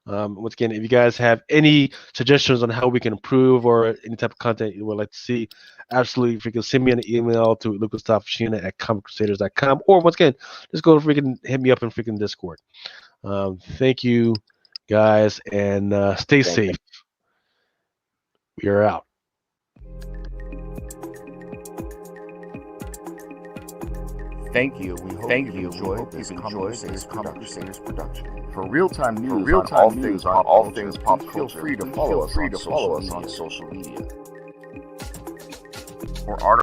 [SPEAKER 2] Once again, if you guys have any suggestions on how we can improve or any type of content you would like to see, absolutely freaking send me an email to lucastafashina@comiccrusaders.com, or once again, just go freaking hit me up in freaking Discord. Thank you, guys, and stay safe. We are out.
[SPEAKER 10] Thank you. We hope you've enjoyed this Comic Crusaders production. For real-time news on all things pop culture, feel free to follow us on social media. For